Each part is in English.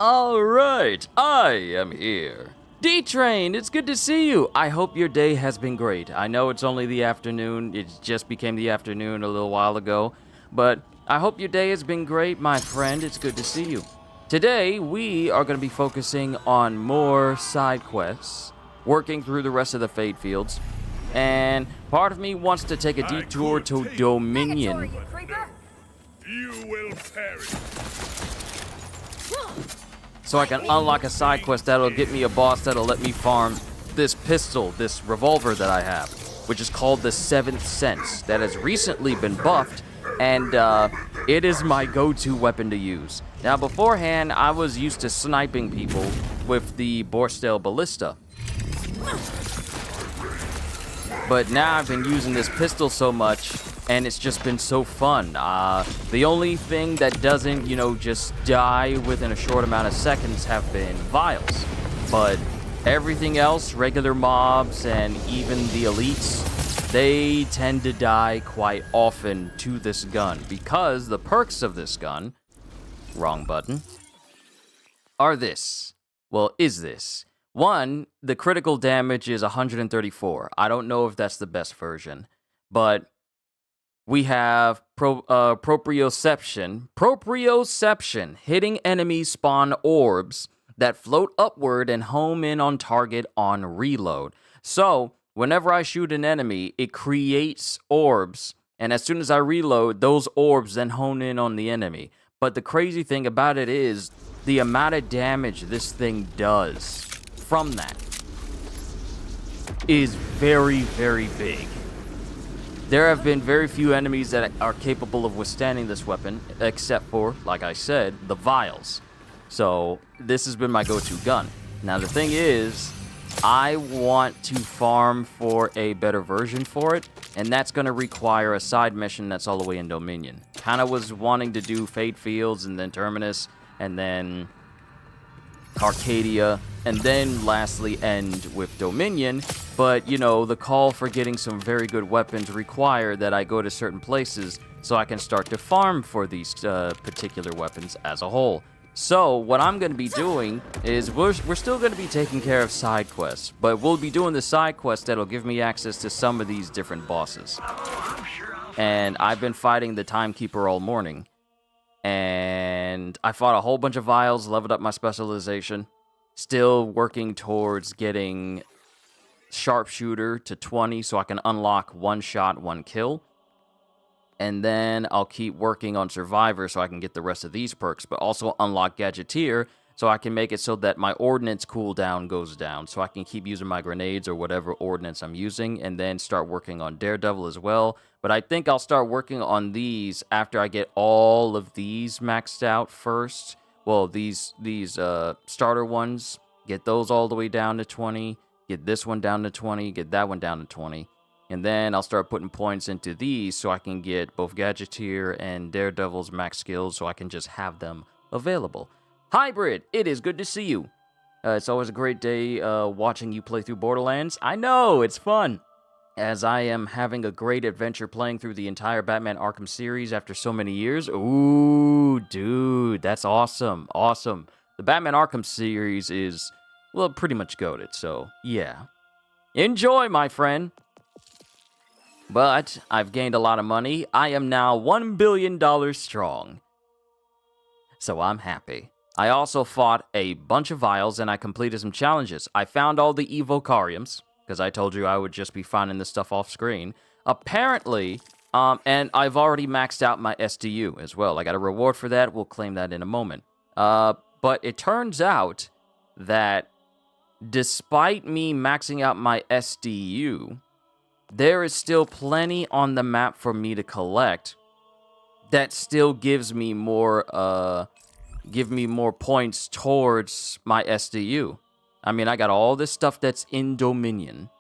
Alright, I am here. D-Train, it's good to see you. I hope your day has been great. I know it's only the afternoon, it just became the afternoon a little while ago, but I hope your day has been great, my friend. It's good to see you. Today, we are going to be focusing on more side quests, working through the rest of the Fate Fields, and part of me wants to take a detour to Dominion. You will perish. So I can unlock a side quest that'll get me a boss that'll let me farm this pistol, this revolver that I have, which is called the Seventh Sense, that has recently been buffed, and it is my go-to weapon to use. Now beforehand, I was used to sniping people with the Borstel Ballista. But now I've been using this pistol so much, and it's just been so fun. The only thing that doesn't, just die within a short amount of seconds have been vials. But everything else, regular mobs and even the elites, they tend to die quite often to this gun because the perks of this gun, wrong button, are this. Well, is this. One, the critical damage is 134. I don't know if that's the best version, but we have proprioception, hitting enemies spawn orbs that float upward and home in on target on reload. So, whenever I shoot an enemy, it creates orbs, and as soon as I reload, those orbs then hone in on the enemy. But the crazy thing about it is, the amount of damage this thing does from that is very, very big. There have been very few enemies that are capable of withstanding this weapon, except for, like I said, the vials. So, this has been my go-to gun. Now, the thing is, I want to farm for a better version for it, and that's going to require a side mission that's all the way in Dominion. Kind of was wanting to do Fate Fields, and then Terminus, and then Arcadia, and then lastly end with Dominion, but the call for getting some very good weapons require that I go to certain places so I can start to farm for these particular weapons as a whole. So what I'm going to be doing is we're still going to be taking care of side quests, but we'll be doing the side quests that'll give me access to some of these different bosses. And I've been fighting the Timekeeper all morning, and I fought a whole bunch of vials, leveled up my specialization. Still working towards getting Sharpshooter to 20 so I can unlock one shot, one kill. And then I'll keep working on Survivor so I can get the rest of these perks, but also unlock Gadgeteer so I can make it so that my ordnance cooldown goes down, so I can keep using my grenades or whatever ordnance I'm using, and then start working on Daredevil as well. But I think I'll start working on these after I get all of these maxed out first. Well, these starter ones, get those all the way down to 20, get this one down to 20, get that one down to 20. And then I'll start putting points into these so I can get both Gadgeteer and Daredevil's max skills so I can just have them available. Hybrid, it is good to see you. It's always a great day watching you play through Borderlands. I know, it's fun. As I am having a great adventure playing through the entire Batman Arkham series after so many years. Ooh, dude, that's awesome. Awesome. The Batman Arkham series is, well, pretty much goated, so yeah. Enjoy, my friend. But I've gained a lot of money. I am now $1 billion strong. So I'm happy. I also fought a bunch of vials and I completed some challenges. I found all the Evocariums, because I told you I would just be finding this stuff off screen. Apparently, and I've already maxed out my SDU as well. I got a reward for that. We'll claim that in a moment. But it turns out that despite me maxing out my SDU, there is still plenty on the map for me to collect that still gives me more points towards my SDU. I mean, I got all this stuff that's in Dominion.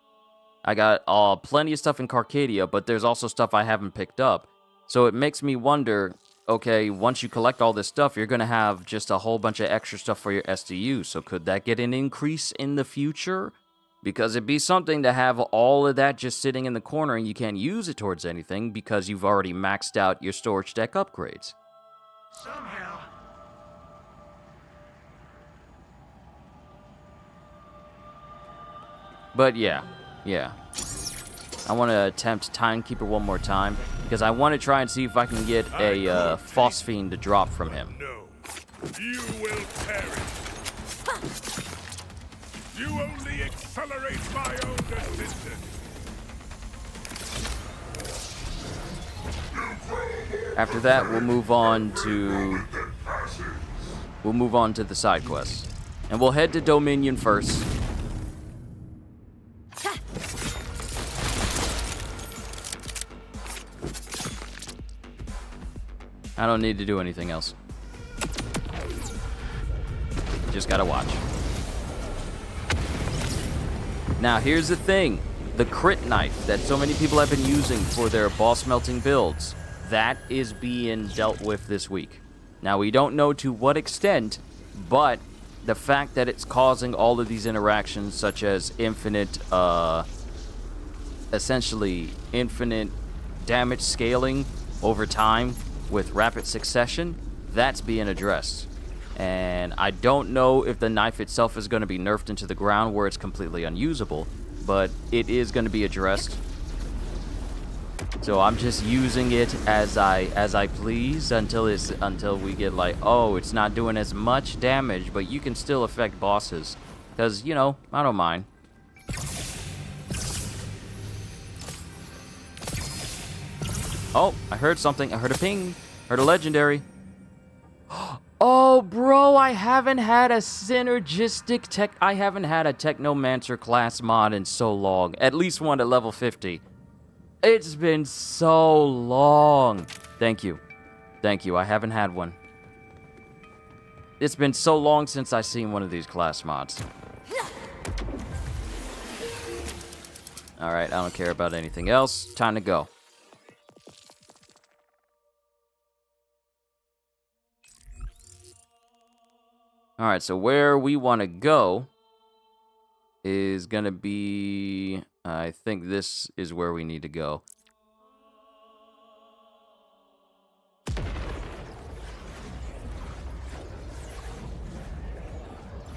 I got plenty of stuff in Carcadia, but there's also stuff I haven't picked up. So it makes me wonder, okay, once you collect all this stuff, you're going to have just a whole bunch of extra stuff for your SDU. So could that get an increase in the future? Because it'd be something to have all of that just sitting in the corner and you can't use it towards anything because you've already maxed out your storage deck upgrades. Somehow, But yeah. I want to attempt Timekeeper one more time, because I want to try and see if I can get a Phosphine to drop from him. No, you will perish. You only accelerate my own decision. After that, we'll move on to the side quests, and we'll head to Dominion first. I don't need to do anything else. Just gotta watch. Now, here's the thing. The crit knife that so many people have been using for their boss melting builds, that is being dealt with this week. Now, we don't know to what extent, but the fact that it's causing all of these interactions, such as essentially infinite damage scaling over time with rapid succession, that's being addressed. And I don't know if the knife itself is going to be nerfed into the ground where it's completely unusable, but it is going to be addressed. So I'm just using it as I please until we get like, oh, it's not doing as much damage, but you can still affect bosses. Because, you know, I don't mind. Oh, I heard something. I heard a ping. Heard a legendary. Oh, bro, I haven't had a synergistic I haven't had a Technomancer class mod in so long. At least one at level 50. It's been so long. Thank you. Thank you. I haven't had one. It's been so long since I've seen one of these class mods. Alright, I don't care about anything else. Time to go. Alright, so where we want to go is going to be... I think this is where we need to go.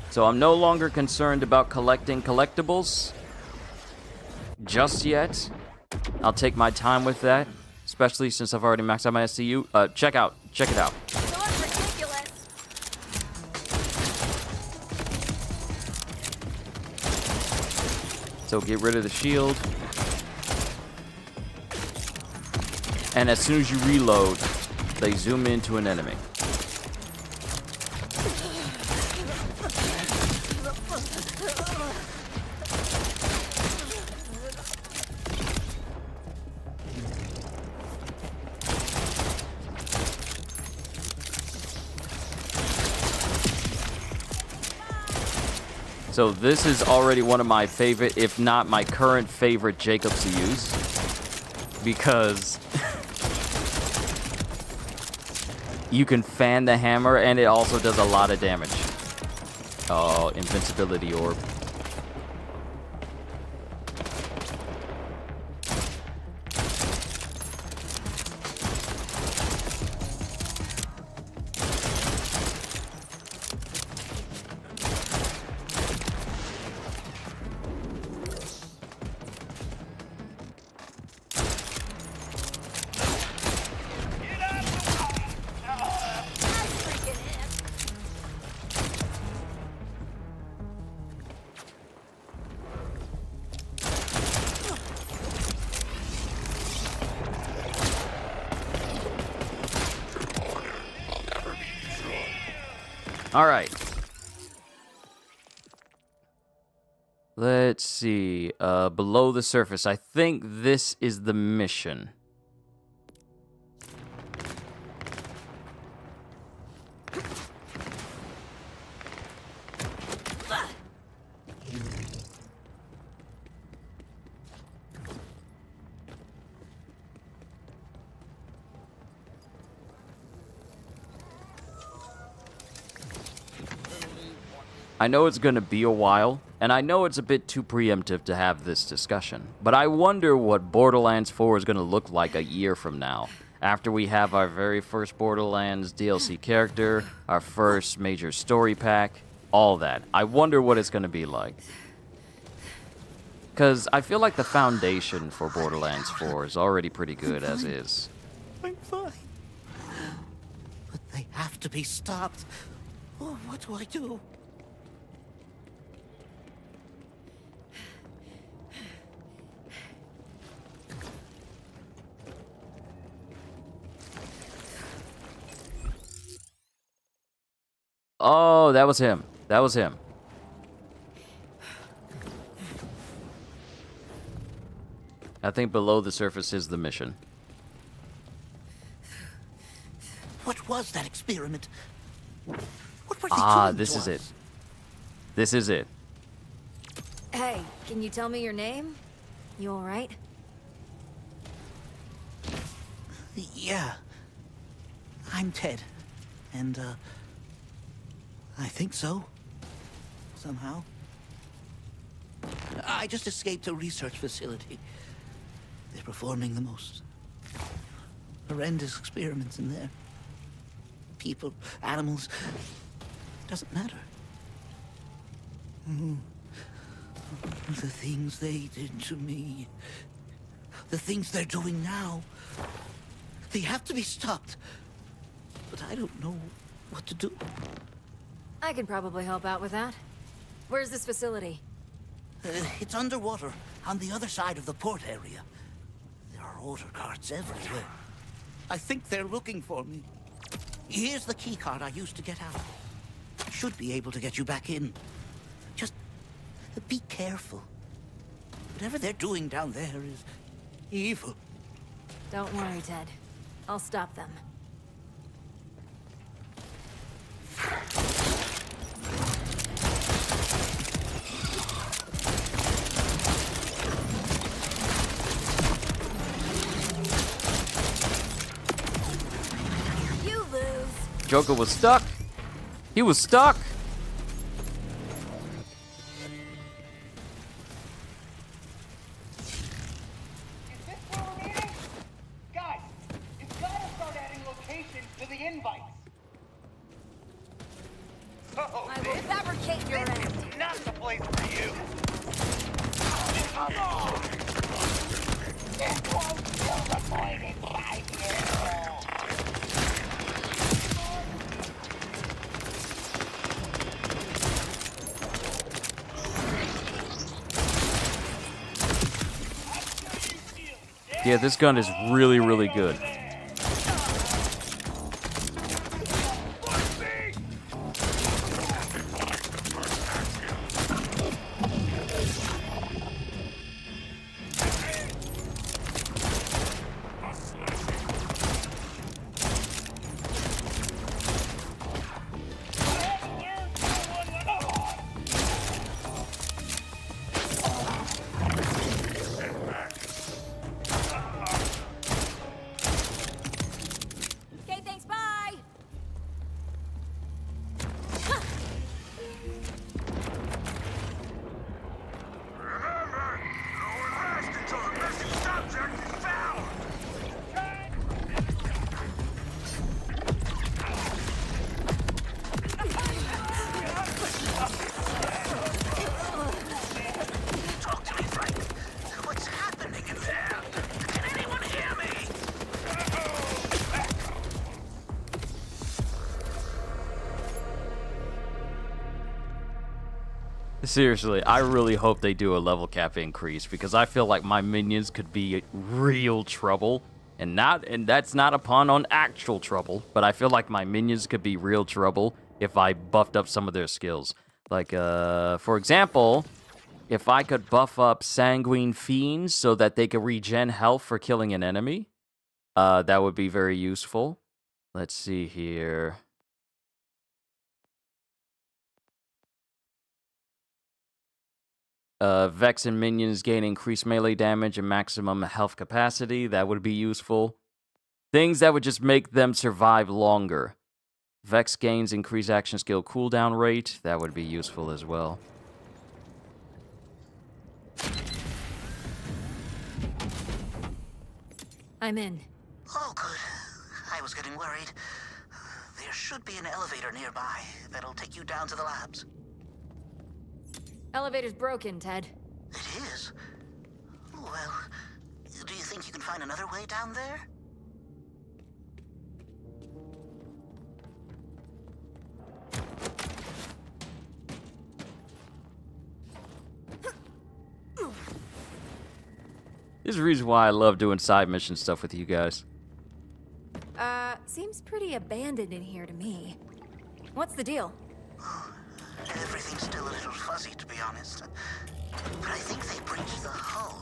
So I'm no longer concerned about collecting collectibles just yet. I'll take my time with that, especially since I've already maxed out my SCU. Check it out. So get rid of the shield. And as soon as you reload, they zoom into an enemy. So this is already one of my favorite, if not my current favorite Jacobs to use. Because you can fan the hammer and it also does a lot of damage. Oh, invincibility orb. All right. Let's see. Below the surface. I think this is the mission. I know it's going to be a while, and I know it's a bit too preemptive to have this discussion, but I wonder what Borderlands 4 is going to look like a year from now, after we have our very first Borderlands DLC character, our first major story pack, all that. I wonder what it's going to be like. Because I feel like the foundation for Borderlands 4 is already pretty good as is. I'm fine. But they have to be stopped. Oh, what do I do? Oh, that was him. That was him. I think below the surface is the mission. What was that experiment? What were they Ah, doing this to is us? it. This is it. Hey, can you tell me your name? You alright? Yeah. I'm Ted. And, I think so. Somehow. I just escaped a research facility. They're performing the most horrendous experiments in there. People, animals, doesn't matter. The things they did to me, the things they're doing now, they have to be stopped. But I don't know what to do. I can probably help out with that. Where's this facility? It's underwater, on the other side of the port area. There are order carts everywhere. I think they're looking for me. Here's the key card I used to get out. Should be able to get you back in. Just be careful. Whatever they're doing down there is evil. Don't worry, Ted. I'll stop them. You lose. Joker was stuck. He was stuck. Is this where we're meeting? Guys, you've got to start adding locations to the invites. Oh, I will fabricate your end. not the place for you. It won't kill the point inside you. Yeah, this gun is really, really good. Okay, thanks, bye! Remember, no one rests until the missing subject is found. Talk to me, Frank. What's happening in there? Can anyone hear me? Seriously, I really hope they do a level cap increase because I feel like my minions could be real trouble. And that's not a pun on actual trouble, but I feel like my minions could be real trouble if I buffed up some of their skills. Like, for example, if I could buff up Sanguine Fiends so that they could regen health for killing an enemy, that would be very useful. Let's see here. Vex and minions gain increased melee damage and maximum health capacity. That would be useful. Things that would just make them survive longer. Vex gains increased action skill cooldown rate. That would be useful as well. I'm in. Oh, good. I was getting worried. There should be an elevator nearby that'll take you down to the labs. Elevator's broken, Ted. It is? Well, do you think you can find another way down there? This is the reason why I love doing side mission stuff with you guys. Seems pretty abandoned in here to me. What's the deal? Everything's still a little fuzzy, to be honest. But I think they breached the hull.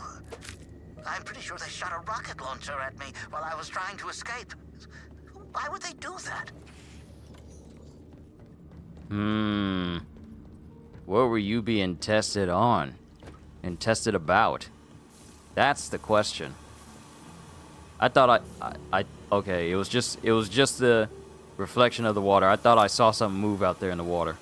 I'm pretty sure they shot a rocket launcher at me while I was trying to escape. Why would they do that? What were you being tested on? And tested about? That's the question. I thought okay, it was just the reflection of the water. I thought I saw something move out there in the water.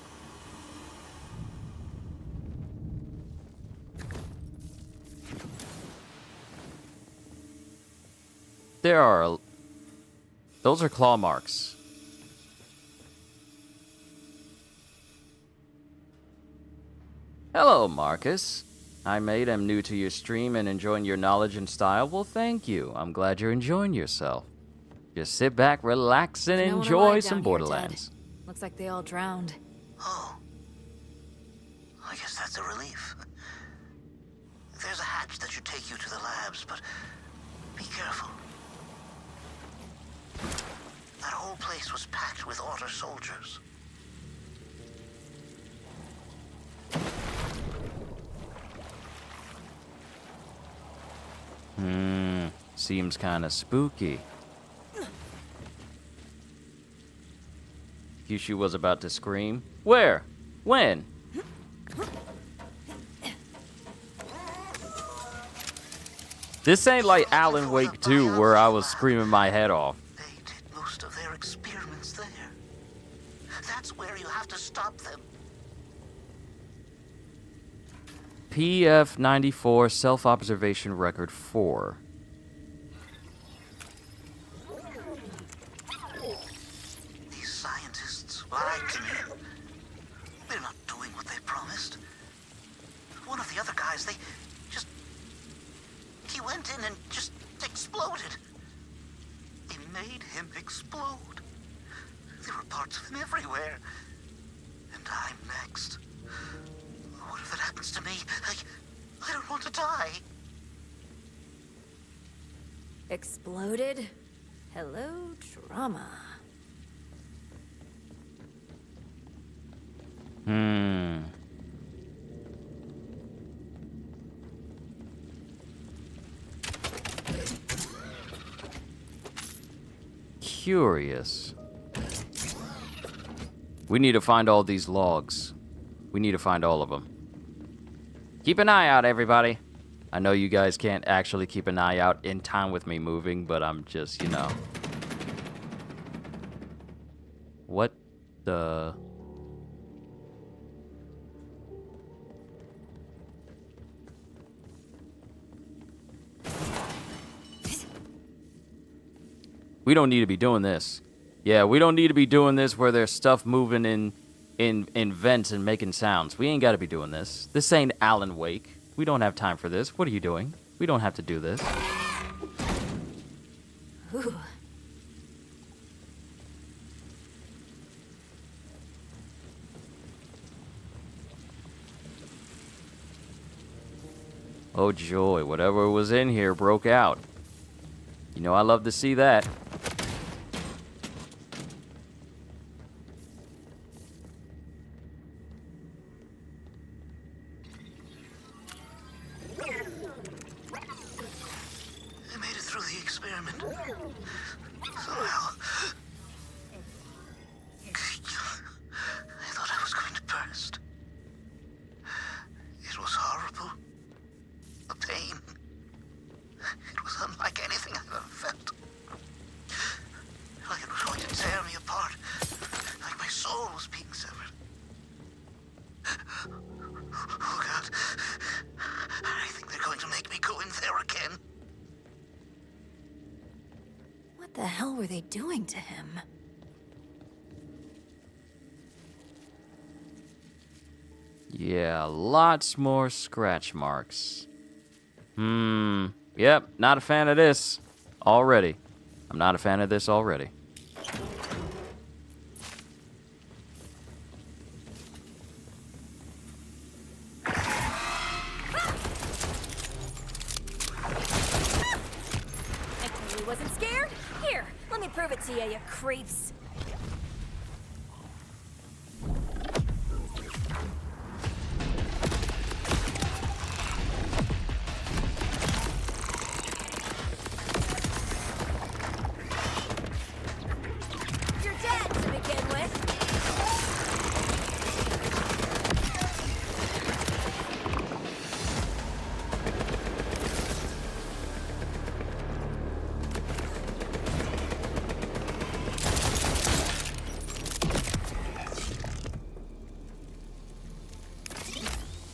Those are claw marks. Hello, Marcus. I am new to your stream and enjoying your knowledge and style. Well, thank you. I'm glad you're enjoying yourself. Just sit back, relax, and No one enjoy alive some down here, Borderlands. Ted. Looks like they all drowned. Oh. I guess that's a relief. There's a hatch that should take you to the labs, but be careful. That whole place was packed with Order soldiers. Seems kind of spooky. Kyushu was about to scream. Where? When? This ain't like Alan Wake 2 where I was screaming my head off. They did most of their experiments there. That's where you have to stop them. PF94 Self-Observation Record 4. These scientists lied to me. They're not doing what they promised. One of the other guys, he went in and just exploded. They made him explode. There were parts of him everywhere. And I'm next. What if it happens to me? I don't want to die. Exploded? Hello, trauma. Curious. We need to find all these logs. We need to find all of them. Keep an eye out, everybody. I know you guys can't actually keep an eye out in time with me moving, but I'm just, What the... We don't need to be doing this. Yeah, we don't need to be doing this where there's stuff moving in vents and making sounds. We ain't got to be doing this. This ain't Alan Wake. We don't have time for this. What are you doing? We don't have to do this. Ooh. Oh joy, whatever was in here broke out. You know I love to see that. I made it through the experiment. Somehow. I thought I was going to burst. It was horrible. The pain. It was unlike anything I've ever felt. Like it was going to tear me apart. Like my soul was being severed. Oh God. I think they're going to make me go in there again. What the hell were they doing to him? Yeah, lots more scratch marks. Yep, not a fan of this already. I'm not a fan of this already. I totally wasn't scared. Here, let me prove it to you, you creeps. You're dead to begin with.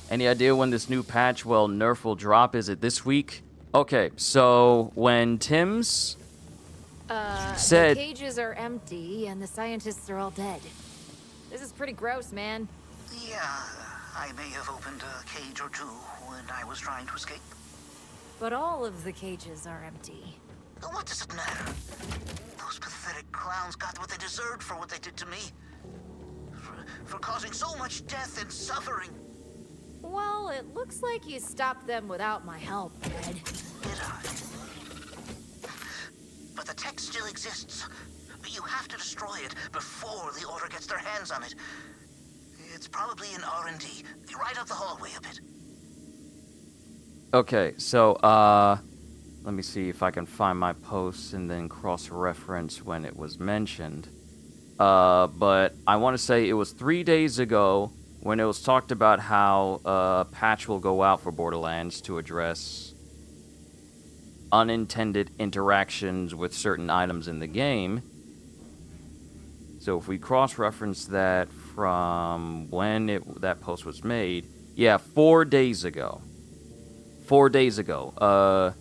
Any idea when this new patch, well, nerf will drop? Is it this week? Okay, so when Tim's said... The cages are empty and the scientists are all dead. This is pretty gross, man. Yeah, I may have opened a cage or two when I was trying to escape. But all of the cages are empty. What does it matter? Those pathetic clowns got what they deserved for what they did to me. For causing so much death and suffering. Well, it looks like you stopped them without my help, Red. Did I? But the tech still exists. You have to destroy it before the Order gets their hands on it. It's probably in R&D, right up the hallway a bit. Okay, so, let me see if I can find my posts and then cross-reference when it was mentioned. But I want to say it was 3 days ago when it was talked about how a patch will go out for Borderlands to address unintended interactions with certain items in the game. So if we cross-reference that from when that post was made, yeah, 4 days ago. 4 days ago,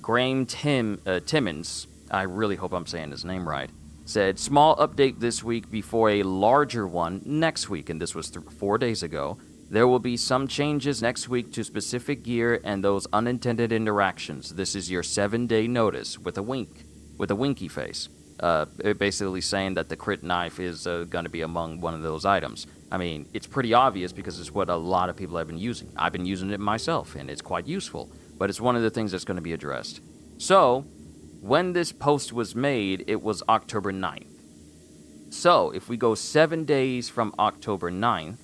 Graham Timmons, I really hope I'm saying his name right, said, small update this week before a larger one next week, and this was 4 days ago. There will be some changes next week to specific gear and those unintended interactions. This is your 7-day notice with a wink, with a winky face. Basically saying that the crit knife is going to be among one of those items. I mean, it's pretty obvious because it's what a lot of people have been using. I've been using it myself, and it's quite useful. But it's one of the things that's going to be addressed. So, when this post was made, it was October 9th. So, if we go 7 days from October 9th,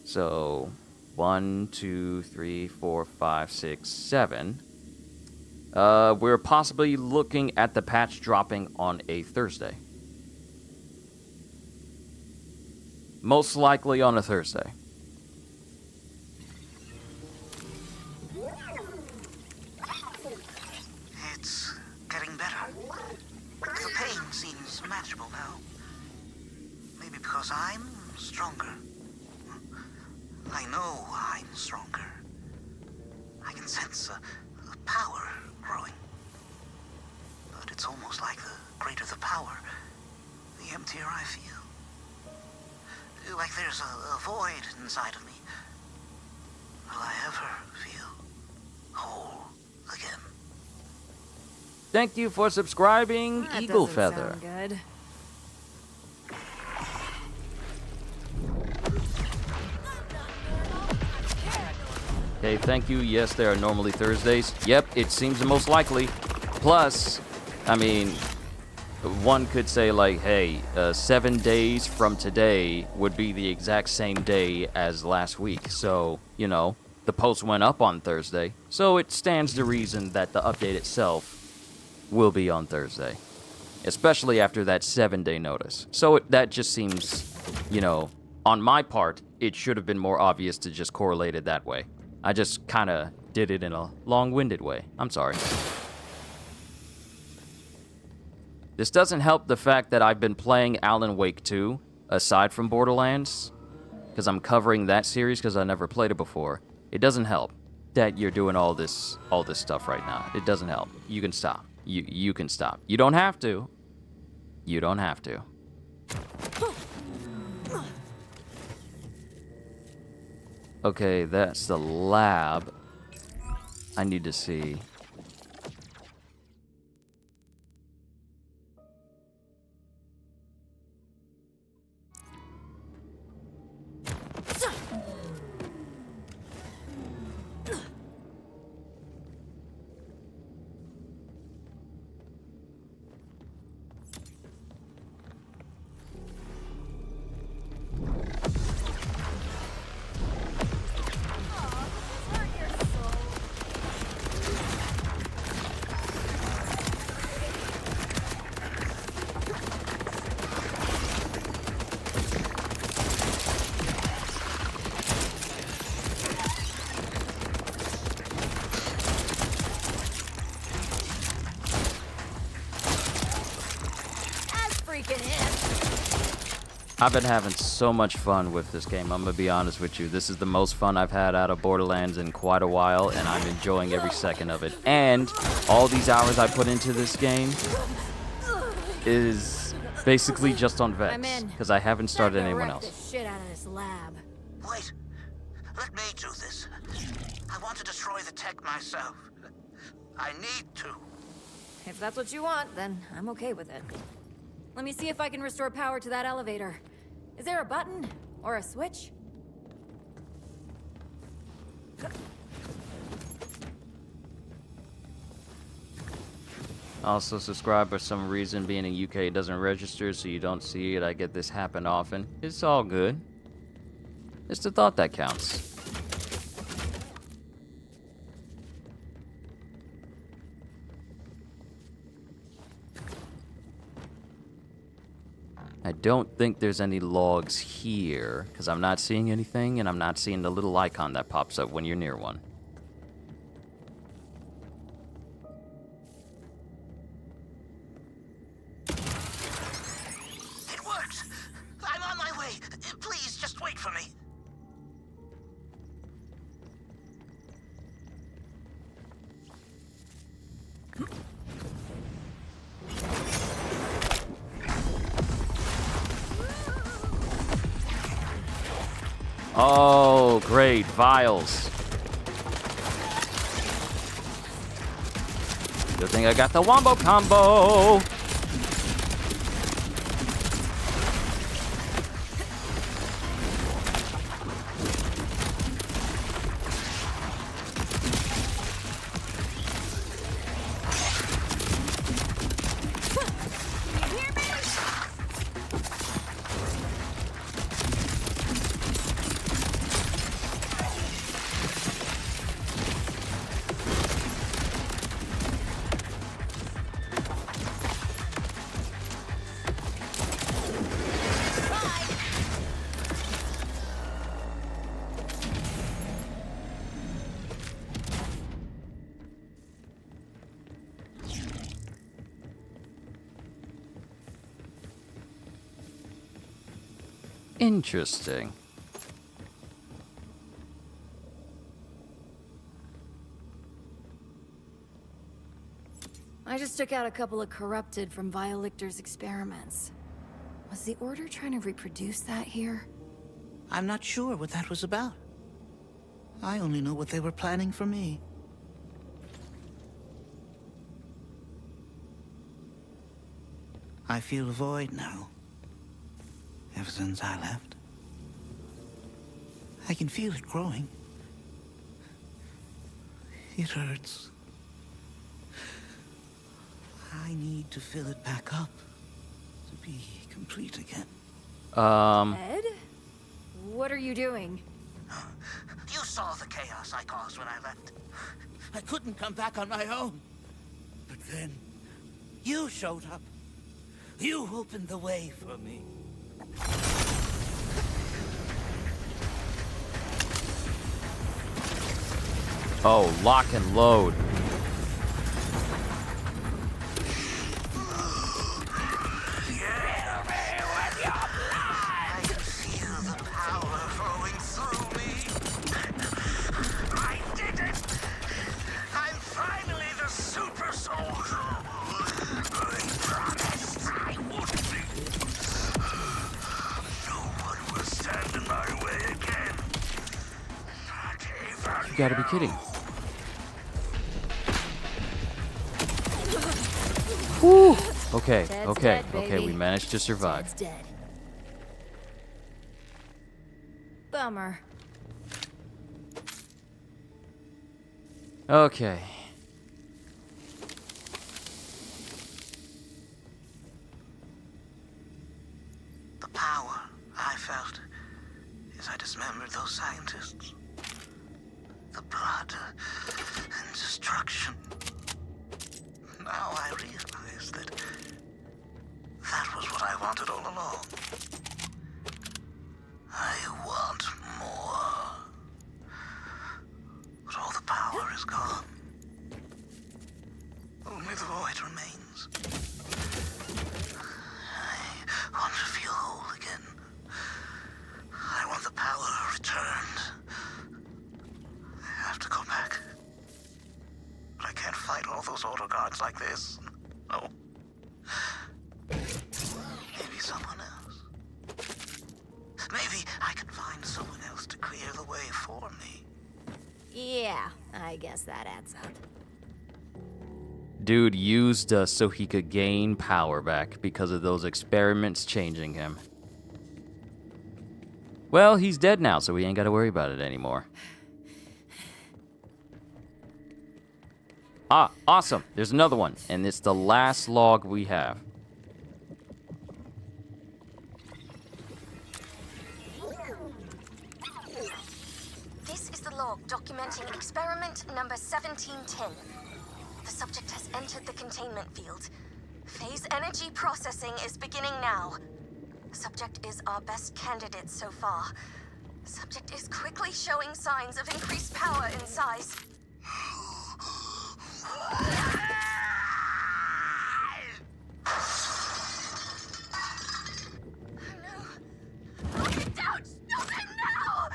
so 1, 2, 3, 4, 5, 6, 7, we're possibly looking at the patch dropping on a Thursday. Most likely on a Thursday. It's getting better. The pain seems manageable now. Maybe because I'm stronger. I know I'm stronger. I can sense a power growing. But it's almost like the greater the power, the emptier I feel. Like there's a void inside of me. Will I ever feel whole again? Thank you for subscribing, That Eagle doesn't Feather. sound good. Okay, thank you. Yes, there are normally Thursdays. Yep, it seems the most likely. Plus, I mean, one could say like, hey, 7 days from today would be the exact same day as last week. So, you know, the post went up on Thursday. So it stands to reason that the update itself will be on Thursday. Especially after that 7-day notice. So that just seems, you know, on my part, it should have been more obvious to just correlate it that way. I just kind of did it in a long-winded way. I'm sorry. This doesn't help the fact that I've been playing Alan Wake 2, aside from Borderlands, because I'm covering that series because I never played it before. It doesn't help that you're doing all this stuff right now. It doesn't help. You can stop. You can stop. You don't have to. You don't have to. Okay, that's the lab. I need to see. I've been having so much fun with this game, I'm gonna be honest with you. This is the most fun I've had out of Borderlands in quite a while, and I'm enjoying every second of it. And all these hours I put into this game is basically just on I'm Vex, in. because I haven't started Time to anyone wreck else. the shit out of this lab. Wait. Let me do this. I want to destroy the tech myself. I need to. If that's what you want, then I'm okay with it. Let me see if I can restore power to that elevator. Is there a button? Or a switch? Also, subscribe for some reason being in UK it doesn't register, so you don't see it. I get this happen often. It's all good. It's the thought that counts. I don't think there's any logs here, because I'm not seeing anything, and I'm not seeing the little icon that pops up when you're near one. It works. I'm on my way. Please, just wait for me. Oh, great. Vials. Good thing I got the wombo combo. Interesting. I just took out a couple of corrupted from Violictor's experiments. Was the Order trying to reproduce that here? I'm not sure what that was about. I only know what they were planning for me. I feel a void now. Ever since I left. I can feel it growing. It hurts. I need to fill it back up to be complete again. Ed? What are you doing? You saw the chaos I caused when I left. I couldn't come back on my own. But then, you showed up. You opened the way for me. Oh, lock and load. I can feel the power flowing through me. I did it! I'm finally the super soldier. I promised I would be. No one will stand in my way again. You gotta be kidding. Whew. Okay, Ted's okay, dead, okay, baby. we managed to survive. Ted's dead. Bummer. Okay. The power I felt as I dismembered those scientists. The blood and destruction. Now I realize that that was what I wanted all along. I want more. But all the power is gone. Only the void remains. I want to feel whole again. I want the power returned. I have to go back. But I can't fight all those auto guards like this. No. Maybe someone else. Maybe I can find someone else to clear the way for me. Yeah, I guess that adds up. Dude used us so he could gain power back because of those experiments changing him. Well, he's dead now, so we ain't gotta worry about it anymore. Ah, awesome. There's another one, and it's the last log we have. This is the log documenting experiment number 1710. The subject has entered the containment field. Phase energy processing is beginning now. Subject is our best candidate so far. Subject is quickly showing signs of increased power and size. No! Get down! Stop him now!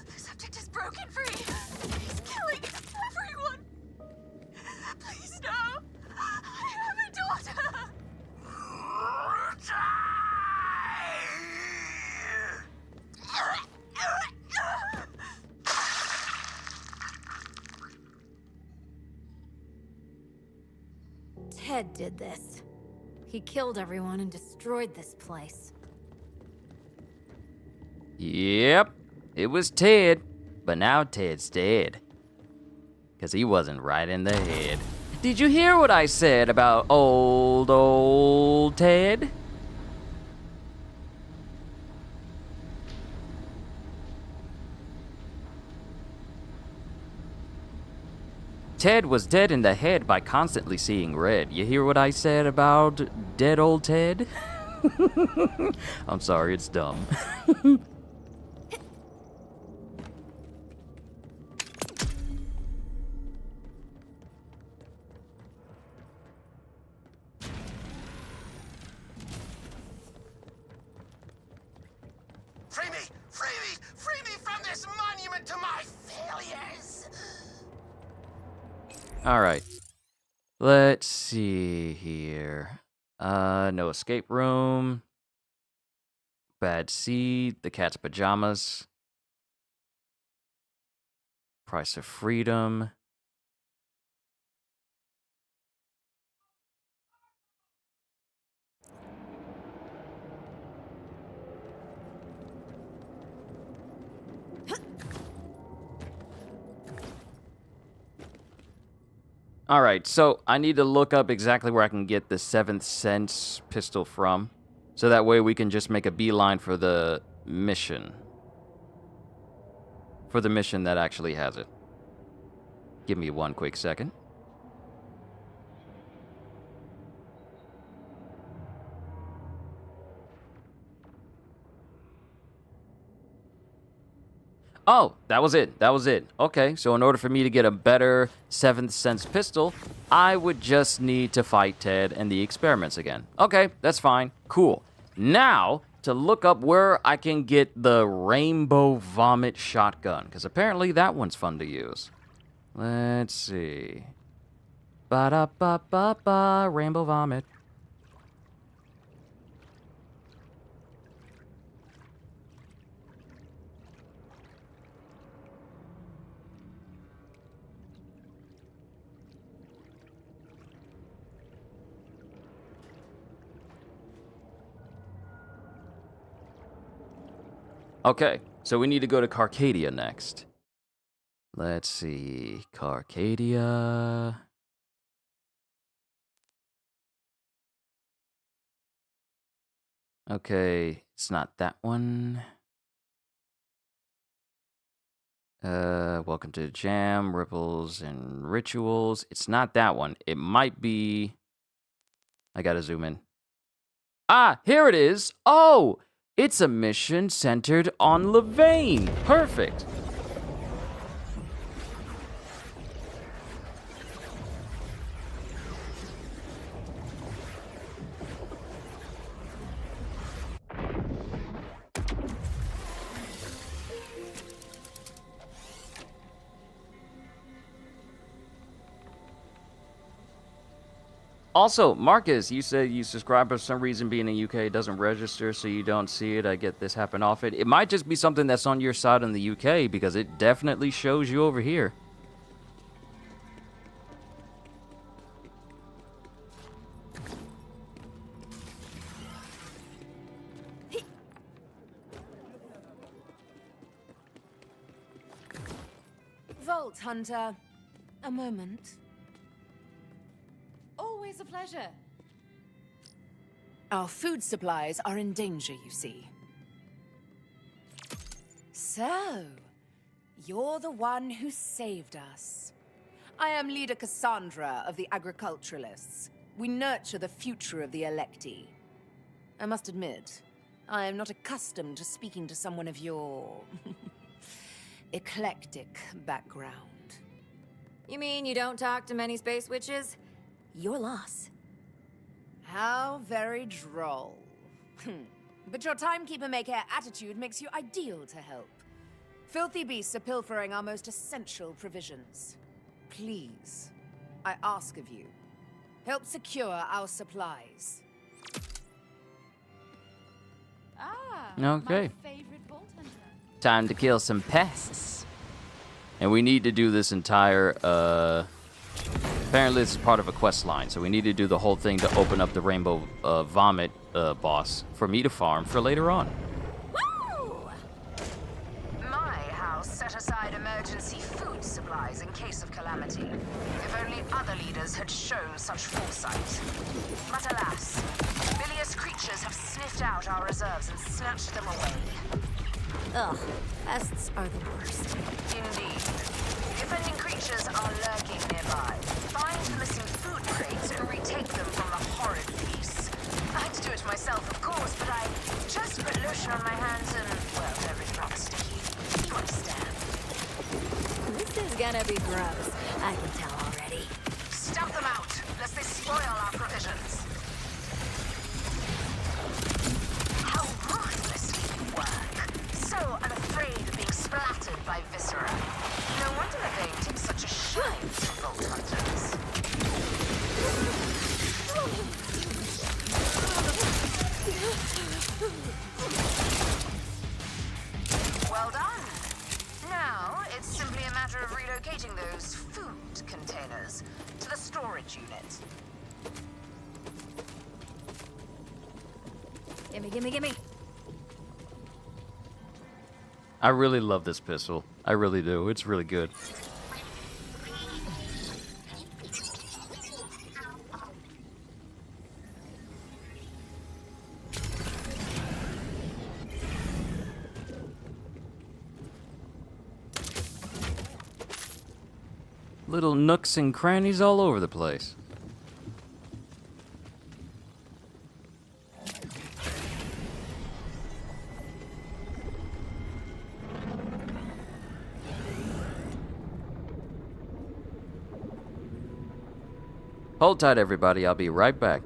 The subject is broken free. He's killing everyone. Please no! I have a daughter! Ted did this. He killed everyone and destroyed this place. Yep, it was Ted, but now Ted's dead. Because he wasn't right in the head. Did you hear what I said about old Ted? Ted was dead in the head by constantly seeing red. You hear what I said about dead old Ted? I'm sorry, it's dumb. Free me! Free me! Free me from this monument to my failures! Alright. Let's see here. No escape room. Bad seed. The cat's pajamas. Price of freedom. Alright, so I need to look up exactly where I can get the 7th Sense pistol from. So that way we can just make a beeline for the mission. For the mission that actually has it. Give me one quick second. Oh, that was it. That was it. Okay, so in order for me to get a better 7th Sense pistol, I would just need to fight Ted and the experiments again. Okay, that's fine. Cool. Now, to look up where I can get the Rainbow Vomit shotgun, because apparently that one's fun to use. Let's see. Ba-da-ba-ba-ba, Rainbow Vomit. Okay, so we need to go to Carcadia next. Let's see. Carcadia. Okay, it's not that one. Welcome to the Jam, Ripples and Rituals. It's not that one. It might be... I gotta zoom in. Ah, here it is. Oh, it's a mission centered on Levain. Perfect. Also, Marcus, you said you subscribe for some reason being in the UK, it doesn't register, so you don't see it. I get this happen often. It might just be something that's on your side in the UK, because it definitely shows you over here. Vault Hunter, a moment. Always a pleasure. Our food supplies are in danger, you see. So, you're the one who saved us. I am leader Cassandra of the Agriculturalists. We nurture the future of the Electi. I must admit, I am not accustomed to speaking to someone of your... eclectic background. You mean you don't talk to many space witches? Your loss. How very droll. But your timekeeper-maker attitude makes you ideal to help. Filthy beasts are pilfering our most essential provisions. Please, I ask of you, help secure our supplies. Okay. My favorite Vault Hunter. Time to kill some pests. And we need to do this entire, apparently this is part of a quest line, so we need to do the whole thing to open up the Rainbow Vomit boss for me to farm for later on. Woo! My house set aside emergency food supplies in case of calamity. If only other leaders had shown such foresight. But alas, bilious creatures have sniffed out our reserves and snatched them away. Ugh, pests are the worst. Indeed. Defending creatures are lurking nearby. Find the missing food crates and retake them from the horrid beasts. I had to do it myself, of course, but I just put lotion on my hands and, well, they're really rather sticky. You understand. This is gonna be gross. I can tell already. Stamp them out, lest they spoil our provisions. How ruthlessly you work. So unafraid of being splattered by viscera. No wonder the vein takes such a shine to Vault Hunters. Well done. Now, it's simply a matter of relocating those food containers to the storage unit. Gimme, gimme, gimme. I really love this pistol. I really do. It's really good. Little nooks and crannies all over the place. Hold tight, everybody. I'll be right back.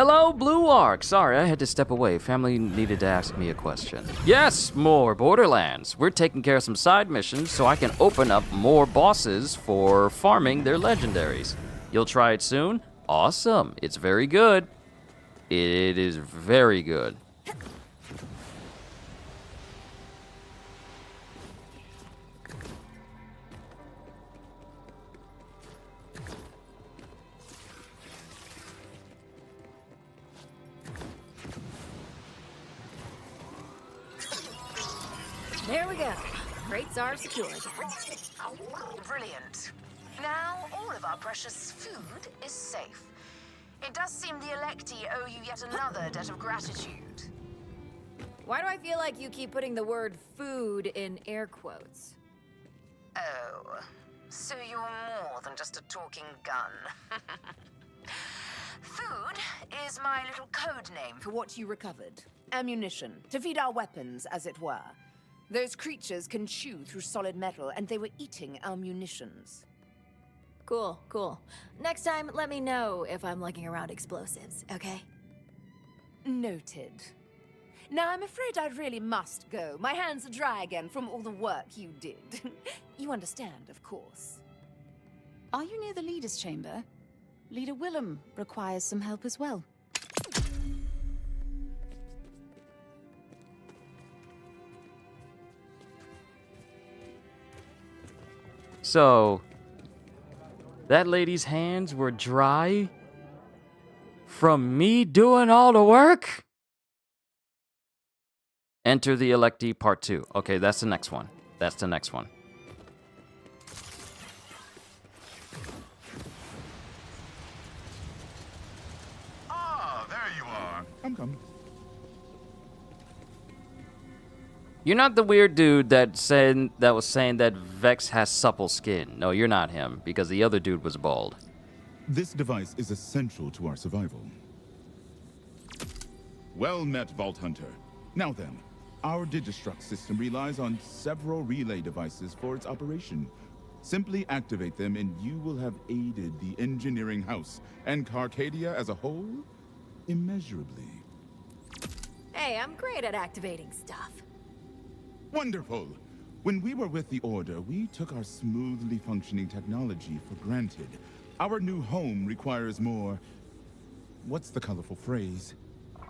Hello, Blue Ark. Sorry, I had to step away. Family needed to ask me a question. Yes, more Borderlands. We're taking care of some side missions so I can open up more bosses for farming their legendaries. You'll try it soon? Awesome. It's very good. It is very good. There we go. Crates are secure again. Brilliant. Now, all of our precious food is safe. It does seem the Electi owe you yet another debt of gratitude. Why do I feel like you keep putting the word food in air quotes? Oh, so you're more than just a talking gun. Food is my little code name For what you recovered. Ammunition. To feed our weapons, as it were. Those creatures can chew through solid metal, and they were eating our munitions. Cool, cool. Next time, let me know if I'm lugging around explosives, okay? Noted. Now, I'm afraid I really must go. My hands are dry again from all the work you did. You understand, of course. Are you near the leader's chamber? Leader Willem requires some help as well. So, that lady's hands were dry from me doing all the work? Enter the Electi Part 2. Okay, that's the next one. That's the next one. Ah, there you are. Come. You're not the weird dude that was saying that Vex has supple skin. No, you're not him, because the other dude was bald. This device is essential to our survival. Well met, Vault Hunter. Now then, our Digistruct system relies on several relay devices for its operation. Simply activate them and you will have aided the engineering house and Carcadia as a whole immeasurably. Hey, I'm great at activating stuff. Wonderful! When we were with the Order, we took our smoothly functioning technology for granted. Our new home requires more... what's the colorful phrase?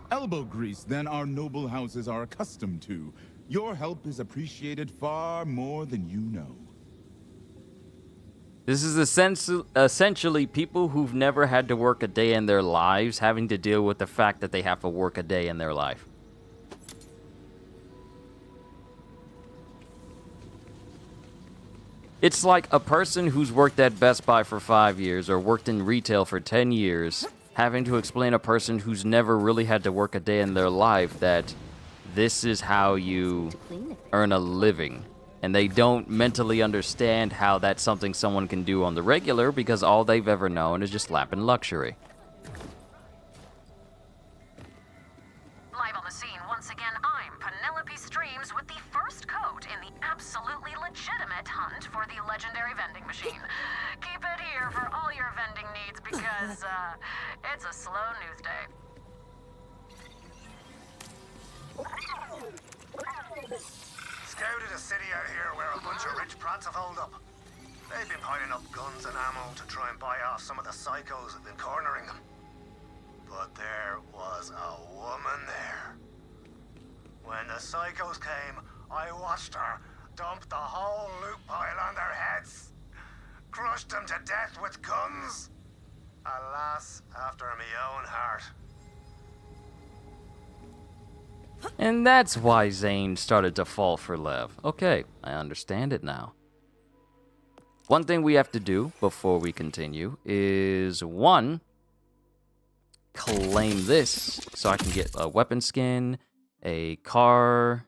Elbow grease than our noble houses are accustomed to. Your help is appreciated far more than you know. This is essentially people who've never had to work a day in their lives having to deal with the fact that they have to work a day in their life. It's like a person who's worked at Best Buy for 5 years or worked in retail for 10 years having to explain a person who's never really had to work a day in their life that this is how you earn a living. And they don't mentally understand how that's something someone can do on the regular because all they've ever known is just lapping luxury. Live on the scene once again, I'm Penelope Streams with the first code in the absolutely legitimate hunt for the legendary vending machine. Keep it here for all your vending needs because, it's a slow news day. Scouted a city out here where a bunch of rich brats have holed up. They've been piling up guns and ammo to try and buy off some of the psychos who've been cornering them. But there was a woman there. When the psychos came, I watched her dump the whole loot pile on their heads. Crushed them to death with guns. Alas, after my own heart. And that's why Zane started to fall for Lev. Okay, I understand it now. One thing we have to do before we continue is, one, claim this so I can get a weapon skin, a car,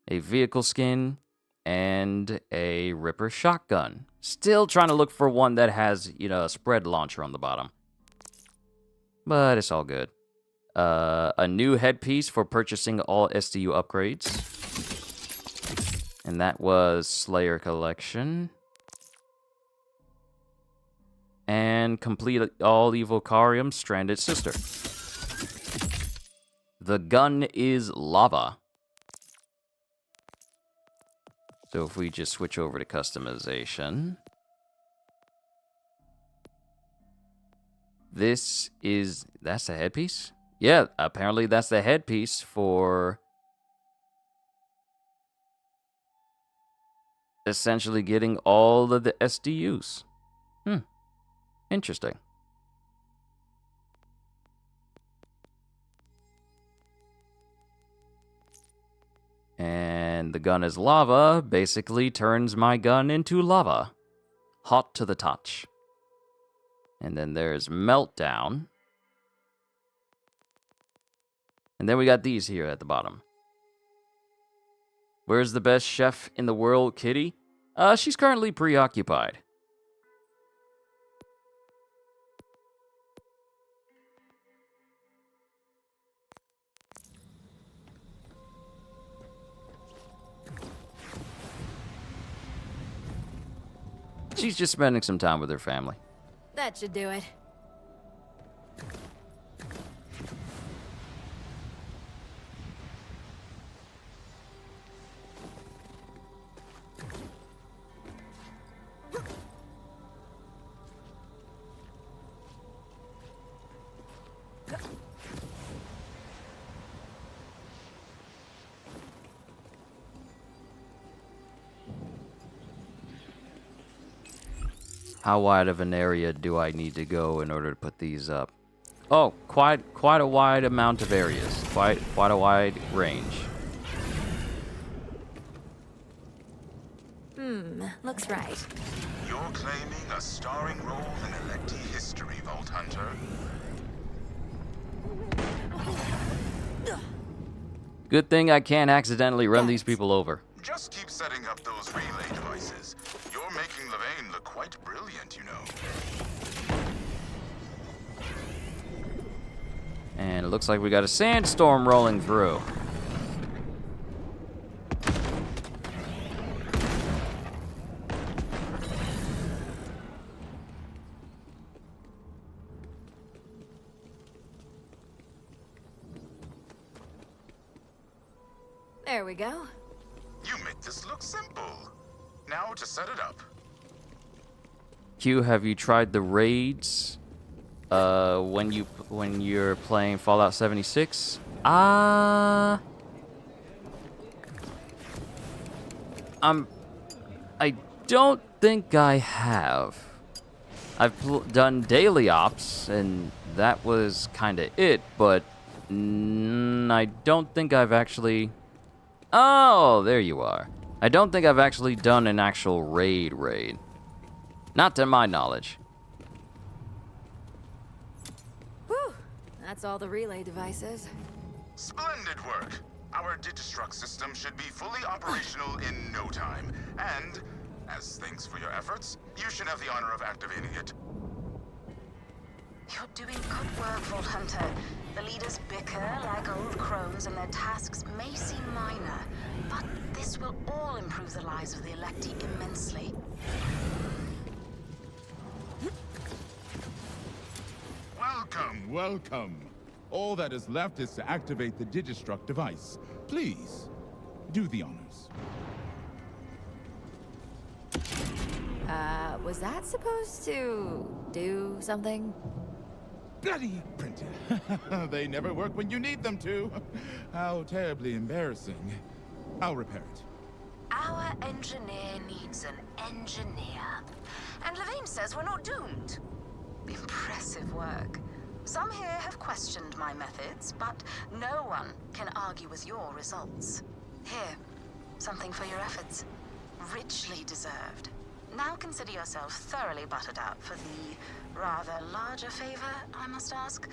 a vehicle skin, and a Ripper shotgun. Still trying to look for one that has, a spread launcher on the bottom. But it's all good. A new headpiece for purchasing all SDU upgrades. And that was Slayer Collection. And complete all Evocarium's Stranded Sister. The gun is lava. So if we just switch over to customization. That's the headpiece? Yeah, apparently that's the headpiece for essentially getting all of the SDUs. Interesting. And the gun is lava basically turns my gun into lava. Hot to the touch. And then there's Meltdown. And then we got these here at the bottom. Where's the best chef in the world, Kitty? She's currently preoccupied. She's just spending some time with her family. That should do it. How wide of an area do I need to go in order to put these up? Oh, quite a wide amount of areas. Quite a wide range. Looks right. You're claiming a starring role in Electi history, Vault Hunter. Good thing I can't accidentally run these people over. Just keep setting up those relay devices. You're making Levane look quite brilliant, you know. And it looks like we got a sandstorm rolling through. There we go. You make this look simple. Now to set it up. Q, have you tried the raids? When you're playing Fallout 76? I don't think I have. I've done daily ops, and that was kind of it, but I don't think I've actually... Oh, there you are. I don't think I've actually done an actual raid. Not to my knowledge. Whew. That's all the relay devices. Splendid work. Our Digistruct system should be fully operational in no time. And, as thanks for your efforts, you should have the honor of activating it. You're doing good work, Vault Hunter. The leaders bicker like old crones, and their tasks may seem minor, but this will all improve the lives of the Electi immensely. Welcome. All that is left is to activate the Digistruct device. Please, do the honors. Was that supposed to do something? Bloody printer. They never work when you need them to. How terribly embarrassing. I'll repair it. Our engineer needs an engineer. And Levane says we're not doomed. Impressive work. Some here have questioned my methods, but no one can argue with your results. Here, something for your efforts. Richly deserved. Now consider yourself thoroughly buttered up for the rather larger favor, I must ask.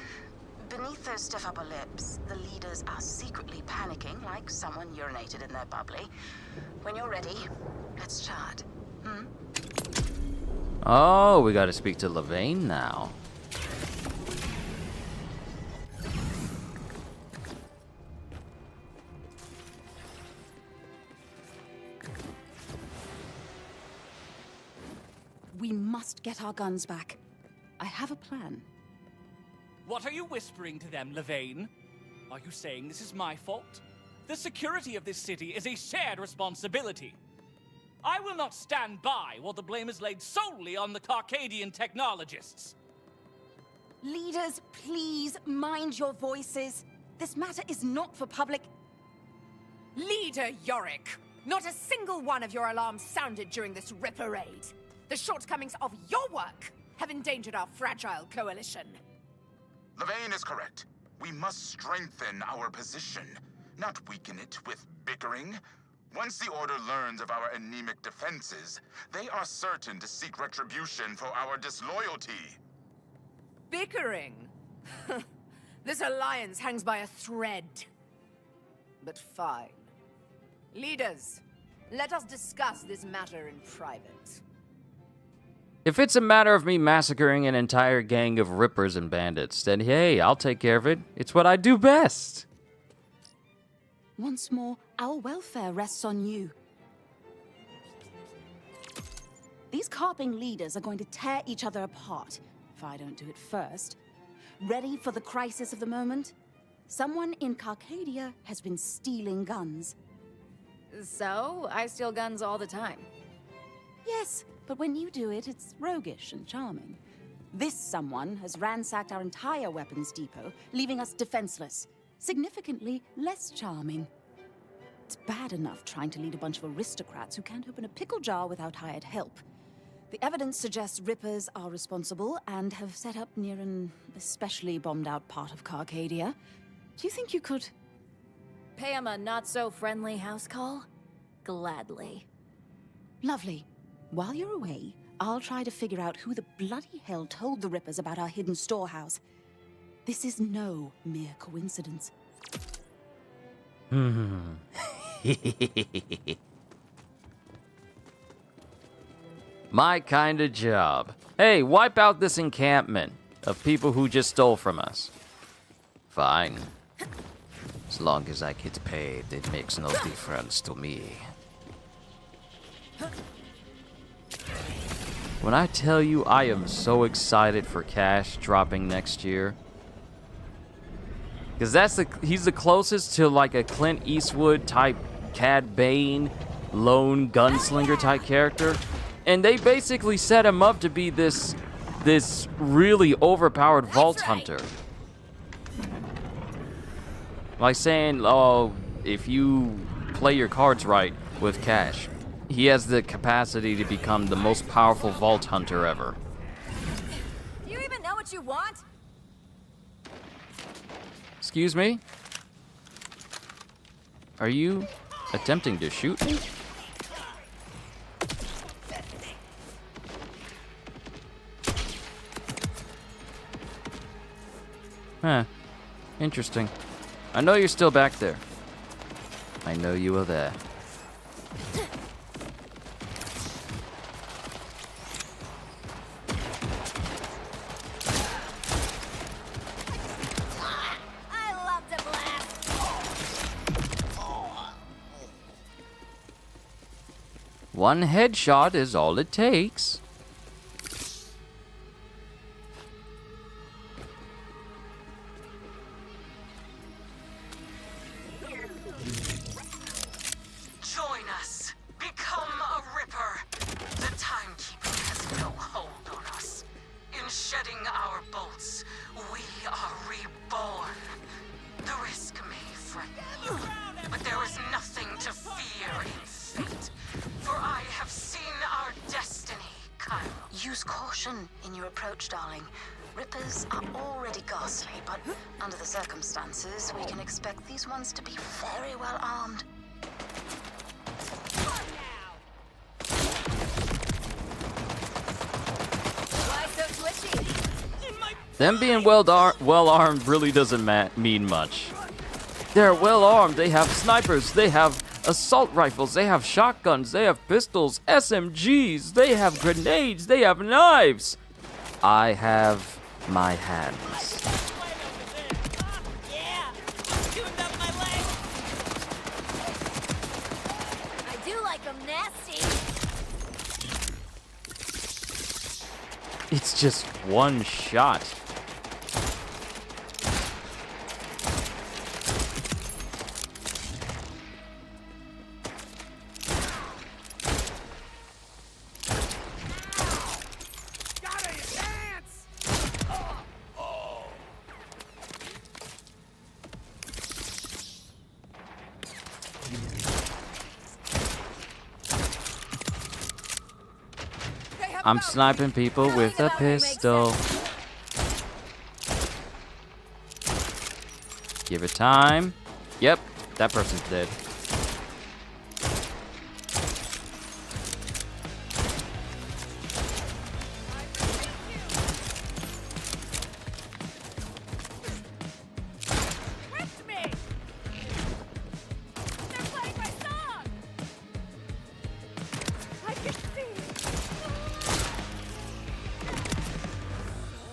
Beneath those stiff upper lips, the leaders are secretly panicking like someone urinated in their bubbly. When you're ready, let's chat. Oh, we gotta speak to Levane now. We must get our guns back. I have a plan. What are you whispering to them, Levane? Are you saying this is my fault? The security of this city is a shared responsibility. I will not stand by while the blame is laid solely on the Carcadian technologists. Leaders, please mind your voices. This matter is not for public... Leader Yorick! Not a single one of your alarms sounded during this Ripper raid. The shortcomings of your work have endangered our fragile coalition. Levane is correct. We must strengthen our position, not weaken it with bickering. Once the Order learns of our anemic defenses, they are certain to seek retribution for our disloyalty. Bickering? This alliance hangs by a thread. But fine. Leaders, let us discuss this matter in private. If it's a matter of me massacring an entire gang of rippers and bandits, then hey, I'll take care of it. It's what I do best. Once more, our welfare rests on you. These carping leaders are going to tear each other apart, if I don't do it first. Ready for the crisis of the moment? Someone in Carcadia has been stealing guns. So, I steal guns all the time. Yes, but when you do it, it's roguish and charming. This someone has ransacked our entire weapons depot, leaving us defenseless. Significantly less charming. It's bad enough trying to lead a bunch of aristocrats who can't open a pickle jar without hired help. The evidence suggests Rippers are responsible and have set up near an especially bombed-out part of Carcadia. Do you think you could... Pay him a not-so-friendly house call? Gladly. Lovely. While you're away, I'll try to figure out who the bloody hell told the Rippers about our hidden storehouse. This is no mere coincidence. My kind of job. Hey, wipe out this encampment of people who just stole from us. Fine. As long as I get paid, it makes no difference to me. When I tell you I am so excited for Cash dropping next year, because he's the closest to like a Clint Eastwood type Cad Bane lone gunslinger type character, and they basically set him up to be this really overpowered vault hunter. Like saying, oh, if you play your cards right with Cash, he has the capacity to become the most powerful vault hunter ever. Do you even know what you want? Excuse me? Are you attempting to shoot me? Huh. Interesting. I know you're still back there. I know you were there. One headshot is all it takes. Join us. Become a Ripper. The Timekeeper has no hold on us. In shedding our bolts, we are reborn. The risk may frighten you, but there is nothing to fear in fate. For I have seen our destiny, Kyle. Use caution in your approach, darling. Rippers are already ghastly, but under the circumstances, we can expect these ones to be very well armed. Why so twitchy? Them being well armed really doesn't mean much. They're well armed. They have snipers. They have assault rifles. They have shotguns. They have pistols, SMGs. They have grenades. They have knives. I have my hands. I do like them nasty. It's just one shot. I'm sniping people with a pistol. Give it time. Yep, that person's dead.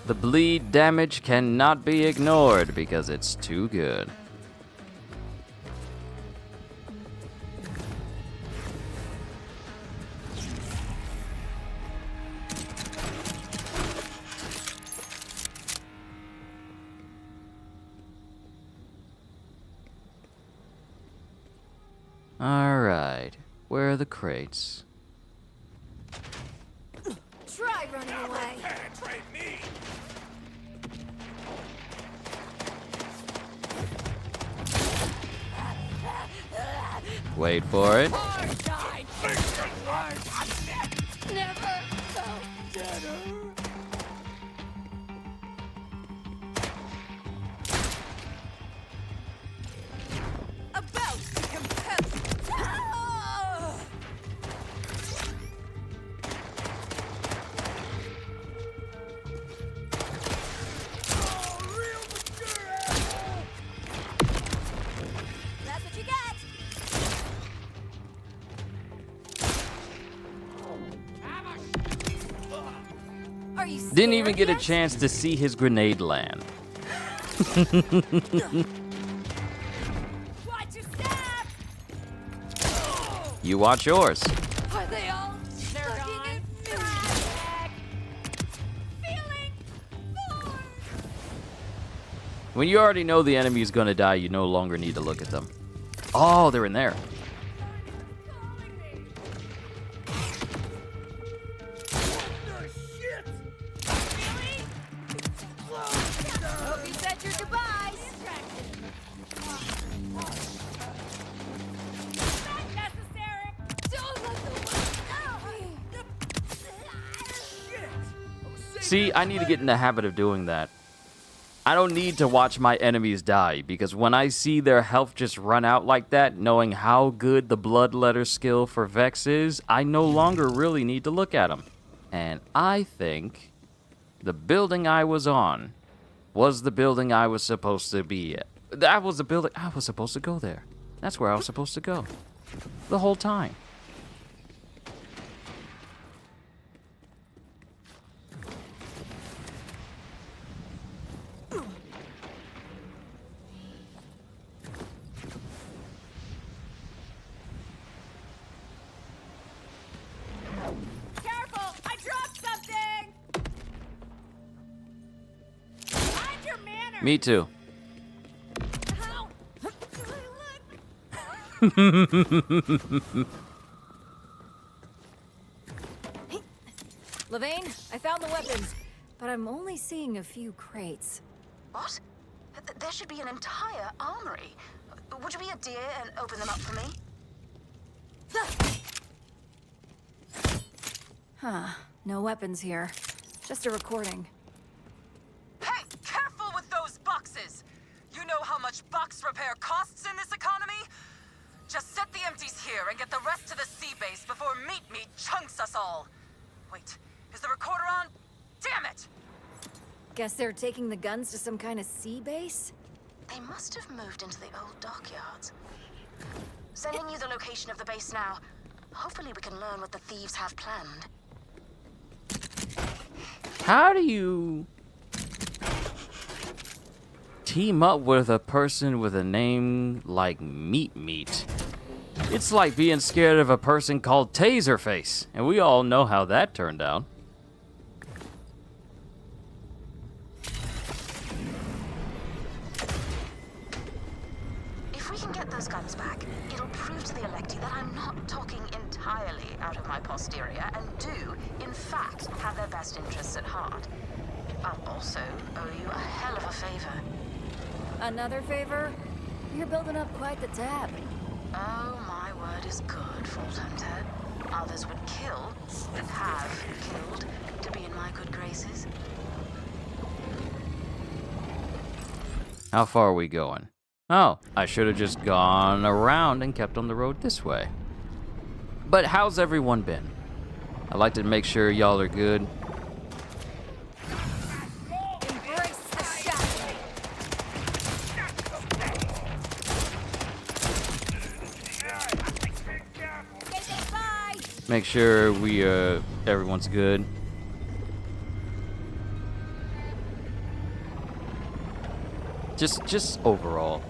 The bleed damage cannot be ignored because it's too good. Alright, where are the crates? Try running away. Wait for it. Never felt better. About to compel. That's what you get. Are you scared Didn't even get a yet? chance to see his grenade land. Watch your step. You watch yours. Are they all? They're gone. Feeling bored. When you already know the enemy is gonna die, you no longer need to look at them. Oh, they're in there. Hope you said your goodbyes. Not necessary. Don't let the See, I need to get in the habit of doing that. I don't need to watch my enemies die, because when I see their health just run out like that, knowing how good the bloodletter skill for Vex is, I no longer really need to look at them. And I think the building I was on was the building I was supposed to be at. That was the building I was supposed to go there. That's where I was supposed to go. The whole time. Careful! I dropped something! Mind your manners! Me too. Ow. Levine, I found the weapons, but I'm only seeing a few crates. What? There should be an entire armory. Would you be a dear and open them up for me? Huh. No weapons here. Just a recording. Hey, careful with those boxes! You know how much box repair costs in this economy? Just set the empties here and get the rest to the sea base before Meat Meat chunks us all. Wait, is the recorder on? Damn it! Guess they're taking the guns to some kind of sea base? They must have moved into the old dockyards. Sending you the location of the base now. Hopefully we can learn what the thieves have planned. How do you team up with a person with a name like Meat Meat? It's like being scared of a person called Taserface, and we all know how that turned out. If we can get those guns back, it'll prove to the Electi that I'm not talking entirely out of my posterior and do, in fact, have their best interests at heart. I'll also owe you a hell of a favor. Another favor? You're building up quite the tab. Oh, my word is good, Fault Hunter. Others would kill, and have killed, How far are we going? Oh, I should have just gone around and kept on the road this way. But how's everyone been? I'd like to make sure y'all are good. Embrace the shadow. Bye. Make sure everyone's good. Just overall.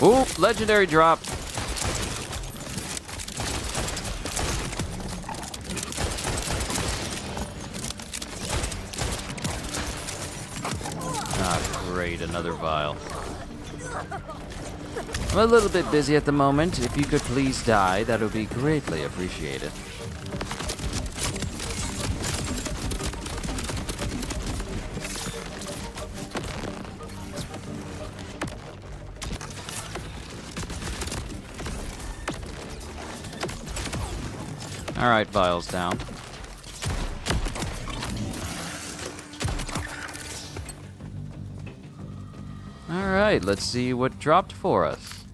Ooh, legendary drop. Ah, great, another vial. I'm a little bit busy at the moment. If you could please die, that would be greatly appreciated. All right, vials down. All right, let's see what dropped for us.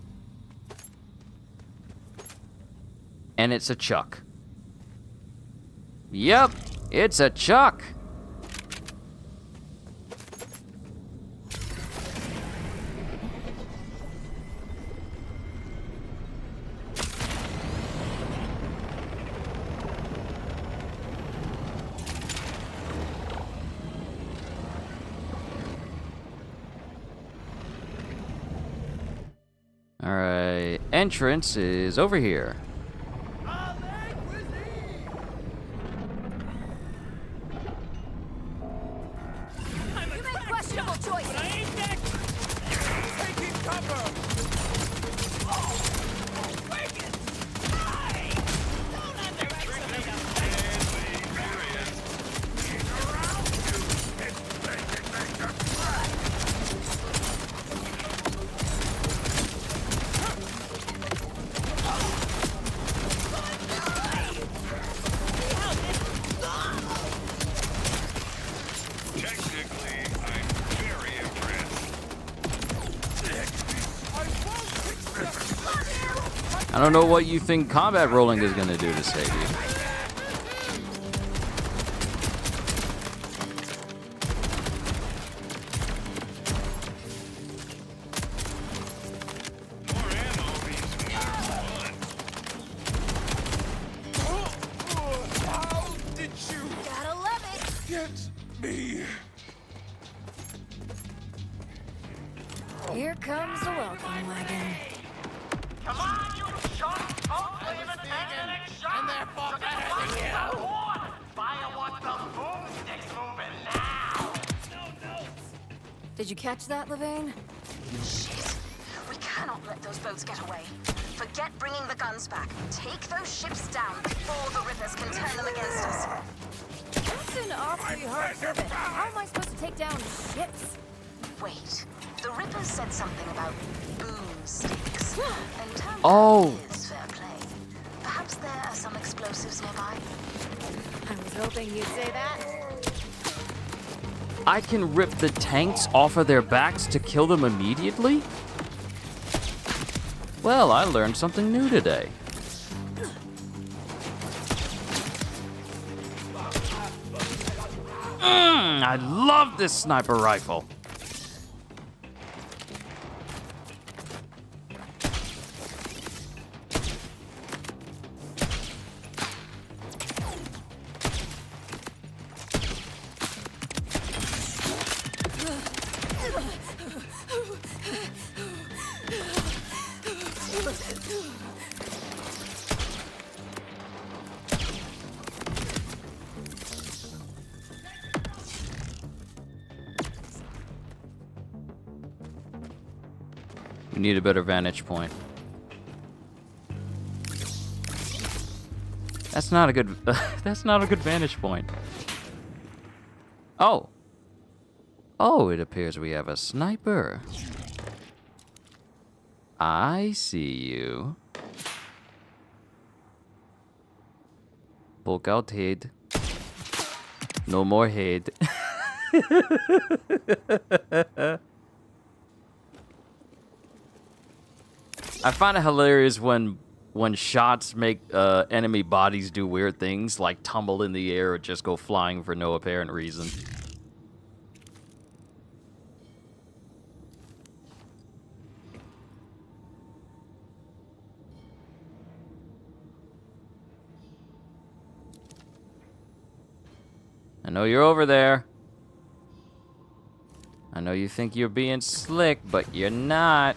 And it's a chuck. Yep, it's a chuck. Alright, entrance is over here. You make questionable choices. Taking cover! I don't know what you think combat rolling is gonna do to save you. How did you Gotta love it. get me? Here comes the welcome wagon. Come on, you shot! Hopefully even and they're far better than you! Fire wants the boomsticks moving now! Did you catch that, Levain? Shit. We cannot let those boats get away. Forget bringing the guns back. Take those ships down before the Rippers can turn them against us. That's an awfully hard pivot. How am I supposed to take down ships? Wait. The Rippers said something about boomsticks. And turns Oh. out it is fair play. Perhaps there are some explosives nearby. I was hoping you'd say that. I can rip the tanks off of their backs to kill them immediately? Well, I learned something new today. I love this sniper rifle. We need a better vantage point. That's not a good that's not a good vantage point. Oh. Oh, it appears we have a sniper. I see you. Poke out head. No more head. I find it hilarious when shots make enemy bodies do weird things, like tumble in the air or just go flying for no apparent reason. I know you're over there. I know you think you're being slick, but you're not.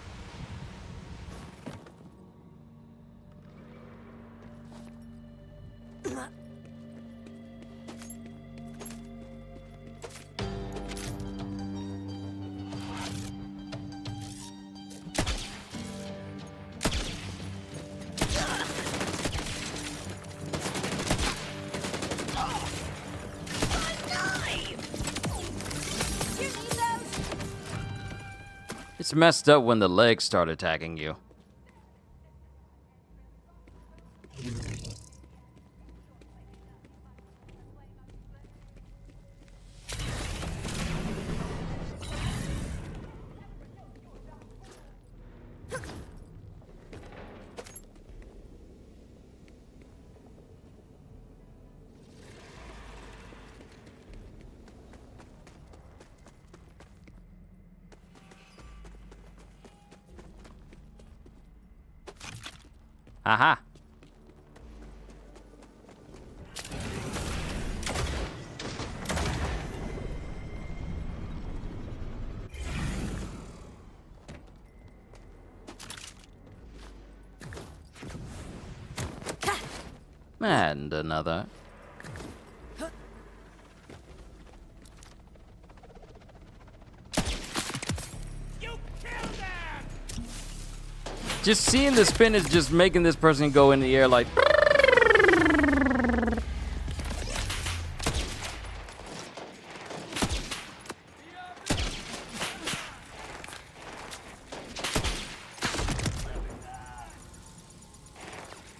It's messed up when the legs start attacking you. Aha. And another. Just seeing the spin is just making this person go in the air like.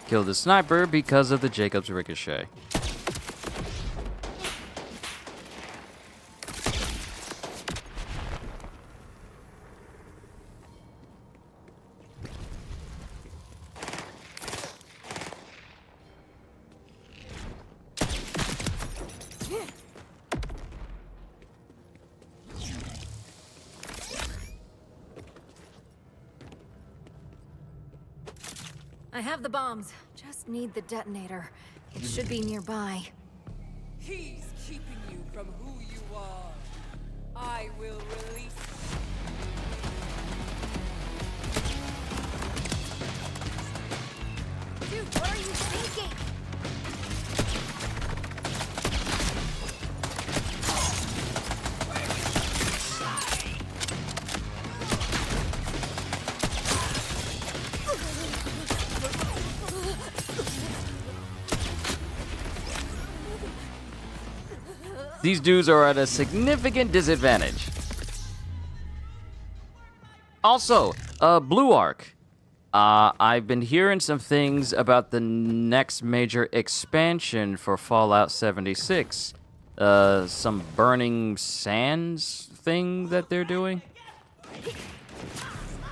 Kill the sniper because of the Jacob's ricochet. I have the bombs. Just need the detonator. It should be nearby. He's keeping you from who you are. I will release you. Dude, what are you thinking? These dudes are at a significant disadvantage. Also, Blue Arc. I've been hearing some things about the next major expansion for Fallout 76. Some burning sands thing that they're doing.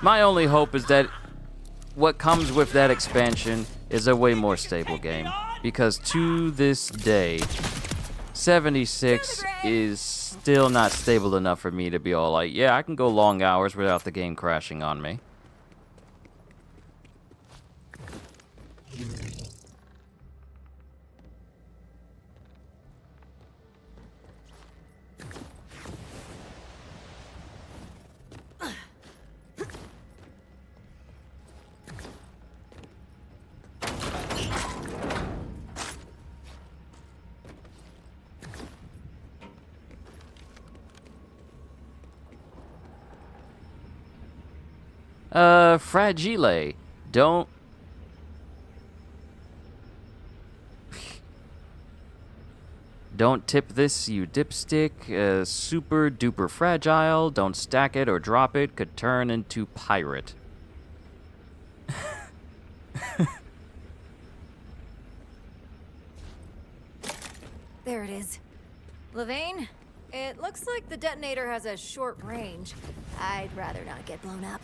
My only hope is that what comes with that expansion is a way more stable game. Because to this day, 76 is still not stable enough for me to be all like, yeah, I can go long hours without the game crashing on me. Fragile. Don't... Don't tip this, you dipstick. Super duper fragile. Don't stack it or drop it. Could turn into pirate. There it is. Levine, it looks like the detonator has a short range. I'd rather not get blown up.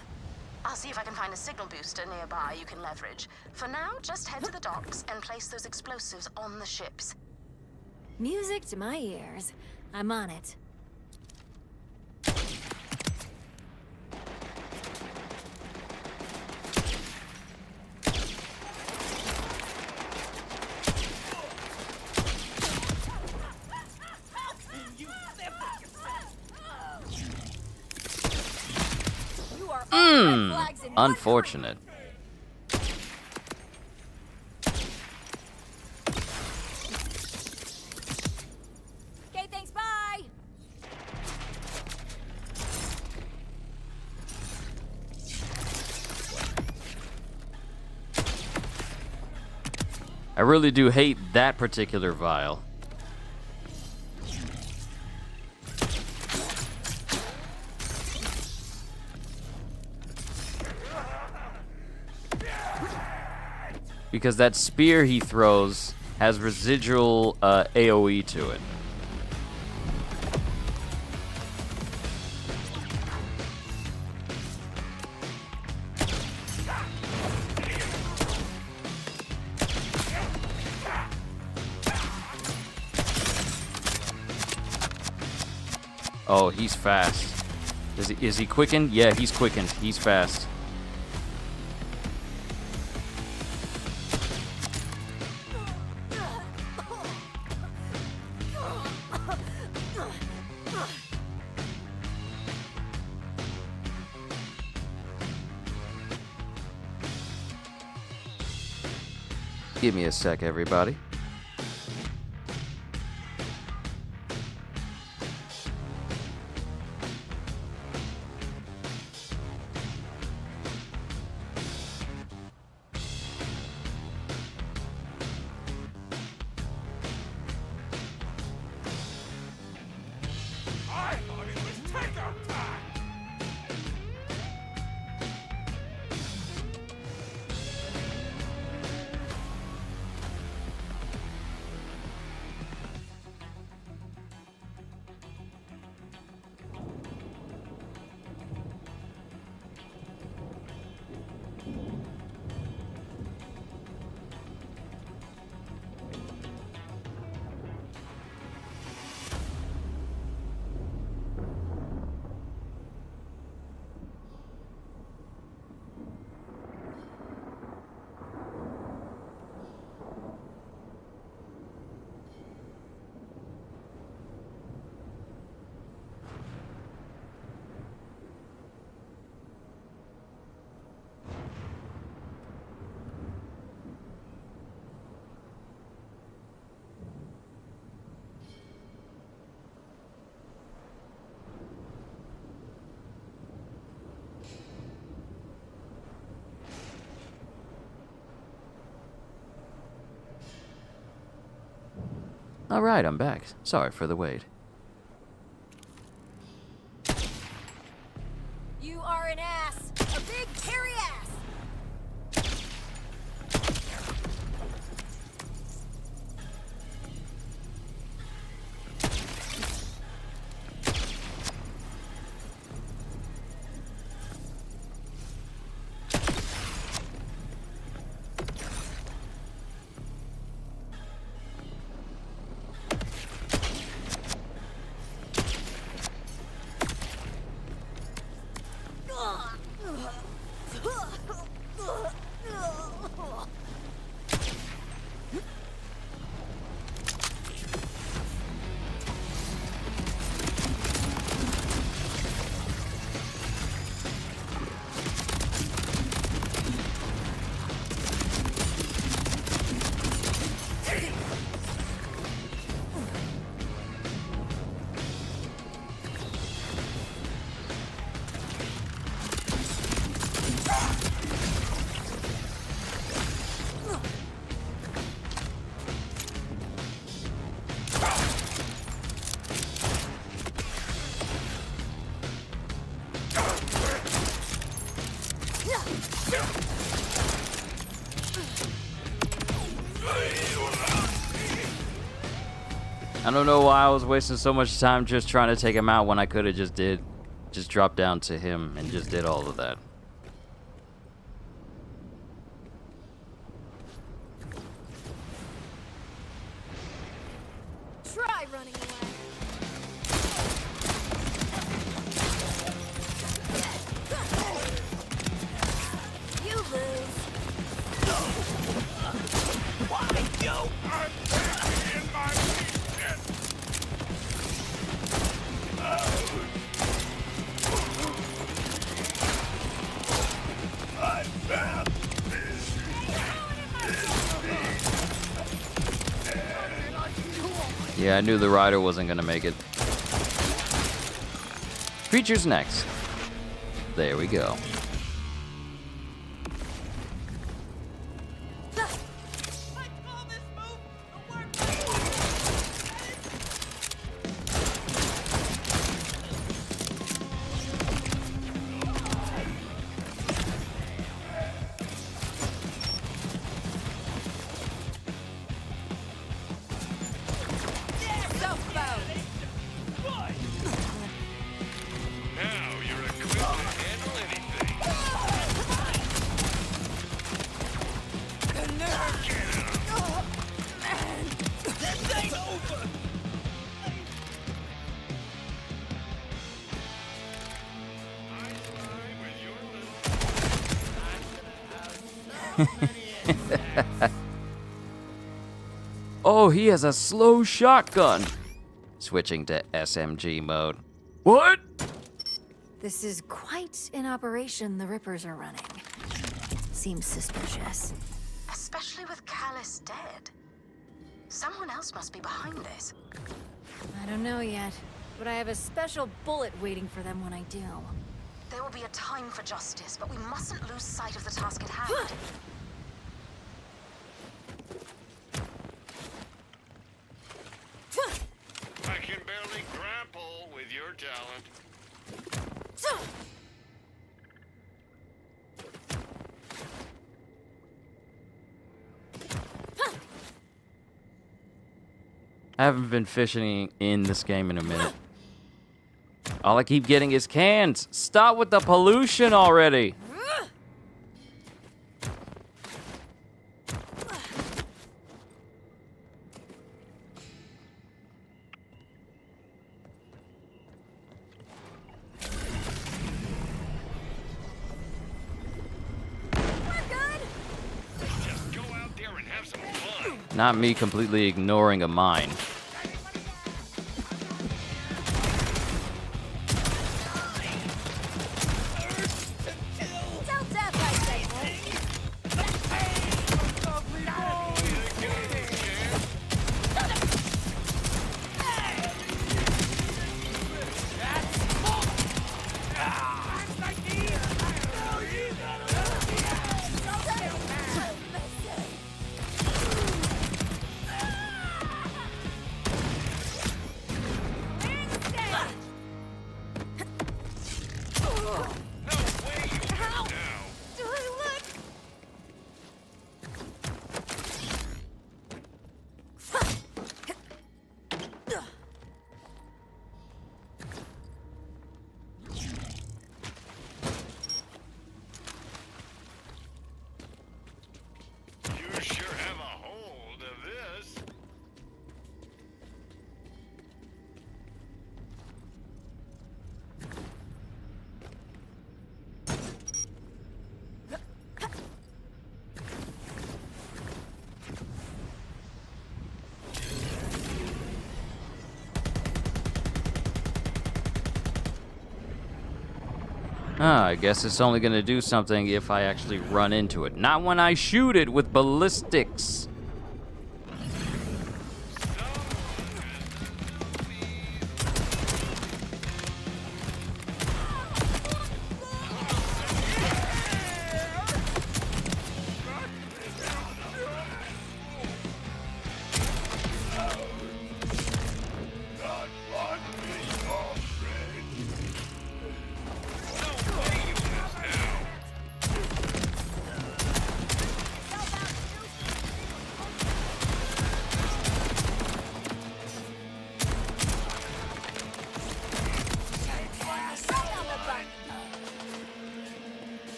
I'll see if I can find a signal booster nearby you can leverage. For now, just head to the docks and place those explosives on the ships. Music to my ears. I'm on it. Unfortunate. Okay, thanks, bye! I really do hate that particular vial. Because that spear he throws has residual AoE to it. Oh, he's fast. Is he quickened? Yeah, he's quickened. He's fast. Give me a sec, everybody. I thought it was takeout time! All right, I'm back. Sorry for the wait. You are an ass! A big, hairy ass! I don't know why I was wasting so much time just trying to take him out when I could have just dropped down to him and just did all of that. Try running away. You lose. Yeah, I knew the rider wasn't gonna make it. Creatures next. There we go. Oh, he has a slow shotgun. Switching to SMG mode. What? This is quite an operation the Rippers are running. Seems suspicious. Especially with Callus dead. Someone else must be behind this. I don't know yet, but I have a special bullet waiting for them when I do. There will be a time for justice, but we mustn't lose sight of the task at hand. I can barely grapple with your talent. I haven't been fishing in this game in a minute. All I keep getting is cans. Stop with the pollution already. Just go out there and have some fun. Not me completely ignoring a mine. You sure have a hold of this. I guess it's only gonna do something if I actually run into it. Not when I shoot it with ballistics.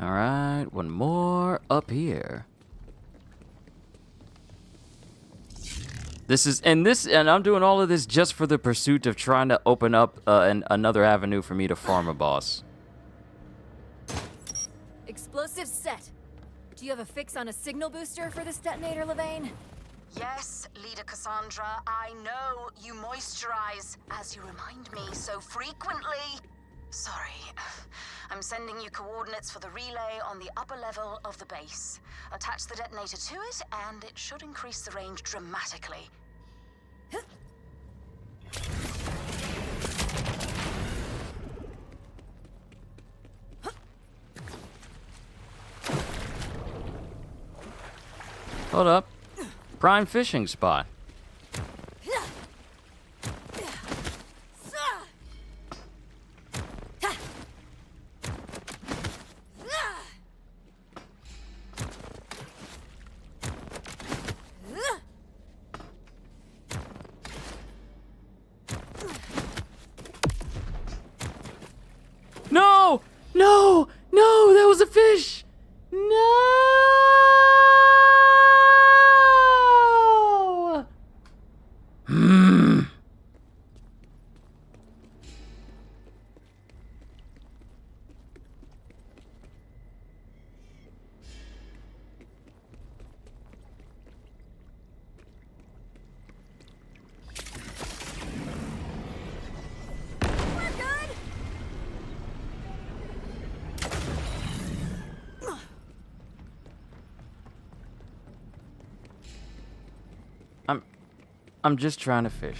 Alright, one more up here. And I'm doing all of this just for the pursuit of trying to open up another avenue for me to farm a boss. Explosive set. Do you have a fix on a signal booster for this detonator, Levain? Yes, Leader Cassandra, I know you moisturize, as you remind me so frequently. Sorry. I'm sending you coordinates for the relay on the upper level of the base. Attach the detonator to it, and it should increase the range dramatically. Hold up. Prime fishing spot. No! No! No! That was a fish! No! I'm just trying to fish.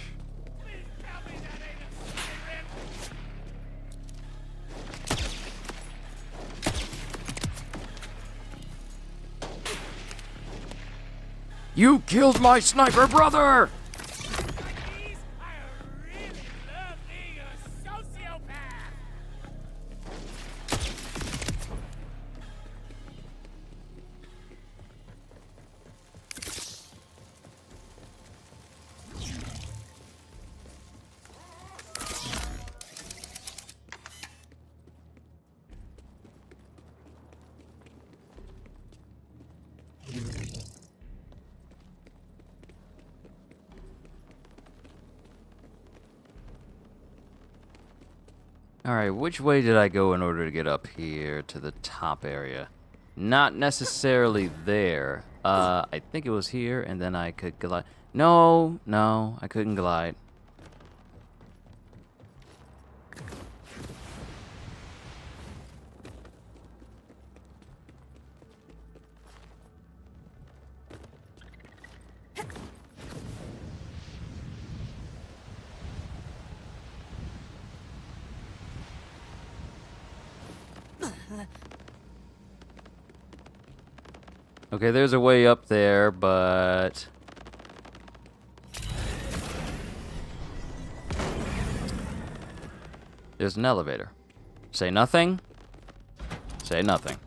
You killed my sniper brother! Alright, which way did I go in order to get up here to the top area? Not necessarily there. I think it was here, and then I could glide. No, I couldn't glide. Okay, there's a way up there, but... there's an elevator. Say nothing. Say nothing.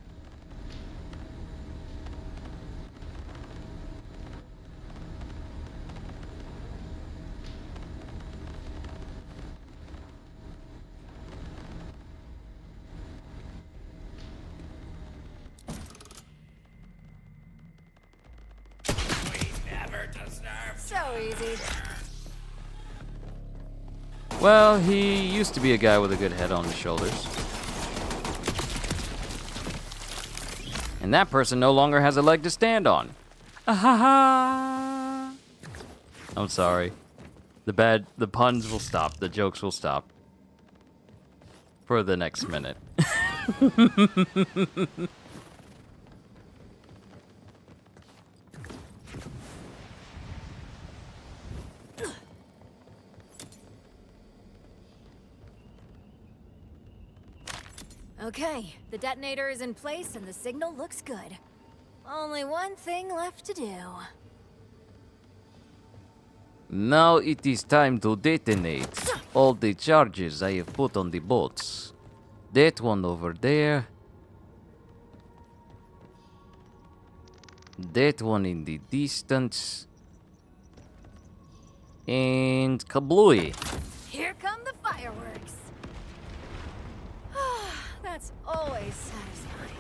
So easy. Well, he used to be a guy with a good head on his shoulders. And that person no longer has a leg to stand on. Ah-ha-ha! I'm sorry. The puns will stop. The jokes will stop. For the next minute. Okay, the detonator is in place and the signal looks good. Only one thing left to do. Now it is time to detonate all the charges I have put on the boats. That one over there. That one in the distance. And kablooey. Here come the fireworks. That's always satisfying.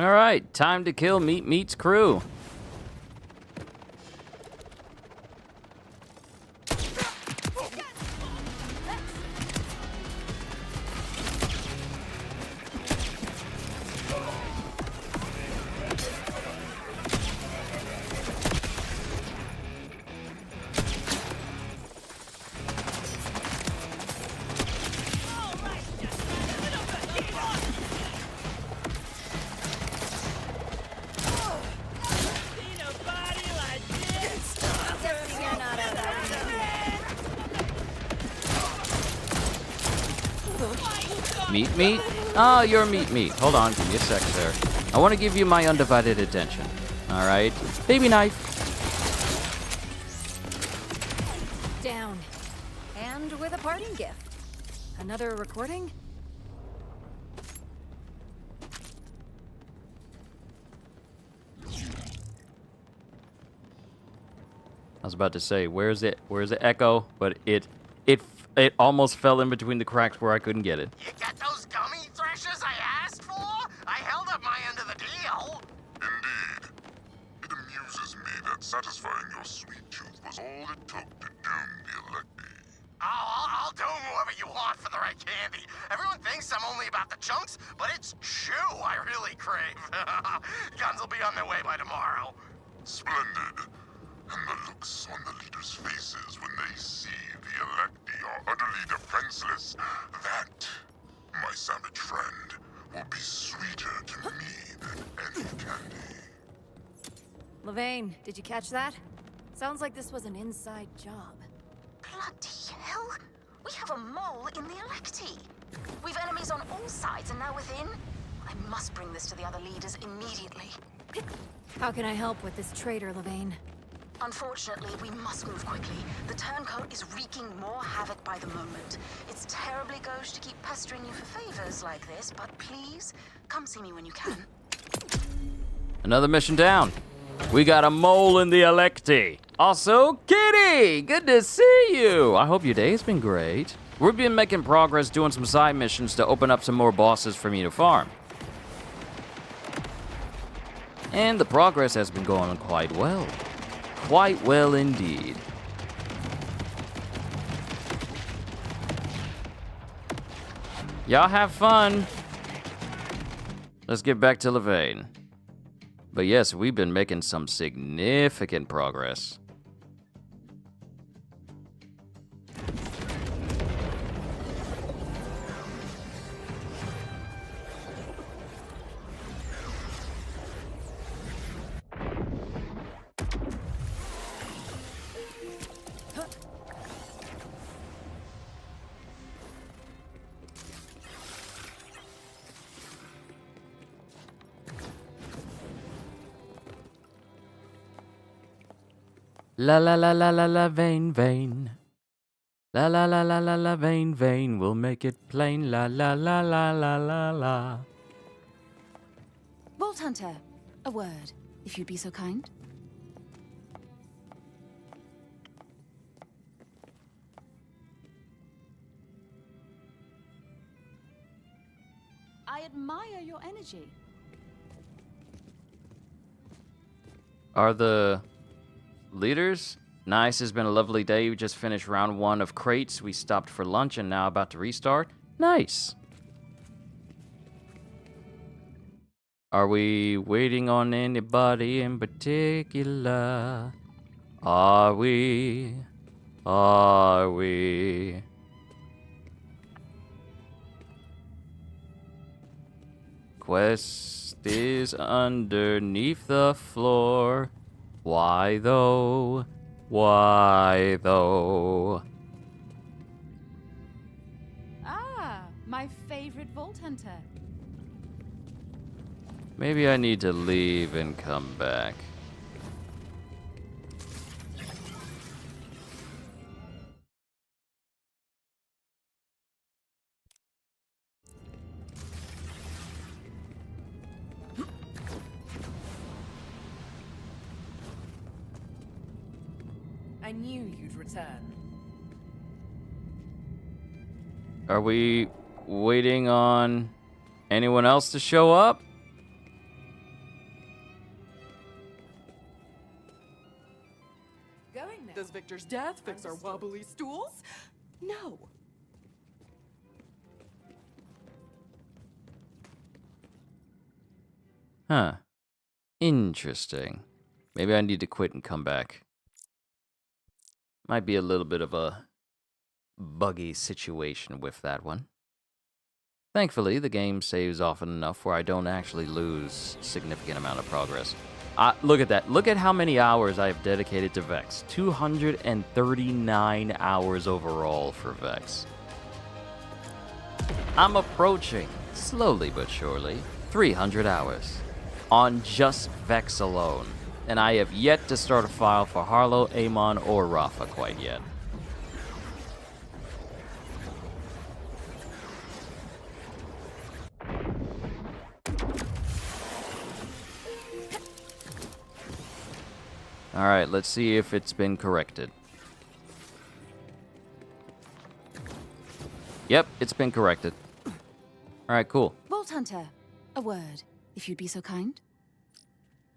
All right, time to kill Meat Meat's crew. Meat Meat? Oh, you're Meat Meat. Hold on, give me a sec, sir. I want to give you my undivided attention. All right? Baby knife. Down. And with a parting gift. Another recording? I was about to say, where's the echo? But it almost fell in between the cracks where I couldn't get it. You get those gummy threshers I asked for? I held up my end of the deal. Indeed. It amuses me that satisfying your sweet tooth was all it took to doom the Electi. Oh, I'll do whoever you want for the right candy. Everyone thinks I'm only about the chunks, but it's chew I really crave. Guns will be on their way by tomorrow. Splendid. And the looks on the leaders' faces when they see the Electi are utterly defenseless, that, my savage friend, will be sweeter to me than any candy. Levane, did you catch that? Sounds like this was an inside job. Bloody hell! We have a mole in the Electi. We've enemies on all sides and now within. I must bring this to the other leaders immediately. How can I help with this traitor, Levane? Unfortunately, we must move quickly. The turncoat is wreaking more havoc by the moment. It's terribly gauche to keep pestering you for favors like this, but please, come see me when you can. Another mission down. We got a mole in the Electi. Also, Kitty, good to see you. I hope your day's been great. We've been making progress doing some side missions to open up some more bosses for me to farm. And the progress has been going quite well. Quite well indeed. Y'all have fun. Let's get back to Levane. But yes, we've been making some significant progress. La la la la la la vein vein. La la la la la la vein vein. We'll make it plain. La la la la la la la. Vault Hunter, a word, if you'd be so kind. I admire your energy. Are the leaders? Nice, it's been a lovely day. We just finished round 1 of crates. We stopped for lunch and now about to restart. Nice. Are we waiting on anybody in particular? Are we? Are we? Quest is underneath the floor. Why though? Why though? Ah, my favorite Vault Hunter. Maybe I need to leave and come back. I knew you'd return. Are we waiting on anyone else to show up? going now. Does Victor's death fix our wobbly stools? No. Huh. Interesting. Maybe I need to quit and come back. Might be a little bit of a buggy situation with that one. Thankfully, the game saves often enough where I don't actually lose a significant amount of progress. Look at that. Look at how many hours I have dedicated to Vex. 239 hours overall for Vex. I'm approaching, slowly but surely, 300 hours on just Vex alone. And I have yet to start a file for Harlow, Amon, or Rafa quite yet. Alright, let's see if it's been corrected. Yep, it's been corrected. Alright, cool. Vault Hunter, a word, if you'd be so kind.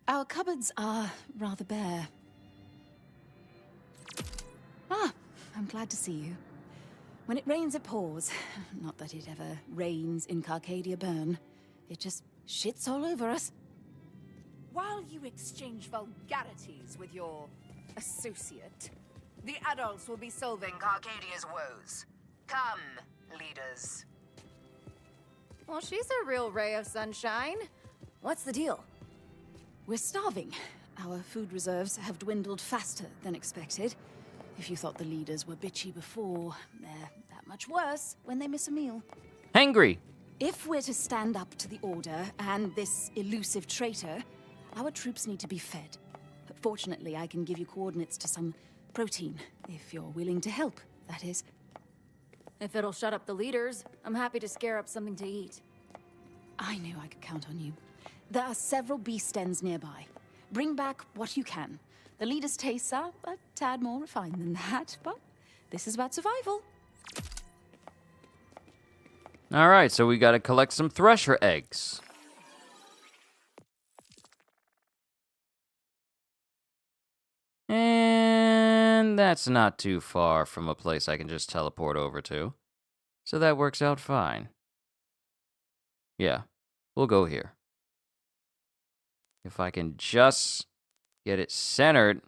Our cupboards are rather bare. Ah, I'm glad to see you. When it rains, it pours. Not that it ever rains in Carcadia Burn. It just shits all over us. While you exchange vulgarities with your associate, the adults will be solving Carcadia's woes. Come, leaders. Well, she's a real ray of sunshine. What's the deal? We're starving. Our food reserves have dwindled faster than expected. If you thought the leaders were bitchy before, they're that much worse when they miss a meal. Hangry! If we're to stand up to the Order and this elusive traitor, our troops need to be fed. But fortunately, I can give you coordinates to some protein, if you're willing to help, that is. If it'll shut up the leaders, I'm happy to scare up something to eat. I knew I could count on you. There are several beast dens nearby. Bring back what you can. The leaders' tastes are a tad more refined than that, but this is about survival. Alright, so we gotta collect some thresher eggs. And that's not too far from a place I can just teleport over to. So that works out fine. Yeah, we'll go here. If I can just get it centered.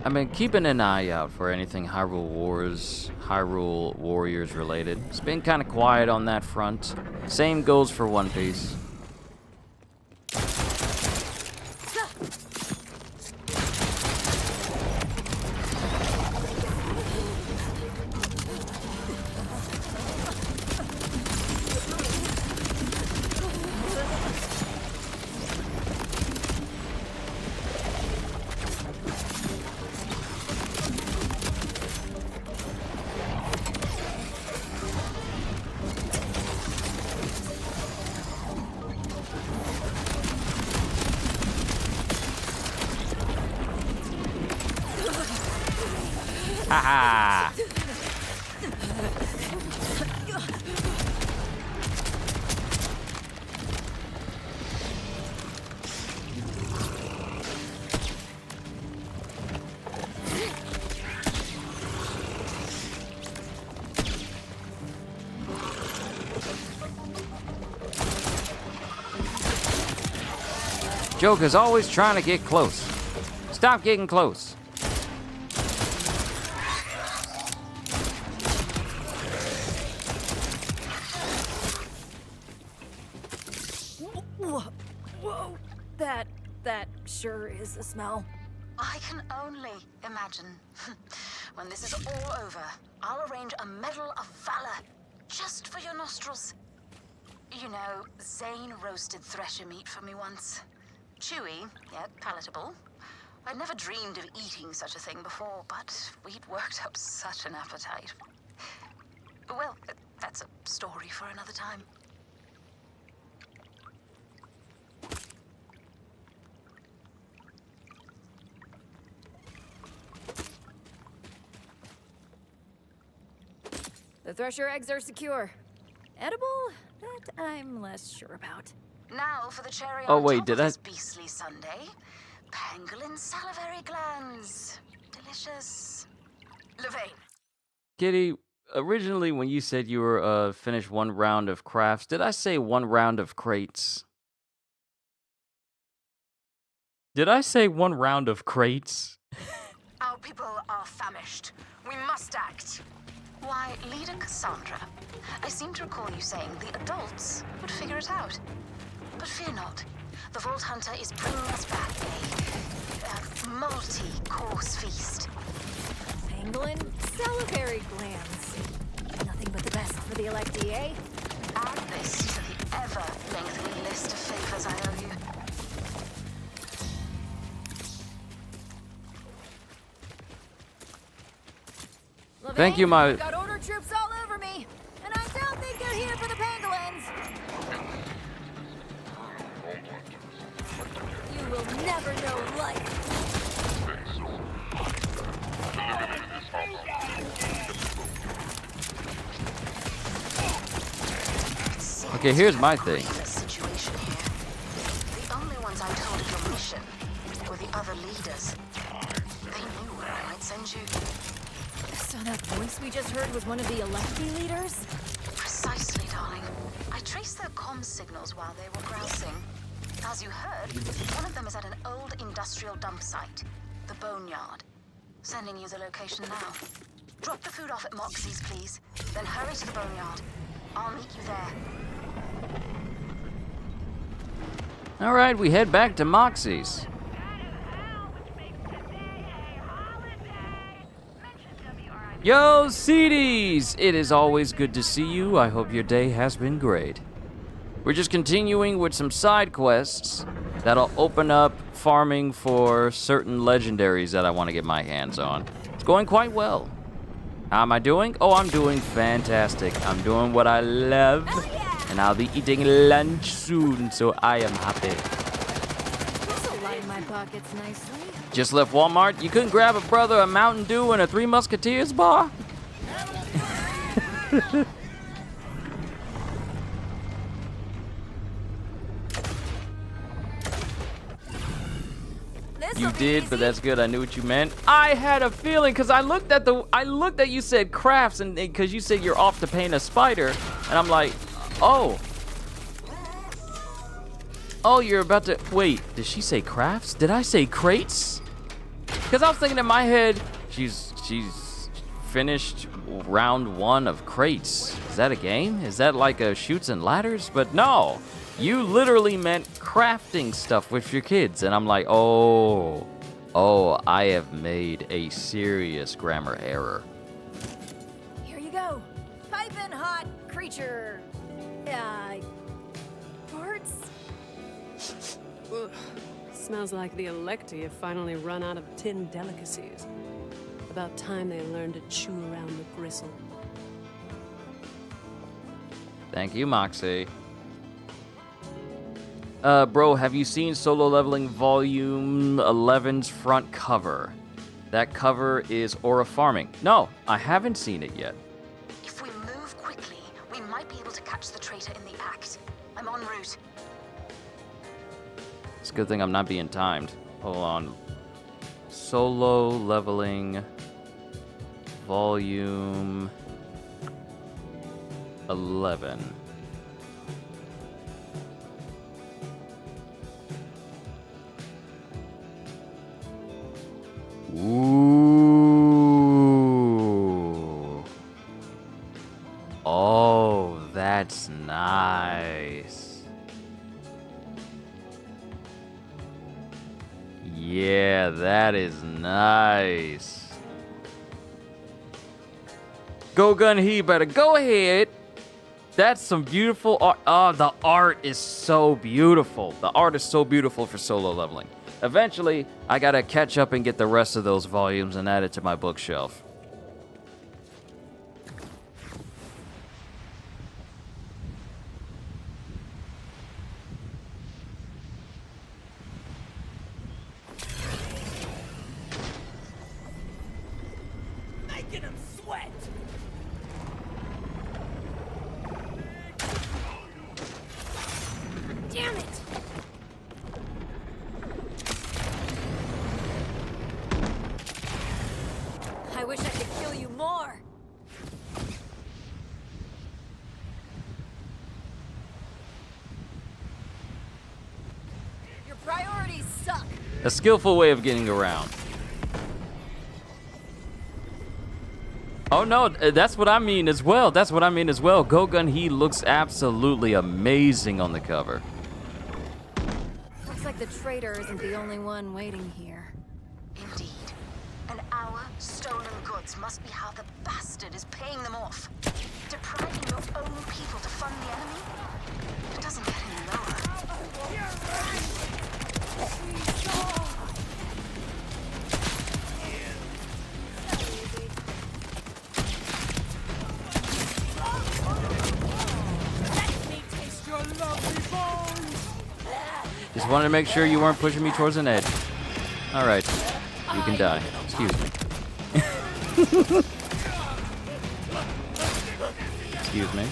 I've been keeping an eye out for anything Hyrule Warriors related. It's been kind of quiet on that front. Same goes for One Piece. Haha! Joker's always trying to get close. Stop getting close. Whoa, that sure is a smell. I can only imagine. When this is all over, I'll arrange a Medal of Valor just for your nostrils. You know, Zane roasted thresher meat for me once. Chewy, yet palatable. I'd never dreamed of eating such a thing before, but we'd worked up such an appetite. Well, that's a story for another time. The thresher eggs are secure. Edible? That I'm less sure about. Now for the cherry Oh, on wait, top did of I- this beastly sundae. Pangolin salivary glands. Delicious. Levain. Kitty, originally when you said you were finished one round of crafts, did I say one round of crates? Did I say one round of crates? Our people are famished. We must act. Why, Leader Cassandra, I seem to recall you saying the adults would figure it out. But fear not. The Vault Hunter is bringing us back a multi-course feast. Pangolin salivary glands. Nothing but the best for the electee, eh? Add this to the ever-lengthening list of favors I owe you. Thank you, my... Got order troops all over me, and I don't think they're here for the pangolins. You will never know life. Okay, here's my thing. Situation here. The only ones I told of your mission were the other leaders. They knew where I might send you. So that voice we just heard was one of the electee leaders? Precisely, darling. I traced their comm signals while they were grousing. As you heard, one of them is at an old industrial dump site, the Boneyard. Sending you the location now. Drop the food off at Moxie's, please. Then hurry to the Boneyard. I'll meet you there. All right, we head back to Moxie's. Yo, CDs! It is always good to see you. I hope your day has been great. We're just continuing with some side quests that'll open up farming for certain legendaries that I want to get my hands on. It's going quite well. How am I doing? Oh, I'm doing fantastic. I'm doing what I love, and I'll be eating lunch soon, so I am happy. This'll line my pockets nicely. Just left Walmart. You couldn't grab a brother a Mountain Dew and a Three Musketeers bar? You did, but that's good. I knew what you meant. I had a feeling because I looked at you said crafts, and because you said you're off to paint a spider, and I'm like, oh, you're about to wait. Did she say crafts? Did I say crates? Because I was thinking in my head, she's finished round 1 of crates. Is that a game? Is that like a Chutes and Ladders? But no. You literally meant crafting stuff with your kids. And I'm like, oh, I have made a serious grammar error. Here you go. Piping hot creature. Parts? Ugh. Smells like the Electi have finally run out of tin delicacies. About time they learned to chew around the gristle. Thank you, Moxie. Bro, have you seen Solo Leveling Volume 11's front cover? That cover is Aura Farming. No, I haven't seen it yet. If we move quickly, we might be able to catch the traitor in the act. I'm en route. It's a good thing I'm not being timed. Hold on. Solo Leveling Volume 11. Ooh. Oh, that's nice. Yeah, that is nice. Go Gun He better go ahead. That's some beautiful art. Oh, the art is so beautiful. The art is so beautiful for solo leveling. Eventually, I gotta catch up and get the rest of those volumes and add it to my bookshelf. Making him sweat! Damn it! I wish I could kill you more. Your priorities suck. A skillful way of getting around. Oh no, that's what I mean as well. That's what I mean as well. Go Gun He looks absolutely amazing on the cover. Looks like the traitor isn't the only one waiting here. Indeed. And our stolen goods must be how the bastard is paying them off. Depriving your own people to fund the enemy? It doesn't get any lower. Just wanted to make sure you weren't pushing me towards an edge. All right, you can die. Excuse me. Excuse me.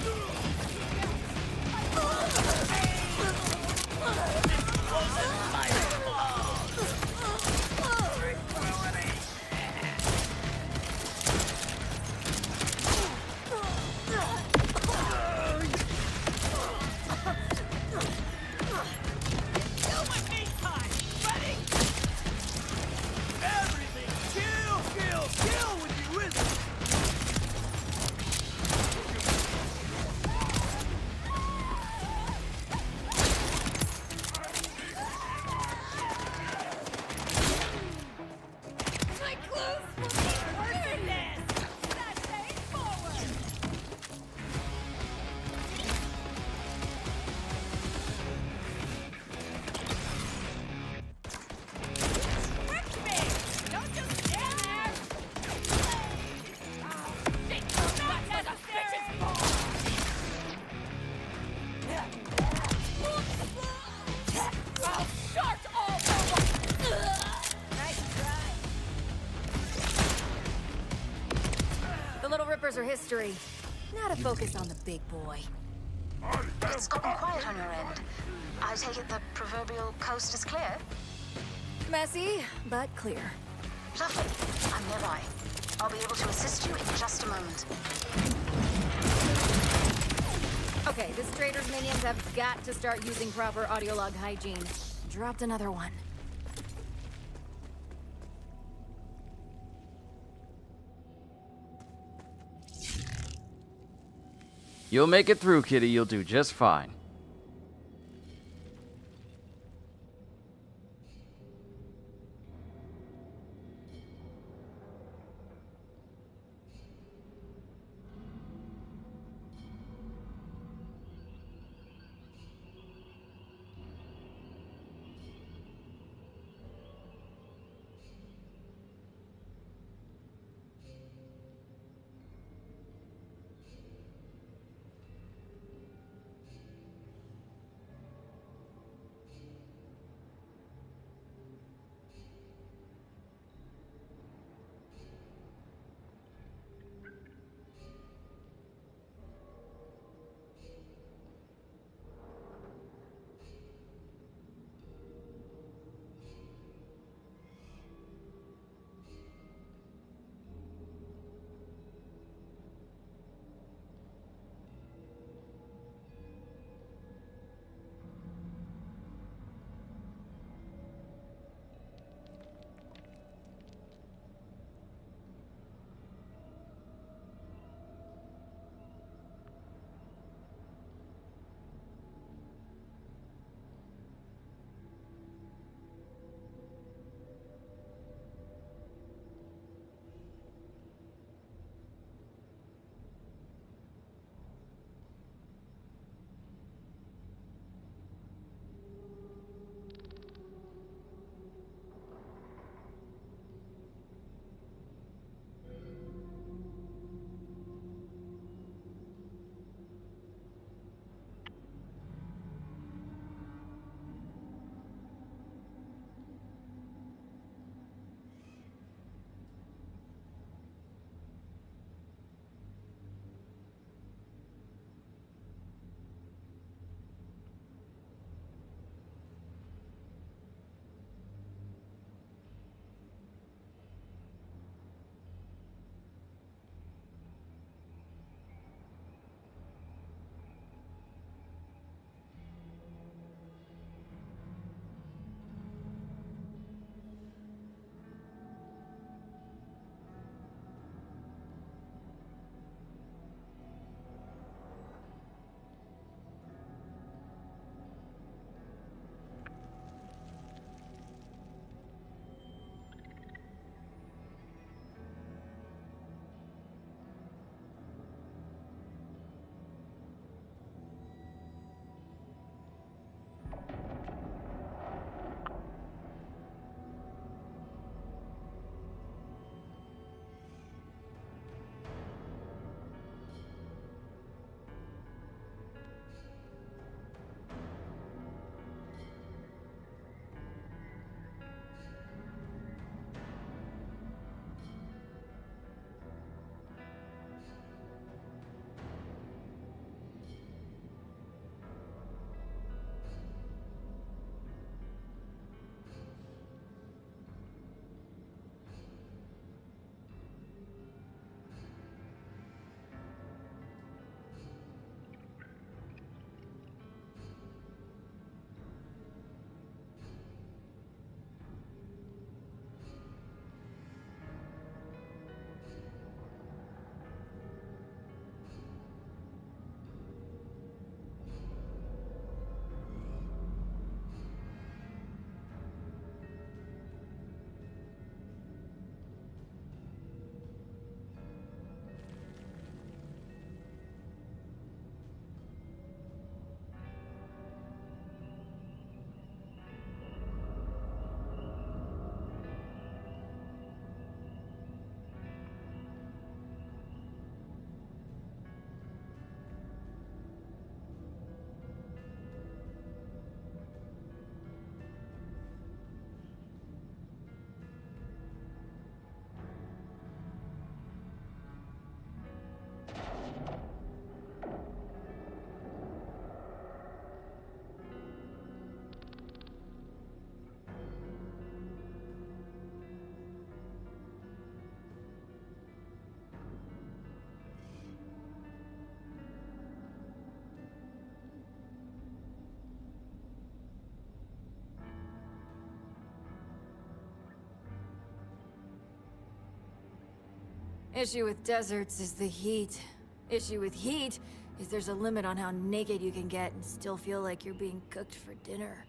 Are history. Not a focus on the big boy. It's gotten quiet on your end. I take it the proverbial coast is clear? Messy, but clear. Lovely. I'm nearby. I'll be able to assist you in just a moment. Okay, this trader's minions have got to start using proper audio log hygiene. Dropped another one. You'll make it through, kitty. You'll do just fine. Issue with deserts is the heat. Issue with heat is there's a limit on how naked you can get and still feel like you're being cooked for dinner.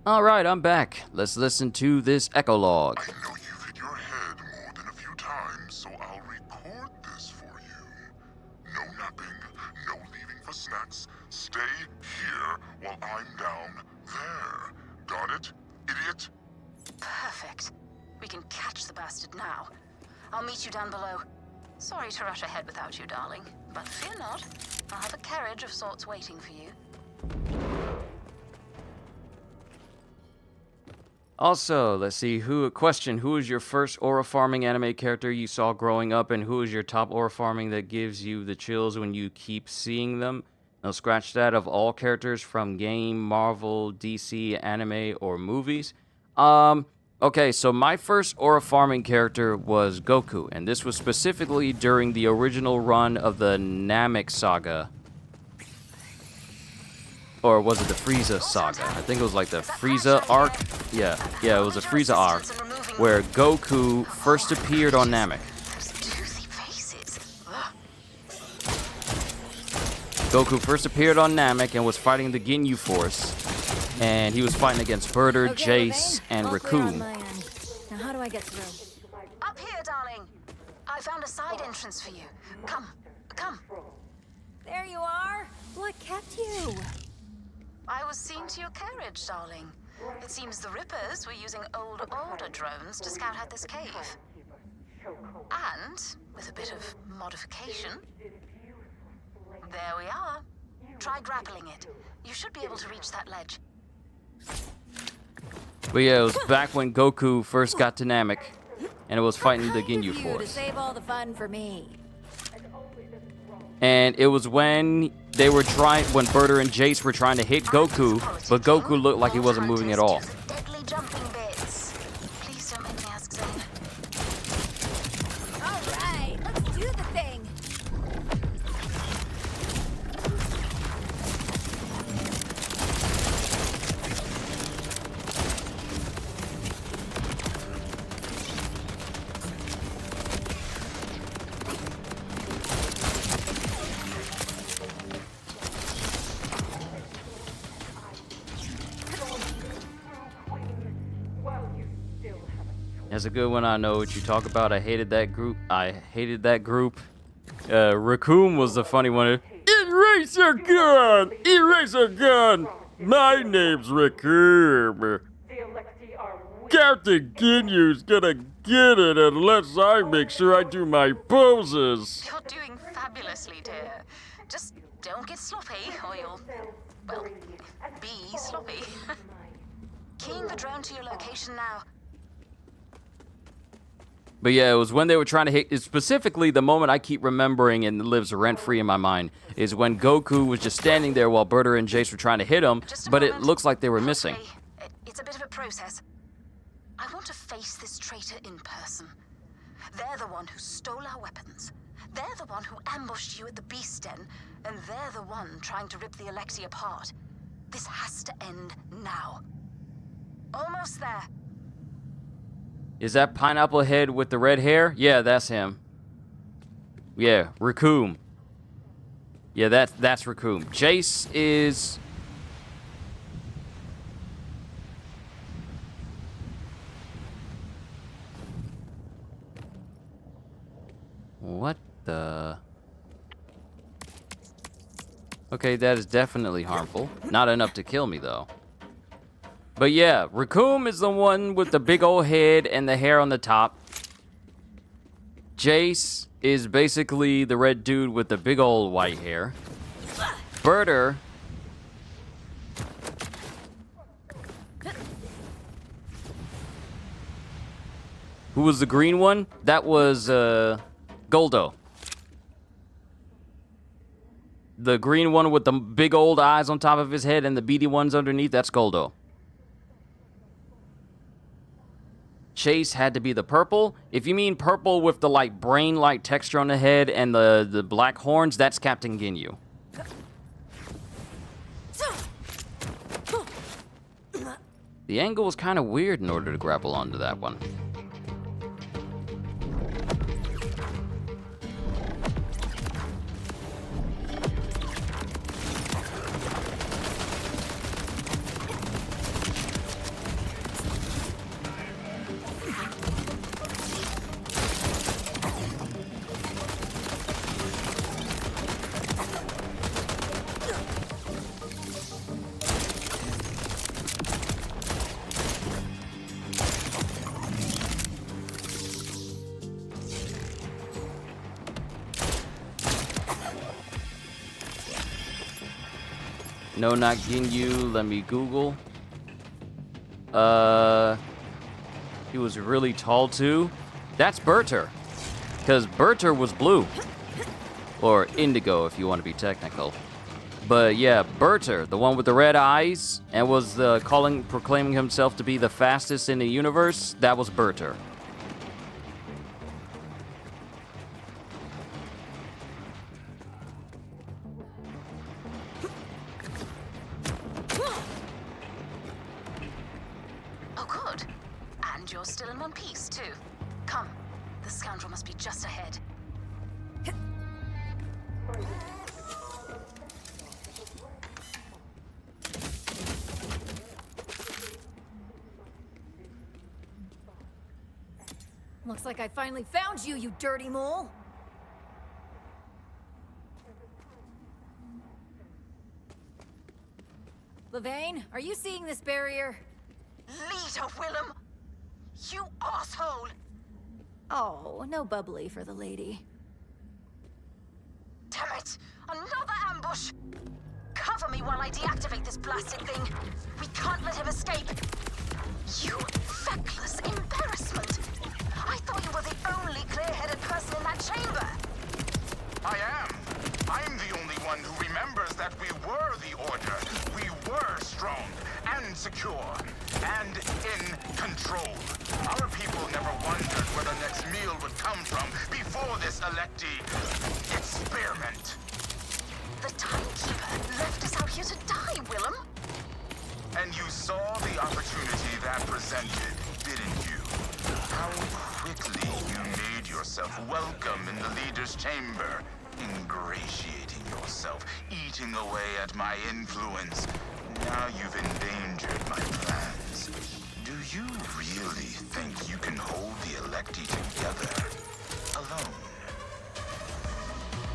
Alright, I'm back. Let's listen to this ecologue. I know you've hit your head more than a few times, so I'll record this for you. No napping, no leaving for snacks. Stay here while I'm down there. Got it, idiot? Perfect. We can catch the bastard now. I'll meet you down below. Sorry to rush ahead without you, darling, but fear not. I'll have a carriage of sorts waiting for you. Also, let's see, who is your first aura farming anime character you saw growing up, and who is your top aura farming that gives you the chills when you keep seeing them? Now scratch that, of all characters from game, Marvel, DC, anime, or movies. Okay, so my first aura farming character was Goku, and this was specifically during the original run of the Namek saga. Or was it the Frieza saga? I think it was like the Frieza arc. Yeah, it was a Frieza arc where Goku first appeared on Namek. Goku first appeared on Namek and was fighting the Ginyu Force, and he was fighting against Herder, Jace, and Raccoon. Now how do I get through? Up here, darling. I found a side entrance for you. Come. There you are. What kept you? I was seeing to your carriage, darling. It seems the Rippers were using old order drones to scout out this cave. And, with a bit of modification, there we are. Try grappling it. You should be able to reach that ledge. But yeah, it was back when Goku first got to Namek, and it was fighting the Ginyu To Force. save all the fun for me. And it was when when Berter and Jace were trying to hit Goku, but Goku looked like he wasn't moving at all. Deadly jumping bits. Please don't make me ask Zane. All right, let's do the thing. That's a good one. I know what you talk about. I hated that group. Raccoon was the funny one. Erase your gun! Erase your gun! My name's Raccoon. Captain Ginyu's gonna get it unless I make sure I do my poses. You're doing fabulously, dear. Just don't get sloppy, or you'll, well, be sloppy. Keying the drone to your location now. But yeah, it was when they were trying to hit, specifically the moment I keep remembering and lives rent-free in my mind, is when Goku was just standing there while Berter and Jace were trying to hit him, but it looks like they were missing. It's a bit of a process. I want to face this traitor in person. They're the one who stole our weapons. They're the one who ambushed you at the Beast Den, and they're the one trying to rip the Electi apart. This has to end now. Almost there. Is that Pineapple Head with the red hair? Yeah, that's him. Yeah, Raccoon. Yeah, that's Raccoon. Jace is... What the... Okay, that is definitely harmful. Not enough to kill me, though. But yeah, Raccoon is the one with the big old head and the hair on the top. Jace is basically the red dude with the big old white hair. Berter... Who was the green one? That was, Goldo. The green one with the big old eyes on top of his head and the beady ones underneath, that's Goldo. Chase had to be the purple. If you mean purple with the like brain-like texture on the head and the black horns, that's Captain Ginyu. The angle was kind of weird in order to grapple onto that one. No, not Ginyu. Let me Google. He was really tall too. That's Berter. Because Berter was blue. Or indigo, if you want to be technical. But yeah, Berter, the one with the red eyes, and was proclaiming himself to be the fastest in the universe, that was Berter. Oh, good. And you're still in one piece, too. Come. The scoundrel must be just ahead. Looks like I finally found you, you dirty mole. Levane, are you seeing this barrier? Leader Willem! You asshole! Oh, no bubbly for the lady. Damn it! Another ambush! Cover me while I deactivate this blasted thing. We can't let him escape. You feckless embarrassment! I thought you were the only clear-headed person in that chamber. I am. I'm the only one who remembers that we were the Order. We were strong and secure and in control. Our people never wondered where the next meal would come from before this Electi experiment. The Timekeeper left us out here to die, Willem. And you saw the opportunity that presented, didn't you? How quickly you made yourself welcome in the leader's chamber, ingratiating yourself, eating away at my influence. Now you've endangered my plans. Do you really think you can hold the Electi together alone?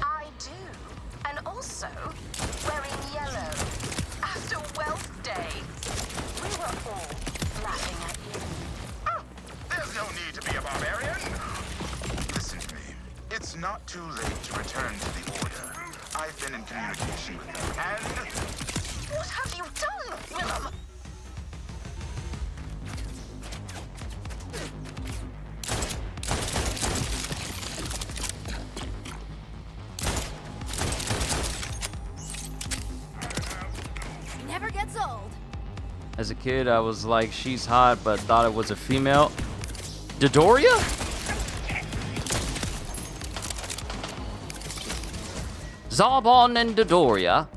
I do. And also, wearing yellow. After Wealth Day, we were all laughing at you. Oh, there's no need to be a barbarian. Listen to me. It's not too late to return to the Order. I've been in communication with them, and... What have you done, Willem? Never gets old. As a kid, I was like, she's hot, but thought it was a female. Dodoria? Zarbon and Dodoria.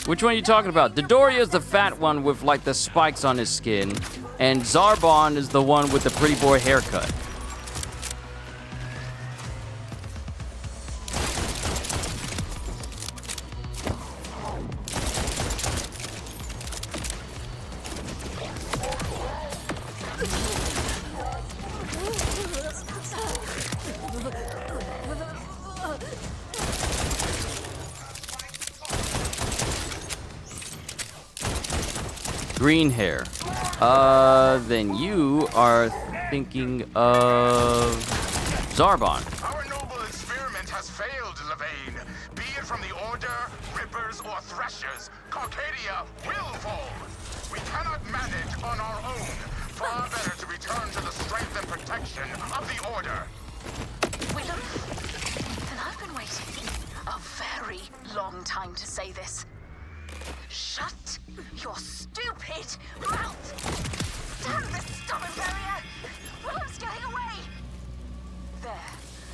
Which one are you talking about? Dodoria is the fat one with like the spikes on his skin, and Zarbon is the one with the pretty boy haircut. Green hair. Then you are thinking of Zarbon. Our noble experiment has failed, Levane. Be it from the Order, Rippers, or Threshers, Carcadia will fall. We cannot manage on our own. Far better to return to the strength and protection of the Order. Willem, then I've been waiting a very long time to say this. Shut your stupid mouth! Damn this stubborn barrier! Willem's getting away! There,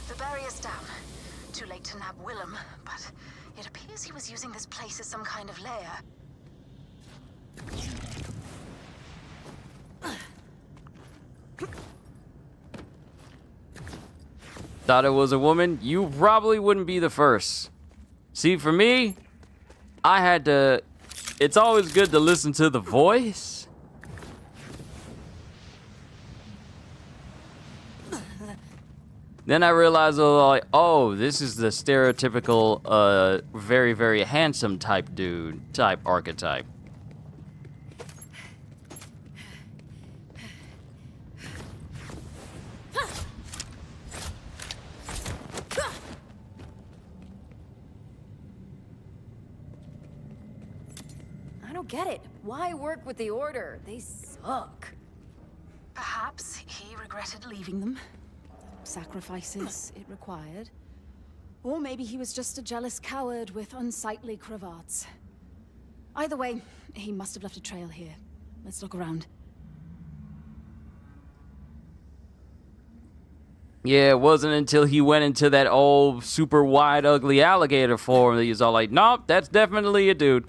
the barrier's down. Too late to nab Willem, but it appears he was using this place as some kind of lair. Thought it was a woman? You probably wouldn't be the first. See, for me, I had to... It's always good to listen to the voice. Then I realized, like, oh, this is the stereotypical, very, very handsome type dude, type archetype. I don't get it. Why work with the Order? They suck. Perhaps he regretted leaving them. Sacrifices it required. Or maybe he was just a jealous coward with unsightly cravats. Either way, he must have left a trail here. Let's look around. Yeah, it wasn't until he went into that old super wide ugly alligator form that he was all like, nope, that's definitely a dude.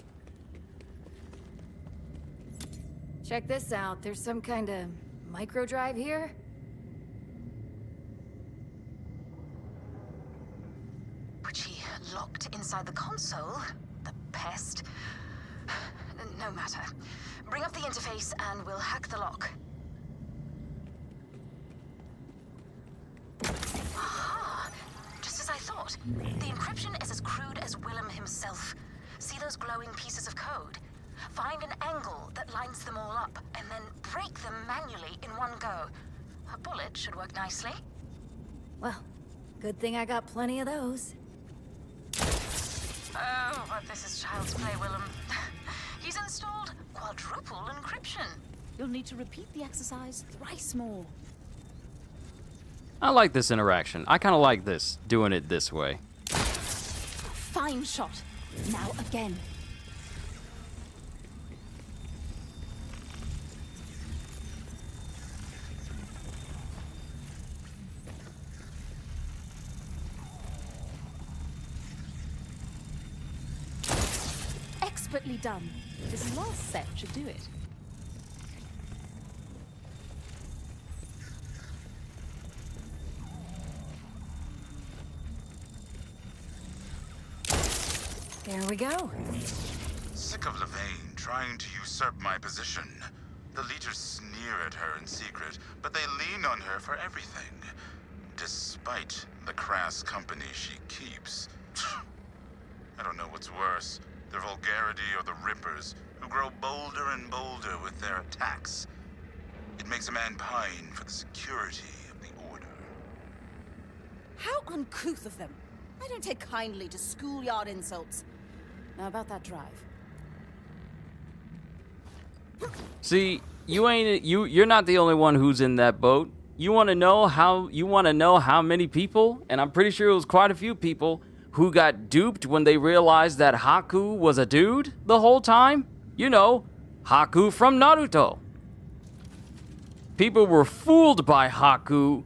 Check this out. There's some kind of micro drive here. But she locked inside the console? The pest? No matter. Bring up the interface and we'll hack the lock. Aha! Just as I thought. The encryption is as crude as Willem himself. See those glowing pieces of code? Find an angle that lines them all up, and then break them manually in one go. A bullet should work nicely. Well, good thing I got plenty of those. Oh, but this is child's play, Willem. He's installed quadruple encryption. You'll need to repeat the exercise thrice more. I like this interaction. I kind of like this, doing it this way. Fine shot. Now again. Expertly done. This last set should do it. There we go. Sick of Levain trying to usurp my position. The leaders sneer at her in secret, but they lean on her for everything. Despite the crass company she keeps. I don't know what's worse, their vulgarity or the Rippers, who grow bolder and bolder with their attacks. It makes a man pine for the security of the Order. How uncouth of them. I don't take kindly to schoolyard insults. Now about that drive. See, you're not the only one who's in that boat. You want to know how many people, and I'm pretty sure it was quite a few people who got duped when they realized that Haku was a dude the whole time? You know, Haku from Naruto. People were fooled by Haku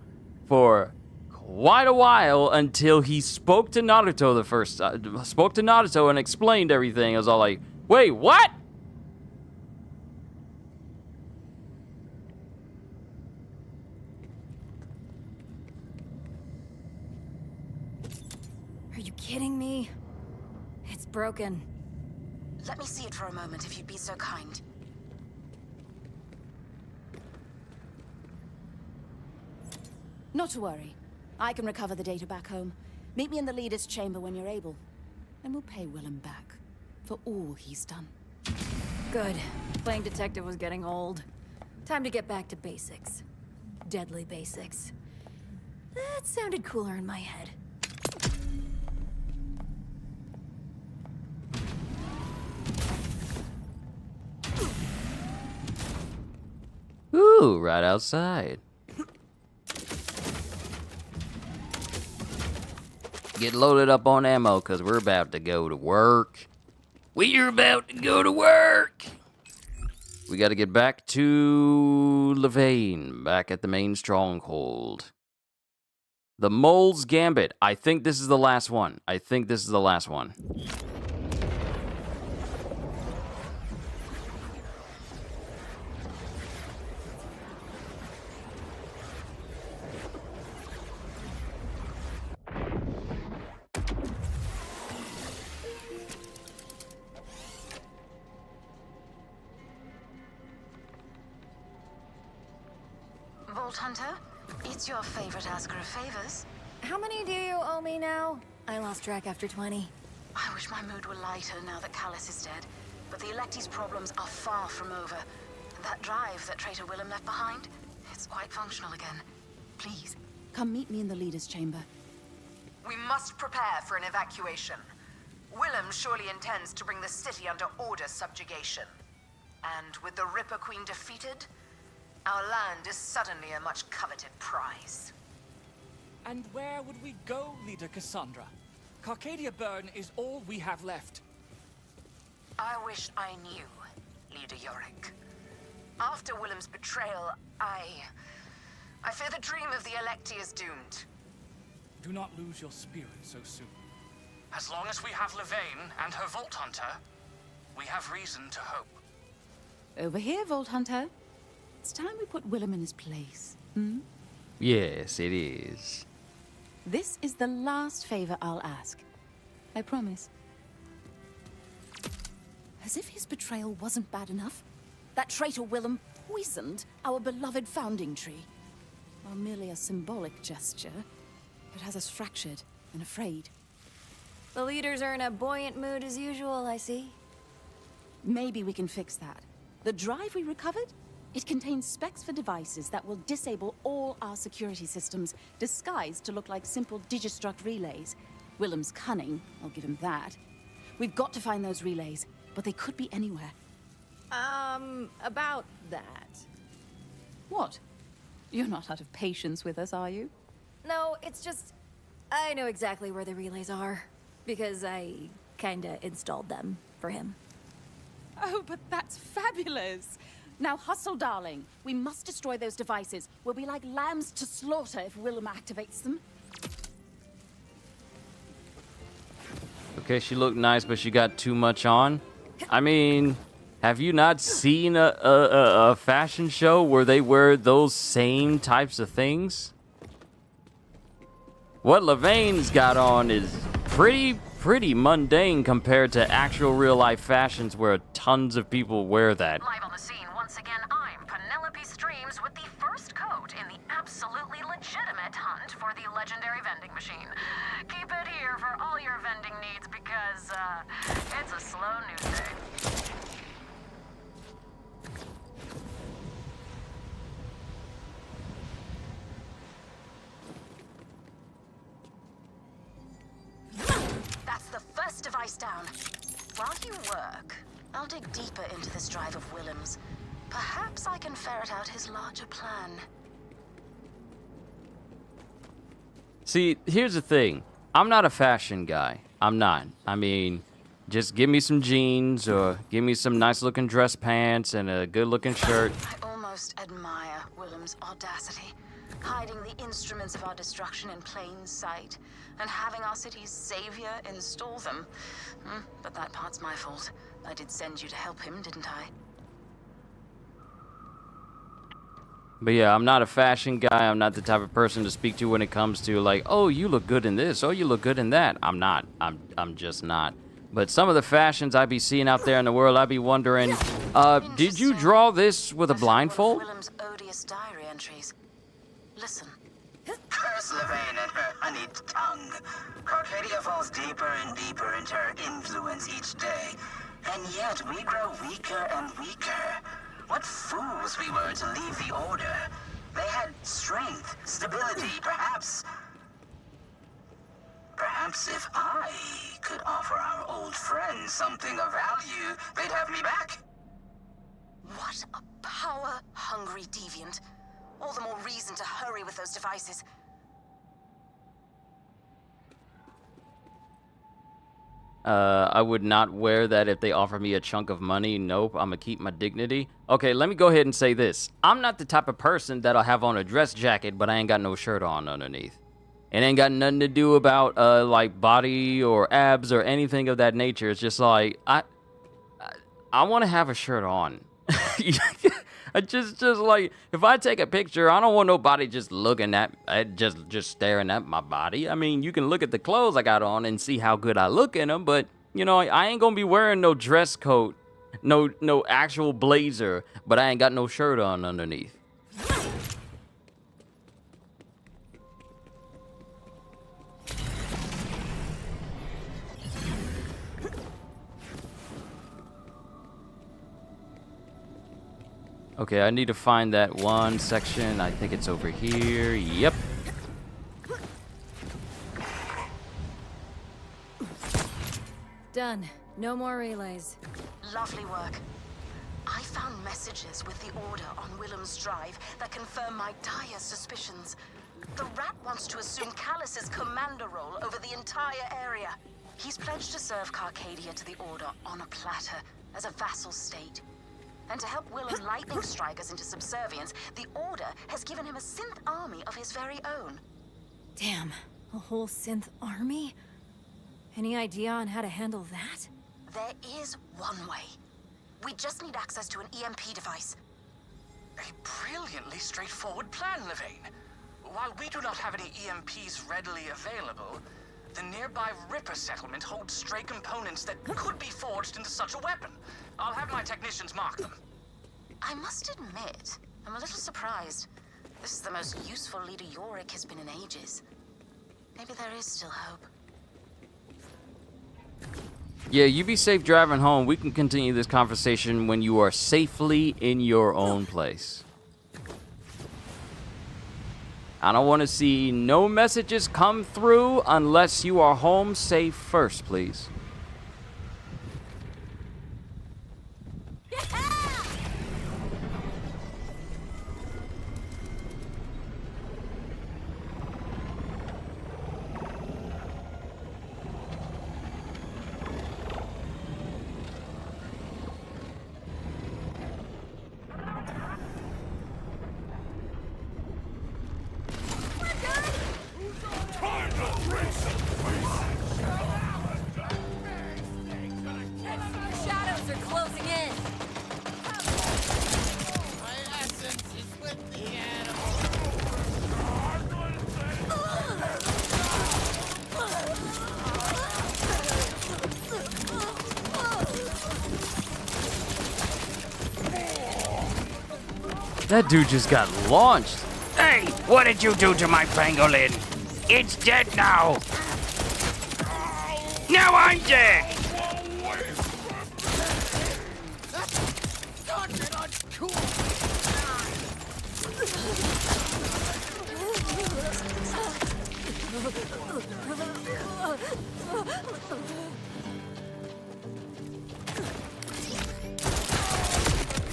for quite a while until he spoke to Naruto the first time. Spoke to Naruto and explained everything. I was all like, wait, what? Are you kidding me? It's broken. Let me see it for a moment, if you'd be so kind. Not to worry. I can recover the data back home. Meet me in the leader's chamber when you're able. And we'll pay Willem back for all he's done. Good. Playing detective was getting old. Time to get back to basics. Deadly basics. That sounded cooler in my head. Ooh, right outside. Get loaded up on ammo, because we're about to go to work. We're about to go to work! We got to get back to Levain, back at the main stronghold. The Mole's Gambit. I think this is the last one. Vault Hunter, it's your favorite asker of favors. How many do you owe me now? I lost track after 20. I wish my mood were lighter now that Callus is dead, but the Electies' problems are far from over. That drive that traitor Willem left behind, it's quite functional again. Please. Come meet me in the leader's chamber. We must prepare for an evacuation. Willem surely intends to bring the city under Order subjugation. And with the Ripper Queen defeated, our land is suddenly a much coveted prize. And where would we go, Leader Cassandra? Carcadia Burn is all we have left. I wish I knew, Leader Yorick. After Willem's betrayal, I fear the dream of the Electi is doomed. Do not lose your spirit so soon. As long as we have Levain and her Vault Hunter, we have reason to hope. Over here, Vault Hunter. It's time we put Willem in his place. Hmm? Yes, it is. This is the last favor I'll ask. I promise. As if his betrayal wasn't bad enough, that traitor Willem poisoned our beloved founding tree. While merely a symbolic gesture, it has us fractured and afraid. The leaders are in a buoyant mood as usual, I see. Maybe we can fix that. The drive we recovered? It contains specs for devices that will disable all our security systems, disguised to look like simple Digistruct relays. Willem's cunning, I'll give him that. We've got to find those relays, but they could be anywhere. About that. What? You're not out of patience with us, are you? No, it's just... I know exactly where the relays are. Because I kinda installed them for him. Oh, but that's fabulous! Now hustle, darling. We must destroy those devices. We'll be like lambs to slaughter if Willem activates them. Okay, she looked nice, but she got too much on. I mean, have you not seen a fashion show where they wear those same types of things? What Lavaine's got on is pretty mundane compared to actual real-life fashions where tons of people wear that. Live on the scene once again, I'm Penelope Streams with the first coat in the absolutely legitimate hunt for the legendary vending machine. Keep it here for all your vending needs because, it's a slow news day. That's the first device down. While you work, I'll dig deeper into this drive of Willem's. Perhaps I can ferret out his larger plan. See, here's the thing. I'm not a fashion guy. I'm not. I mean, just give me some jeans or give me some nice-looking dress pants and a good-looking shirt. I almost admire Willem's audacity. Hiding the instruments of our destruction in plain sight, and having our city's savior install them. But that part's my fault. I did send you to help him, didn't I? But yeah, I'm not a fashion guy. I'm not the type of person to speak to when it comes to like, oh, you look good in this. Oh, you look good in that. I'm not. I'm just not. But some of the fashions I be seeing out there in the world, I be wondering, did you draw this with a blindfold? Willem's odious diary entries. Listen. Curse Lavaine and her honeyed tongue. Carcadia falls deeper and deeper into her influence each day. And yet we grow weaker and weaker. What fools we were to leave the Order. They had strength, stability, perhaps... Perhaps if I could offer our old friends something of value, they'd have me back. What a power-hungry deviant. All the more reason to hurry with those devices. I would not wear that if they offer me a chunk of money. Nope, I'm gonna keep my dignity. Okay, let me go ahead and say this. I'm not the type of person that'll have on a dress jacket, but I ain't got no shirt on underneath. It ain't got nothing to do about, like, body or abs or anything of that nature. It's just like, I want to have a shirt on. I just like, if I take a picture, I don't want nobody just looking at, just staring at my body. I mean, you can look at the clothes I got on and see how good I look in them, but, you know, I ain't gonna be wearing no dress coat, no actual blazer, but I ain't got no shirt on underneath. Okay, I need to find that one section. I think it's over here. Yep. Done. No more relays. Lovely work. I found messages with the Order on Willem's drive that confirm my dire suspicions. The Rat wants to assume Callus's commander role over the entire area. He's pledged to serve Carcadia to the Order on a platter, as a vassal state. And to help Willem lightning strike us into subservience, the Order has given him a synth army of his very own. Damn, a whole synth army? Any idea on how to handle that? There is one way. We just need access to an EMP device. A brilliantly straightforward plan, Lavaine. While we do not have any EMPs readily available, the nearby Ripper settlement holds stray components that could be forged into such a weapon. I'll have my technicians mark them. I must admit, I'm a little surprised. This is the most useful leader Yorick has been in ages. Maybe there is still hope. Yeah, you be safe driving home. We can continue this conversation when you are safely in your own place. I don't want to see no messages come through unless you are home safe first, please. Shadows are closing in. My essence is with the That dude just got launched. Hey, what did you do to my pangolin? It's dead now. Now I'm dead.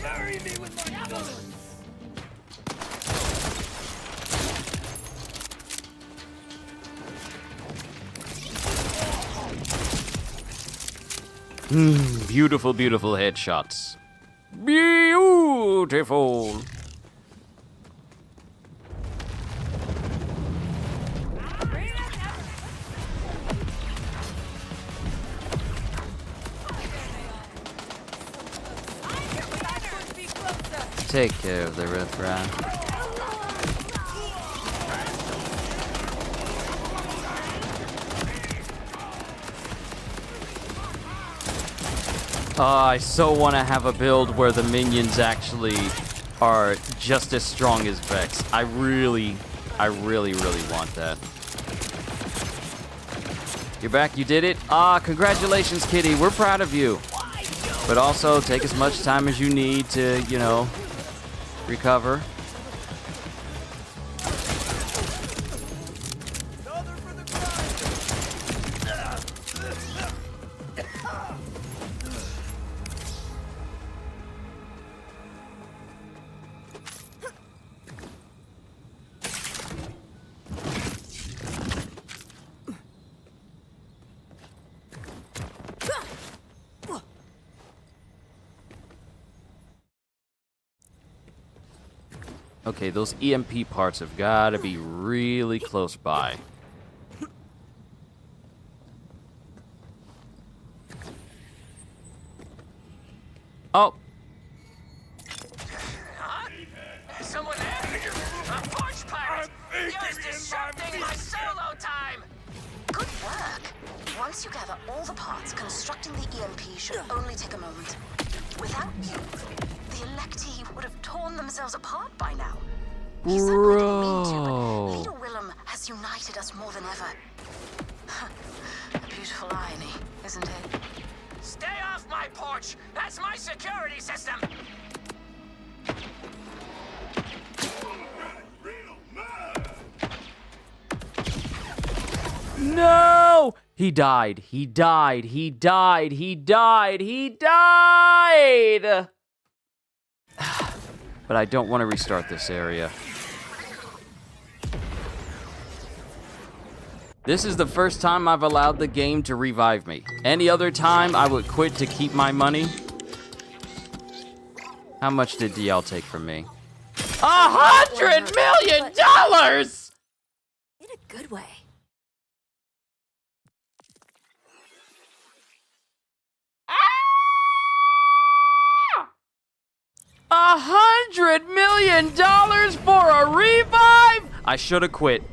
Marry me with my bullets! Beautiful, beautiful headshots. Beautiful. Take care of the riffraff. I so want to have a build where the minions actually are just as strong as Vex. I really want that. You're back, you did it. Congratulations, Kitty. We're proud of you. But also, take as much time as you need to, you know, recover. Okay, those EMP parts have got to be really close by. Oh. Someone there? A porch pirate! You're disrupting my solo time! Good work. Once you gather all the parts, constructing the EMP should only take a moment. Without you, the Electi would have torn themselves apart by now. He certainly didn't mean to, but Leader Willem has united us more than ever. A beautiful irony, isn't it? Stay off my porch! That's my security system! No! He died. He died. He died. He died. He died! But I don't want to restart this area. This is the first time I've allowed the game to revive me. Any other time, I would quit to keep my money. How much did DL take from me? $100 million! In a good way. $100 million for a revive? I should have quit.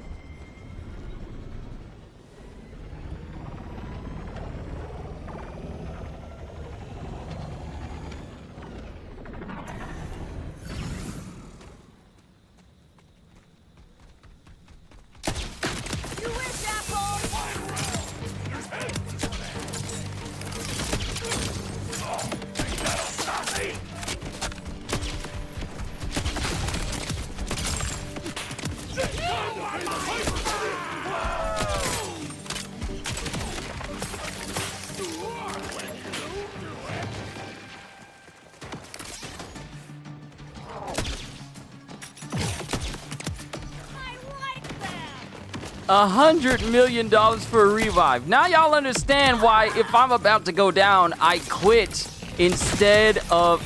$100 million for a revive. Now y'all understand why if I'm about to go down, I quit instead of,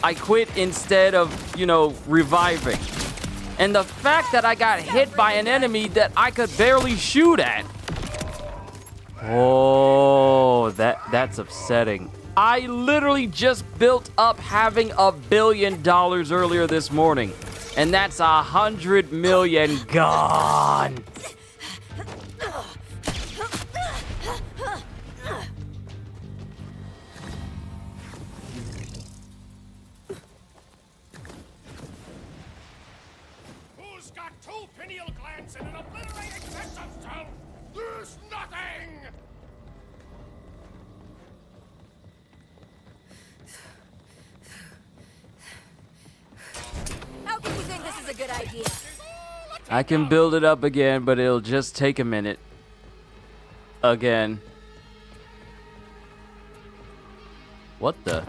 you know, reviving. And the fact that I got hit by an enemy that I could barely shoot at. Oh, that's upsetting. I literally just built up having $1 billion earlier this morning. And that's 100 million gone. Who's got two pineal glands and an obliterating sense of self? There's nothing! How can you think this is a good idea? I can build it up again, but it'll just take a minute. Again. What the?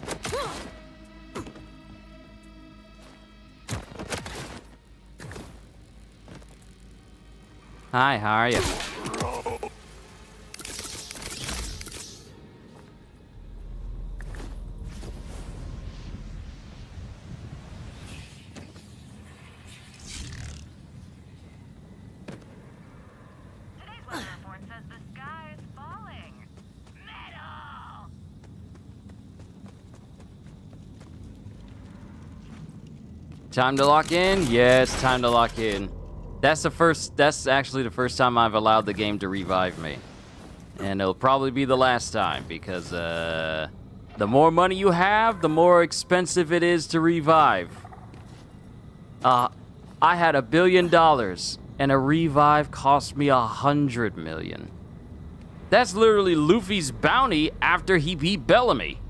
Hi, how are you? Time to lock in? Yes, time to lock in. That's actually the first time I've allowed the game to revive me. And it'll probably be the last time because the more money you have, the more expensive it is to revive. I had $1 billion and a revive cost me 100 million. That's literally Luffy's bounty after he beat Bellamy.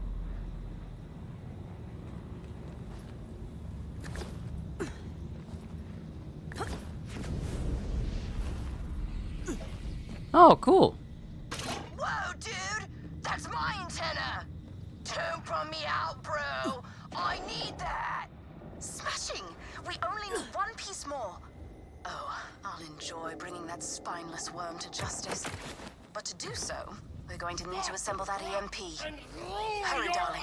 Oh, cool. Whoa, dude! That's my antenna! Don't bum me out, bro! I need that! Smashing! We only need one piece more. Oh, I'll enjoy bringing that spineless worm to justice. But to do so, we're going to need to assemble that EMP. Hurry, darling.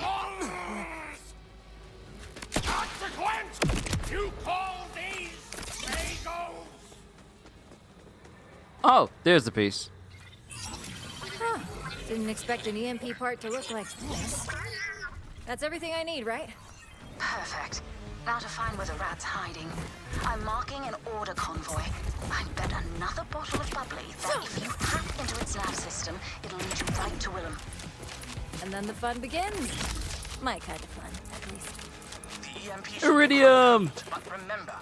Consequence! You call these Magos? Oh, there's the piece. Huh. Didn't expect an EMP part to look like this. That's everything I need, right? Perfect. Now to find where the rat's hiding. I'm marking an order convoy. I bet another bottle of bubbly that if you hack into its nav system, it'll lead you right to Willem. And then the fun begins. My kind of fun, at least. The EMP Iridium! But remember,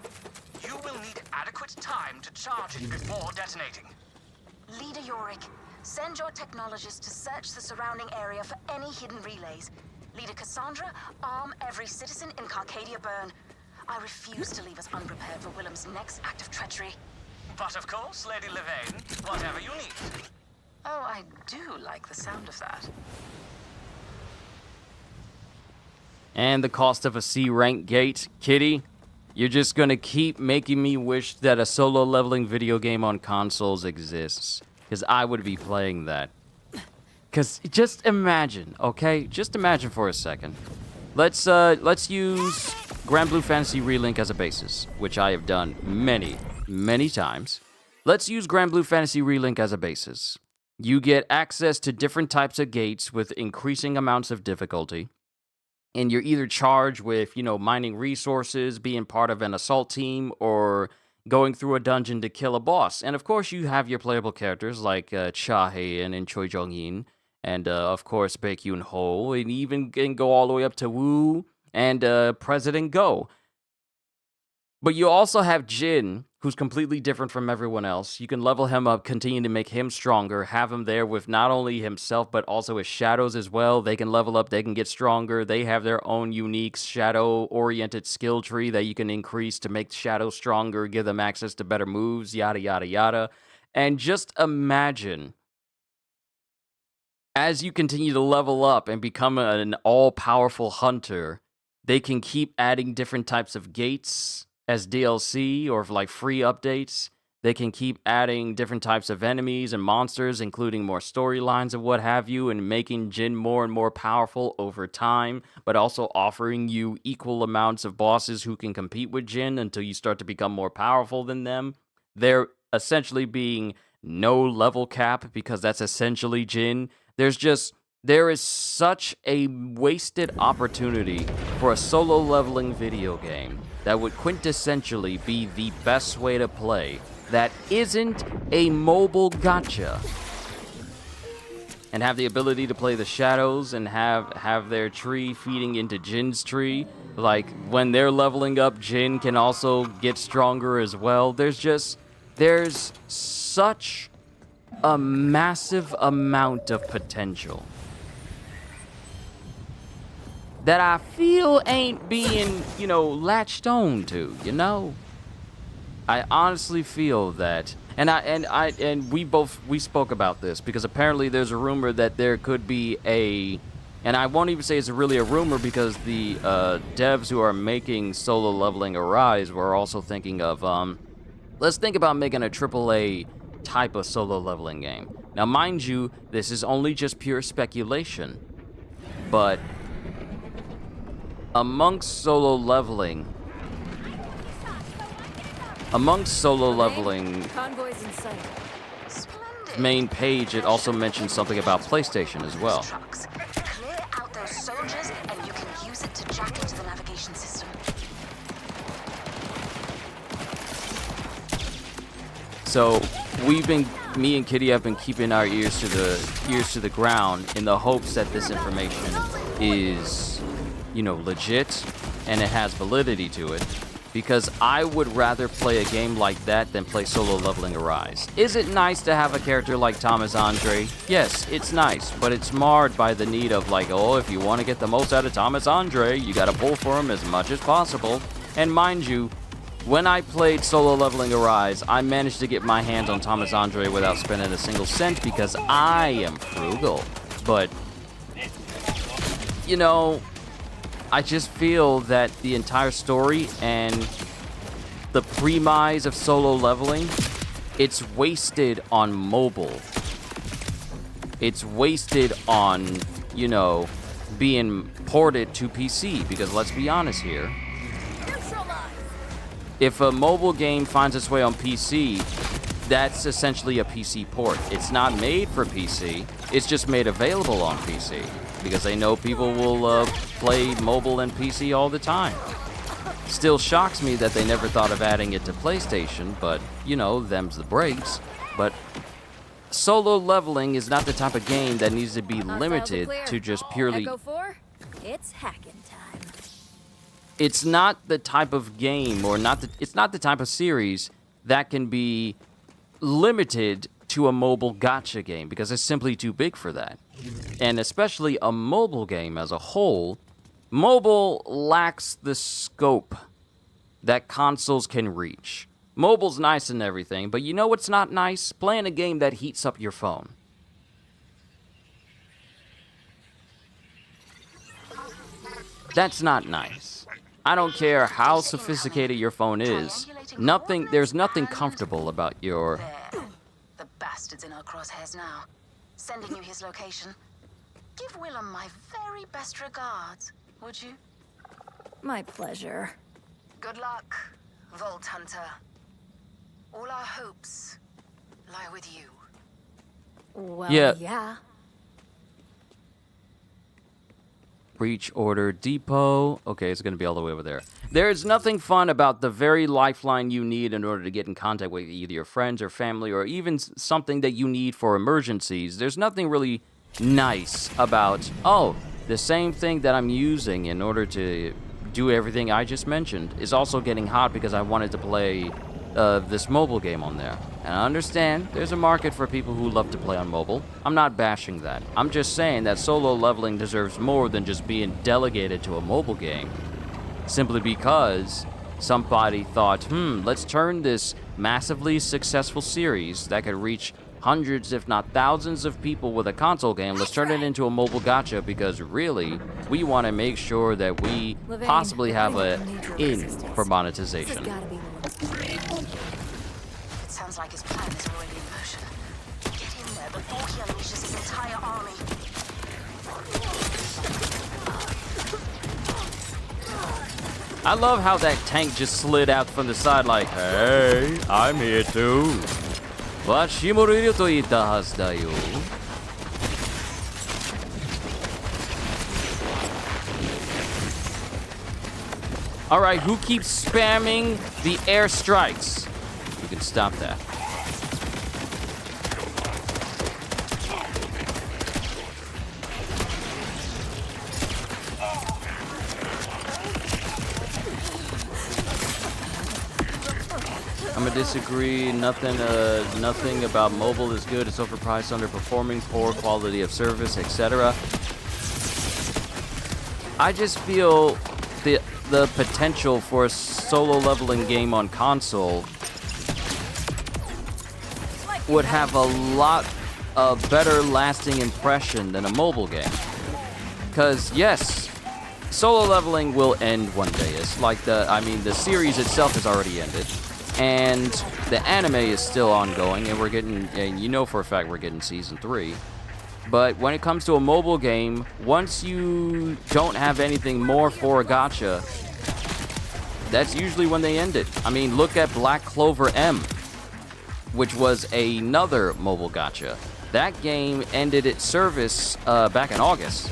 you will need adequate time to charge it before detonating. Leader Yorick, send your technologists to search the surrounding area for any hidden relays. Leader Cassandra, arm every citizen in Carcadia Burn. I refuse to leave us unprepared for Willem's next act of treachery. But of course, Lady Levane, whatever you need. Oh, I do like the sound of that. And the cost of a C rank gate, Kitty. You're just gonna keep making me wish that a solo leveling video game on consoles exists. Because I would be playing that. Because just imagine, okay? Just imagine for a second. Let's use Grand Blue Fantasy Relink as a basis, which I have done many, many times. Let's use Grand Blue Fantasy Relink as a basis. You get access to different types of gates with increasing amounts of difficulty. And you're either charged with, you know, mining resources, being part of an assault team, or going through a dungeon to kill a boss. And of course, you have your playable characters like Cha Hae-in and Choi Jong-in, and of course, Baek Yoon-ho, and even can go all the way up to Woo and President Go. But you also have Jin, who's completely different from everyone else. You can level him up, continue to make him stronger, have him there with not only himself, but also his shadows as well. They can level up, they can get stronger. They have their own unique shadow-oriented skill tree that you can increase to make shadows stronger, give them access to better moves, yada, yada, yada. And just imagine, as you continue to level up and become an all-powerful hunter, they can keep adding different types of gates as DLC or like free updates. They can keep adding different types of enemies and monsters, including more storylines and what have you, and making Jin more and more powerful over time, but also offering you equal amounts of bosses who can compete with Jin until you start to become more powerful than them. There essentially being no level cap because that's essentially Jin. There is such a wasted opportunity for a solo leveling video game that would quintessentially be the best way to play that isn't a mobile gacha. And have the ability to play the shadows and have their tree feeding into Jin's tree. Like, when they're leveling up, Jin can also get stronger as well. There's such a massive amount of potential that I feel ain't being, latched on to, I honestly feel that, and we spoke about this because apparently there's a rumor that there could be and I won't even say it's really a rumor because the devs who are making Solo Leveling Arise were also thinking of, let's think about making a AAA type of solo leveling game. Now, mind you, this is only just pure speculation, but amongst solo leveling's Convoys in sight. main page, it also mentions something about PlayStation as well. Clear out those soldiers, and you can use it to jack into the navigation system. So me and Kitty have been keeping our ears to the ground in the hopes that this information is, legit and it has validity to it. Because I would rather play a game like that than play Solo Leveling Arise. Is it nice to have a character like Thomas Andre? Yes, it's nice, but it's marred by the need of if you want to get the most out of Thomas Andre, you gotta pull for him as much as possible. And mind you, when I played Solo Leveling Arise, I managed to get my hands on Thomas Andre without spending a single cent because I am frugal. But, I just feel that the entire story and the premise of solo leveling, it's wasted on mobile. It's wasted on, being ported to PC, because let's be honest here. If a mobile game finds its way on PC, that's essentially a PC port. It's not made for PC, it's just made available on PC. Because they know people will play mobile and PC all the time. Still shocks me that they never thought of adding it to PlayStation, but, them's the breaks. But solo leveling is not the type of game that needs to be limited to just purely... Echo 4, it's hacking time. It's not the type of game, it's not the type of series that can be limited to a mobile gacha game, because it's simply too big for that. And especially a mobile game as a whole, mobile lacks the scope that consoles can reach. Mobile's nice and everything, but you know what's not nice? Playing a game that heats up your phone. That's not nice. I don't care how sophisticated your phone is. There's nothing comfortable about your... The bastard's in our crosshairs now. Sending you his location. Give Willem my very best regards, would you? My pleasure. Good luck, Vault Hunter. All our hopes lie with you. Well, yeah. Breach Order Depot. Okay, it's going to be all the way over there. There's nothing fun about the very lifeline you need in order to get in contact with either your friends or family, or even something that you need for emergencies. There's nothing really nice about, the same thing that I'm using in order to do everything I just mentioned is also getting hot because I wanted to play this mobile game on there. And I understand there's a market for people who love to play on mobile. I'm not bashing that. I'm just saying that solo leveling deserves more than just being delegated to a mobile game. Simply because somebody thought, let's turn this massively successful series that could reach hundreds, if not thousands of people with a console game, let's turn it into a mobile gacha, because really, we want to make sure that we possibly have an in for monetization. Sounds like his plan is already in motion. Get in there before he unleashes his entire army. I love how that tank just slid out from the side like, hey, I'm here too. Washimoru to itta hazu da yo. Alright, who keeps spamming the airstrikes? You can stop that. I'm gonna disagree. Nothing about mobile is good. It's overpriced, underperforming, poor quality of service, etc. I just feel the potential for a solo leveling game on console would have a lot of better lasting impression than a mobile game. Because yes, solo leveling will end one day. It's like the series itself has already ended. And the anime is still ongoing, and you know for a fact we're getting season 3. But when it comes to a mobile game, once you don't have anything more for a gacha, that's usually when they end it. I mean, look at Black Clover M, which was another mobile gacha. That game ended its service back in August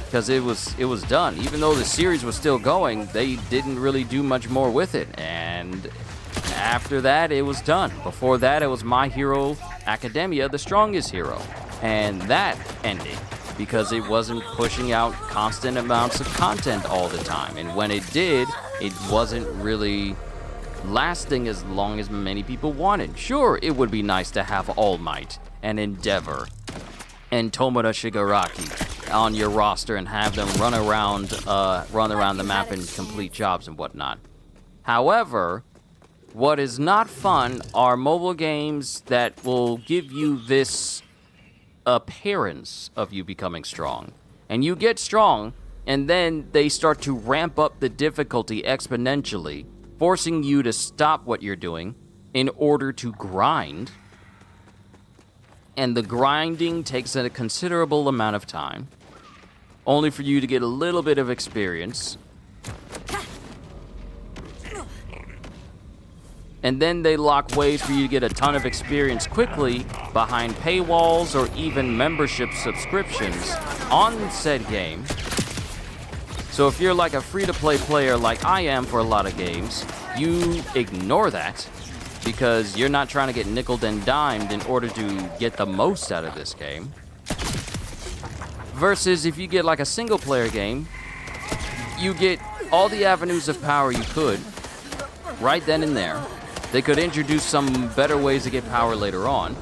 because it was done. Even though the series was still going, they didn't really do much more with it. And after that, it was done. Before that, it was My Hero Academia, The Strongest Hero. And that ended because it wasn't pushing out constant amounts of content all the time. And when it did, it wasn't really lasting as long as many people wanted. Sure, it would be nice to have All Might and Endeavor and Tomura Shigaraki on your roster and have them run around the map and complete jobs and whatnot. However, what is not fun are mobile games that will give you this appearance of you becoming strong. And you get strong, and then they start to ramp up the difficulty exponentially, forcing you to stop what you're doing in order to grind. And the grinding takes a considerable amount of time, only for you to get a little bit of experience. And then they lock ways for you to get a ton of experience quickly behind paywalls or even membership subscriptions on said game. So if you're like a free-to-play player like I am for a lot of games, you ignore that because you're not trying to get nickeled and dimed in order to get the most out of this game. Versus if you get like a single-player game, you get all the avenues of power you could right then and there. They could introduce some better ways to get power later on.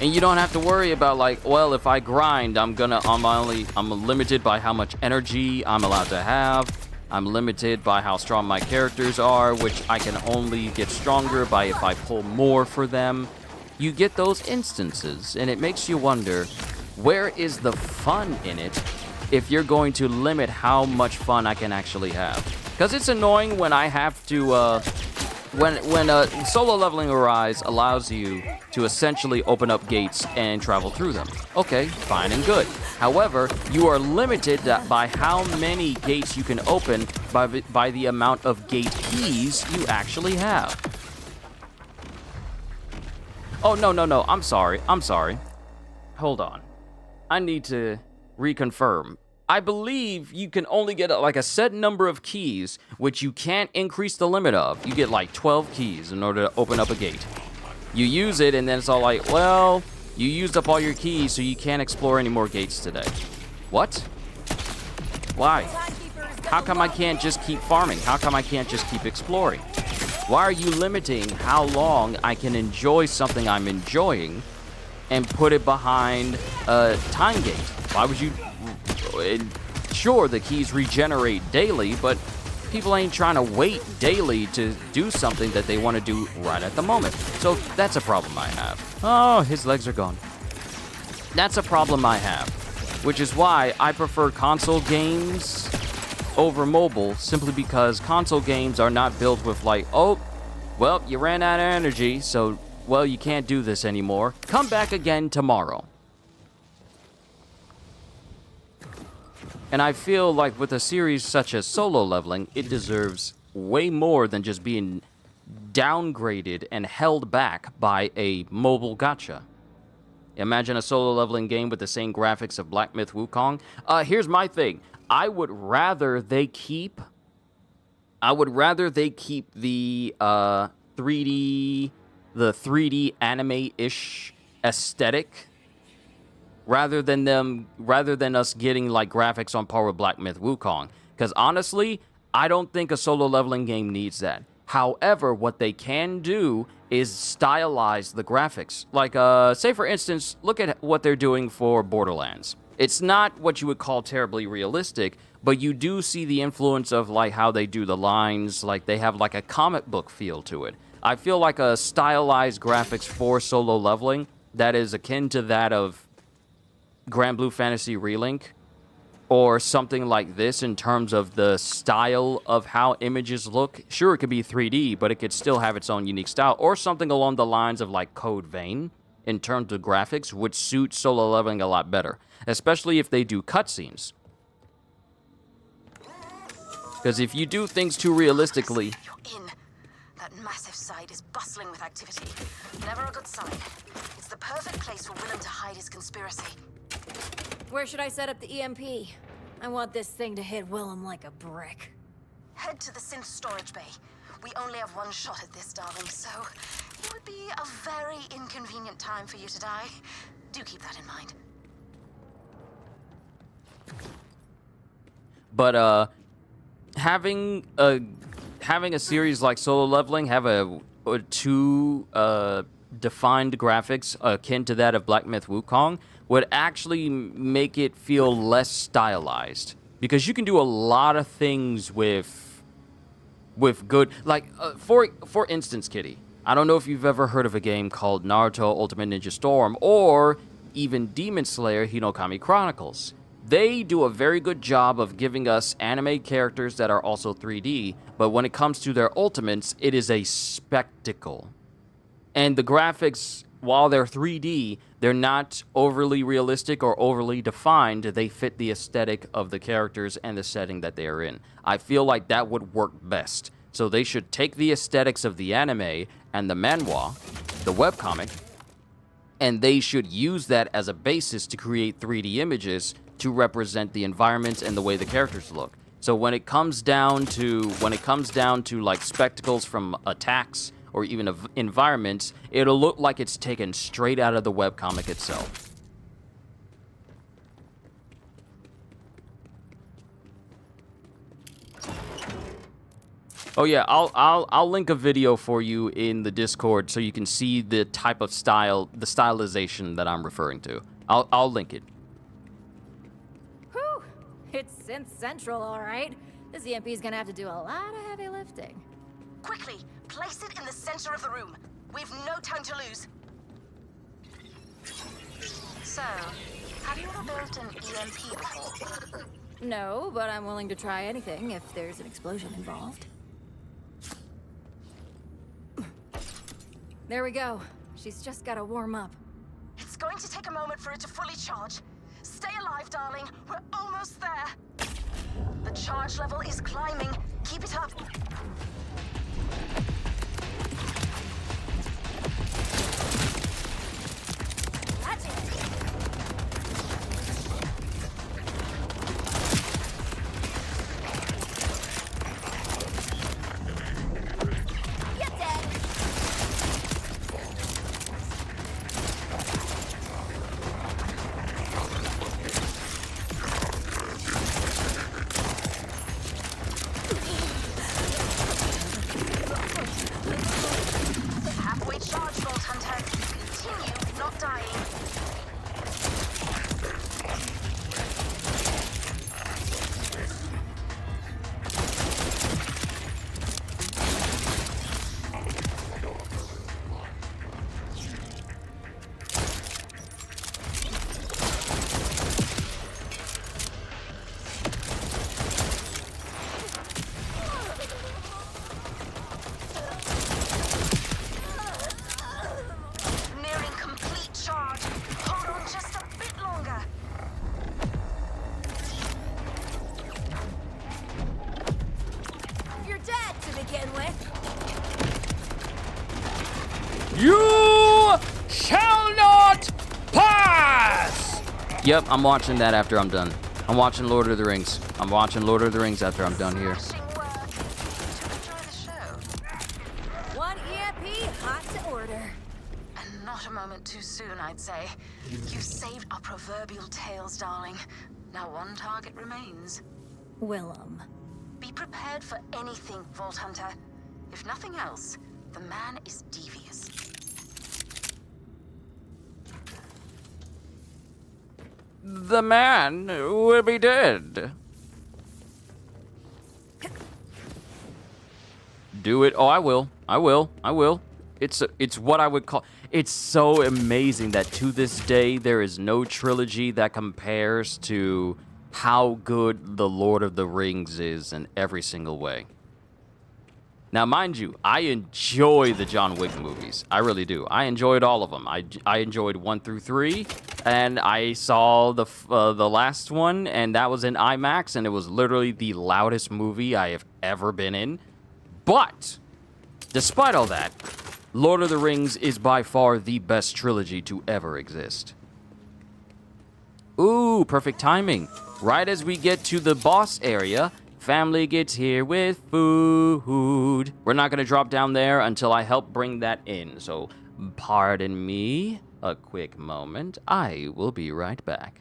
And you don't have to worry about like, well, if I grind, I'm limited by how much energy I'm allowed to have. I'm limited by how strong my characters are, which I can only get stronger by if I pull more for them. You get those instances, and it makes you wonder, where is the fun in it if you're going to limit how much fun I can actually have? Because it's annoying when I have to, when solo leveling Arise allows you to essentially open up gates and travel through them. Okay, fine and good. However, you are limited by how many gates you can open by the amount of gate keys you actually have. Oh, no, I'm sorry. Hold on. I need to reconfirm. I believe you can only get like a set number of keys, which you can't increase the limit of. You get like 12 keys in order to open up a gate. You use it, and then it's all like, well, you used up all your keys, so you can't explore any more gates today. What? Why? How come I can't just keep farming? How come I can't just keep exploring? Why are you limiting how long I can enjoy something I'm enjoying and put it behind a time gate? Why would you... Sure, the keys regenerate daily, but people ain't trying to wait daily to do something that they want to do right at the moment. So that's a problem I have. Oh, his legs are gone. That's a problem I have, which is why I prefer console games over mobile, simply because console games are not built with like, oh, Well, you ran out of energy, so, well, you can't do this anymore. Come back again tomorrow. And I feel like with a series such as Solo Leveling, it deserves way more than just being downgraded and held back by a mobile gacha. Imagine a Solo Leveling game with the same graphics of Black Myth Wukong. Here's my thing. I would rather they keep the 3D anime-ish aesthetic rather than us getting like graphics on par with Black Myth Wukong. Because honestly, I don't think a Solo Leveling game needs that. However, what they can do is stylize the graphics. Like, say for instance, look at what they're doing for Borderlands. It's not what you would call terribly realistic, but you do see the influence of like how they do the lines, like they have like a comic book feel to it. I feel like a stylized graphics for Solo Leveling that is akin to that of Grand Blue Fantasy Relink, or something like this in terms of the style of how images look. Sure, it could be 3D, but it could still have its own unique style, or something along the lines of like Code Vein in terms of graphics would suit Solo Leveling a lot better, especially if they do cutscenes. Because if you do things too realistically... You're in. That massive site is bustling with activity. Never a good sign. It's the perfect place for Willem to hide his conspiracy. Where should I set up the EMP? I want this thing to hit Willem like a brick. Head to the synth storage bay. We only have one shot at this, darling, so it would be a very inconvenient time for you to die. Do keep that in mind. But, having a series like Solo Leveling have two defined graphics akin to that of Black Myth Wukong would actually make it feel less stylized, because you can do a lot of things with good, like for instance, Kitty, I don't know if you've ever heard of a game called Naruto Ultimate Ninja Storm or even Demon Slayer Hinokami Chronicles. They do a very good job of giving us anime characters that are also 3D, but when it comes to their ultimates, it is a spectacle. And the graphics, while they're 3D, they're not overly realistic or overly defined. They fit the aesthetic of the characters and the setting that they are in. I feel like that would work best. So they should take the aesthetics of the anime and the manhwa, the webcomic, and they should use that as a basis to create 3D images to represent the environments and the way the characters look. So when it comes down to like spectacles from attacks or even environments, it'll look like it's taken straight out of the webcomic itself. Oh yeah, I'll link a video for you in the Discord so you can see the type of style, the stylization that I'm referring to. I'll link it. Whew! It's Synth Central, all right. This EMP's gonna have to do a lot of heavy lifting. Quickly, place it in the center of the room. We've no time to lose. So, have you ever built an EMP before? No, but I'm willing to try anything if there's an explosion involved. There we go. She's just gotta warm up. It's going to take a moment for it to fully charge. Stay alive, darling. We're almost there. The charge level is climbing. Keep it up. That's it. You're dead. Yep, I'm watching that after I'm done. I'm watching Lord of the Rings. I'm watching Lord of the Rings after I'm done here. One EMP, hot to order. And not a moment too soon, I'd say. You saved our proverbial tails, darling. Now one target remains. Willem. Be prepared for anything, Vault Hunter. If nothing else, the man is devious. The man will be dead. Do it. Oh, I will. I will. I will. It's what I would call... It's so amazing that to this day, there is no trilogy that compares to how good The Lord of the Rings is in every single way. Now, mind you, I enjoy the John Wick movies. I really do. I enjoyed all of them. I enjoyed 1 through 3, and I saw the last one, and that was in IMAX, and it was literally the loudest movie I have ever been in. But, despite all that, Lord of the Rings is by far the best trilogy to ever exist. Ooh, perfect timing. Right as we get to the boss area, family gets here with food. We're not going to drop down there until I help bring that in. So, pardon me a quick moment. I will be right back.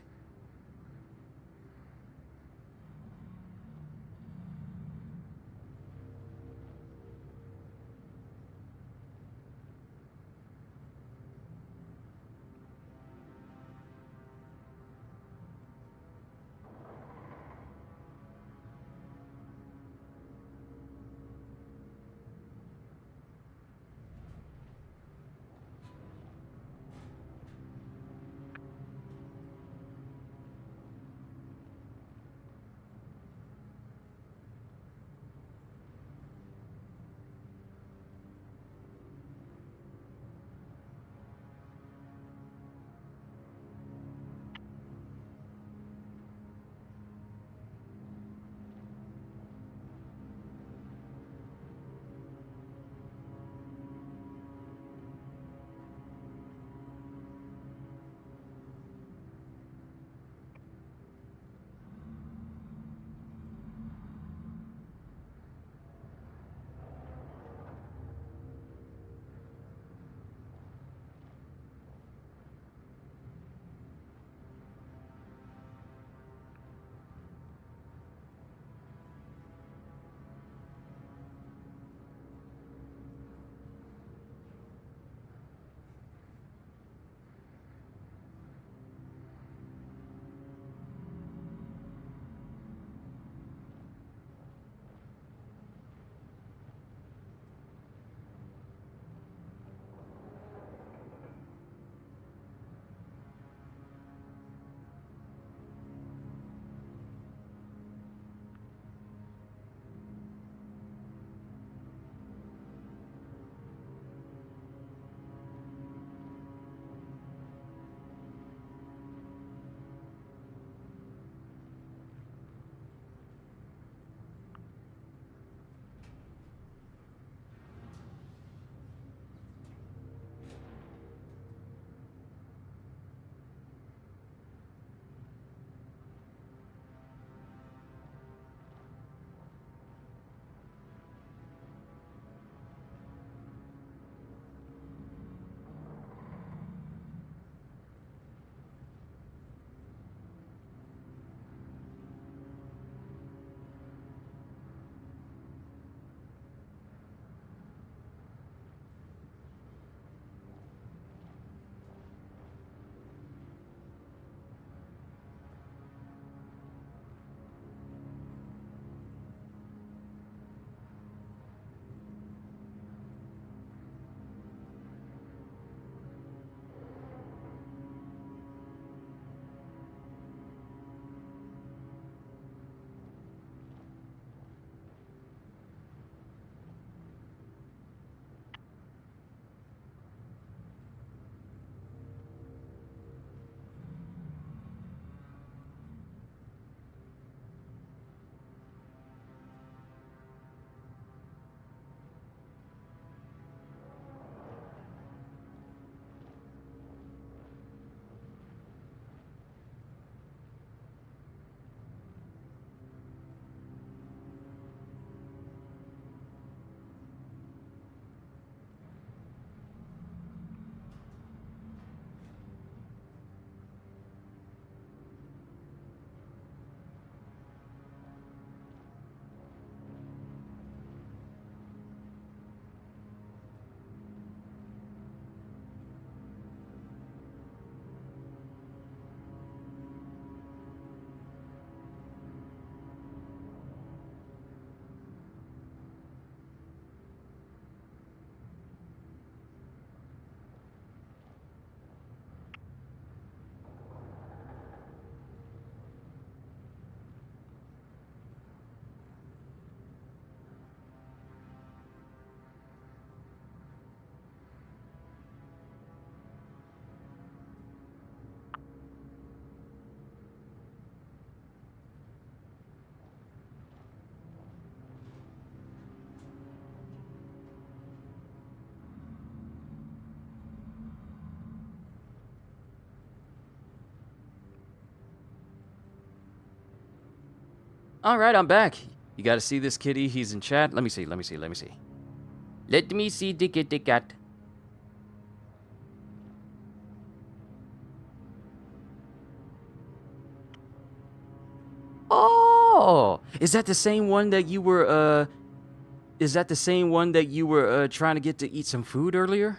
All right, I'm back. You got to see this kitty. He's in chat. Let me see. Let me see the kitty cat. Oh, is that the same one that you were trying to get to eat some food earlier?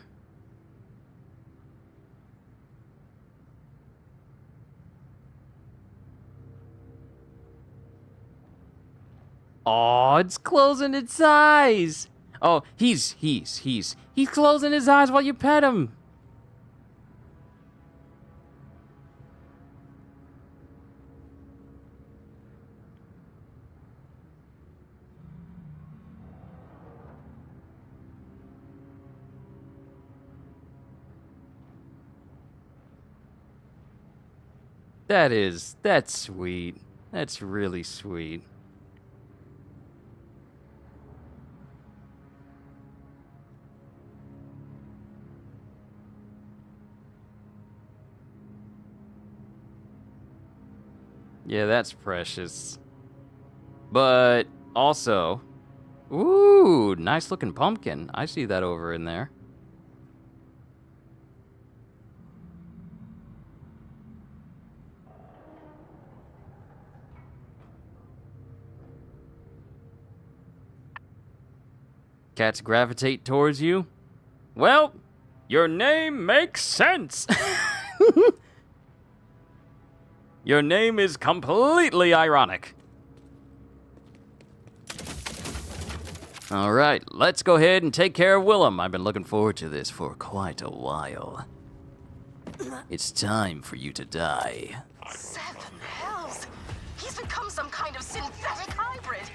Oh, it's closing its eyes. Oh, he's closing his eyes while you pet him. That's sweet. That's really sweet. Yeah, that's precious. But also, ooh, nice looking pumpkin. I see that over in there. Cats gravitate towards you? Well, your name makes sense. Your name is completely ironic. All right, let's go ahead and take care of Willem. I've been looking forward to this for quite a while. It's time for you to die. 7 hells! He's become some kind of synthetic hybrid!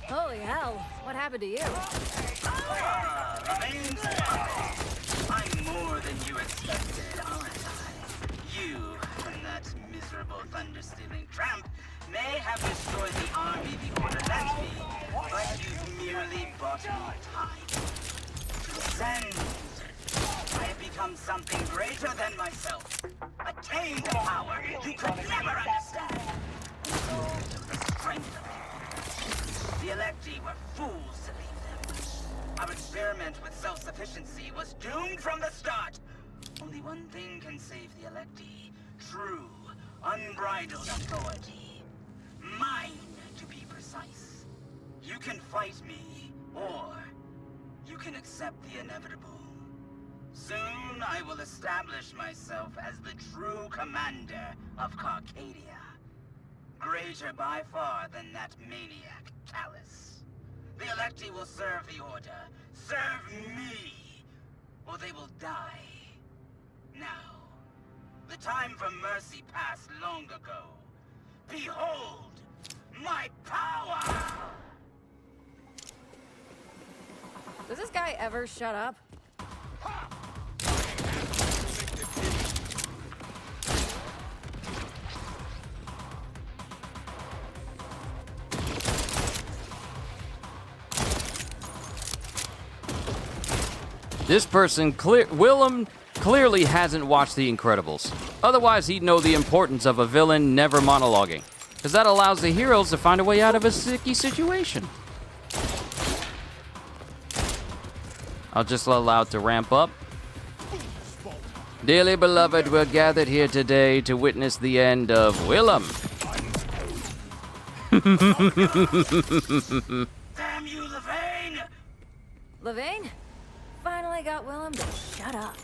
Holy hell, what happened to you? I'm more than you expected, aren't I? You and that miserable thunder-stealing tramp may have destroyed the army the Order lent me, but you've merely bought me time. Send. I have become something greater than myself. Attained a power you could never understand. So to the strength of it. The Electi were fools to leave them. Our experiment with self-sufficiency was doomed from the start. Only one thing can save the Electi. True, unbridled authority. Mine, to be precise. You can fight me, or you can accept the inevitable. Soon I will establish myself as the true commander of Carcadia. Greater by far than that maniac, Callus. The Electi will serve the Order. Serve me! Or they will die. Now, the time for mercy passed long ago. Behold, my power! Does this guy ever shut up? This person, Willem, clearly hasn't watched The Incredibles. Otherwise, he'd know the importance of a villain never monologuing, because that allows the heroes to find a way out of a sticky situation. I'll just allow it to ramp up. Dearly beloved, we're gathered here today to witness the end of Willem. Damn you, Levain! Levain? Finally got Willem to shut up.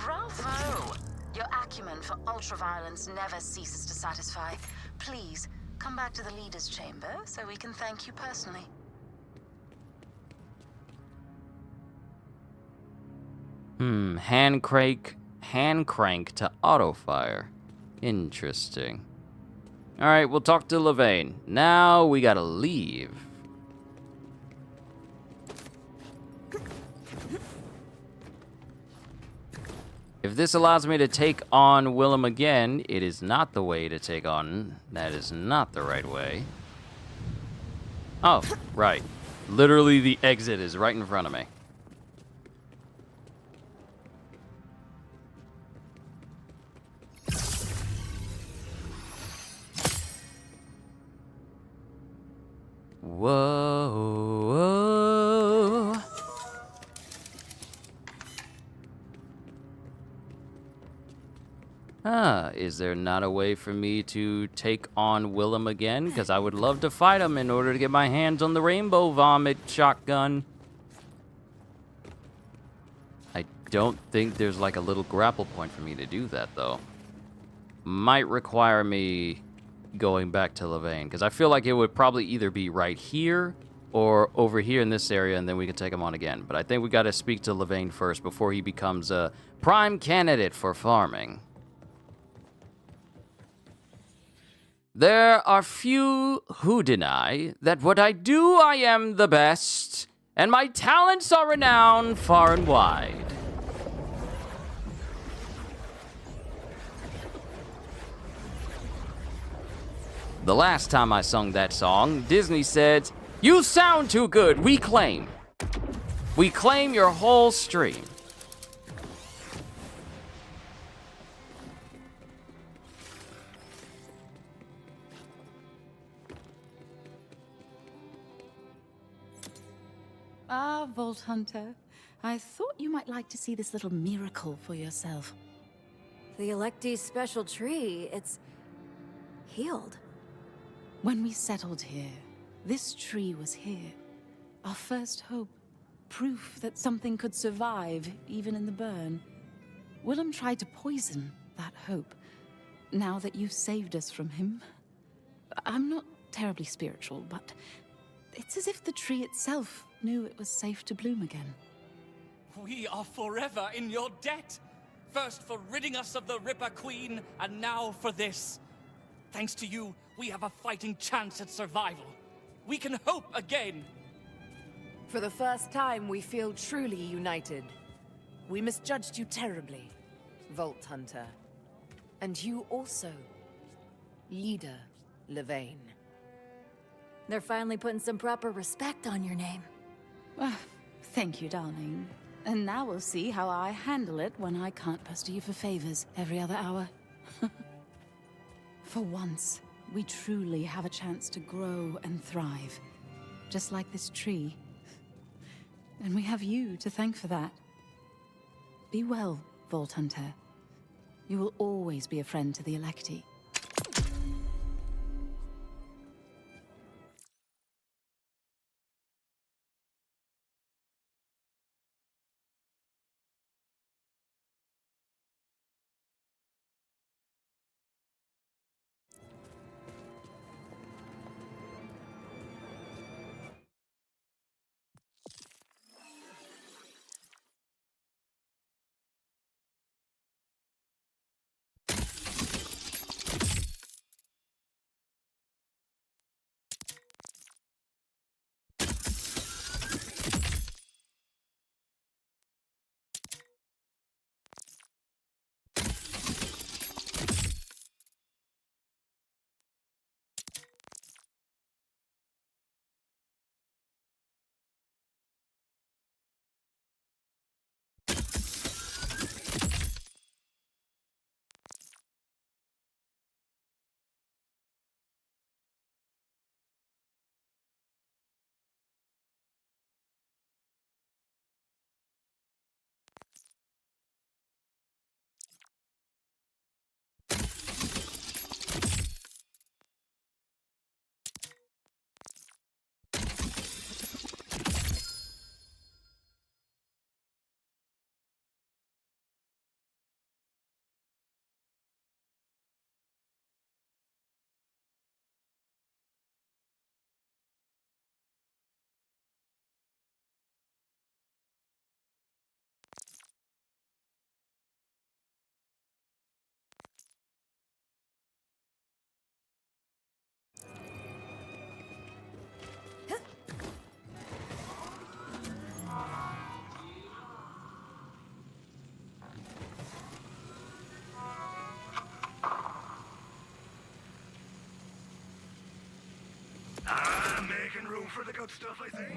Bravo! Your acumen for ultraviolence never ceases to satisfy. Please, come back to the leader's chamber so we can thank you personally. Hand crank to auto fire. Interesting. All right, we'll talk to Levain. Now we gotta leave. If this allows me to take on Willem again, it is not the way to take on. That is not the right way. Oh, right. Literally the exit is right in front of me. Whoa. Is there not a way for me to take on Willem again? Because I would love to fight him in order to get my hands on the rainbow vomit shotgun. I don't think there's like a little grapple point for me to do that, though. Might require me going back to Levain, because I feel like it would probably either be right here or over here in this area, and then we can take him on again. But I think we got to speak to Levain first before he becomes a prime candidate for farming. There are few who deny that what I do I am the best, and my talents are renowned far and wide. The last time I sung that song, Disney said, "You sound too good, we claim. We claim your whole stream." Ah, Vault Hunter. I thought you might like to see this little miracle for yourself. The Electi's special tree, it's healed. When we settled here, this tree was here. Our first hope. Proof that something could survive, even in the burn. Willem tried to poison that hope. Now that you've saved us from him, I'm not terribly spiritual, but it's as if the tree itself knew it was safe to bloom again. We are forever in your debt. First for ridding us of the Ripper Queen, and now for this. Thanks to you, we have a fighting chance at survival. We can hope again. For the first time, we feel truly united. We misjudged you terribly, Vault Hunter. And you also, Leader Levain. They're finally putting some proper respect on your name. Thank you, darling. And now we'll see how I handle it when I can't pester you for favors every other hour. For once, we truly have a chance to grow and thrive. Just like this tree. And we have you to thank for that. Be well, Vault Hunter. You will always be a friend to the Electi. Making room for the good stuff, I think.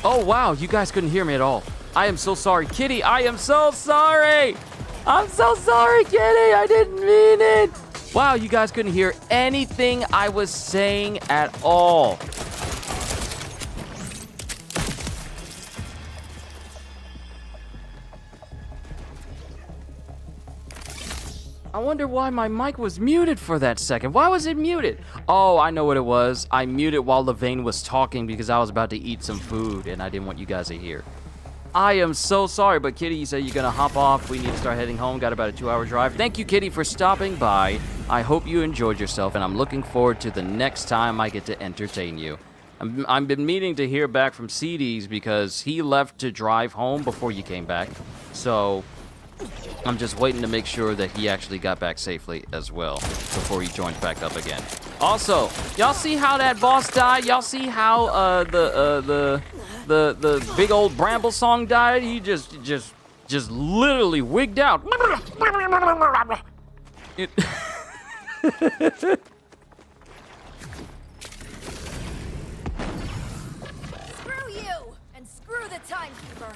Oh, wow, you guys couldn't hear me at all. I am so sorry. Kitty, I am so sorry. I'm so sorry, Kitty. I didn't mean it. Wow, you guys couldn't hear anything I was saying at all. I wonder why my mic was muted for that second. Why was it muted? Oh, I know what it was. I muted while Levain was talking because I was about to eat some food and I didn't want you guys to hear. I am so sorry, but Kitty, you said you're gonna hop off. We need to start heading home. Got about a 2-hour drive. Thank you, Kitty, for stopping by. I hope you enjoyed yourself, and I'm looking forward to the next time I get to entertain you. I've been meaning to hear back from CDs because he left to drive home before you came back. So I'm just waiting to make sure that he actually got back safely as well before he joins back up again. Also, y'all see how that boss died? Y'all see how the big old Bramble song died? He just literally wigged out. Screw you and screw the timekeeper.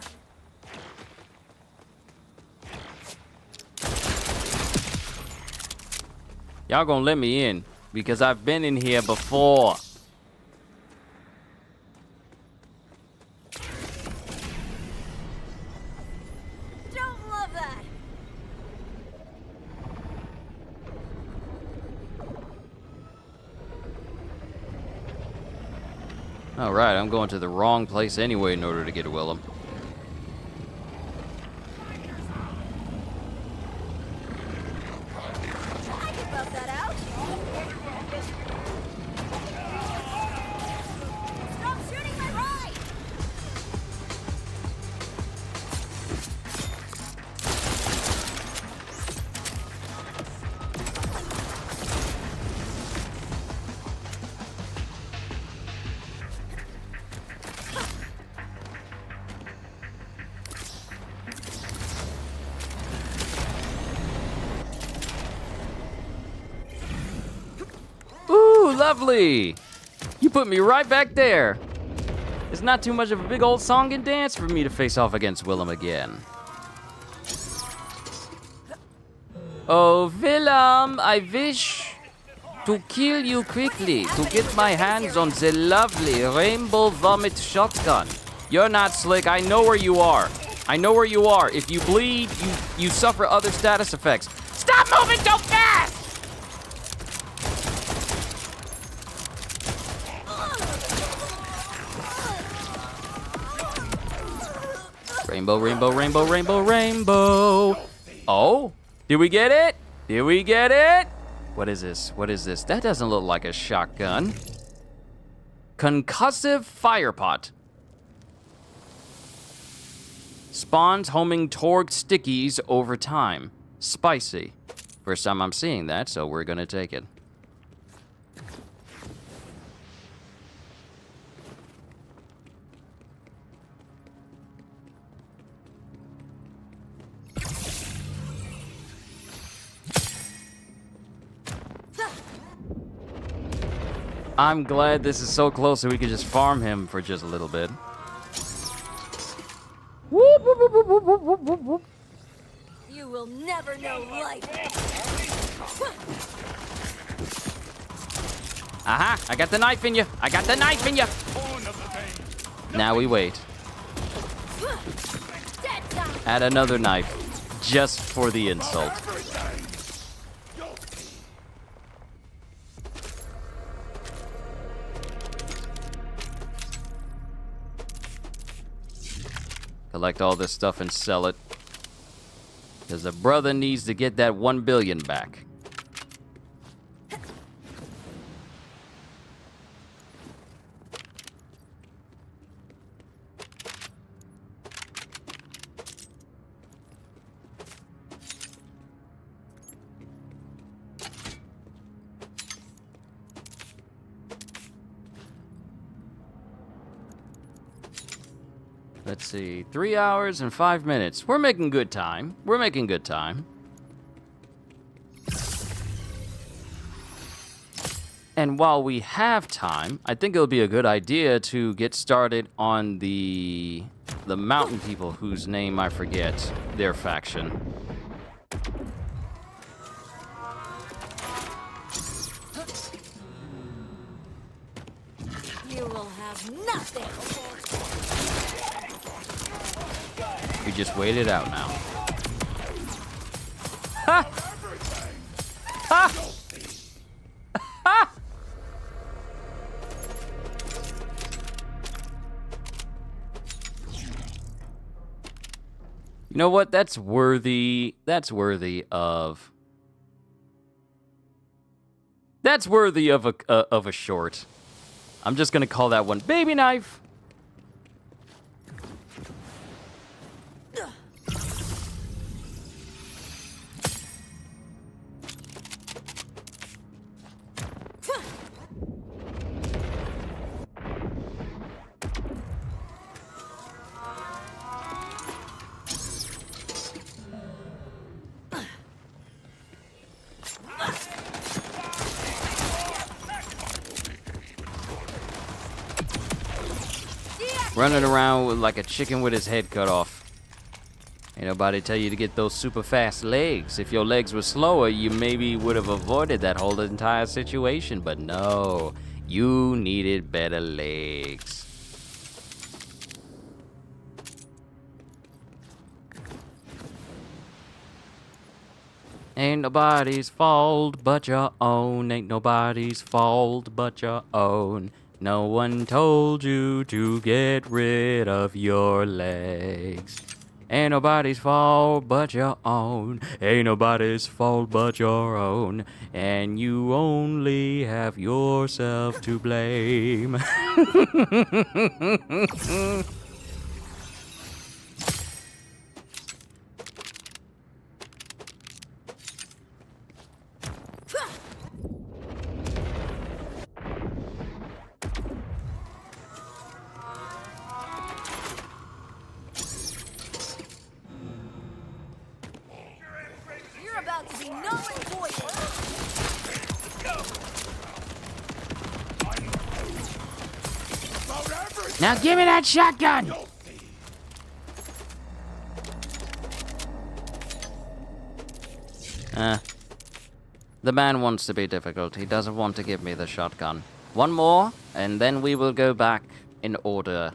Y'all gonna let me in because I've been in here before. Don't love that. All right, I'm going to the wrong place anyway in order to get to Willem. Lovely! You put me right back there. It's not too much of a big old song and dance for me to face off against Willem again. Oh, Willem, I wish to kill you quickly to get my hands on the lovely rainbow vomit shotgun. You're not slick. I know where you are. I know where you are. If you bleed, you suffer other status effects. Stop moving so fast! Rainbow, rainbow, rainbow, rainbow, rainbow. Oh, did we get it? Did we get it? What is this? What is this? That doesn't look like a shotgun. Concussive firepot. Spawns homing torque stickies over time. Spicy. First time I'm seeing that, so we're gonna take it. I'm glad this is so close so we can just farm him for just a little bit. Whoop, whoop, whoop, whoop, whoop, whoop, whoop, whoop. You will never know life. Aha, I got the knife in you. I got the knife in you. Now we wait. Add another knife just for the insult. Collect all this stuff and sell it. Because the brother needs to get that 1 billion back. Let's see, 3 hours and 5 minutes. We're making good time. We're making good time. And while we have time, I think it'll be a good idea to get started on the mountain people whose name I forget, their faction. You will have nothing. We just wait it out now. Ha! Ha! Ha! You know what? That's worthy of a short. I'm just gonna call that one Baby Knife. Running around with like a chicken with his head cut off. Ain't nobody tell you to get those super fast legs. If your legs were slower, you maybe would have avoided that whole entire situation. But no, you needed better legs. Ain't nobody's fault but your own. Ain't nobody's fault but your own. No one told you to get rid of your legs. Ain't nobody's fault but your own. Ain't nobody's fault but your own. And you only have yourself to blame. You're about to be null and void. Now give me that shotgun! The man wants to be difficult. He doesn't want to give me the shotgun. One more, and then we will go back in order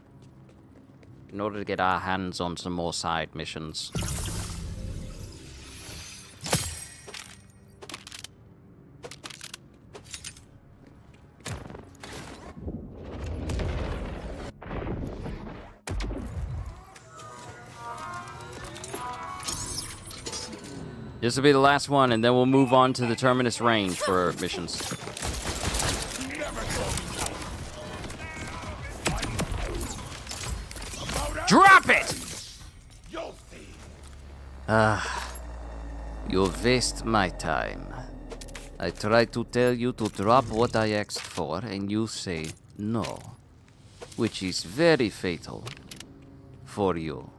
to get our hands on some more side missions. This will be the last one, and then we'll move on to the Terminus Range for missions. Drop it! You waste my time. I try to tell you to drop what I asked for, and you say no, which is very fatal for you.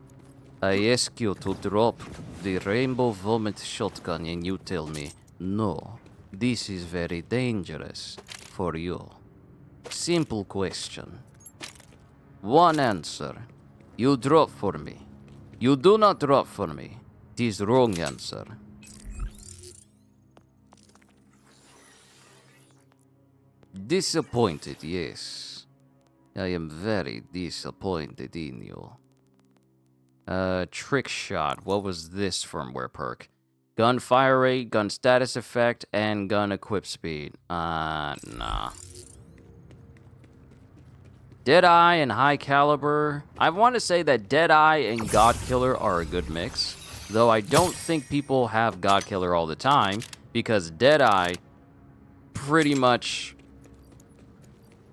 I ask you to drop the Rainbow Vomit shotgun, and you tell me no. This is very dangerous for you. Simple question. One answer. You drop for me. You do not drop for me. It is wrong answer. Disappointed, yes. I am very disappointed in you. Trick shot. What was this firmware perk? Gun fire rate, gun status effect, and gun equip speed. Nah. Deadeye and High Caliber. I want to say that Deadeye and God Killer are a good mix. Though I don't think people have God Killer all the time, because Deadeye pretty much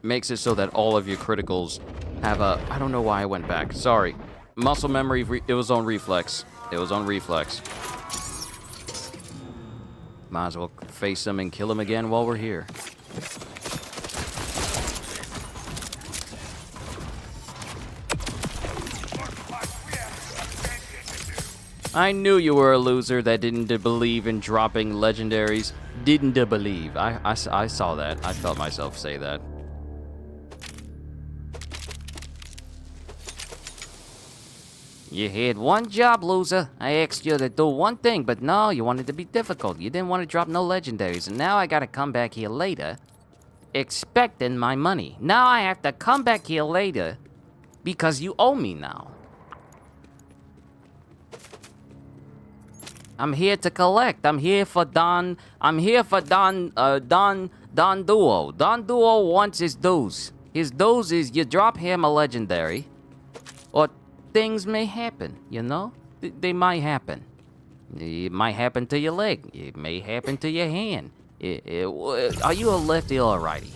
makes it so that all of your criticals have a... I don't know why I went back. Sorry. Muscle memory, it was on reflex. It was on reflex. Might as well face him and kill him again while we're here. I knew you were a loser that didn't believe in dropping legendaries. Didn't believe. I saw that. I felt myself say that. You had one job, loser. I asked you to do one thing, but no, you wanted to be difficult. You didn't want to drop no legendaries, and now I gotta come back here later, expecting my money. Now I have to come back here later, because you owe me now. I'm here to collect. I'm here for Don Duo. Don Duo wants his dues. His dues is you drop him a legendary, or things may happen, you know? They might happen. It might happen to your leg. It may happen to your hand. Are you a lefty or a righty?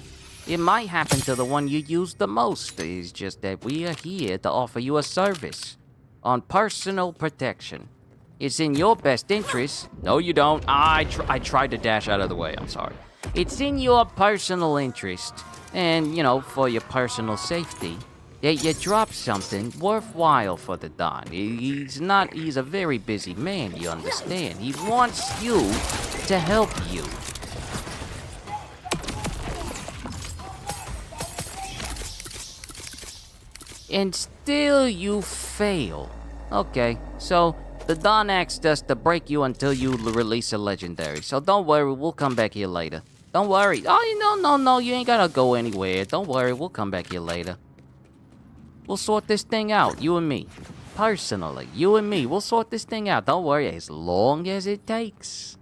It might happen to the one you use the most. It's just that we are here to offer you a service on personal protection. It's in your best interest. No, you don't. I tried to dash out of the way. I'm sorry. It's in your personal interest, and, you know, for your personal safety, that you drop something worthwhile for the Don. He's a very busy man, you understand. He wants you to help you. And still you fail. Okay, so the Don asked us to break you until you release a legendary. So don't worry, we'll come back here later. Don't worry. Oh, no, you ain't gotta go anywhere. Don't worry, we'll come back here later. We'll sort this thing out, you and me. Personally, you and me, we'll sort this thing out. Don't worry, as long as it takes.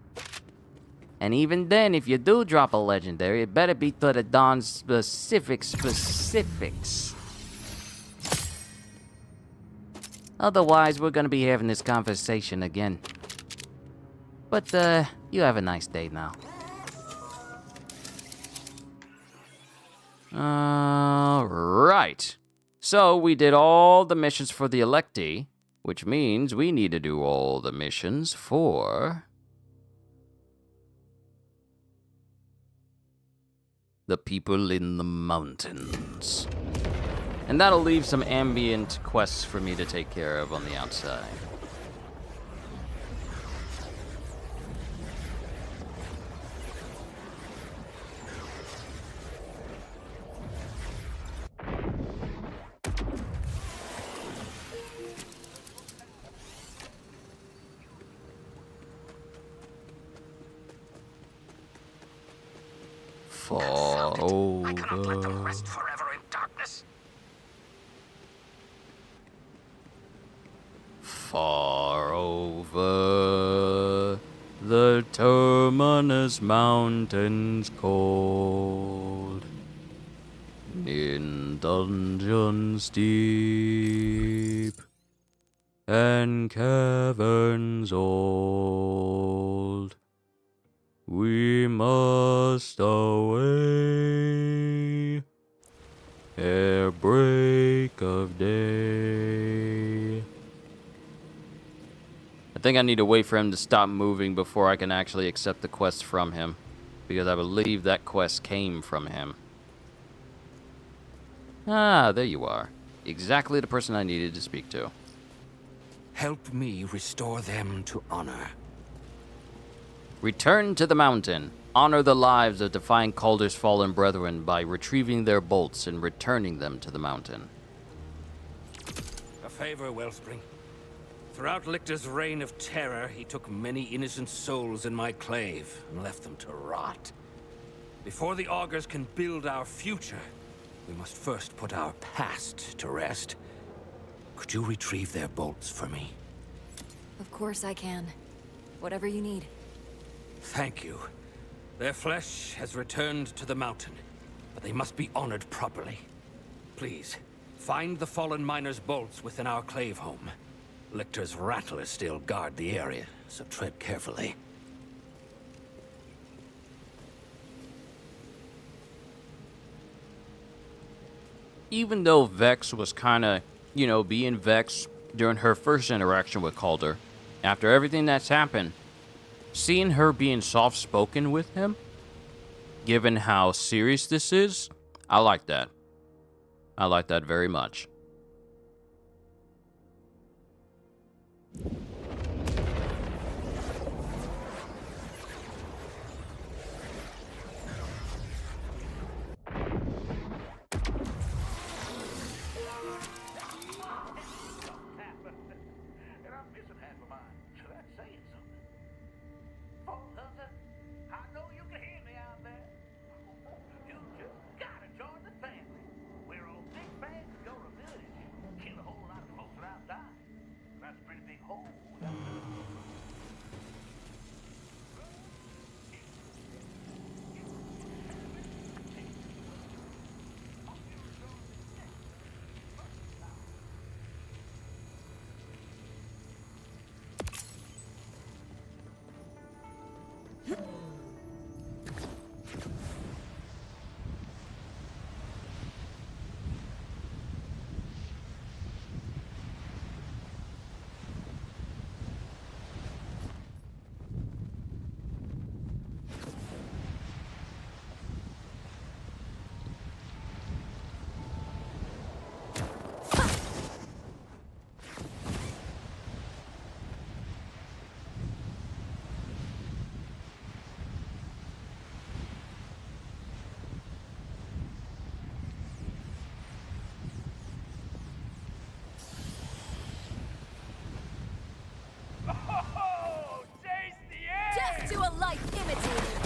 And even then, if you do drop a legendary, it better be to the Don's specifics. Otherwise, we're gonna be having this conversation again. But, you have a nice day now. Alright. So, we did all the missions for the electee, which means we need to do all the missions for the people in the mountains. And that'll leave some ambient quests for me to take care of on the outside. Far over. I cannot let them rest forever in darkness. Far over the terminus mountains cold, in dungeons deep and caverns old, we must away ere break of day. I think I need to wait for him to stop moving before I can actually accept the quest from him, because I believe that quest came from him. Ah, there you are. Exactly the person I needed to speak to. Help me restore them to honor. Return to the mountain. Honor the lives of Defiant Calder's fallen brethren by retrieving their bolts and returning them to the mountain. A favor, Wellspring. Throughout Lictor's reign of terror, he took many innocent souls in my clave and left them to rot. Before the augurs can build our future, we must first put our past to rest. Could you retrieve their bolts for me? Of course I can. Whatever you need. Thank you. Their flesh has returned to the mountain, but they must be honored properly. Please, find the fallen miner's bolts within our clave home. Lictor's rattlers still guard the area, so tread carefully. Even though Vex was kind of, you know, being Vex during her first interaction with Calder, after everything that's happened, seeing her being soft-spoken with him, given how serious this is, I like that. I like that very much. Death to a life imitator!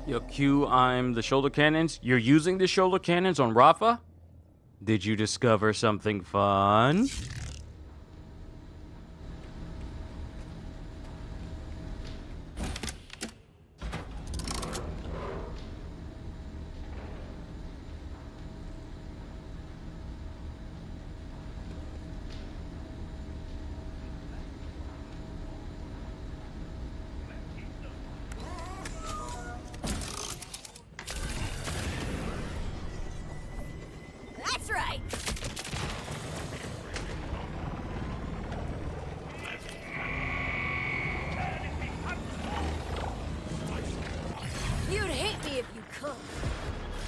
Yo, Q, I'm the shoulder cannons. You're using the shoulder cannons on Rafa? Did you discover something fun? That's right! You'd hate me if you could.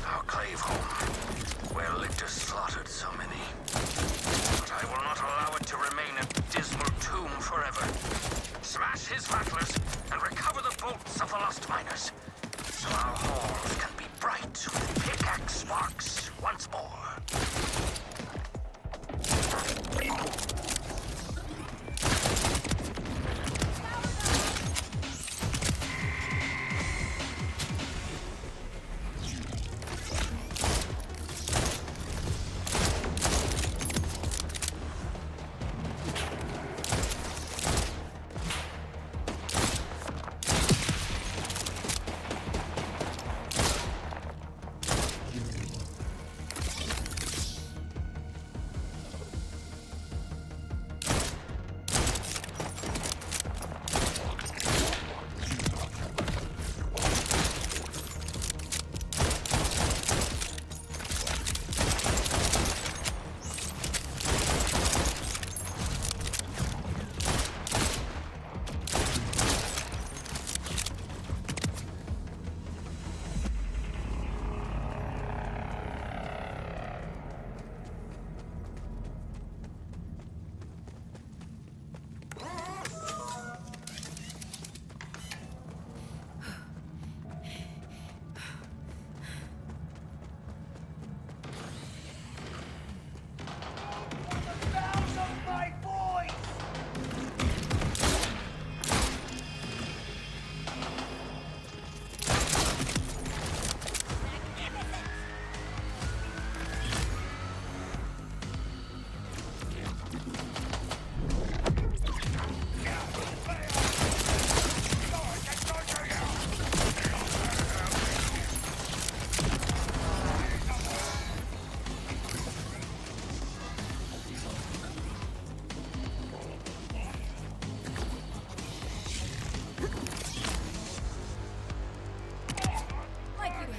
Our clave home, where Lictor slaughtered so many. But I will not allow it to remain a dismal tomb forever. Smash his rattlers and recover the bolts of the lost miners, so our halls can be bright with pickaxe sparks once more.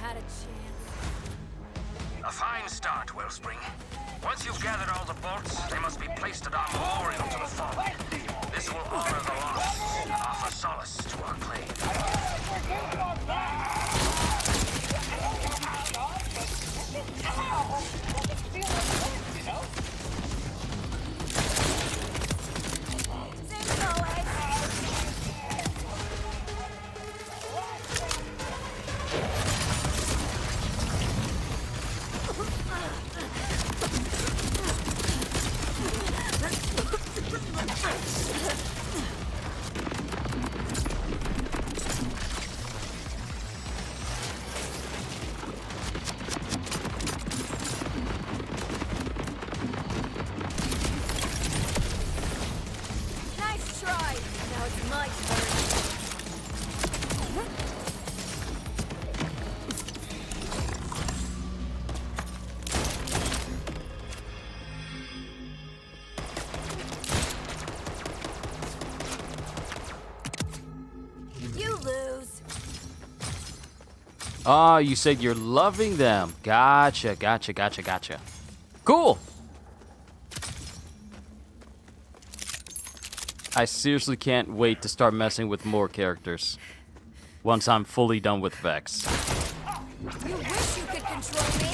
had a chance. A fine start, Wellspring. Once you've gathered all the bolts, they must be placed at our memorial to the fallen. This will honor the lost and offer solace to our claim. Nice try. Now it's my turn. You lose. Ah, you said you're loving them. Gotcha, gotcha, gotcha, gotcha. Cool. I seriously can't wait to start messing with more characters once I'm fully done with Vex. You wish you could control me.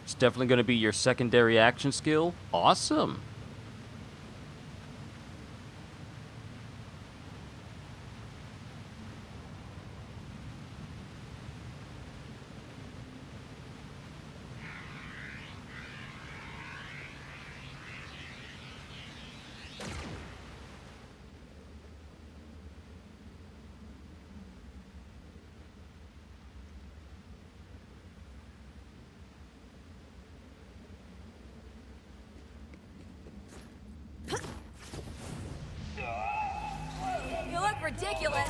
It's definitely going to be your secondary action skill. Awesome. You look ridiculous.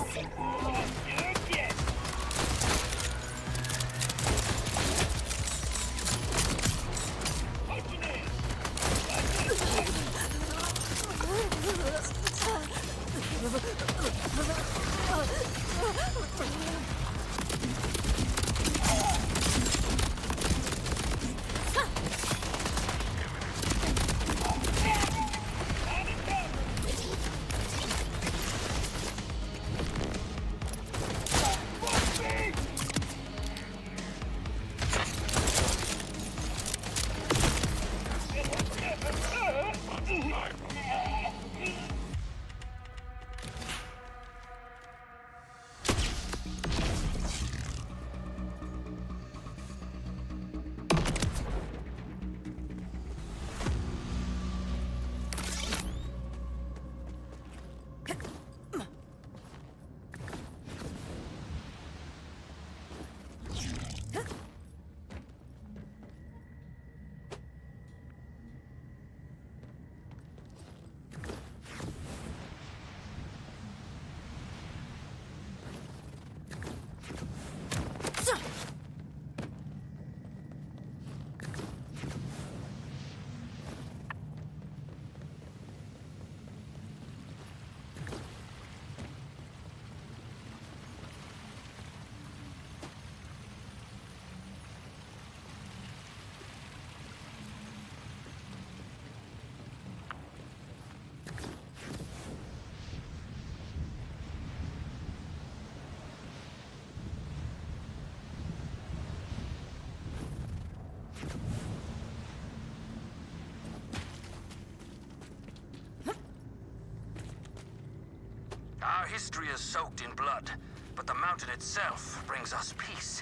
Our history is soaked in blood, but the mountain itself brings us peace.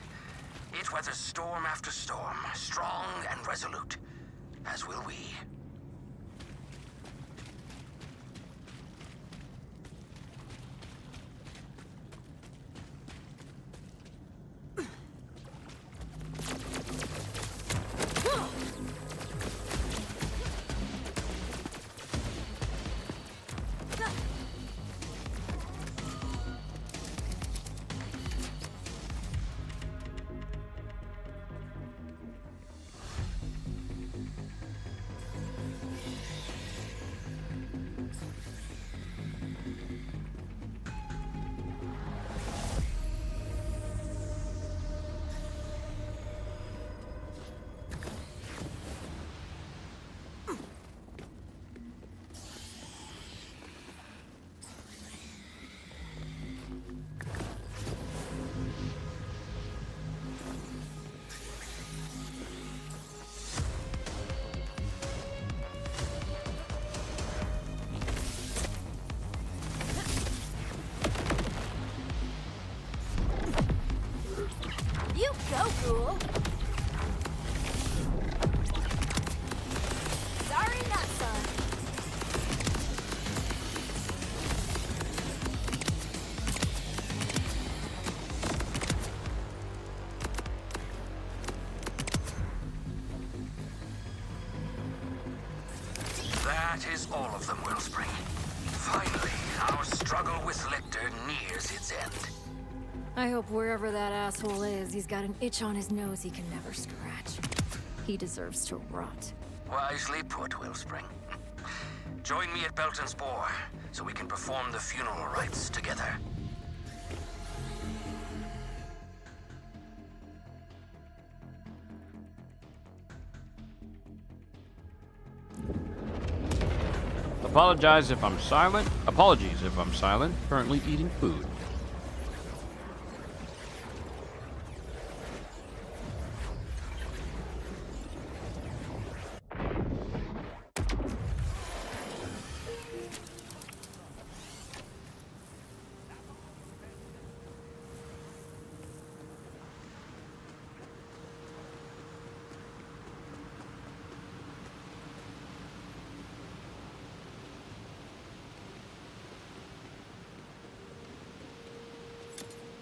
It weathers storm after storm, strong and resolute, as will we. You go, Ghoul! Sorry, not son. That is all of them, Wellspring. Finally, our struggle with Lictor nears its end. I hope wherever that asshole is, he's got an itch on his nose he can never scratch. He deserves to rot. Wisely put, Wellspring. Join me at Belton's Boar, so we can perform the funeral rites together. Apologize if I'm silent. Apologies if I'm silent. Currently eating food.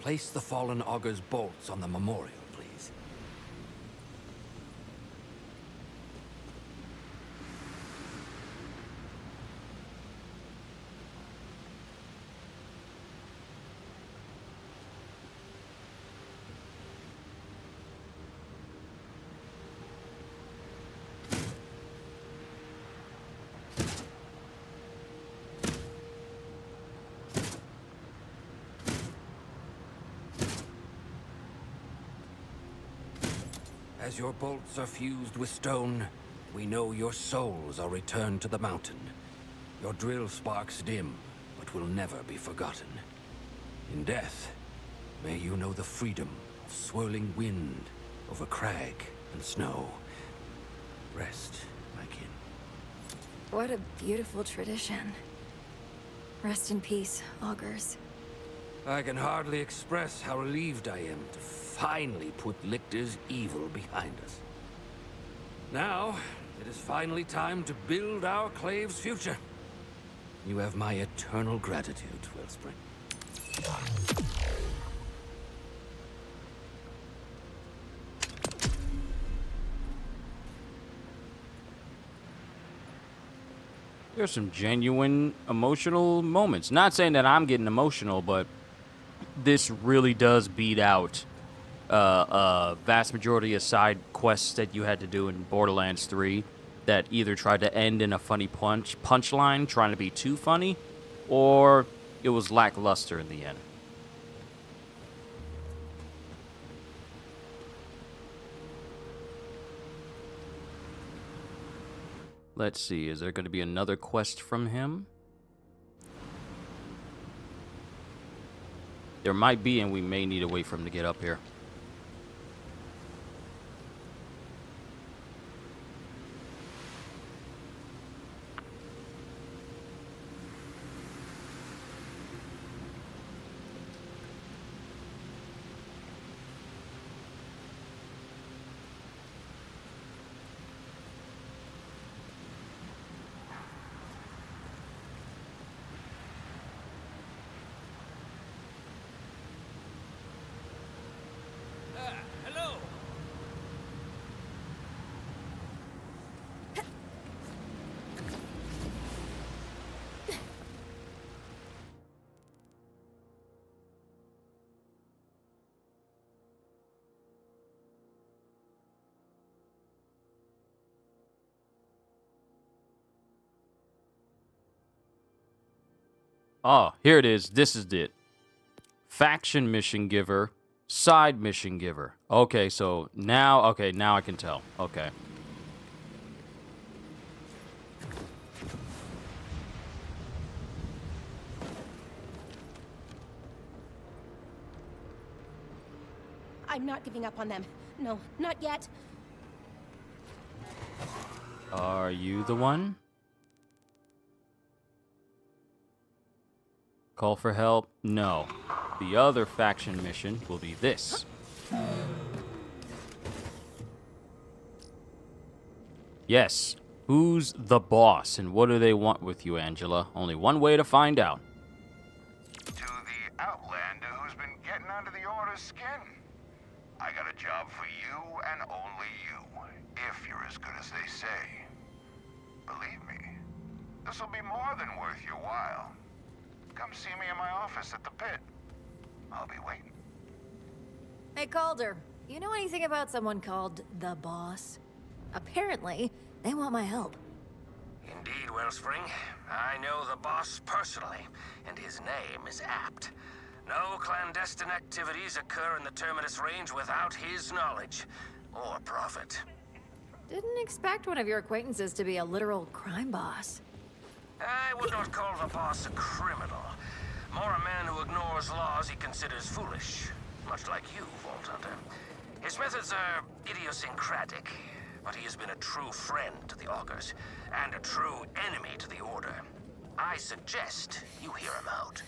Place the fallen augur's bolts on the memorial, please. As your bolts are fused with stone, we know your souls are returned to the mountain. Your drill sparks dim, but will never be forgotten. In death, may you know the freedom of swirling wind over crag and snow. Rest, my kin. What a beautiful tradition. Rest in peace, augurs. I can hardly express how relieved I am to finally put Lictor's evil behind us. Now, it is finally time to build our clave's future. You have my eternal gratitude, Wellspring. There's some genuine emotional moments. Not saying that I'm getting emotional, but this really does beat out vast majority of side quests that you had to do in Borderlands 3 that either tried to end in a funny punchline, trying to be too funny, or it was lackluster in the end. Let's see, is there going to be another quest from him? There might be, and we may need to wait for him to get up here. Oh, here it is. This is it. Faction mission giver, side mission giver. Okay, so now I can tell. Okay. I'm not giving up on them. No, not yet. Are you the one? Call for help? No. The other faction mission will be this. Yes. Who's the boss and what do they want with you, Angela? Only one way to find out. To the Outlander who's been getting under the Order's skin. I got a job for you and only you, if you're as good as they say. Believe me, this'll be more than worth your while. Come see me in my office at the pit. I'll be waiting. Hey, Calder, you know anything about someone called the boss? Apparently, they want my help. Indeed, Wellspring. I know the boss personally, and his name is apt. No clandestine activities occur in the Terminus range without his knowledge or profit. Didn't expect one of your acquaintances to be a literal crime boss. I would not call the boss a criminal. More a man who ignores laws he considers foolish. Much like you, Vault Hunter. His methods are idiosyncratic, but he has been a true friend to the Augurs, and a true enemy to the Order. I suggest you hear him out.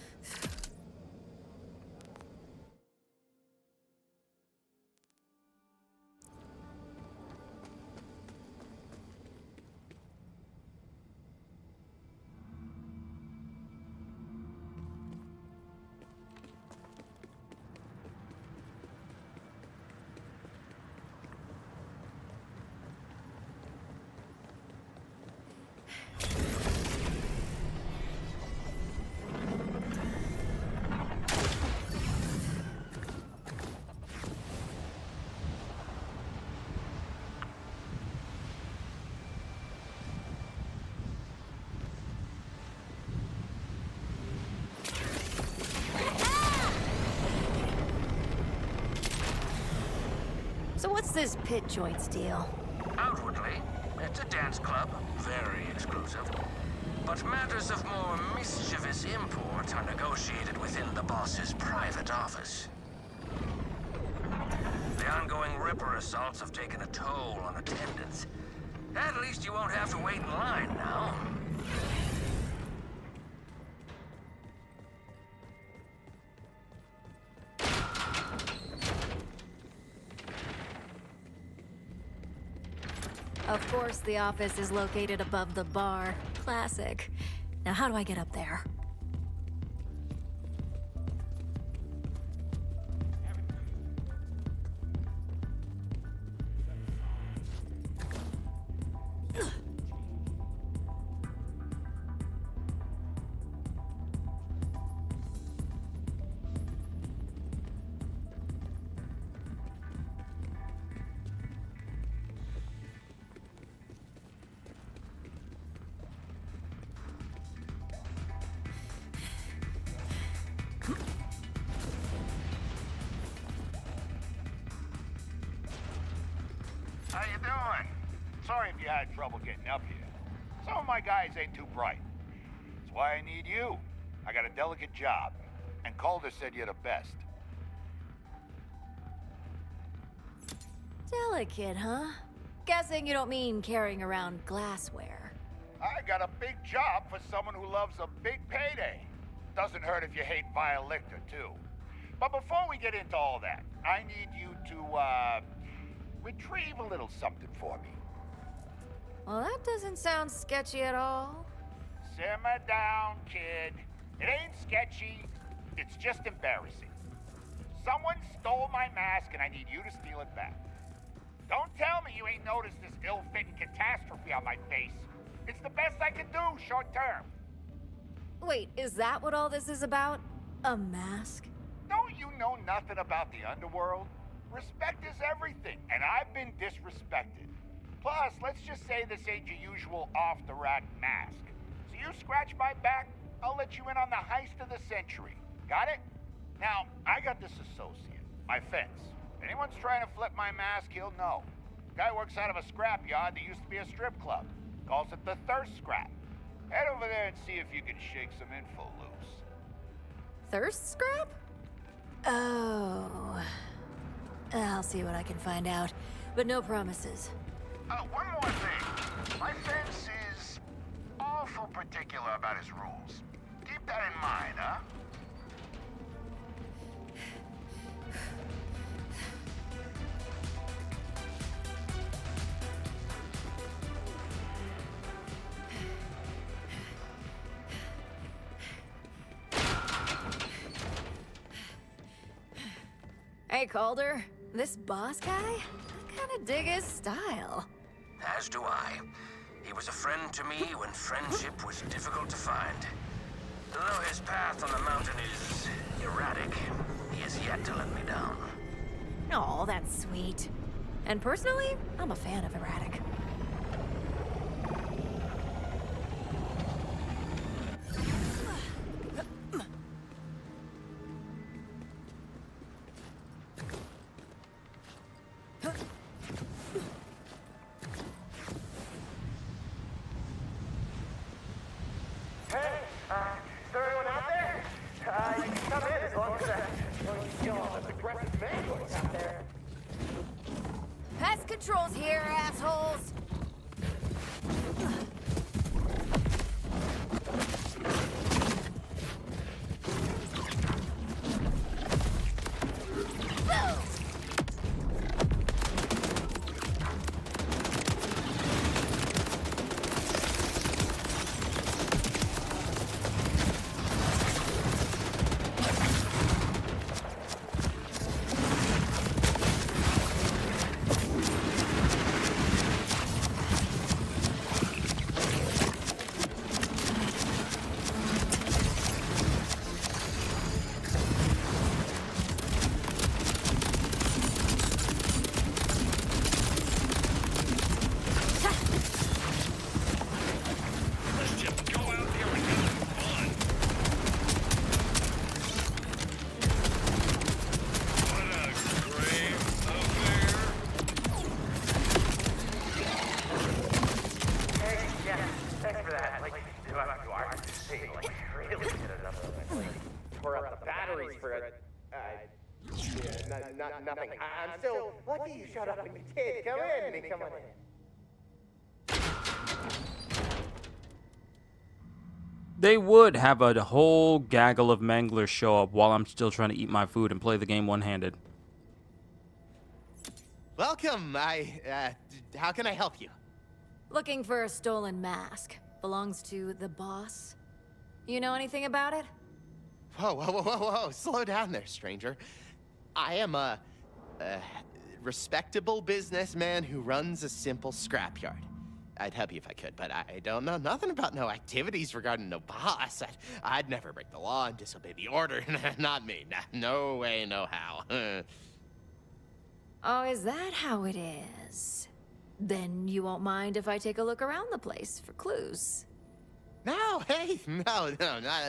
So what's this pit joints deal? Outwardly, it's a dance club, very exclusive. But matters of more mischievous import are negotiated within the boss's private office. The ongoing Ripper assaults have taken a toll on attendance. At least you won't have to wait in line now. Of course, the office is located above the bar. Classic. Now, how do I get up there? How you doing? Sorry if you had trouble getting up here. Some of my guys ain't too bright. That's why I need you. I got a delicate job, and Calder said you're the best. Delicate, huh? Guessing you don't mean carrying around glassware. I got a big job for someone who loves a big payday. Doesn't hurt if you hate vile liquor, too. But before we get into all that, I need you to, retrieve a little something for me. Well, that doesn't sound sketchy at all. Simmer down, kid. It ain't sketchy. It's just embarrassing. Someone stole my mask and I need you to steal it back. Don't tell me you ain't noticed this ill-fitting catastrophe on my face. It's the best I can do, short term. Wait, is that what all this is about? A mask? Don't you know nothing about the underworld? Respect is everything, and I've been disrespected. Plus, let's just say this ain't your usual off-the-rack mask. So you scratch my back, I'll let you in on the heist of the century. Got it? Now, I got this associate, my fence. If anyone's trying to flip my mask, he'll know. Guy works out of a scrapyard that used to be a strip club. Calls it the Thirst Scrap. Head over there and see if you can shake some info loose. Thirst scrap? Oh. I'll see what I can find out, but no promises. One more thing. My fence is awful particular about his rules. Keep that in mind, huh? Hey, Calder. This boss guy? I kinda dig his style. As do I. He was a friend to me when friendship was difficult to find. Though his path on the mountain is erratic, he has yet to let me down. Oh, that's sweet. And personally, I'm a fan of erratic. Pest control's here, assholes! Nothing. I'm still lucky you showed up when you did. Come in. Come on in. They would have a whole gaggle of manglers show up while I'm still trying to eat my food and play the game one-handed. Welcome. How can I help you? Looking for a stolen mask. Belongs to the boss. You know anything about it? Whoa. Slow down there, stranger. I am a respectable businessman who runs a simple scrapyard. I'd help you if I could, but I don't know nothing about no activities regarding no boss. I'd never break the law and disobey the order. Not me. No way, no how. Oh, is that how it is? Then you won't mind if I take a look around the place for clues. No, hey, no,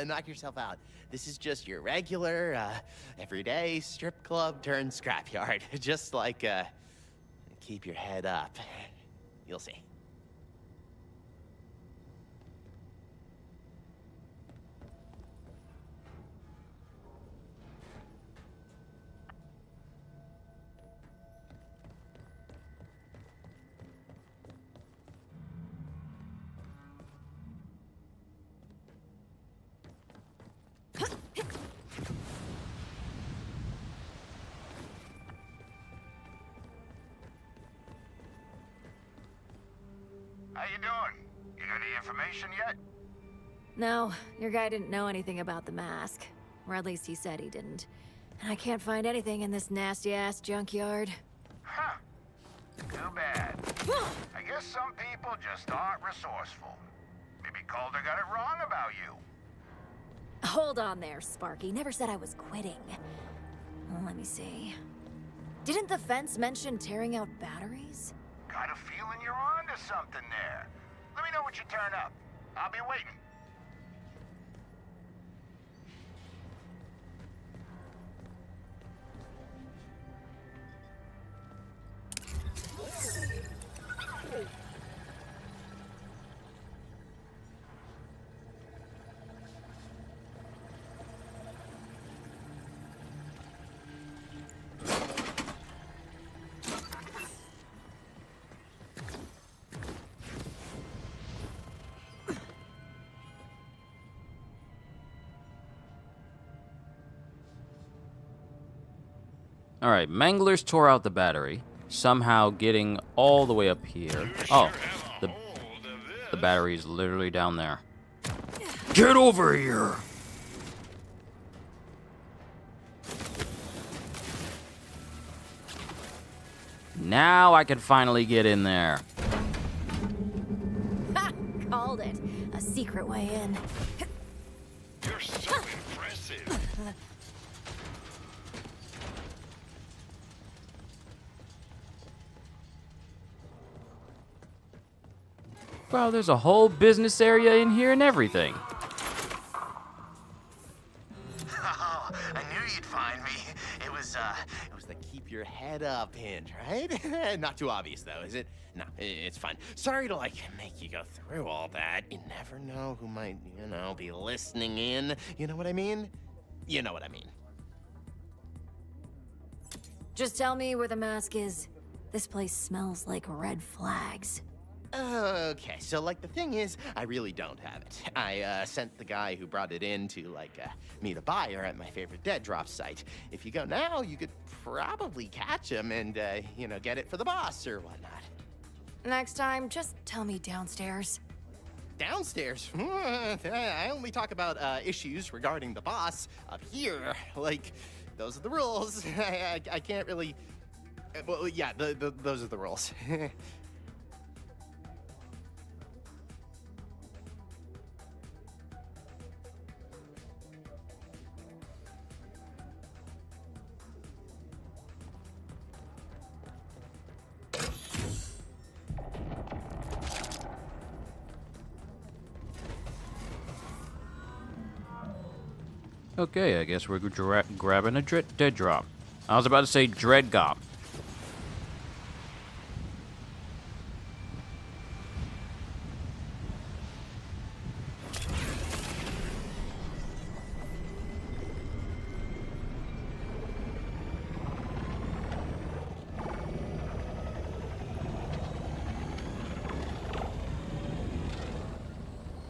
knock yourself out. This is just your regular, everyday strip club turned scrapyard. Just like, keep your head up. You'll see. How you doing? You got any information yet? No, your guy didn't know anything about the mask. Or at least he said he didn't. And I can't find anything in this nasty-ass junkyard. Huh. Too bad. I guess some people just aren't resourceful. Maybe Calder got it wrong about you. Hold on there, Sparky. Never said I was quitting. Well, let me see. Didn't the fence mention tearing out batteries? Got a feeling you're onto something there. Let me know when you turn up. I'll be waiting. Alright, Manglers tore out the battery, somehow getting all the way up here. Oh, the battery is literally down there. Get over here! Now I can finally get in there. Ha! Called it. A secret way in. You're so impressive. Wow, there's a whole business area in here and everything. Oh, I knew you'd find me. It was the keep your head up hint, right? Not too obvious, though, is it? No, it's fine. Sorry to, like, make you go through all that. You never know who might, you know, be listening in. You know what I mean? You know what I mean. Just tell me where the mask is. This place smells like red flags. Okay, so, like, the thing is, I really don't have it. I sent the guy who brought it in to, like, meet a buyer at my favorite dead drop site. If you go now, you could probably catch him and, you know, get it for the boss or whatnot. Next time, just tell me downstairs. Downstairs? I only talk about issues regarding the boss up here. Like, those are the rules. I can't really... Well, yeah, those are the rules. Okay, I guess we're grabbing a dead drop. I was about to say dread gop.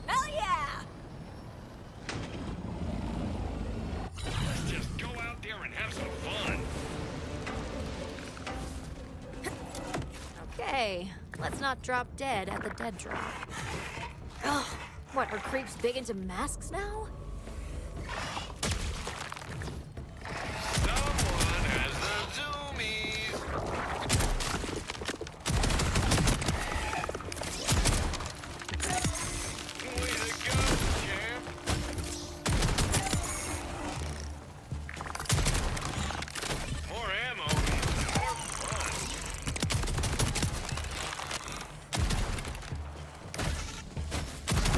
Hell yeah! Let's just go out there and have some fun. Okay, let's not drop dead at the dead drop. Ugh, what, are creeps big into masks now? Someone has the zoomies. Way to go, champ. More ammo, more fun.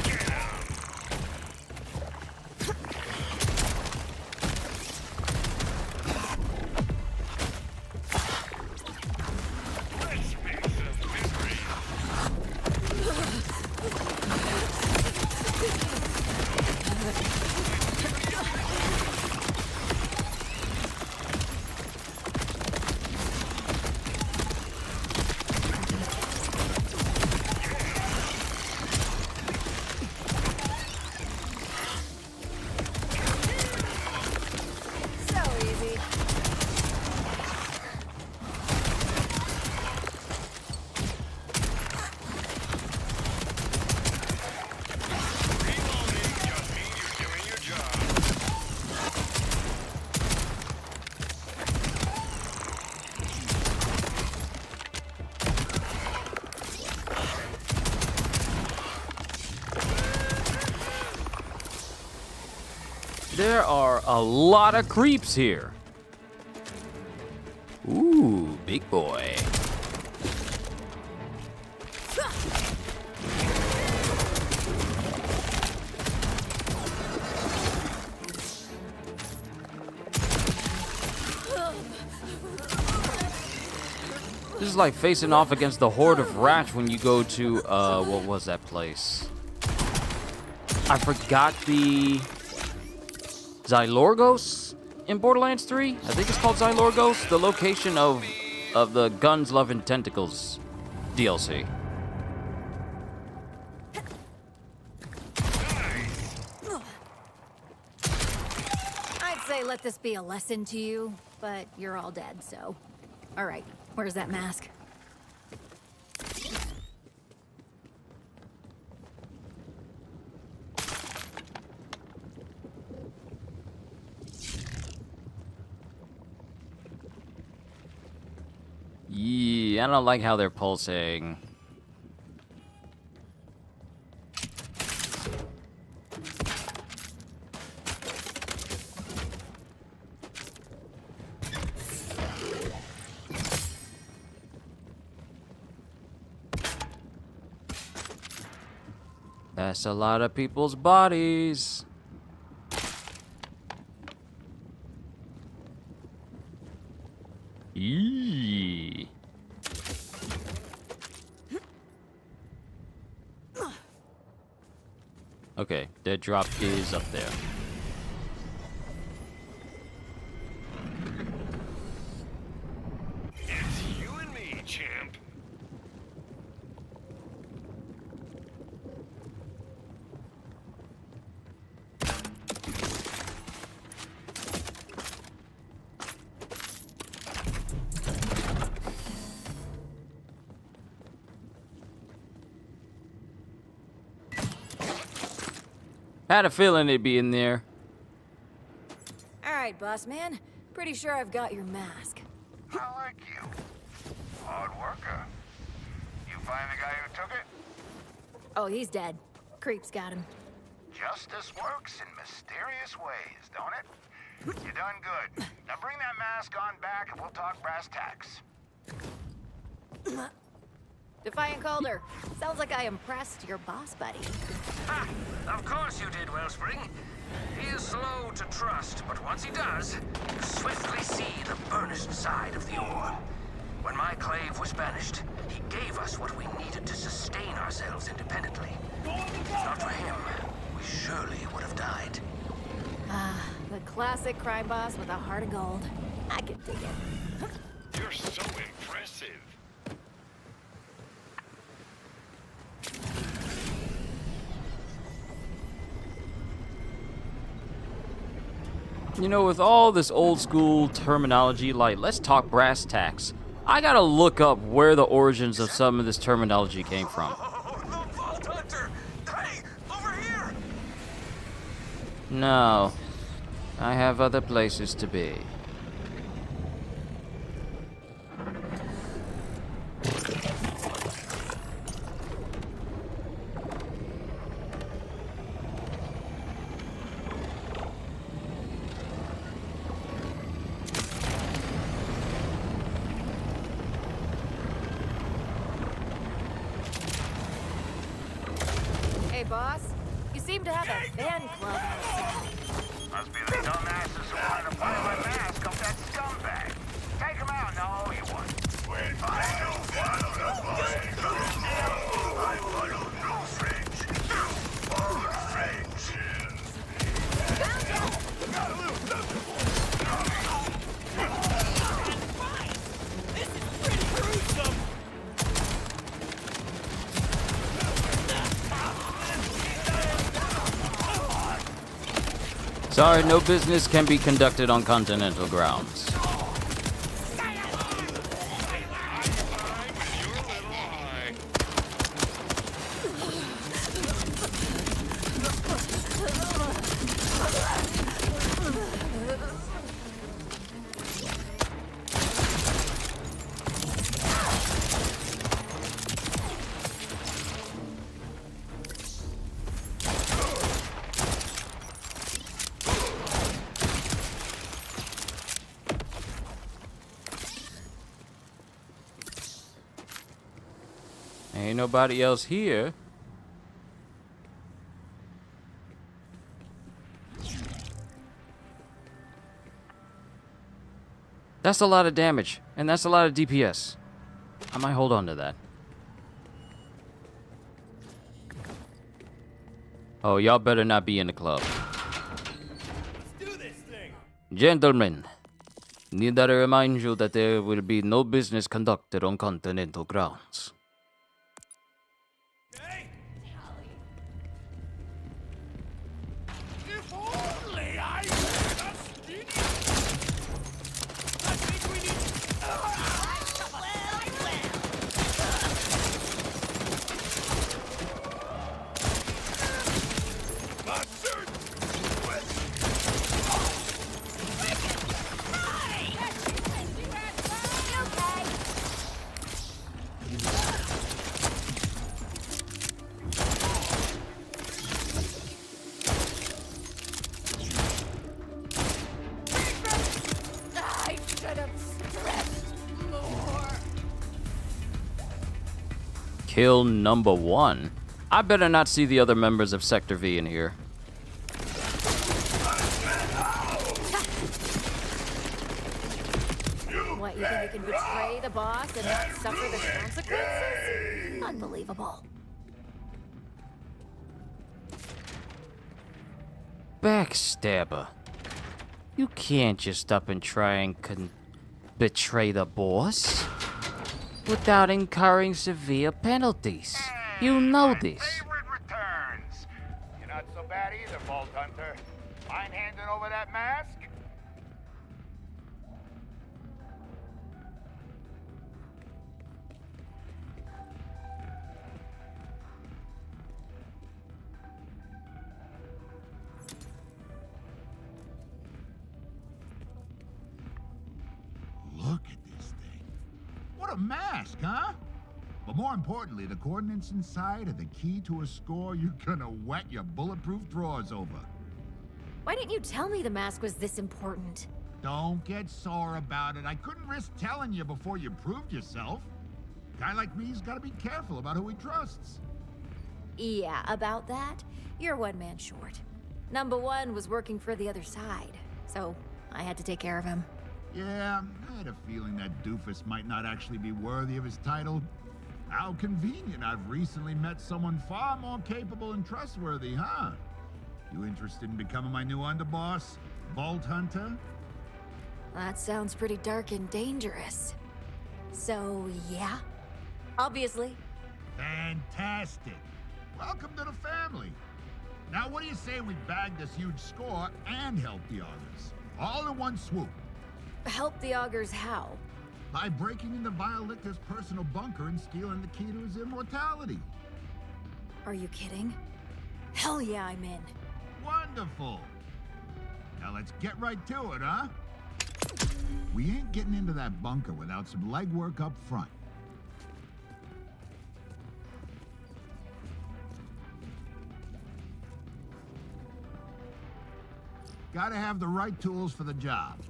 Get 'em. Let's make some memories. So easy. Reloading just means you're doing your job. There are a lot of creeps here. Ooh, big boy. This is like facing off against the horde of rats when you go to, what was that place? I forgot the... Xylorgos in Borderlands 3? I think it's called Xylorgos, the location of the Guns, Love, and Tentacles DLC. I'd say let's let this be a lesson to you, but you're all dead, so... Alright, where's that mask? Yeah, I don't like how they're pulsing. That's a lot of people's bodies. Eee. Okay, dead drop is up there. It's you and me, champ. Had a feeling it'd be in there. Alright, boss man. Pretty sure I've got your mask. I like you. Hard worker. You find the guy who took it? Oh, he's dead. Creep's got him. Justice works in mysterious ways, don't it? You done good. Now bring that mask on back and we'll talk brass tacks. Defiant Calder. Sounds like I impressed your boss buddy. Ha! Of course you did, Wellspring. He is slow to trust, but once he does, you swiftly see the burnished side of the ore. When my clave was banished, he gave us what we needed to sustain ourselves independently. If not for him, we surely would have died. Ah, the classic crime boss with a heart of gold. I could dig it. You're so impressive. You know, with all this old school terminology, like, let's talk brass tacks. I gotta look up where the origins of some of this terminology came from. The Vault Hunter! Hey, over here! No, I have other places to be. Hey, boss. You seem to have a fan club outside. Must be the dumbasses who wanted to buy my mask off that scumbag. Take him out. No, you won't. Sorry, no business can be conducted on continental grounds. Ain't nobody else here. That's a lot of damage, and that's a lot of DPS. I might hold on to that. Oh, y'all better not be in the club. Gentlemen, need to remind you that there will be no business conducted on continental grounds. If only I had a skinny Kill number 1. I better not see the other members of Sector V in here. What, you think you can betray the boss and not suffer the consequences? Unbelievable. Backstabber. You can't just up and try and betray the boss without incurring severe penalties. You know this. Favorite returns. You're not so bad either, Vault Hunter. Mind handing over that mask? Look at this thing. What a mask, huh? But more importantly, the coordinates inside are the key to a score you're gonna wet your bulletproof drawers over. Why didn't you tell me the mask was this important? Don't get sore about it. I couldn't risk telling you before you proved yourself. Guy like me's gotta be careful about who he trusts. Yeah, about that, you're one man short. Number 1 was working for the other side, so I had to take care of him. Yeah, I had a feeling that doofus might not actually be worthy of his title. How convenient. I've recently met someone far more capable and trustworthy, huh? You interested in becoming my new underboss, Vault Hunter? That sounds pretty dark and dangerous. So, yeah, obviously. Fantastic. Welcome to the family. Now, what do you say we bag this huge score and help the others? All in one swoop. Help the augurs how? By breaking into Violictor's personal bunker and stealing the key to his immortality. Are you kidding? Hell yeah, I'm in. Wonderful. Now let's get right to it, huh? We ain't getting into that bunker without some legwork up front. Gotta have the right tools for the job.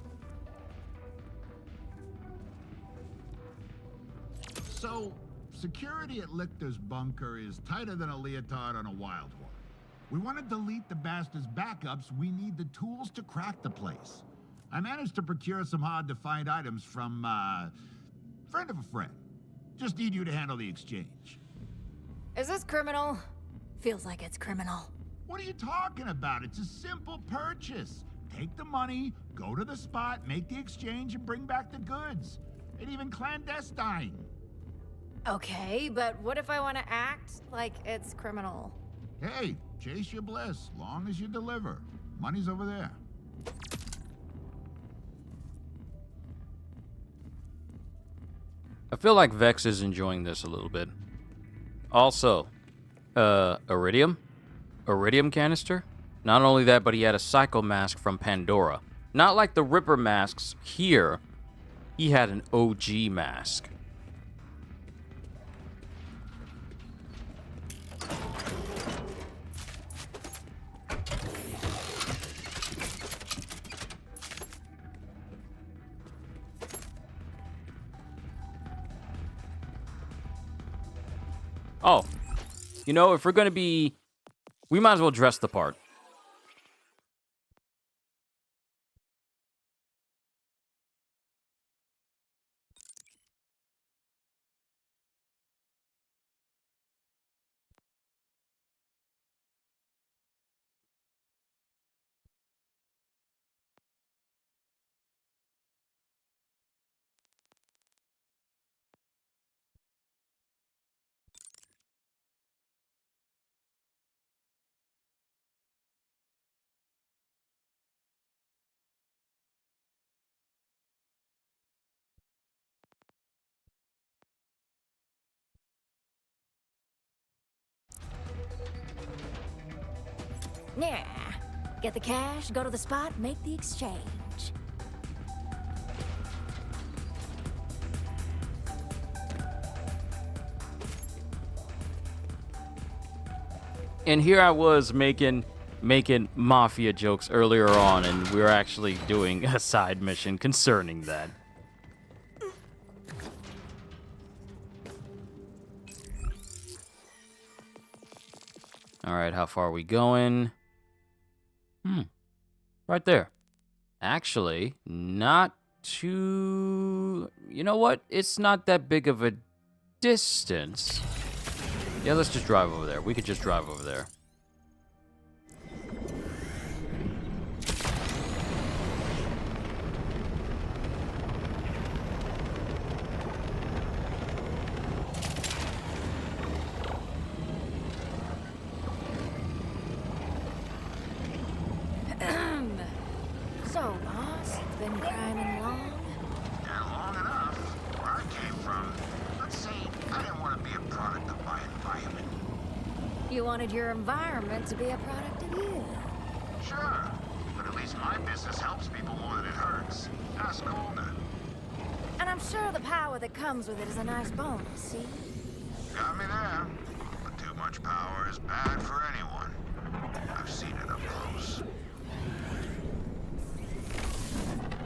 So, security at Lichter's bunker is tighter than a leotard on a wild horse. We want to delete the bastard's backups. We need the tools to crack the place. I managed to procure some hard-to-find items from, friend of a friend. Just need you to handle the exchange. Is this criminal? Feels like it's criminal. What are you talking about? It's a simple purchase. Take the money, go to the spot, make the exchange, and bring back the goods. And even clandestine. Okay, but what if I want to act like it's criminal? Hey, chase your bliss, long as you deliver. Money's over there. I feel like Vex is enjoying this a little bit. Also, Iridium? Iridium canister? Not only that, but he had a Psycho mask from Pandora. Not like the Ripper masks here. He had an OG mask. Oh, you know, if we're gonna be, we might as well dress the part. Yeah. Get the cash, go to the spot, make the exchange. And here I was making mafia jokes earlier on, and we were actually doing a side mission concerning that. Alright, how far are we going? Right there. Actually, not too... You know what? It's not that big of a distance. Yeah, let's just drive over there. We could just drive over there. So, boss, been criming long? And long enough. Where I came from. Let's see, I didn't want to be a product of my environment. You wanted your environment to be a product of you. Sure, but at least my business helps people more than it hurts. Ask Golden. And I'm sure the power that comes with it is a nice bonus, see? Got me there. But too much power is bad for anyone. I've seen it up close.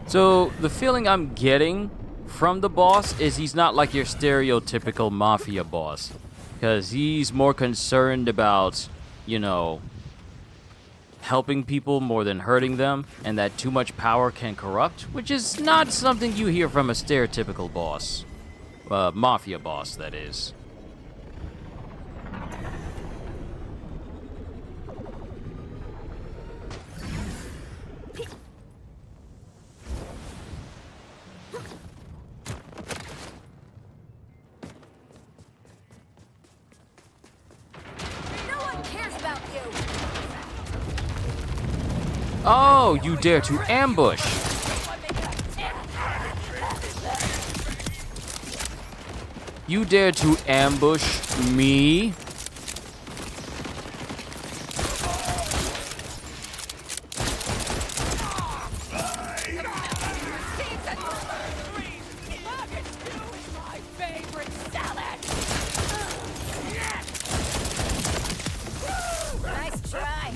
So, the feeling I'm getting from the boss is he's not like your stereotypical mafia boss. Because he's more concerned about, you know, helping people more than hurting them, and that too much power can corrupt, which is not something you hear from a stereotypical boss. Mafia boss, that is. Oh, you dare to ambush! You dare to ambush me? Nice try.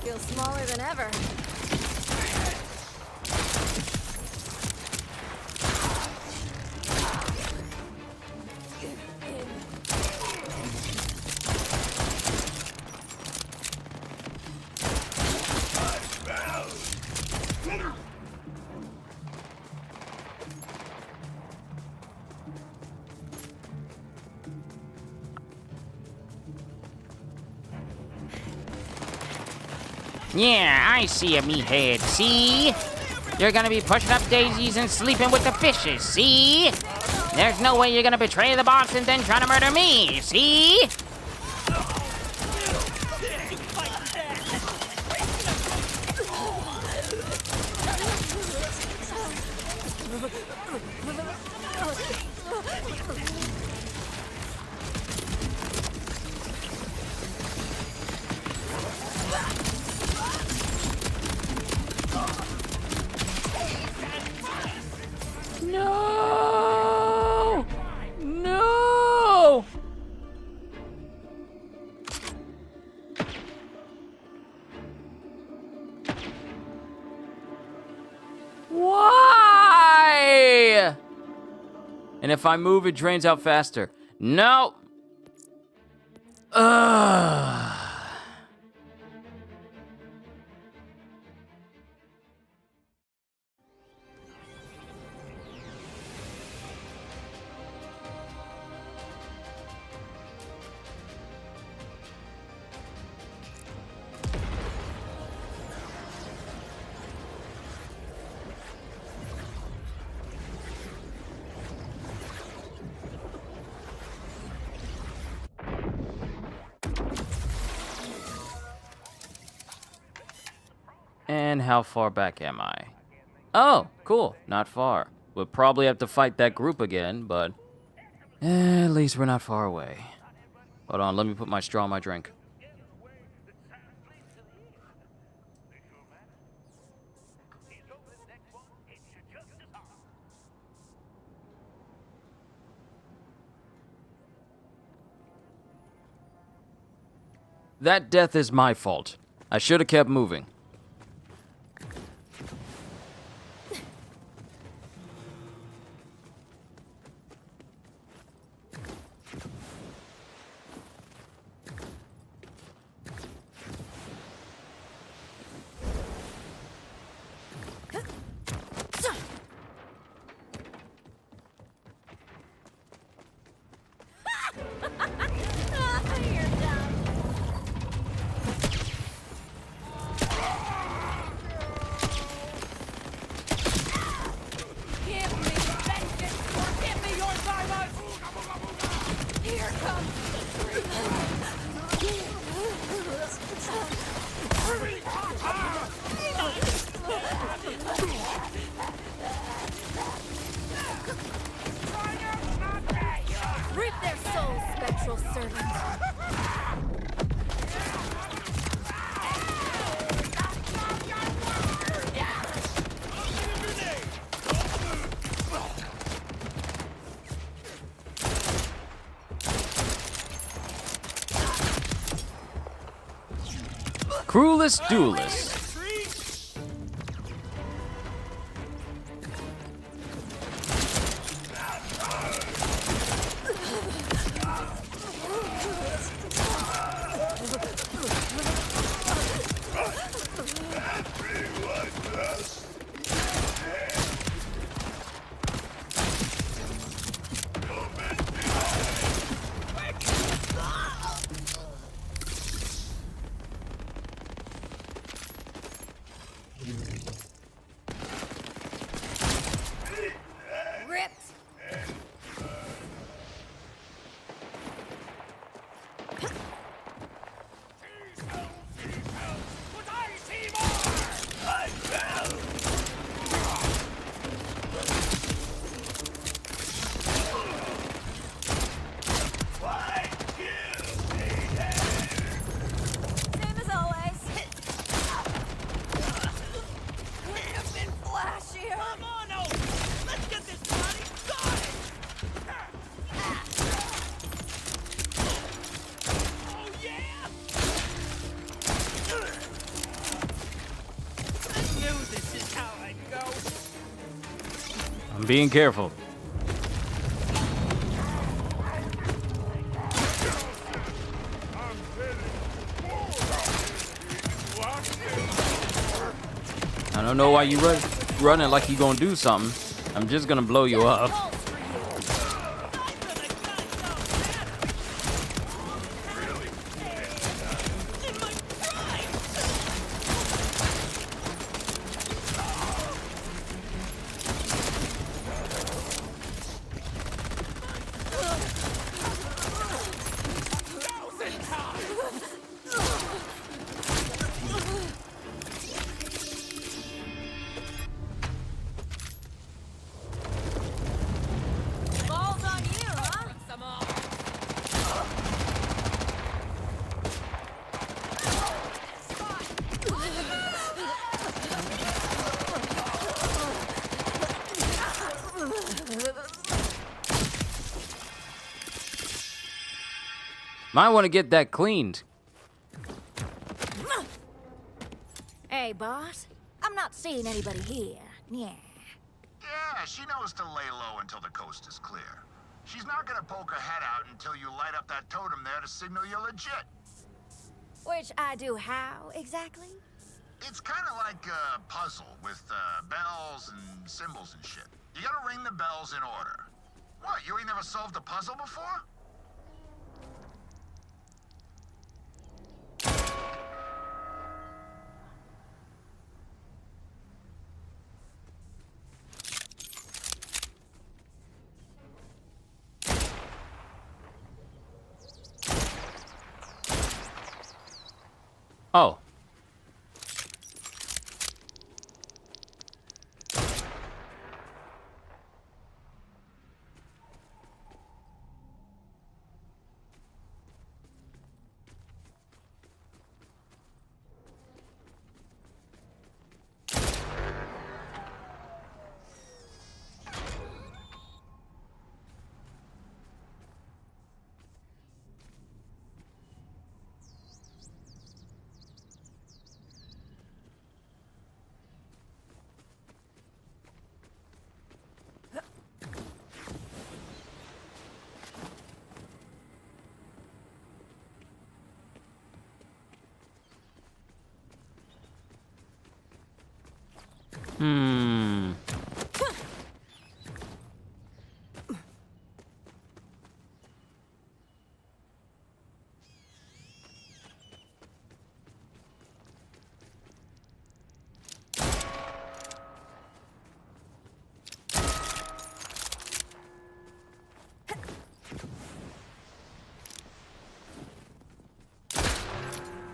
Feels smaller than ever. Yeah, I see ya, meathead, see? You're gonna be pushing up daisies and sleeping with the fishes, see? There's no way you're gonna betray the boss and then try to murder me, see? No! No! Why? And if I move, it drains out faster. No! Ugh. And how far back am I? Oh, cool. Not far. We'll probably have to fight that group again, but at least we're not far away. Hold on, let me put my straw in my drink. That death is my fault. I should have kept moving. Reap their souls, spectral servant. Cruelest duelist. Ripped. Same as always. Wouldn't have been flashier. Come on, Oak. Let's get this party started. Oh yeah! I knew this is how I'd go. I'm being careful. I don't know why you running like you gonna do something. I'm just gonna blow you up. Balls on you, huh? Might want to get that cleaned. Hey, boss. I'm not seeing anybody here. Yeah. Yeah, she knows to lay low until the coast is clear. She's not gonna poke her head out until you light up that totem there to signal you're legit. Which I do how, exactly? It's kind of like a puzzle with bells and symbols and shit. You gotta ring the bells in order. What, you ain't never solved a puzzle before? Oh.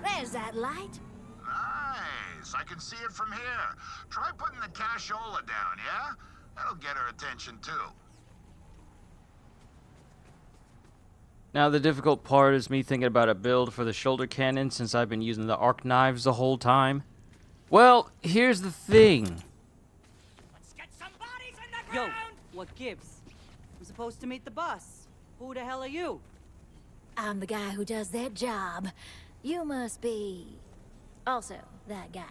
There's that light. Nice. I can see it from here. Try putting the cashola down, yeah? That'll get her attention, too. Now the difficult part is me thinking about a build for the shoulder cannon since I've been using the arc knives the whole time. Well, here's the thing. Yo, what gives? I'm supposed to meet the boss. Who the hell are you? I'm the guy who does that job. You must be... also that guy.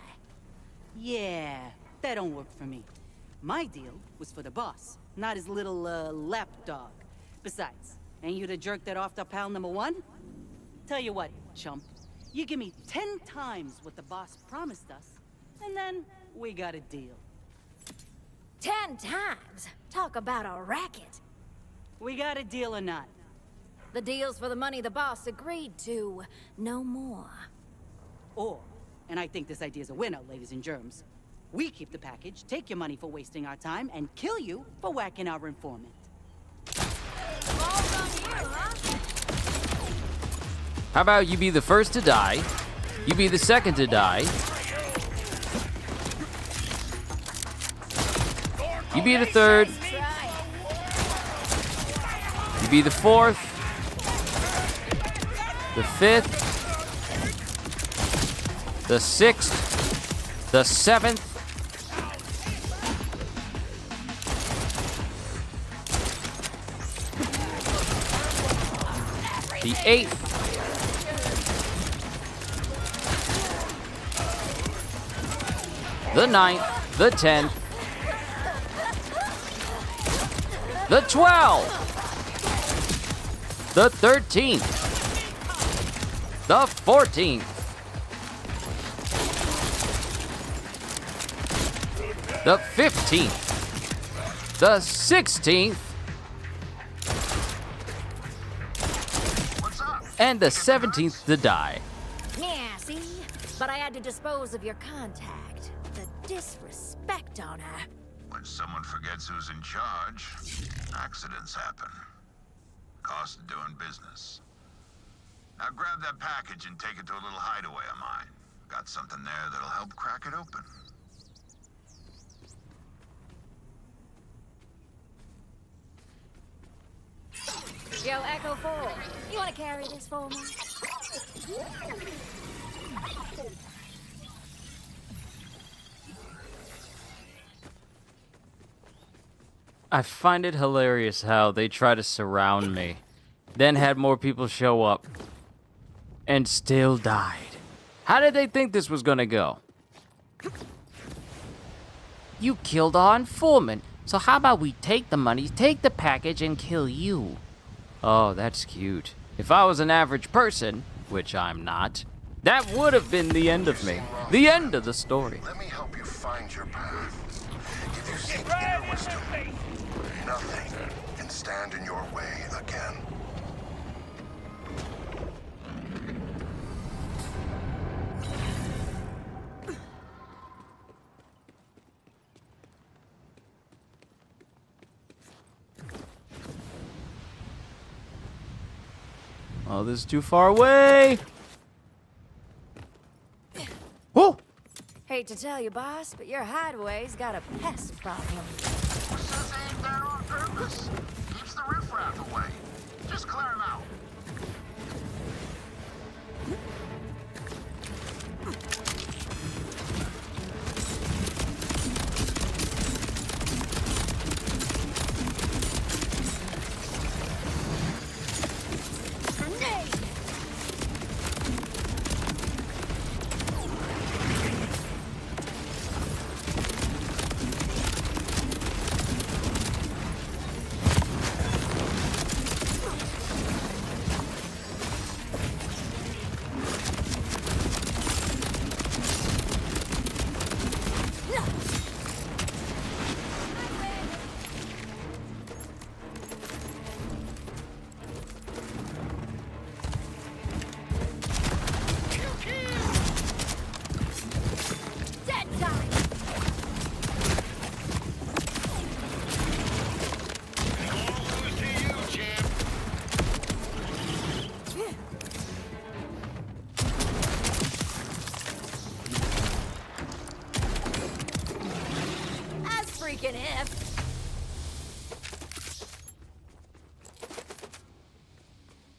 Yeah, that don't work for me. My deal was for the boss, not his little, lapdog. Besides, ain't you the jerk that offed up pal number 1? Tell you what, chump. You give me 10 times what the boss promised us, and then we got a deal. 10 times? Talk about a racket. We got a deal or not? The deal's for the money the boss agreed to. No more. Or, and I think this idea's a winner, ladies and germs, we keep the package, take your money for wasting our time, and kill you for whacking our informant. How about you be the first to die, you be the second to die, you be the third, you be the fourth, the fifth, the sixth, the seventh, the 8th, the 9th, the 10th, the 12th, the 13th, the 14th, the 15th, the 16th, and the 17th to die. Yeah, see? But I had to dispose of your contact. The disrespect on her. When someone forgets who's in charge, accidents happen. Cost of doing business. Now grab that package and take it to a little hideaway of mine. Got something there that'll help crack it open. Yo, Echo 4, you want to carry this for me? I find it hilarious how they try to surround me, then had more people show up, and still died. How did they think this was gonna go? You killed our informant, so how about we take the money, take the package, and kill you? Oh, that's cute. If I was an average person, which I'm not, that would have been the end of me. The end of the story. Let me help you find your path. If you seek inner wisdom, nothing can stand in your way again. Oh, this is too far away. Whoa! Hate to tell you, boss, but your hideaway's got a pest problem. Says ain't there on purpose. Keeps the riffraff away. Just clear him out.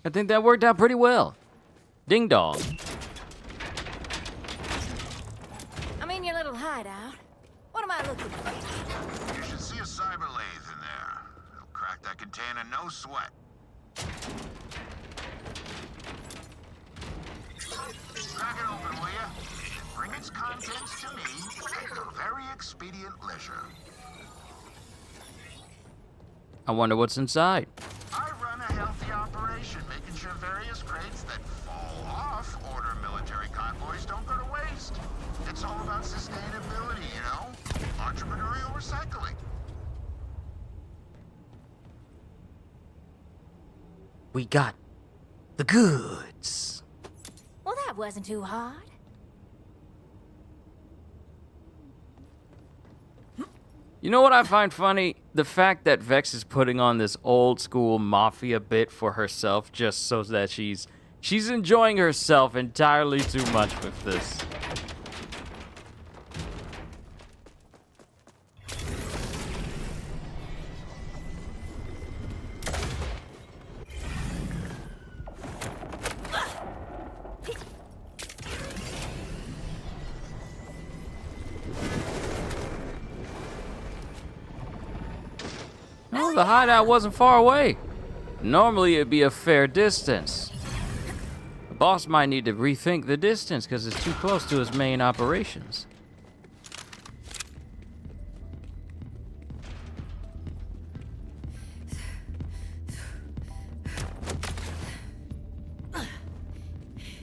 I think that worked out pretty well. Ding dong. I'm in your little hideout. What am I looking for? You should see a cyber lathe in there. It'll crack that container, no sweat. Crack it open, will ya? Bring its contents to me at your very expedient leisure. I wonder what's inside. I run a healthy operation, making sure various crates that fall off order military convoys don't go to waste. It's all about sustainability, you know? Entrepreneurial recycling. We got the goods. Well, that wasn't too hard. You know what I find funny? The fact that Vex is putting on this old school mafia bit for herself just so that she's enjoying herself entirely too much with this. Oh, the hideout wasn't far away. Normally it'd be a fair distance. The boss might need to rethink the distance because it's too close to his main operations.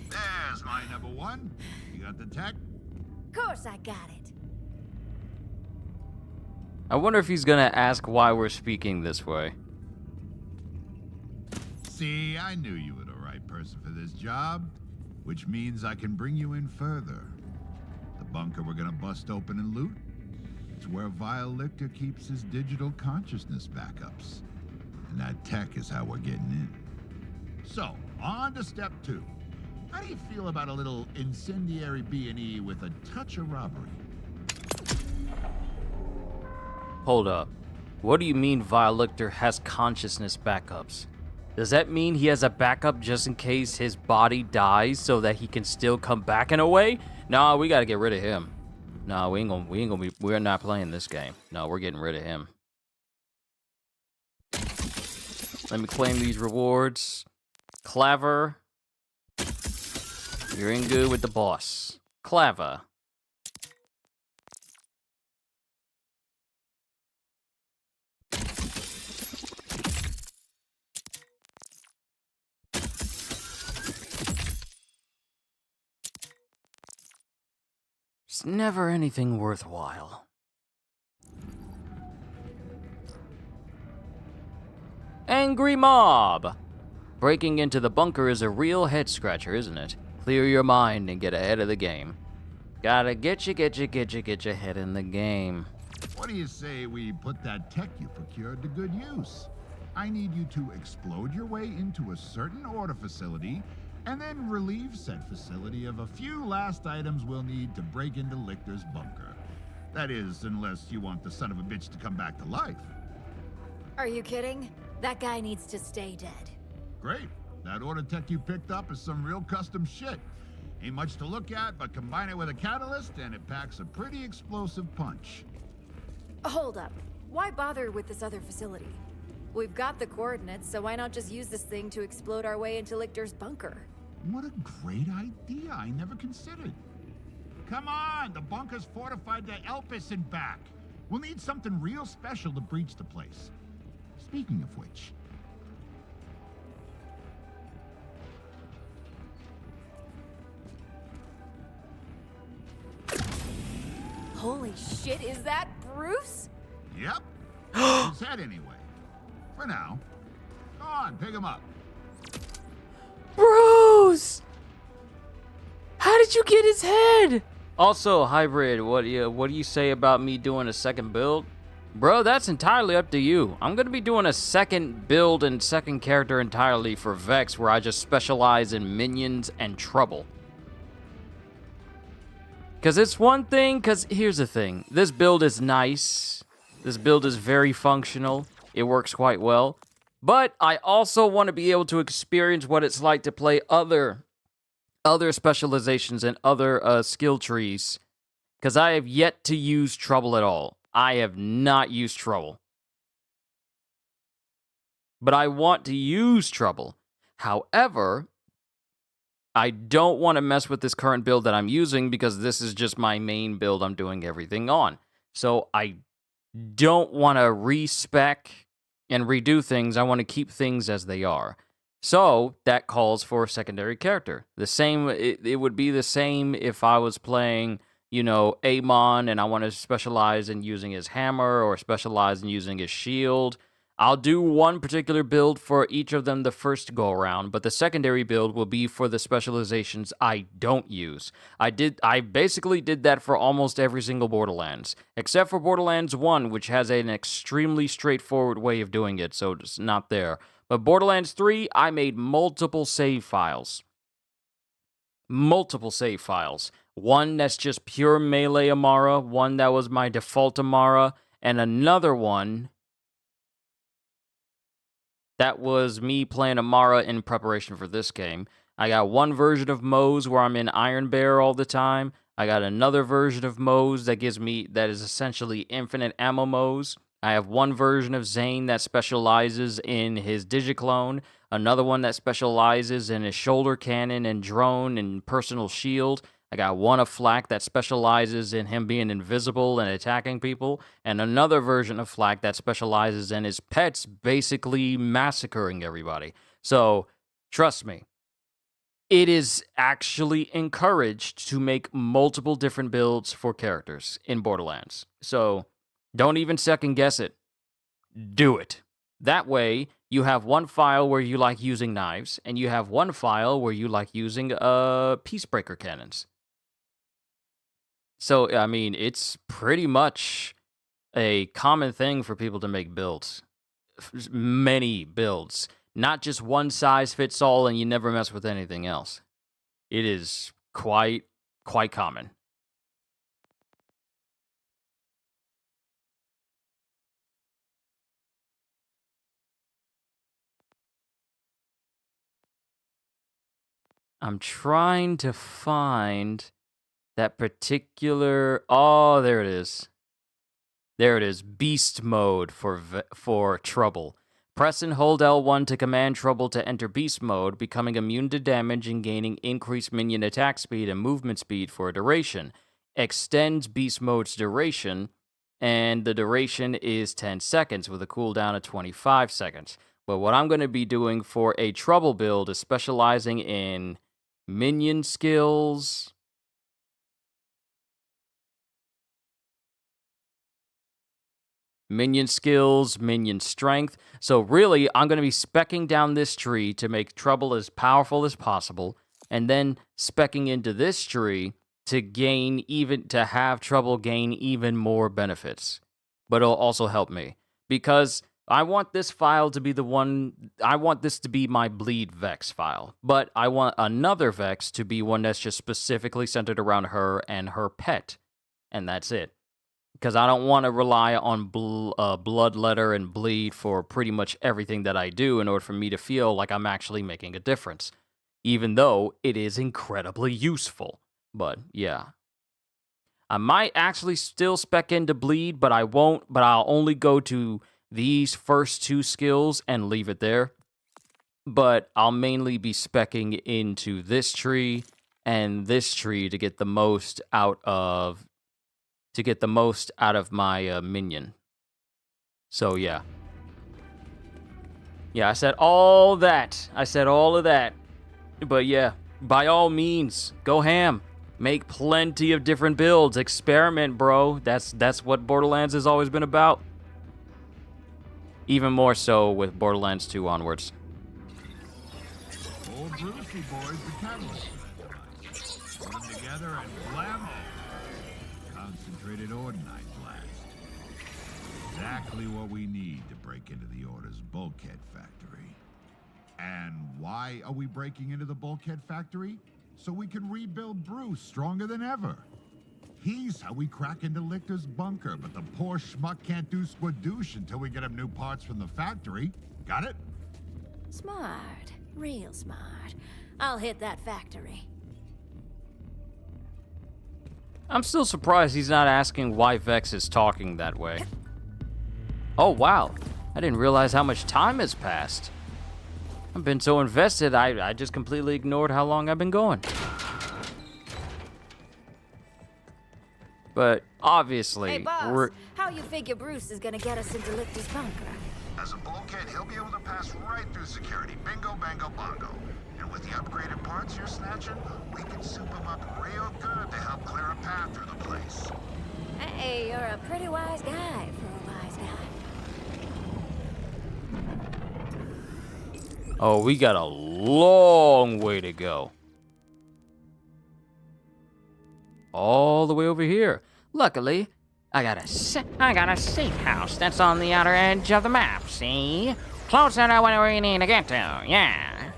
There's my number one. You got the tech? Of course I got it. I wonder if he's gonna ask why we're speaking this way. See, I knew you were the right person for this job, which means I can bring you in further. The bunker we're gonna bust open and loot, it's where Vile Lictor keeps his digital consciousness backups. And that tech is how we're getting in. So, on to step 2. How do you feel about a little incendiary B&E with a touch of robbery? Hold up. What do you mean Vile Lictor has consciousness backups? Does that mean he has a backup just in case his body dies so that he can still come back in a way? Nah, we gotta get rid of him. Nah, we're not playing this game. No, we're getting rid of him. Let me claim these rewards. Claver. You're in good with the boss. Claver. It's never anything worthwhile. Angry mob! Breaking into the bunker is a real head-scratcher, isn't it? Clear your mind and get ahead of the game. Gotta get your head in the game. What do you say we put that tech you procured to good use? I need you to explode your way into a certain order facility and then relieve said facility of a few last items we'll need to break into Lictor's bunker. That is, unless you want the son of a bitch to come back to life. Are you kidding? That guy needs to stay dead. Great. That order tech you picked up is some real custom shit. Ain't much to look at, but combine it with a catalyst and it packs a pretty explosive punch. Hold up. Why bother with this other facility? We've got the coordinates, so why not just use this thing to explode our way into Lictor's bunker? What a great idea. I never considered. Come on, the bunker's fortified to Elpis and back. We'll need something real special to breach the place. Speaking of which... Holy shit, is that Bruce? Yep. His head anyway. For now. Go on, pick him up. Bruce! How did you get his head? Also, Hybrid, what do you say about me doing a second build? Bro, that's entirely up to you. I'm gonna be doing a second build and second character entirely for Vex, where I just specialize in minions and trouble. Because it's one thing, because here's the thing. This build is nice. This build is very functional. It works quite well. But I also want to be able to experience what it's like to play other specializations and other skill trees, because I have yet to use Trouble at all. I have not used Trouble. But I want to use Trouble. However, I don't want to mess with this current build that I'm using because this is just my main build I'm doing everything on. So I don't want to respec and redo things. I want to keep things as they are. So that calls for a secondary character. The same, it would be the same if I was playing, you know, Amon and I want to specialize in using his hammer or specialize in using his shield. I'll do one particular build for each of them the first go around, but the secondary build will be for the specializations I don't use. I basically did that for almost every single Borderlands, except for Borderlands 1, which has an extremely straightforward way of doing it, so it's not there. But Borderlands 3, I made multiple save files. Multiple save files. One that's just pure melee Amara, one that was my default Amara, and another one that was me playing Amara in preparation for this game. I got one version of Moze where I'm in Iron Bear all the time. I got another version of Moze that is essentially infinite ammo Moze. I have one version of Zane that specializes in his Digiclone, another one that specializes in his shoulder cannon and drone and personal shield. I got one of Flak that specializes in him being invisible and attacking people, and another version of Flak that specializes in his pets basically massacring everybody. So, trust me, it is actually encouraged to make multiple different builds for characters in Borderlands. So, don't even second guess it. Do it. That way, you have one file where you like using knives, and you have one file where you like using peacebreaker cannons. So, I mean, it's pretty much a common thing for people to make builds. Many builds. Not just one size fits all and you never mess with anything else. It is quite common. I'm trying to find that particular... Oh, there it is. There it is. Beast mode for Trouble. Press and hold L1 to command Trouble to enter Beast mode, becoming immune to damage and gaining increased minion attack speed and movement speed for a duration. Extends Beast mode's duration, and the duration is 10 seconds with a cooldown of 25 seconds. But what I'm going to be doing for a Trouble build is specializing in minion skills, minion strength. So really, I'm going to be speccing down this tree to make Trouble as powerful as possible, and then speccing into this tree to have Trouble gain even more benefits. But it'll also help me, because I want this file to be I want this to be my Bleed Vex file, but I want another Vex to be one that's just specifically centered around her and her pet, and that's it. Because I don't want to rely on Bloodletter and Bleed for pretty much everything that I do in order for me to feel like I'm actually making a difference, even though it is incredibly useful. But yeah. I might actually still spec into Bleed, but I won't, but I'll only go to these first two skills and leave it there. But I'll mainly be speccing into this tree and this tree to get the most out of my minion. So yeah. Yeah, I said all that. I said all of that. But yeah, by all means, go ham. Make plenty of different builds. Experiment, bro. That's what Borderlands has always been about. Even more so with Borderlands 2 onwards. Old Brucey boys, the catalyst. Put them together and blammo! Concentrated Ordinite blast. Exactly what we need to break into the Order's bulkhead factory. And why are we breaking into the bulkhead factory? So we can rebuild Bruce stronger than ever. He's how we crack into Lichter's bunker, but the poor schmuck can't do squadoosh until we get him new parts from the factory. Got it? Smart. Real smart. I'll hit that factory. I'm still surprised he's not asking why Vex is talking that way. Oh, wow. I didn't realize how much time has passed. I've been so invested, I just completely ignored how long I've been going. But obviously, Hey, boss, how you figure Bruce is gonna get us into Lichter's bunker? As a bulkhead, he'll be able to pass right through security. Bingo, bango, bongo. And with the upgraded parts you're snatching, we can soup him up real good to help clear a path through the place. Hey, you're a pretty wise guy for a wise guy. Oh, we got a long way to go. All the way over here. Luckily, I got a safe house that's on the outer edge of the map, see? Closer to where we need to get to, yeah.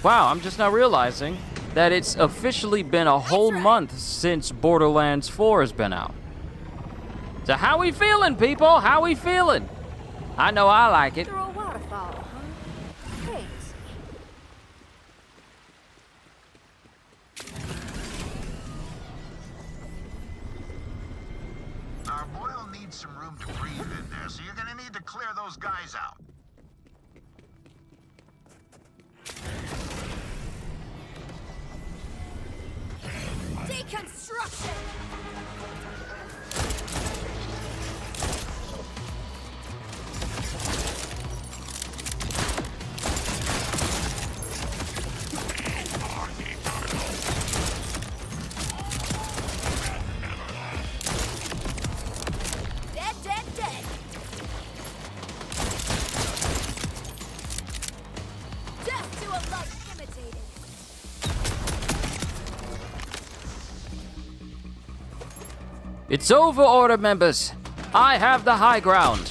Wow, I'm just now realizing that it's officially been a whole month since Borderlands 4 has been out. So how we feeling, people? How we feeling? I know I like it. Through a waterfall, huh? Crazy. Our boy will need some room to breathe in there, so you're gonna need to clear those guys out. Deconstruction! Dead, dead, dead! Death to a life imitated! It's over, Order members. I have the high ground.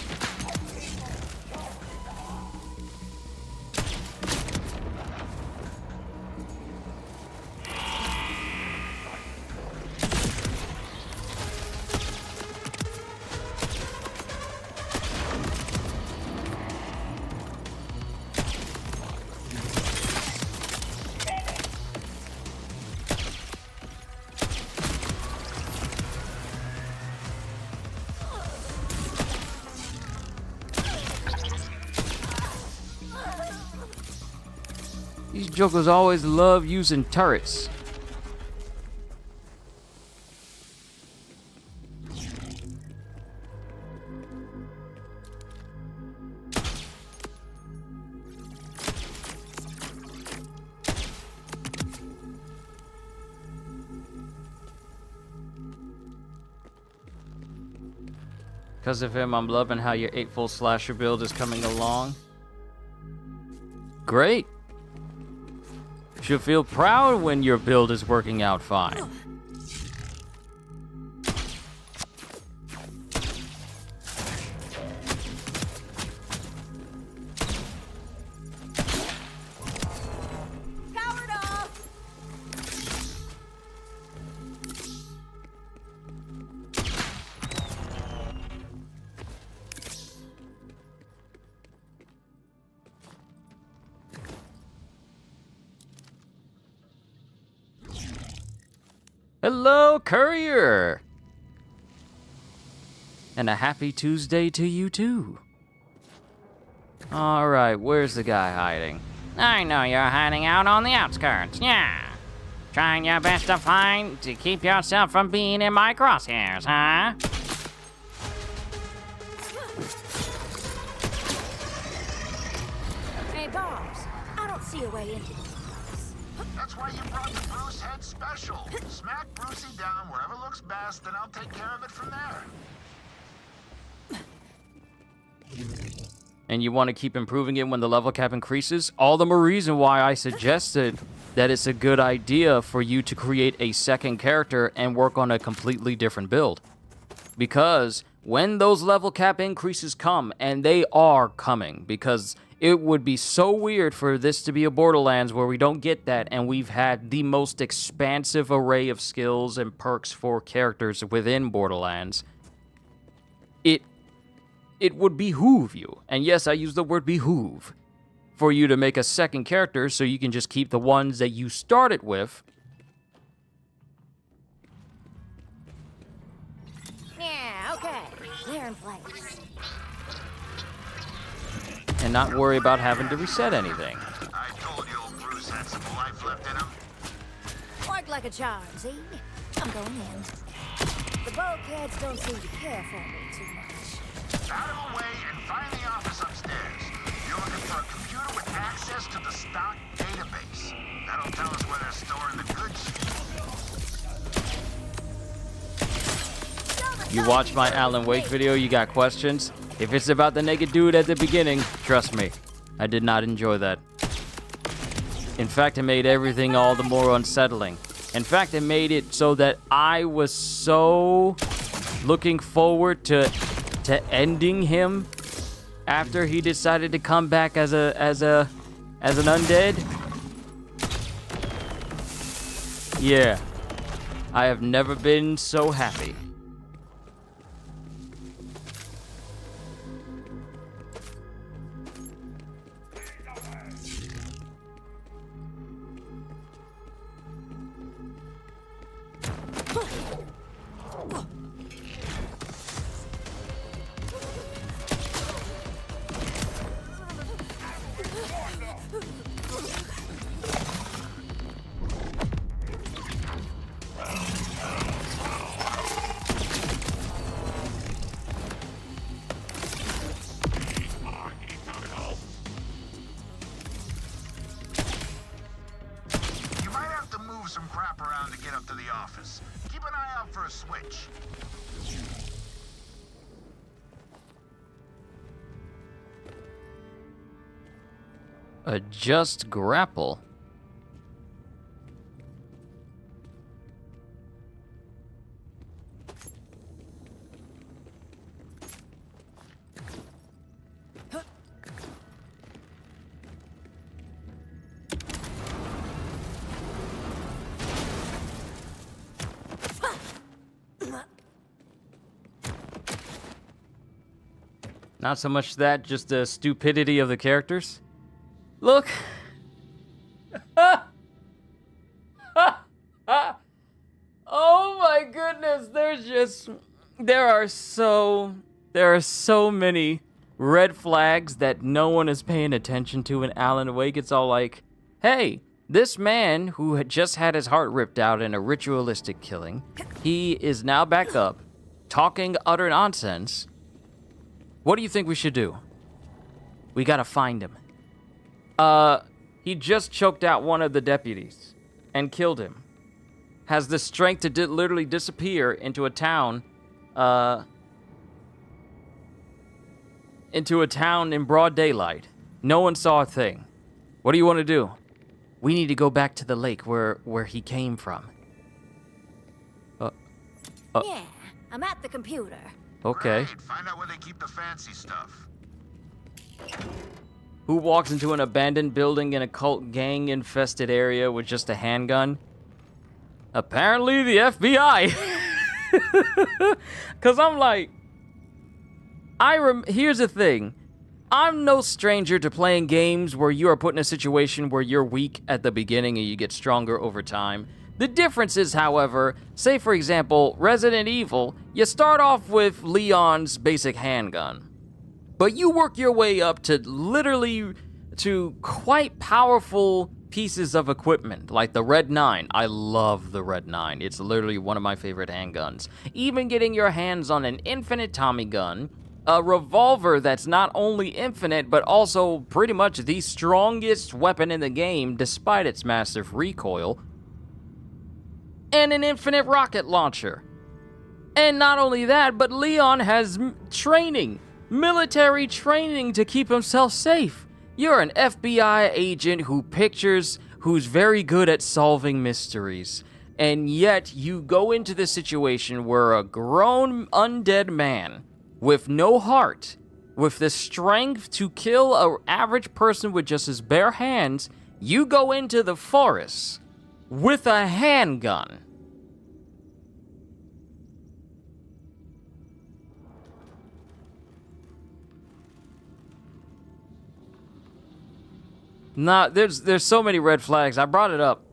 These jokers always love using turrets. Because of him, I'm loving how your 8-full slasher build is coming along. Great. Should feel proud when your build is working out fine. Powered off! Hello, courier! And a happy Tuesday to you, too. Alright, where's the guy hiding? I know you're hiding out on the outskirts, yeah. Trying your best to keep yourself from being in my crosshairs, huh? Hey, boss, I don't see a way into this. That's why you brought the Bruce Head Special. Smack Brucey down wherever looks best, and I'll take care of it from there. and you want to keep improving it when the level cap increases, all the more reason why I suggested that it's a good idea for you to create a second character and work on a completely different build. Because when those level cap increases come, and they are coming, because it would be so weird for this to be a Borderlands where we don't get that, and we've had the most expansive array of skills and perks for characters within Borderlands. It would behoove you, and yes, I use the word behoove, for you to make a second character so you can just keep the ones that you started with. Yeah, okay. They're in place. And not worry about having to reset anything. I told you old Bruce had some life left in him. Worked like a charm, see? I'm going in. The bulkheads don't seem to care for me too much. Out of the way and find the office upstairs. You're looking for a computer with access to the stock database. That'll tell us where they're storing the good shit. You watch my Alan Wake video, you got questions? If it's about the naked dude at the beginning, trust me, I did not enjoy that. In fact, it made everything all the more unsettling. In fact, it made it so that I was so looking forward to ending him after he decided to come back as an undead. Yeah, I have never been so happy. Some crap around to get up to the office. Keep an eye out for a switch. Adjust grapple. Not so much that, just the stupidity of the characters. Look. Oh my goodness, there are so many red flags that no one is paying attention to in Alan Wake. It's all like, hey, this man who had just had his heart ripped out in a ritualistic killing, he is now back up, talking utter nonsense. What do you think we should do? We gotta find him. He just choked out one of the deputies and killed him. Has the strength to literally disappear into a town, in broad daylight. No one saw a thing. What do you want to do? We need to go back to the lake where he came from. Yeah, I'm at the computer. Okay. Right, find out where they keep the fancy stuff. Who walks into an abandoned building in a cult gang-infested area with just a handgun? Apparently the FBI. Because I'm like, here's the thing. I'm no stranger to playing games where you are put in a situation where you're weak at the beginning and you get stronger over time. The difference is, however, say for example, Resident Evil, you start off with Leon's basic handgun. But you work your way up to quite powerful pieces of equipment, like the Red 9. I love the Red 9. It's literally one of my favorite handguns. Even getting your hands on an infinite Tommy gun, a revolver that's not only infinite, but also pretty much the strongest weapon in the game, despite its massive recoil, and an infinite rocket launcher. And not only that, but Leon has training military training to keep himself safe. You're an FBI agent who's very good at solving mysteries. And yet you go into this situation where a grown undead man with no heart, with the strength to kill an average person with just his bare hands, you go into the forest with a handgun. Nah, there's so many red flags. I brought it up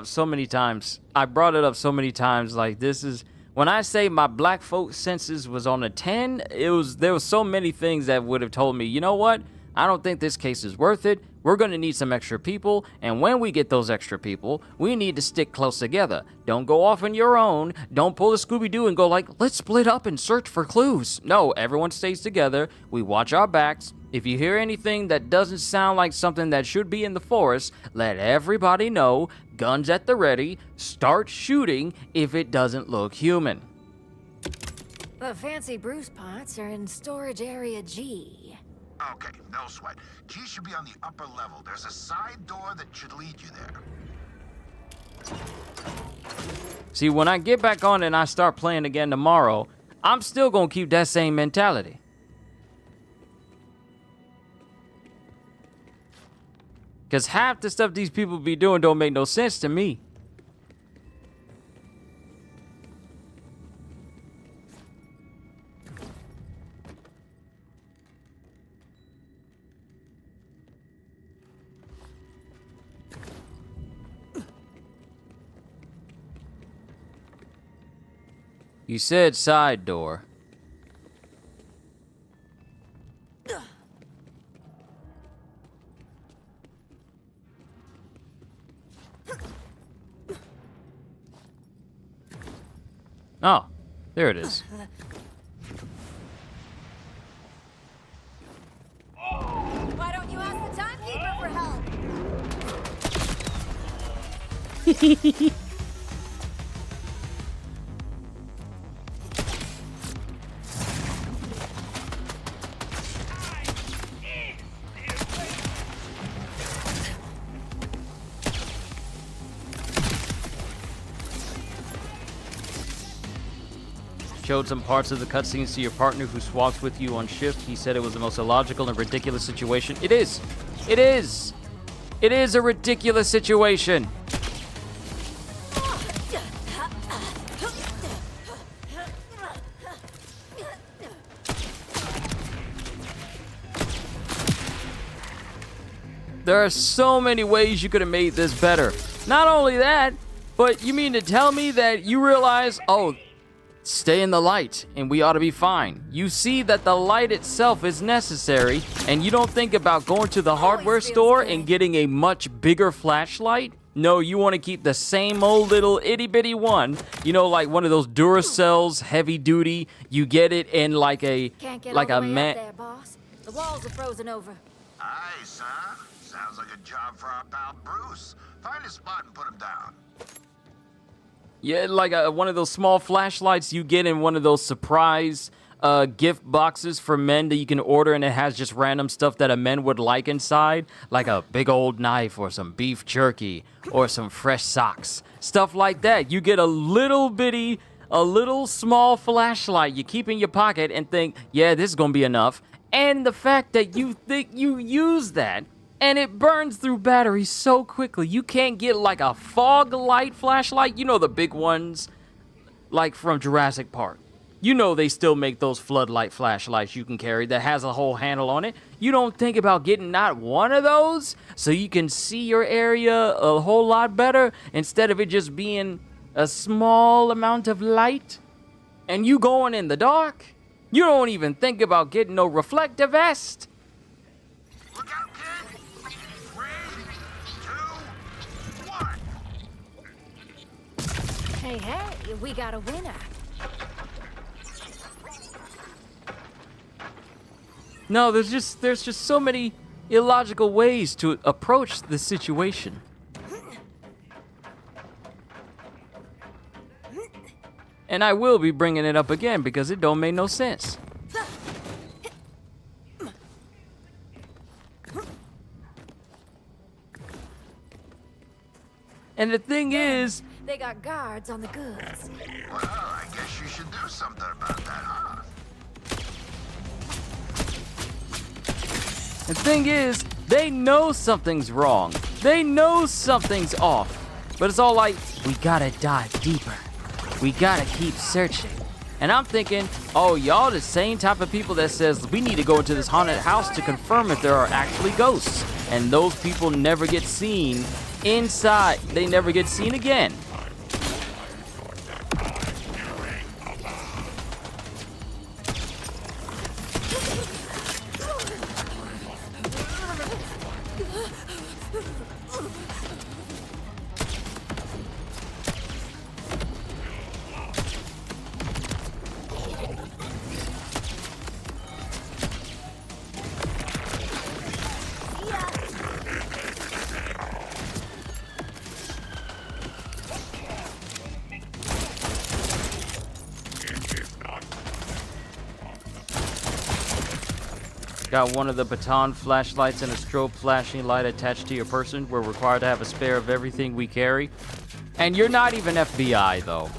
so many times. Like, this is, when I say my black folk senses was on a 10, there was so many things that would have told me, you know what? I don't think this case is worth it. We're going to need some extra people, and when we get those extra people, we need to stick close together. Don't go off on your own. Don't pull a Scooby-Doo and go like, let's split up and search for clues. No, everyone stays together. We watch our backs. If you hear anything that doesn't sound like something that should be in the forest, let everybody know, guns at the ready, start shooting if it doesn't look human. The fancy Bruce pots are in storage area G. Okay, no sweat. G should be on the upper level. There's a side door that should lead you there. See, when I get back on and I start playing again tomorrow, I'm still gonna keep that same mentality. Because half the stuff these people be doing don't make no sense to me. You said side door. Oh, there it is. Why don't you ask the timekeeper for help? Showed some parts of the cutscenes to your partner who swapped with you on shift. He said it was the most illogical and ridiculous situation. It is. It is. It is a ridiculous situation. There are so many ways you could have made this better. Not only that, but you mean to tell me that you realize, oh, stay in the light and we ought to be fine. You see that the light itself is necessary, and you don't think about going to the hardware store and getting a much bigger flashlight? No, you want to keep the same old little itty-bitty one. You know, like one of those Duracells, heavy duty. You get it in like a Can't get like all a the way man. up there, boss. The walls are frozen over. Nice, huh? Sounds like a job for our pal Bruce. Find a spot and put him down. Yeah, like one of those small flashlights you get in one of those surprise gift boxes for men that you can order, and it has just random stuff that a man would like inside, like a big old knife or some beef jerky or some fresh socks. Stuff like that. You get a little small flashlight you keep in your pocket and think, yeah, this is gonna be enough. And the fact that you think you use that, and it burns through batteries so quickly. You can't get like a fog light flashlight. You know, the big ones, like from Jurassic Park. You know they still make those floodlight flashlights you can carry that has a whole handle on it. You don't think about getting not one of those so you can see your area a whole lot better instead of it just being a small amount of light and you going in the dark? You don't even think about getting no reflective vest. Look out, kid! 3, 2, 1. Hey, we got a winner. No, there's just so many illogical ways to approach the situation. And I will be bringing it up again because it don't make no sense. And the thing is, They got guards on the goods. Well, I guess you should do something about that, huh? the thing is, they know something's wrong. They know something's off. But it's all like, we gotta dive deeper. We gotta keep searching. And I'm thinking, oh, y'all the same type of people that says we need to go into this haunted house to confirm if there are actually ghosts. And those people never get seen inside. They never get seen again. Got one of the baton flashlights and a strobe flashing light attached to your person. We're required to have a spare of everything we carry. And you're not even FBI, though.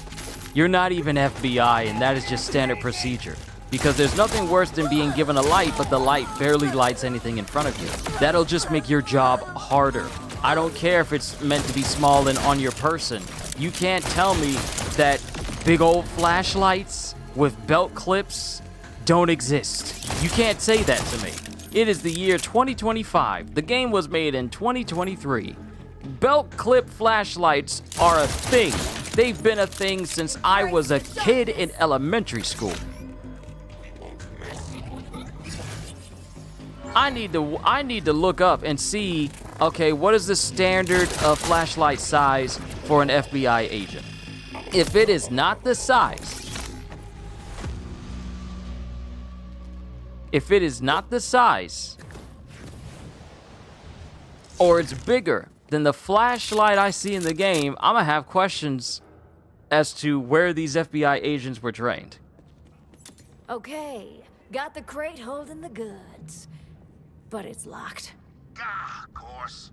You're not even FBI, and that is just standard procedure. Because there's nothing worse than being given a light, but the light barely lights anything in front of you. That'll just make your job harder. I don't care if it's meant to be small and on your person. You can't tell me that big old flashlights with belt clips don't exist. You can't say that to me. It is the year 2025. The game was made in 2023. Belt clip flashlights are a thing. They've been a thing since I was a kid in elementary school. I need to look up and see, okay, what is the standard of flashlight size for an FBI agent? If it is not the size, or it's bigger than the flashlight I see in the game, I'm gonna have questions as to where these FBI agents were trained. Okay, got the crate holding the goods. But it's locked. Ah, of course.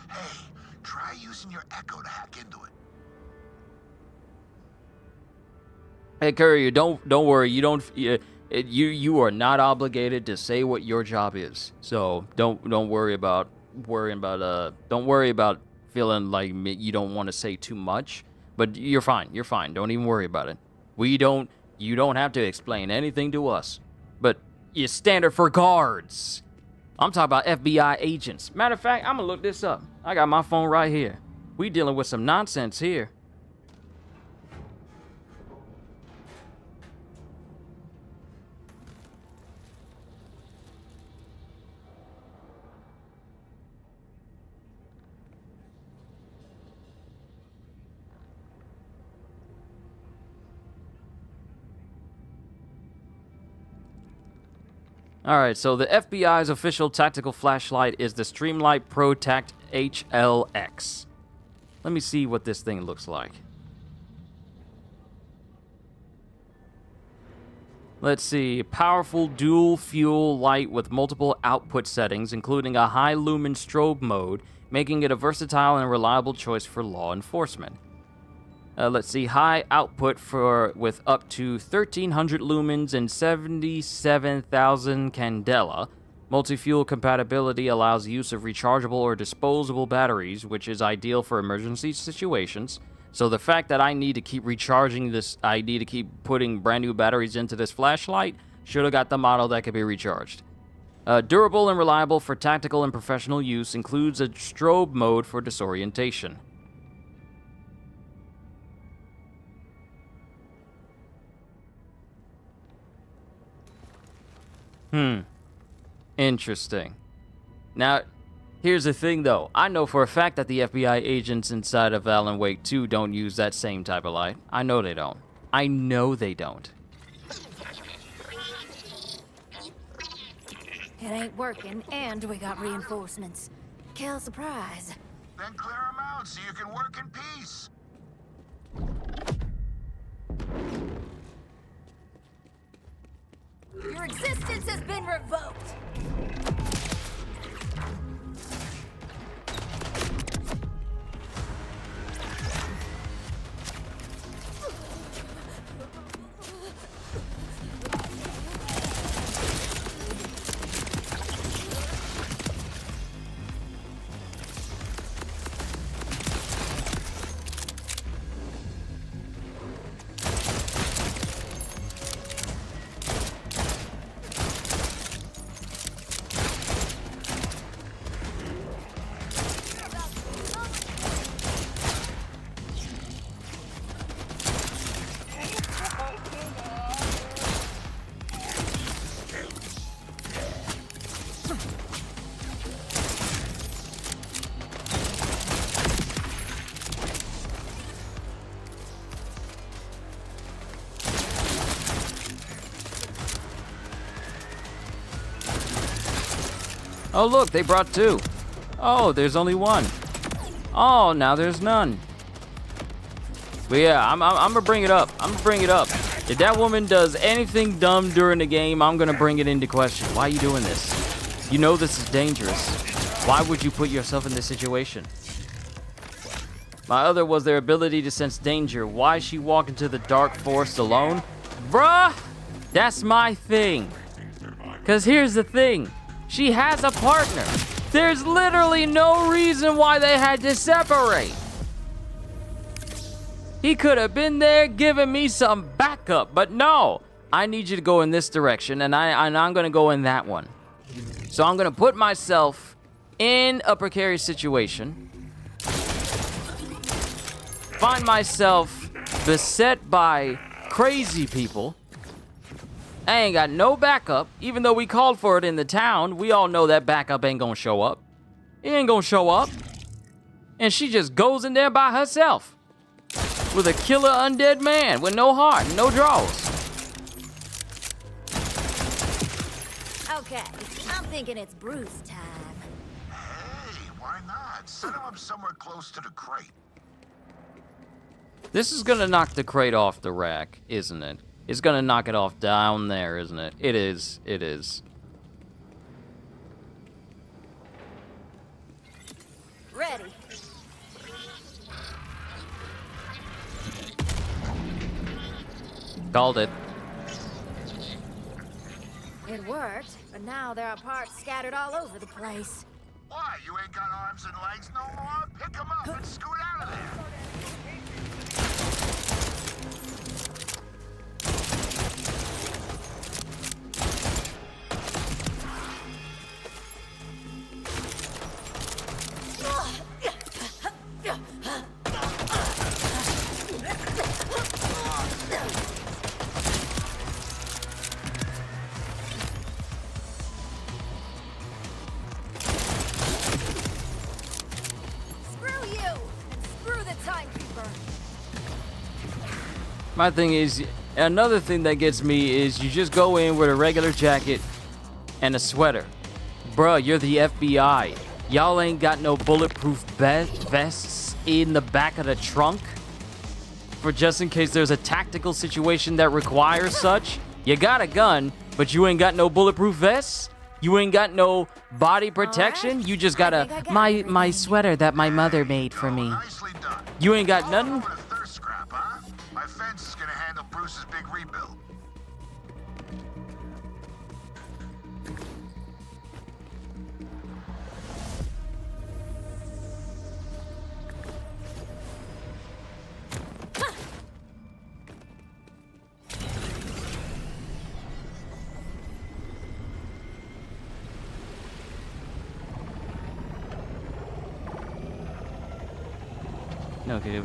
Hey, try using your echo to hack into it. Hey, Courier, don't worry. You are not obligated to say what your job is. So don't worry about feeling like you don't want to say too much. But you're fine. You're fine. Don't even worry about it. You don't have to explain anything to us. But it's standard for guards. I'm talking about FBI agents. Matter of fact, I'm gonna look this up. I got my phone right here. We dealing with some nonsense here. Alright, so the FBI's official tactical flashlight is the Streamlight ProTact HLX. Let me see what this thing looks like. Let's see. Powerful dual fuel light with multiple output settings, including a high lumen strobe mode, making it a versatile and reliable choice for law enforcement. Let's see, high output with up to 1300 lumens and 77,000 candela. Multi-fuel compatibility allows use of rechargeable or disposable batteries, which is ideal for emergency situations. So the fact that I need to keep recharging this, I need to keep putting brand new batteries into this flashlight, should have got the model that could be recharged. Durable and reliable for tactical and professional use, includes a strobe mode for disorientation. Interesting. Now, here's the thing, though. I know for a fact that the FBI agents inside of Alan Wake 2 don't use that same type of light. I know they don't. I know they don't. It ain't working, and we got reinforcements. Kill surprise. Then clear them out so you can work in peace. Your existence has been revoked. Oh, look, they brought 2. Oh, there's only 1. Oh, now there's none. But yeah, I'm gonna bring it up. If that woman does anything dumb during the game, I'm gonna bring it into question. Why are you doing this? You know this is dangerous. Why would you put yourself in this situation? My other was their ability to sense danger. Why she walk into the dark forest alone? Bruh, that's my thing. Cause here's the thing. She has a partner. There's literally no reason why they had to separate. He could have been there giving me some backup, but no. I need you to go in this direction, and I'm gonna go in that one. So I'm gonna put myself in a precarious situation. Find myself beset by crazy people. I ain't got no backup, even though we called for it in the town. We all know that backup ain't gonna show up. It ain't gonna show up. And she just goes in there by herself. With a killer undead man with no heart, no draws. Okay, I'm thinking it's Bruce time. Hey, why not? Set him up somewhere close to the crate. This is gonna knock the crate off the rack, isn't it? It's gonna knock it off down there, isn't it? It is. It is. Ready. Called it. It worked, but now there are parts scattered all over the place. Why? You ain't got arms and legs no more? Pick them up and scoot out of there. My thing is, another thing that gets me is you just go in with a regular jacket and a sweater. Bruh, you're the FBI. Y'all ain't got no bulletproof vests in the back of the trunk for just in case there's a tactical situation that requires such. You got a gun, but you ain't got no bulletproof vests. You ain't got no body protection. You just got my sweater that my mother made for me. You ain't got nothing. My fence is gonna handle Bruce's big rebuild. No, okay,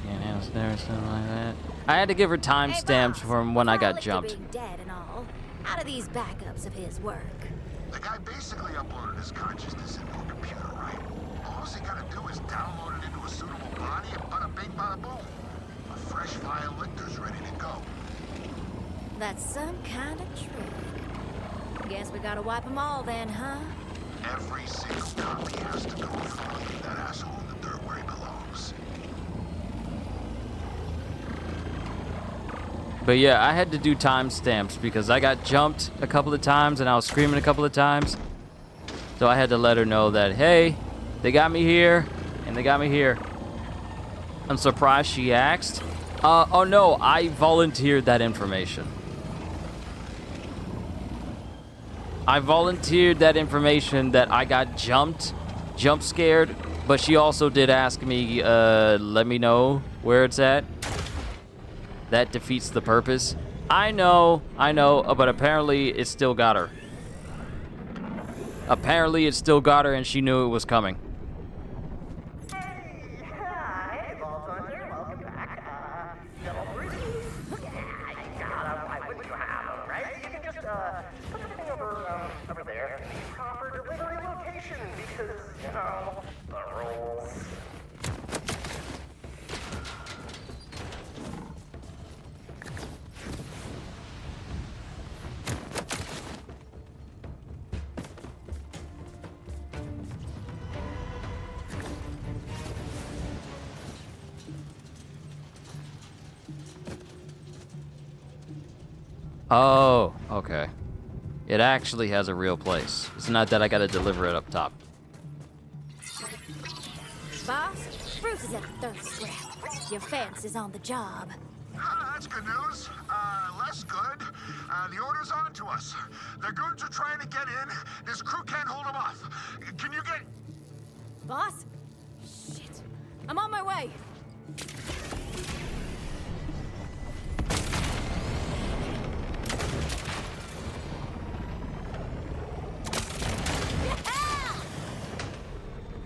can't handle stairs, something like that. I had to give her timestamps from when I got jumped. Being dead and all. How do these backups of his work? The guy basically uploaded his consciousness into a computer, right? All he gotta do is download it into a suitable body and bada bing, bada boom. A fresh file lictor's ready to go. That's some kind of trick. Guess we gotta wipe them all then, huh? Every single copy has to go before we leave that asshole in the dirt where he belongs. But yeah, I had to do timestamps because I got jumped a couple of times and I was screaming a couple of times. So I had to let her know that, hey, they got me here and they got me here. I'm surprised she asked. Oh no, I volunteered that information. I volunteered that information that I got jump scared, but she also did ask me, let me know where it's at. That defeats the purpose. I know, but apparently it still got her. Apparently it still got her and she knew it was coming. Oh, okay. It actually has a real place. It's not that I gotta deliver it up top. Boss, Bruce is at the third scrap. Your fence is on the job. That's good news. Less good. The order's on to us. The goons are trying to get in. This crew can't hold them off. Can you get... Boss? Shit. I'm on my way.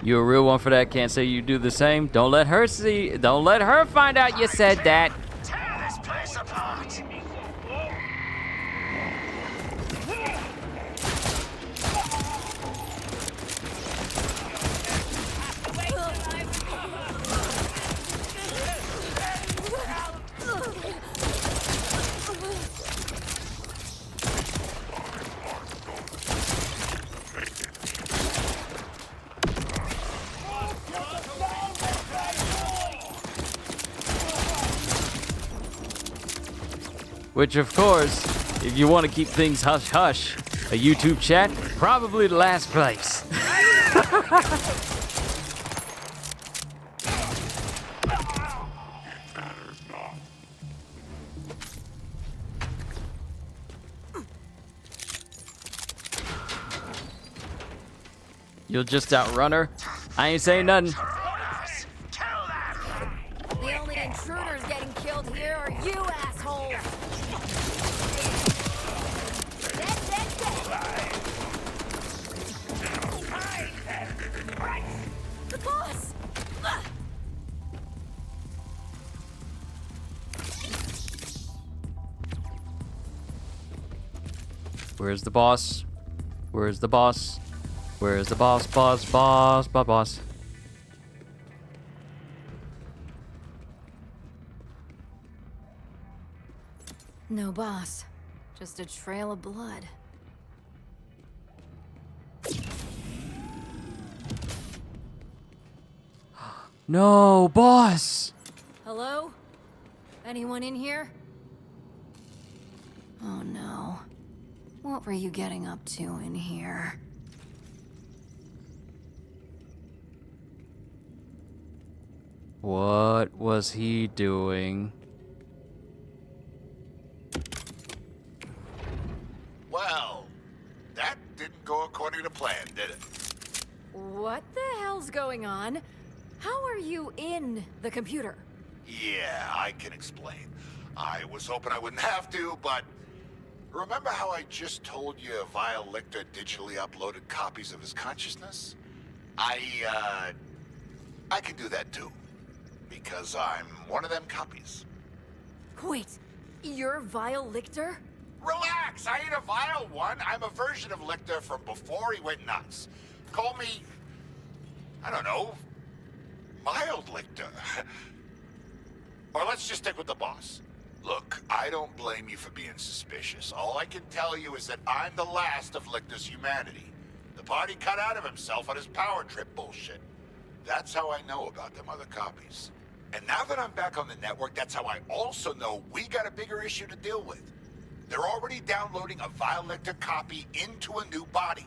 You a real one for that, can't say you do the same. Don't let her see, don't let her find out you said that. Tear this place apart. Which, of course, if you want to keep things hush-hush, a YouTube chat, probably the last place. You'll just outrun her? I ain't saying nothing. The only intruders getting killed here are you assholes. The boss! Where's the boss? Where's the boss? Where's the boss, boss? No boss. Just a trail of blood. No, boss! Hello? Anyone in here? Oh no. What were you getting up to in here? What was he doing? Well, that didn't go according to plan, did it? What the hell's going on? How are you in the computer? Yeah, I can explain. I was hoping I wouldn't have to, but... Remember how I just told you Vile Lictor digitally uploaded copies of his consciousness? I can do that too. Because I'm one of them copies. Wait, you're Vile Lictor? Relax, I ain't a vile one. I'm a version of Lictor from before he went nuts. Call me... I don't know... Mild Lictor. Or let's just stick with the boss. Look, I don't blame you for being suspicious. All I can tell you is that I'm the last of Lictor's humanity. The party cut out of himself on his power trip bullshit. That's how I know about them other copies. And now that I'm back on the network, that's how I also know we got a bigger issue to deal with. They're already downloading a Vile Lictor copy into a new body.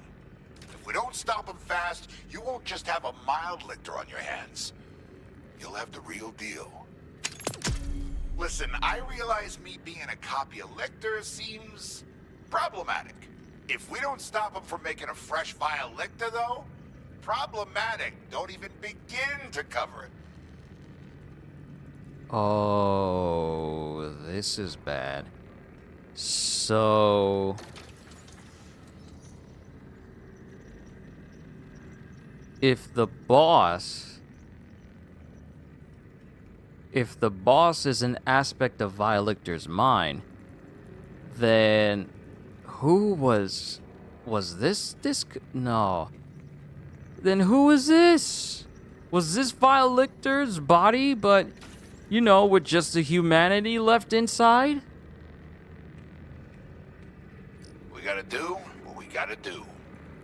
If we don't stop them fast, you won't just have a mild Lictor on your hands. You'll have the real deal. Listen, I realize me being a copy of Lictor seems problematic. If we don't stop him from making a fresh Vile Lictor, though, problematic. Don't even begin to cover it. Oh, this is bad. So... If the boss is an aspect of Vile Lictor's mind, then who was this? No. Then who is this? Was this Vile Lictor's body, but, you know, with just the humanity left inside? We gotta do what we gotta do.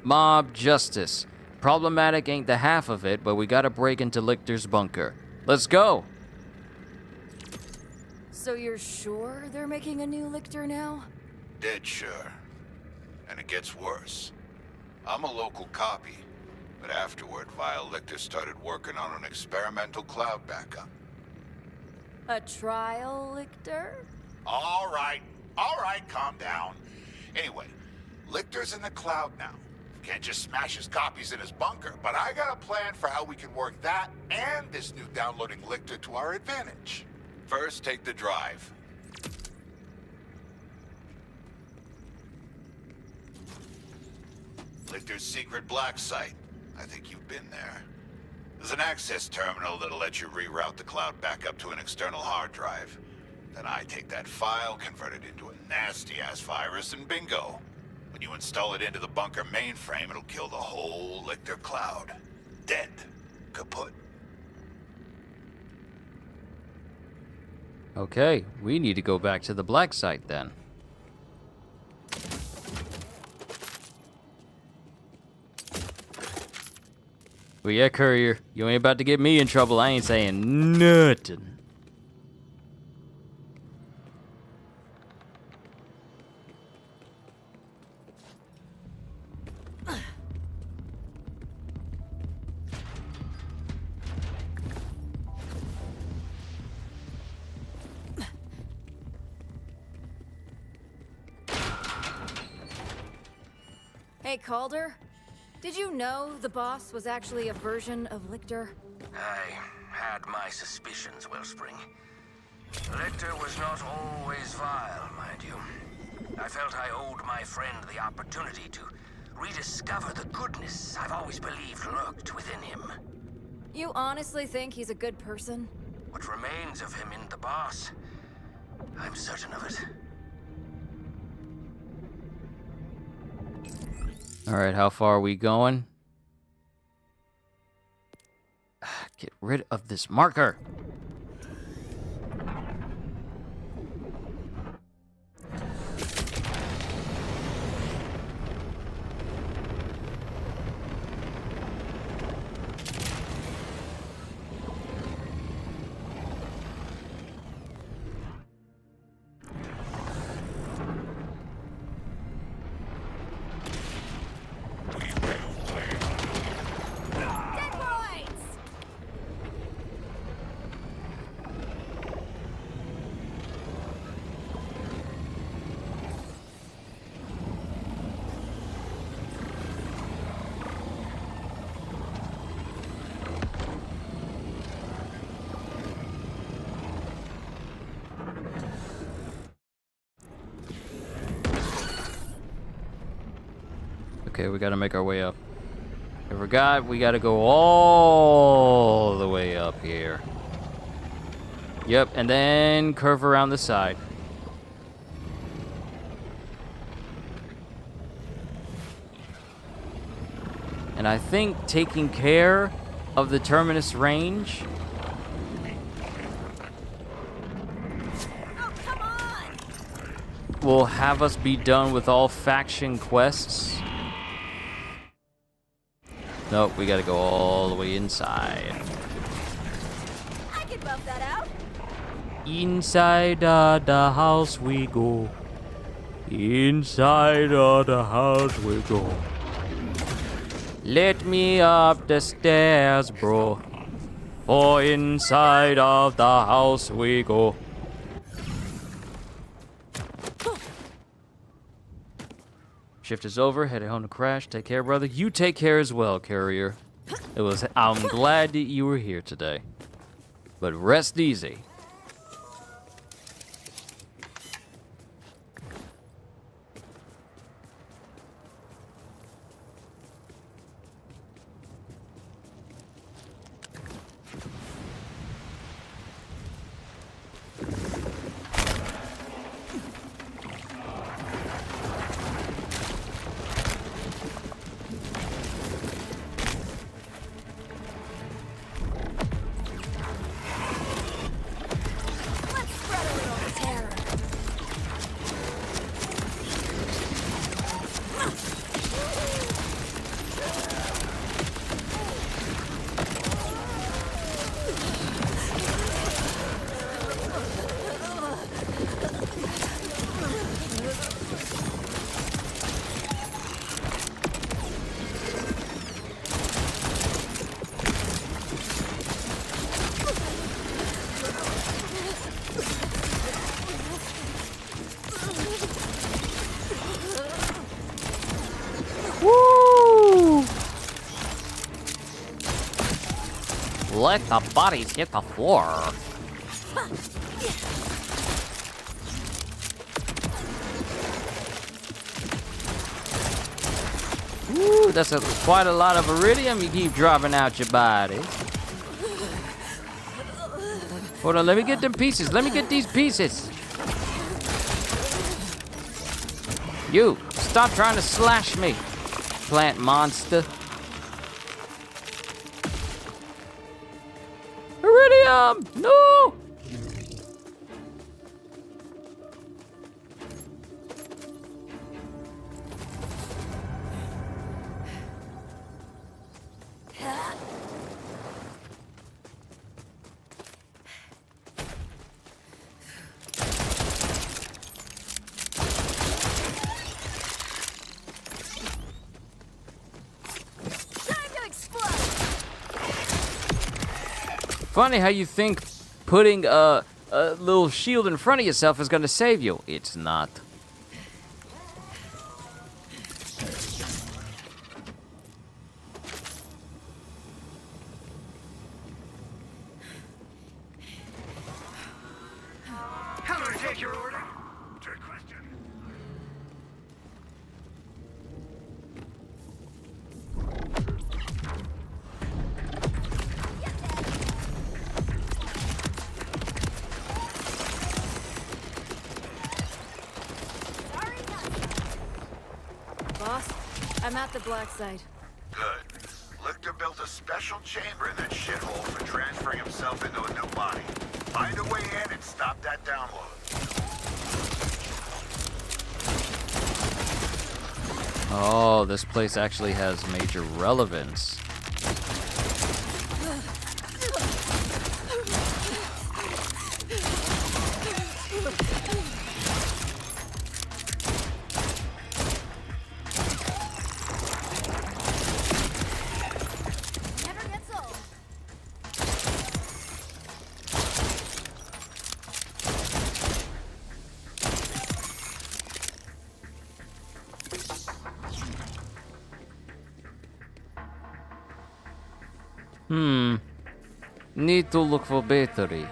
Mob justice. Problematic ain't the half of it, but we gotta break into Lictor's bunker. Let's go! So you're sure they're making a new Lictor now? Dead, sure. And it gets worse. I'm a local copy, but afterward, Vile Lichter started working on an experimental cloud backup. A trial Lichter? All right, calm down. Anyway, Lichter's in the cloud now. Can't just smash his copies in his bunker, but I got a plan for how we can work that and this new downloading Lichter to our advantage. First, take the drive. Lichter's secret black site. I think you've been there. There's an access terminal that'll let you reroute the cloud back up to an external hard drive. Then I take that file, convert it into a nasty-ass virus, and bingo. When you install it into the bunker mainframe, it'll kill the whole Lichter cloud. Dead. Kaput. Okay, we need to go back to the black site then. Well, yeah, Courier, you ain't about to get me in trouble. I ain't saying nothing. Hey, Calder. Did you know the boss was actually a version of Lichter? I had my suspicions, Wellspring. Lichter was not always vile, mind you. I felt I owed my friend the opportunity to rediscover the goodness I've always believed lurked within him. You honestly think he's a good person? What remains of him in the boss? I'm certain of it. Alright, how far are we going? Get rid of this marker. Okay, we gotta make our way up. I forgot we gotta go all the way up here. Yep, and then curve around the side. And I think taking care of the Terminus range will have us be done with all faction quests. Nope, we gotta go all the way inside. I can buff that out. Inside the house we go. Inside the house we go. Let me up the stairs, bro. For inside of the house we go. Shift is over, headed home to crash. Take care, brother. You take care as well, Courier. I'm glad that you were here today. But rest easy. Let the bodies hit the floor. Ooh, that's quite a lot of iridium you keep dropping out your body. Hold on, let me get them pieces. Let me get these pieces. You, stop trying to slash me, plant monster. Iridium! No! Funny how you think putting a little shield in front of yourself is gonna save you. It's not. How do I take your order? Trick question. Boss, I'm at the black site. Good. Lichter built a special chamber in that shithole for transferring himself into a new body. Find a way in and stop that download. Oh, this place actually has major relevance. Never gets old. Need to look for battery.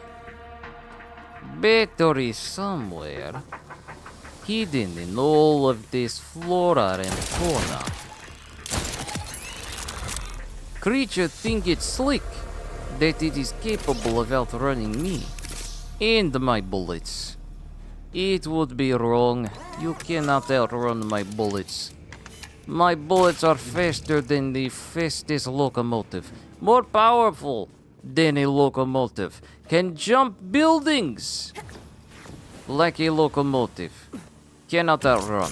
Battery somewhere. Hidden in all of this flora and fauna. Creature think it's slick, that it is capable of outrunning me and my bullets. It would be wrong. You cannot outrun my bullets. My bullets are faster than the fastest locomotive, more powerful than a locomotive, can jump buildings like a locomotive, cannot outrun.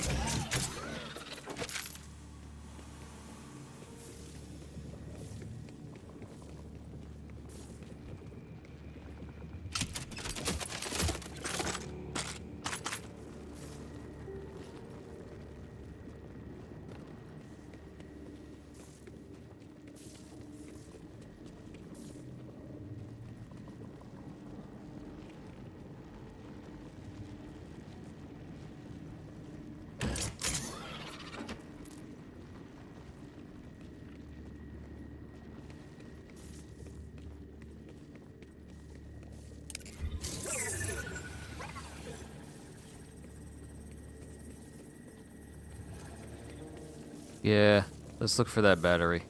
Yeah, let's look for that battery.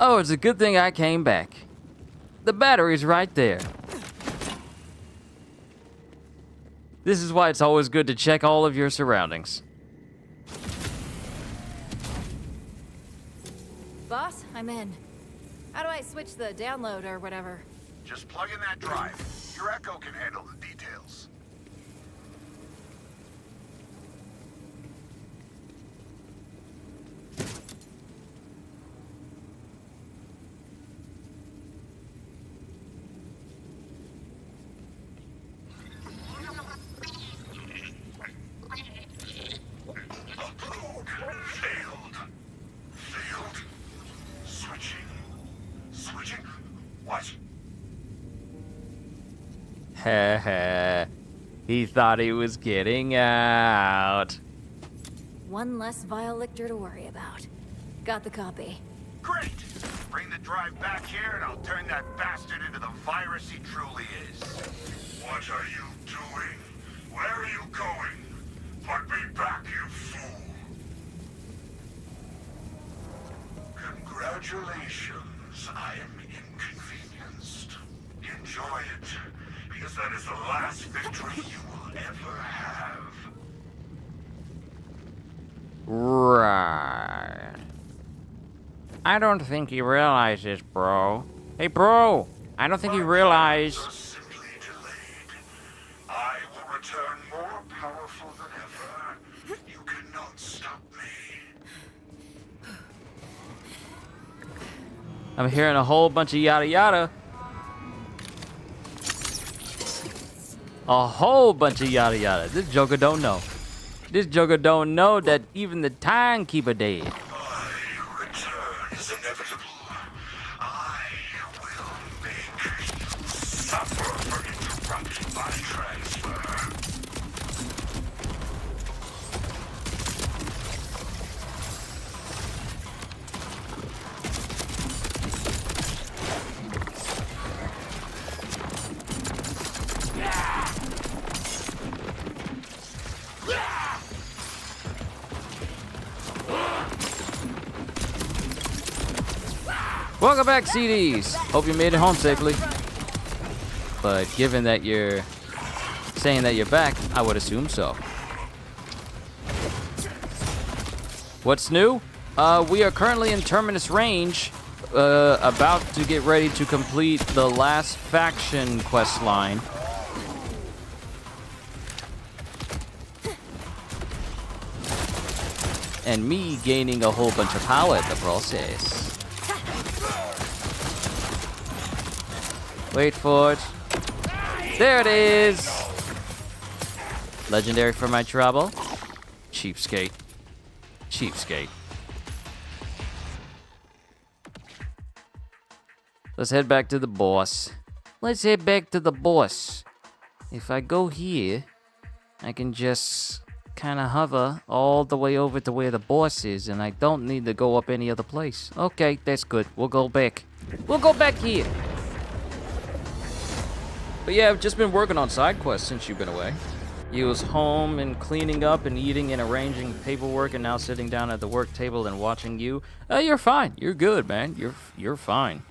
Oh, it's a good thing I came back. The battery's right there. This is why it's always good to check all of your surroundings. Boss, I'm in. How do I switch the download or whatever? Just plug in that drive. Your Echo can handle the details. Heh. He thought he was getting out. One less vile lictor to worry about. Got the copy. Great! Bring the drive back here and I'll turn that bastard into the virus he truly is. What are you doing? Where are you going? Put me back, you fool! Congratulations, I am inconvenienced. Enjoy it, because that is the last victory you will ever have. Right. I don't think he realizes, bro. Hey, bro! I don't think he realized. I will return more powerful than ever. You cannot stop me. I'm hearing a whole bunch of yada yada. A whole bunch of yada yada. This Joker don't know. This Joker don't know that even the timekeeper dead. My return is inevitable. I will make you suffer for interrupting my transfer. Welcome back, CDs. Hope you made it home safely. But given that you're saying that you're back, I would assume so. What's new? We are currently in Terminus Range, about to get ready to complete the last faction quest line. And me gaining a whole bunch of power in the process. Wait for it. There it is! Legendary for my trouble. Cheapskate. Cheapskate. Let's head back to the boss. Let's head back to the boss. If I go here, I can just kind of hover all the way over to where the boss is, and I don't need to go up any other place. Okay, that's good. We'll go back. We'll go back here. But yeah, I've just been working on side quests since you've been away. You was home and cleaning up and eating and arranging paperwork, and now sitting down at the work table and watching you. You're fine. You're good, man. You're fine.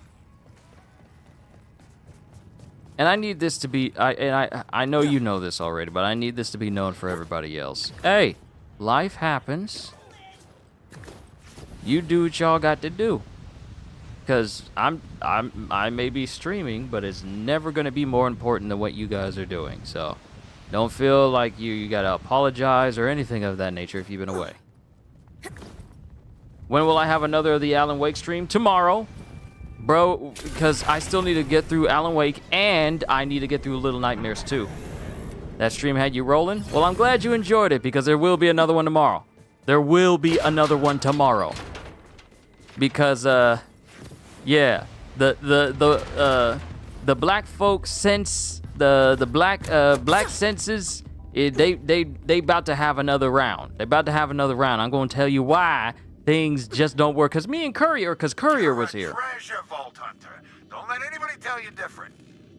And I need this to be, I know you know this already, but I need this to be known for everybody else. Hey, life happens. You do what y'all got to do. Because I may be streaming, but it's never going to be more important than what you guys are doing. So don't feel like you got to apologize or anything of that nature if you've been away. When will I have another of the Alan Wake stream? Tomorrow. Bro, because I still need to get through Alan Wake, and I need to get through Little Nightmares 2. That stream had you rolling? Well, I'm glad you enjoyed it, because there will be another one tomorrow. There will be another one tomorrow. Because, yeah, the black folks sense, the black senses, they about to have another round. They about to have another round. I'm going to tell you why things just don't work. Because me and Courier, was here. Treasure Vault Hunter. Don't let anybody tell you different.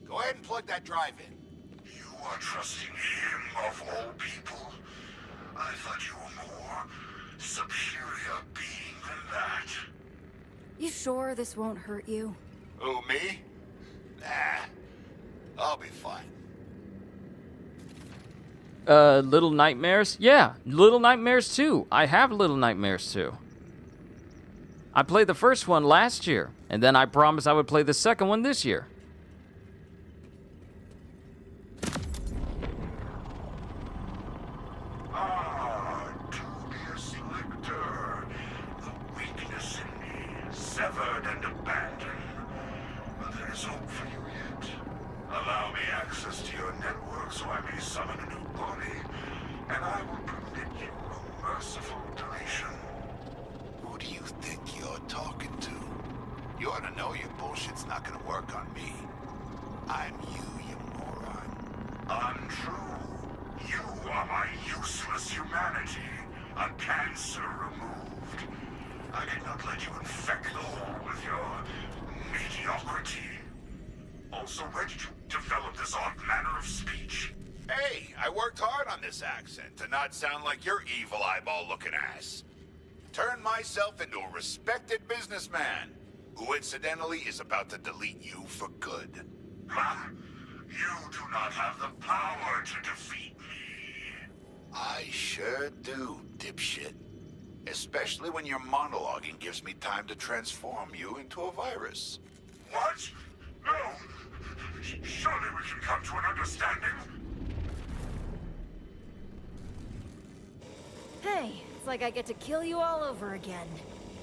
Go ahead and plug that drive in. You are trusting him of all people? I thought you were more superior being than that. You sure this won't hurt you? Who, me? Nah, I'll be fine. Little Nightmares? Yeah, Little Nightmares 2. I have Little Nightmares 2. I played the first one last year, and then I promised I would play the second one this year. Dubious lictor, the weakness in me, severed and abandoned. But there is hope for you yet. Allow me access to your network so I may summon a new body, and I will permit you a merciful deletion. Who do you think you're talking to? You ought to know your bullshit's not gonna work on me. I'm you moron. Untrue. You are my useless humanity, a cancer removed. I cannot let you infect the whole with your mediocrity. Also, where did you develop this odd manner of speech? Hey, I worked hard on this accent to not sound like your evil eyeball-looking ass. Turned myself into a respected businessman, who incidentally is about to delete you for good. You do not have the power to defeat me. I sure do, dipshit. Especially when your monologuing gives me time to transform you into a virus. What? No! Surely we can come to an understanding. Hey, it's like I get to kill you all over again.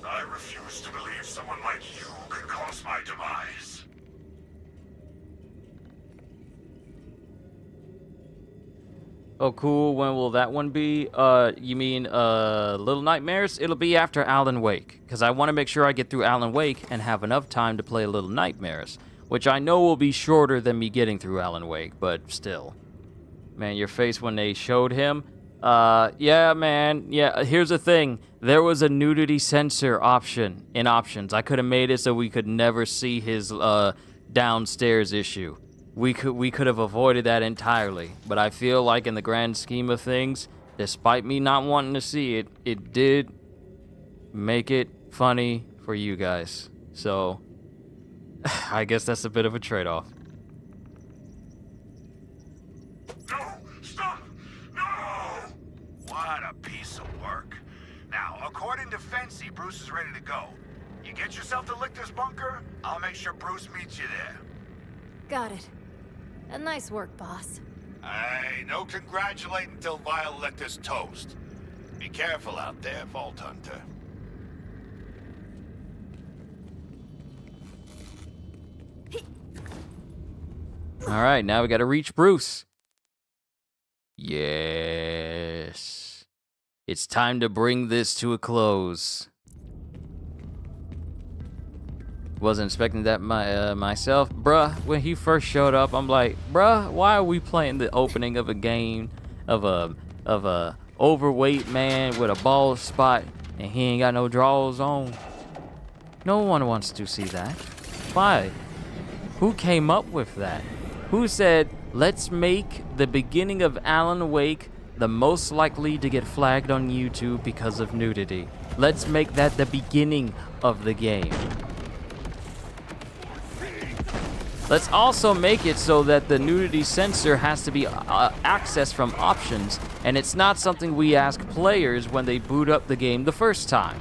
I refuse to believe someone like you could cause my demise. Oh, cool. When will that one be? You mean, Little Nightmares? It'll be after Alan Wake, because I want to make sure I get through Alan Wake and have enough time to play Little Nightmares, which I know will be shorter than me getting through Alan Wake, but still. Man, your face when they showed him. Yeah, man. Yeah, here's the thing. There was a nudity censor option in options. I could have made it so we could never see his, downstairs issue. We could have avoided that entirely, but I feel like in the grand scheme of things, despite me not wanting to see it, it did make it funny for you guys. So, I guess that's a bit of a trade-off. No! Stop! No! What a piece of work. Now, according to Fancy, Bruce is ready to go. You get yourself to Lictor's bunker, I'll make sure Bruce meets you there. Got it. And nice work, boss. Hey, no congratulating till Vile Lictor's toast. Be careful out there, Vault Hunter. Alright, now we gotta reach Bruce. Yes. It's time to bring this to a close. Wasn't expecting that myself. Bruh, when he first showed up, I'm like, bruh, why are we playing the opening of a game of a overweight man with a bald spot and he ain't got no drawers on? No one wants to see that. Why? Who came up with that? Who said, let's make the beginning of Alan Wake the most likely to get flagged on YouTube because of nudity? Let's make that the beginning of the game. Let's also make it so that the nudity censor has to be accessed from options, and it's not something we ask players when they boot up the game the first time.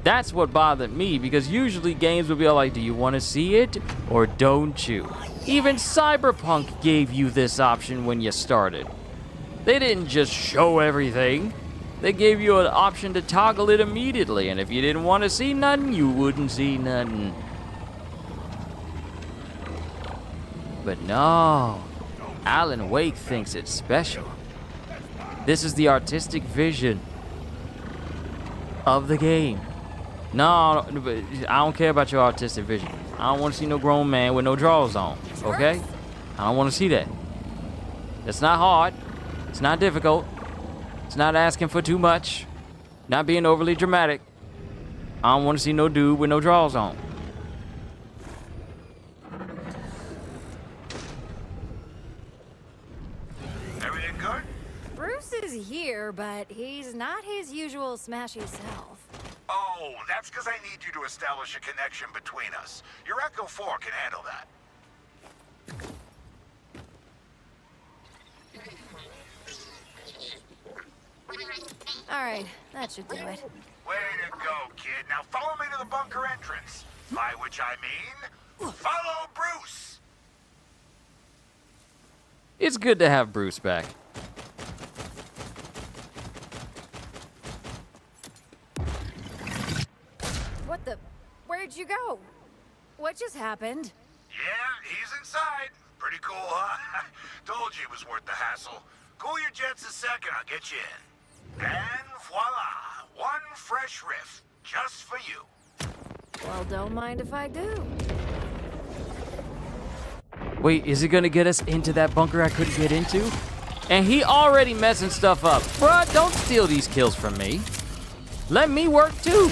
That's what bothered me, because usually games will be like, do you want to see it or don't you? Even Cyberpunk gave you this option when you started. They didn't just show everything. They gave you an option to toggle it immediately, and if you didn't want to see nothing, you wouldn't see nothing. But no, Alan Wake thinks it's special. This is the artistic vision of the game. No, I don't care about your artistic vision. I don't want to see no grown man with no drawers on, okay? I don't want to see that. It's not hard. It's not difficult. It's not asking for too much. Not being overly dramatic. I don't want to see no dude with no drawers on. Everything good? Bruce is here, but he's not his usual smashy self. Oh, that's because I need you to establish a connection between us. Your Echo 4 can handle that. All right, that should do it. Way to go, kid. Now follow me to the bunker entrance. By which I mean, follow Bruce! It's good to have Bruce back. What the? Where'd you go? What just happened? Yeah, he's inside. Pretty cool, huh? Told you it was worth the hassle. Cool your jets a second, I'll get you in. And voila! One fresh riff, just for you. Well, don't mind if I do. Wait, is it gonna get us into that bunker I couldn't get into? And he already messing stuff up. Bruh, don't steal these kills from me. Let me work too.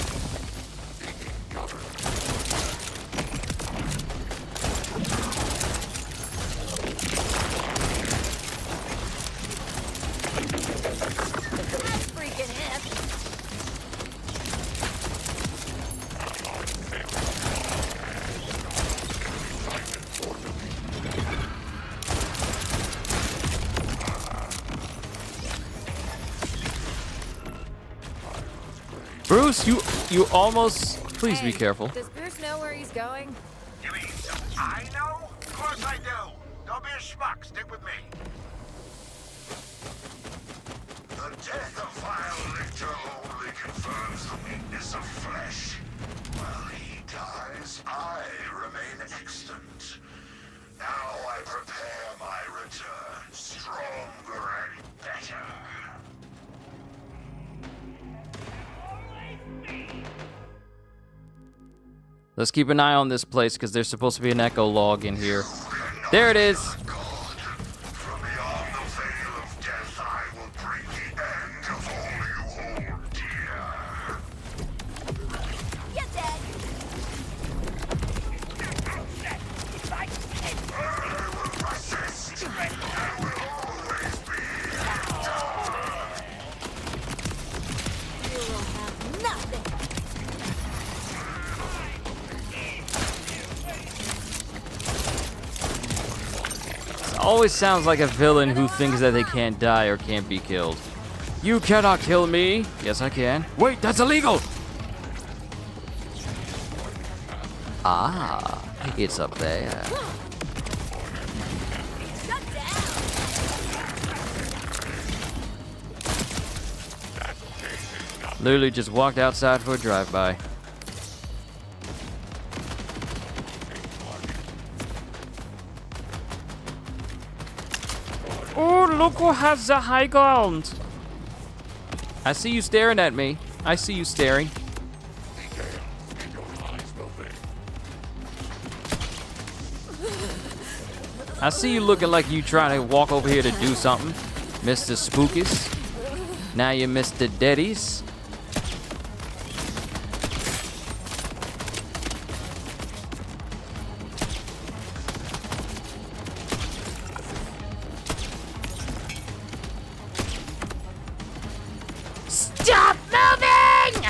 Bruce, you almost... Please be careful. Does Bruce know where he's going? You mean, so I know? Of course I do. Don't be a schmuck, stick with me. The death of vile Lictor only confirms the weakness of flesh. While he dies, I remain extant. Now I prepare my return, stronger and better. Let's keep an eye on this place because there's supposed to be an echo log in here. There it is. Always sounds like a villain who thinks that they can't die or can't be killed. You cannot kill me. Yes, I can. Wait, that's illegal. Ah, it's up there. Literally just walked outside for a drive-by. Oh, look who has the high ground. I see you staring at me. I see you staring. I see you looking like you trying to walk over here to do something, Mr. Spookies. Now you're Mr. Deadies. Stop moving!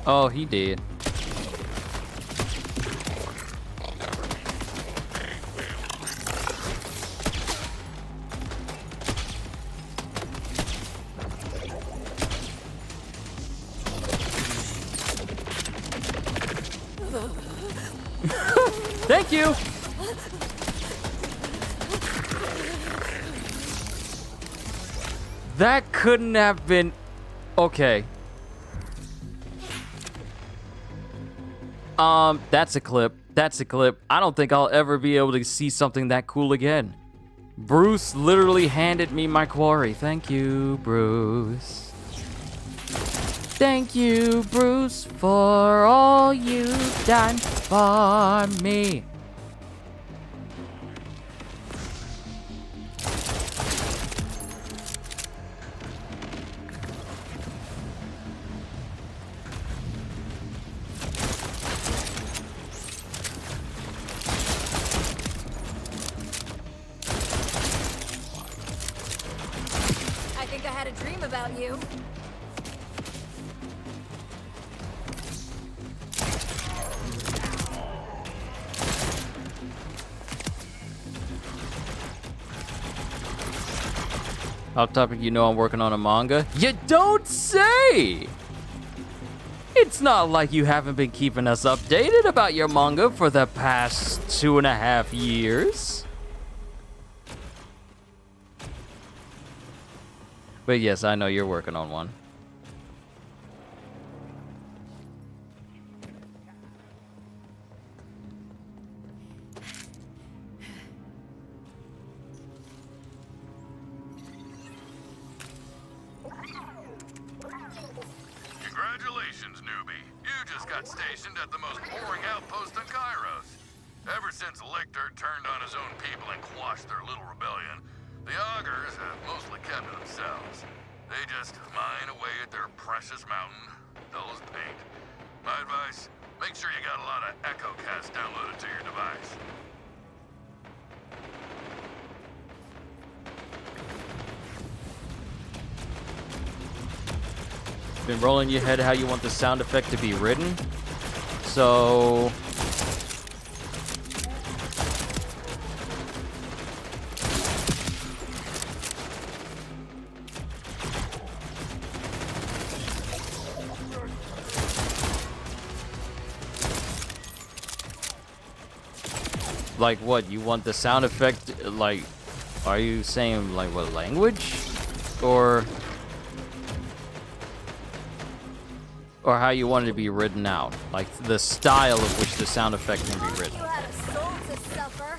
Oh, he did. Thank you. That couldn't have been okay. That's a clip. That's a clip. I don't think I'll ever be able to see something that cool again. Bruce literally handed me my quarry. Thank you, Bruce. Thank you, Bruce, for all you've done for me. dream about you. Off topic, you know I'm working on a manga? You don't say! It's not like you haven't been keeping us updated about your manga for the past 2.5 years. But yes, I know you're working on one. Congratulations, newbie. You just got stationed at the most boring outpost on Kairos. Ever since Lictor turned on his own people and quashed their little rebellion, the augurs have mostly kept to themselves. They just mine away at their precious mountain, dull as paint. My advice, make sure you got a lot of EchoCast downloaded to your device. Been rolling your head how you want the sound effect to be written. So like what? You want the sound effect like, are you saying like what language? Or how you want it to be written out, like the style of which the sound effect can be written. You had a soul to suffer.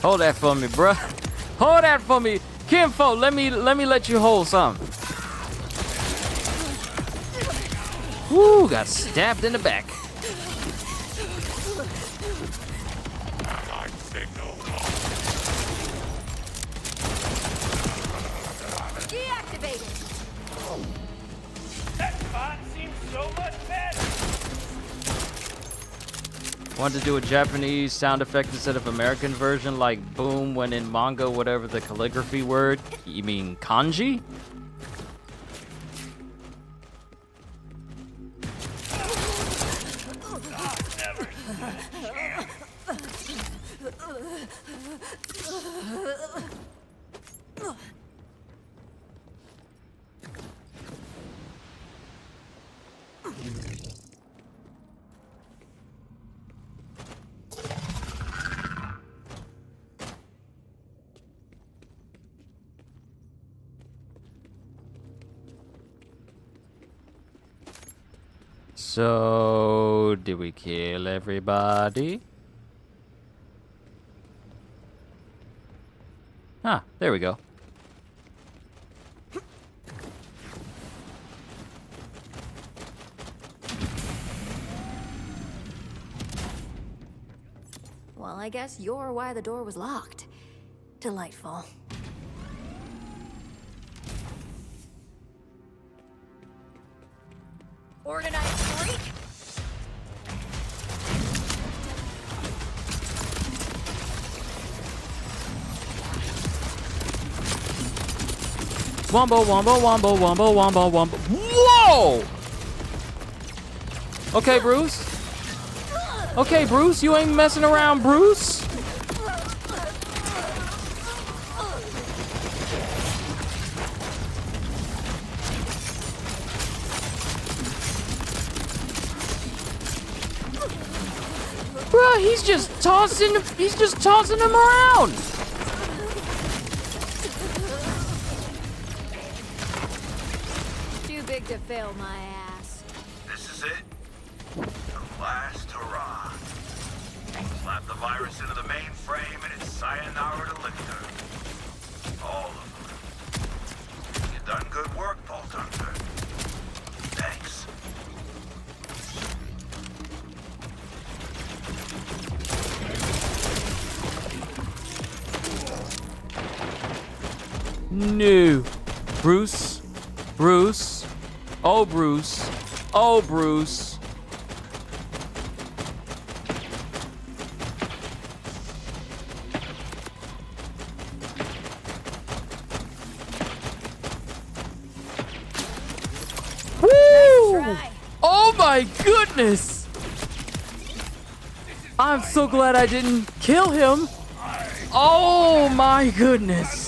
Hold that for me, bruh. Hold that for me, Kinfo. Let me let you hold something. Woo, got stabbed in the back. Deactivated. That spot seems so much better. Want to do a Japanese sound effect instead of American version, like boom when in manga, whatever the calligraphy word. You mean kanji? So, did we kill everybody? Ah, there we go. Well, I guess you're why the door was locked. Delightful. Organized freak! Wombo, wombo, wombo, wombo, wombo, wombo. Whoa! Okay, Bruce. Okay, Bruce, you ain't messing around, Bruce. Bruh, he's just tossing him around. Too big to fail my ass. This is it. The last hurrah. Slap the virus into the mainframe and it's sayonara to Lictor. All of them. You done good work, Bolt Hunter. Thanks. No. Bruce. Bruce. Oh, Bruce. Oh, Bruce. Woo! Oh my goodness! I'm so glad I didn't kill him. Oh my goodness.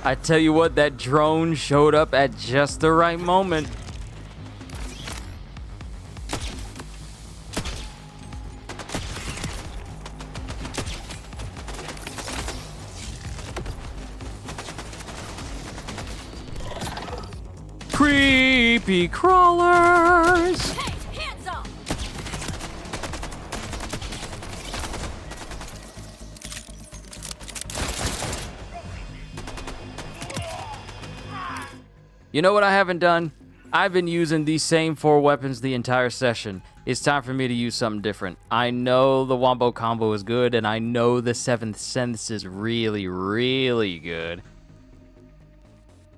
I tell you what, that drone showed up at just the right moment. Creepy crawlers. Hey, hands up! You know what I haven't done? I've been using these same 4 weapons the entire session. It's time for me to use something different. I know the Wombo combo is good, and I know the 7th Sense is really, really good.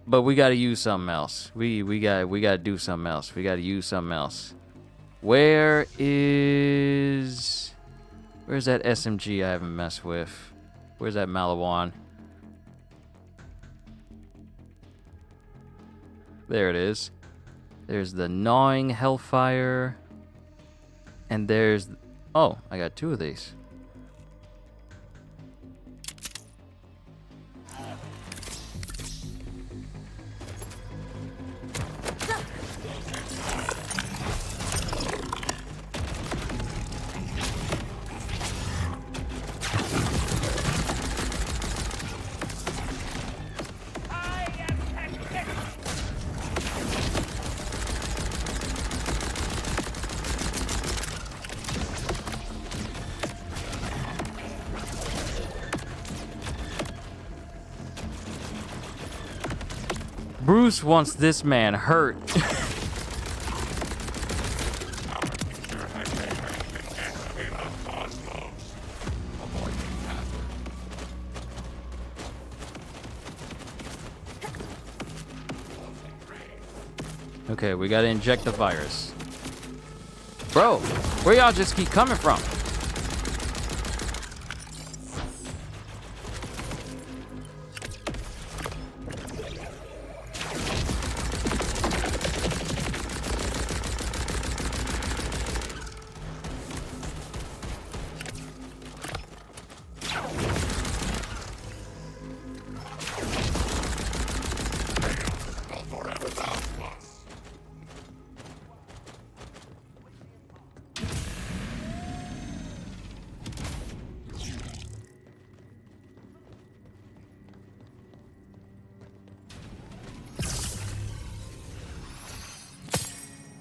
But we gotta use something else. We gotta do something else. We gotta use something else. Where's that SMG I haven't messed with? Where's that Malawan? There it is. There's the Gnawing Hellfire. And there's... Oh, I got 2 of these. Bruce wants this man hurt. Okay, we gotta inject the virus. Bro, where y'all just keep coming from?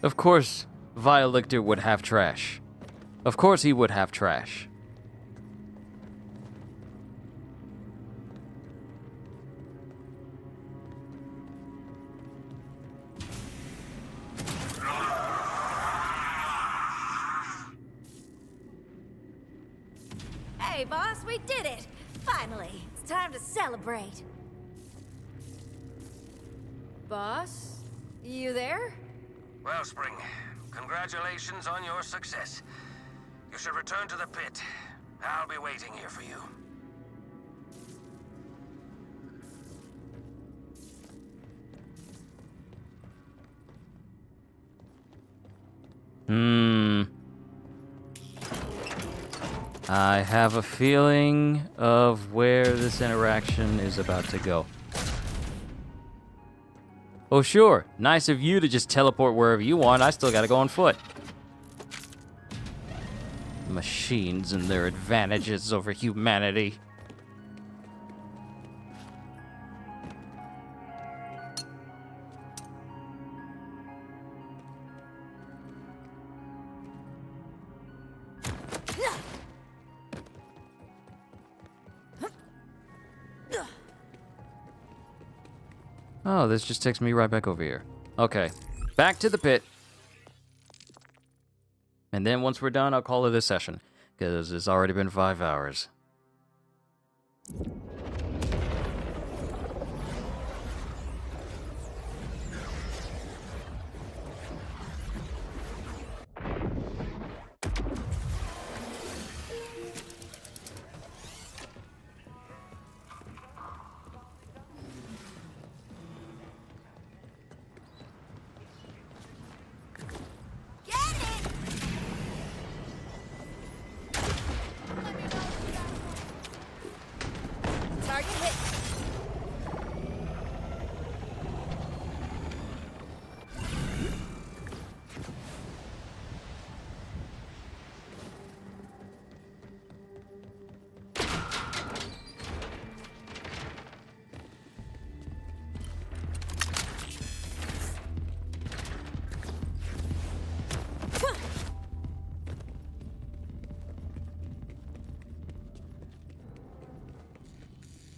Of course, Vialictor would have trash. Of course he would have trash. Hey, boss, we did it! Finally, it's time to celebrate. Boss, you there? Wellspring, congratulations on your success. You should return to the pit. I'll be waiting here for you. I have a feeling of where this interaction is about to go. Oh, sure. Nice of you to just teleport wherever you want. I still gotta go on foot. Machines and their advantages over humanity. Oh, this just takes me right back over here. Okay, back to the pit. And then once we're done, I'll call it a session, because it's already been 5 hours. Target hit.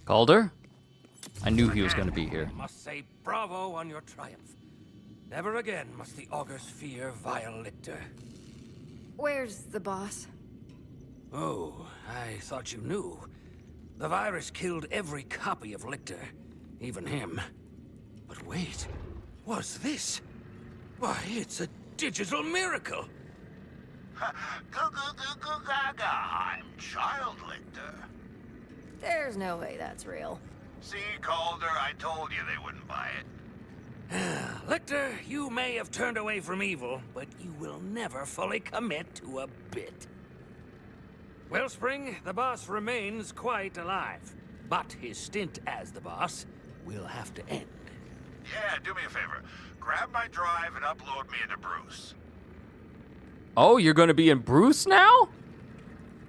Calder? I knew he was going to be here. I must say bravo on your triumph. Never again must the augurs fear vile Lictor. Where's the boss? Oh, I thought you knew. The virus killed every copy of Lictor, even him. But wait, what's this? Why, it's a digital miracle! Goo-goo-goo-goo-gaga, I'm Child Lictor. There's no way that's real. See, Calder, I told you they wouldn't buy it. Lictor, you may have turned away from evil, but you will never fully commit to a bit. Wellspring, the boss remains quite alive, but his stint as the boss will have to end. Yeah, do me a favor. Grab my drive and upload me into Bruce. Oh, you're going to be in Bruce now?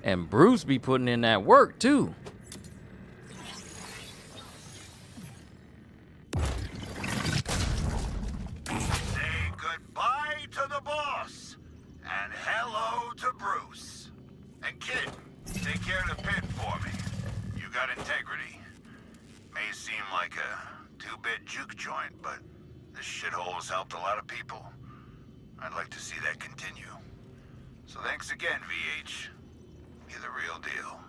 And Bruce be putting in that work, too. Say goodbye to the boss, and hello to Bruce. And kid, take care of the pit for me. You got integrity. May seem like a two-bit juke joint, but this shithole has helped a lot of people. I'd like to see that continue. So thanks again, VH. You're the real deal.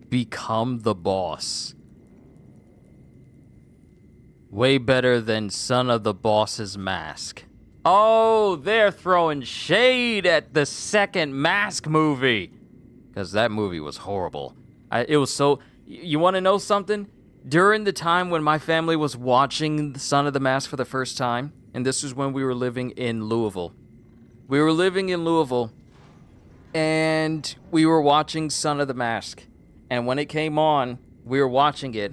Become the boss. Way better than Son of the Boss's mask. Oh, they're throwing shade at the second Mask movie. Because that movie was horrible. It was so... You want to know something? During the time when my family was watching The Son of the Mask for the first time, and this was when we were living in Louisville. We were living in Louisville, and we were watching Son of the Mask. And when it came on, we were watching it,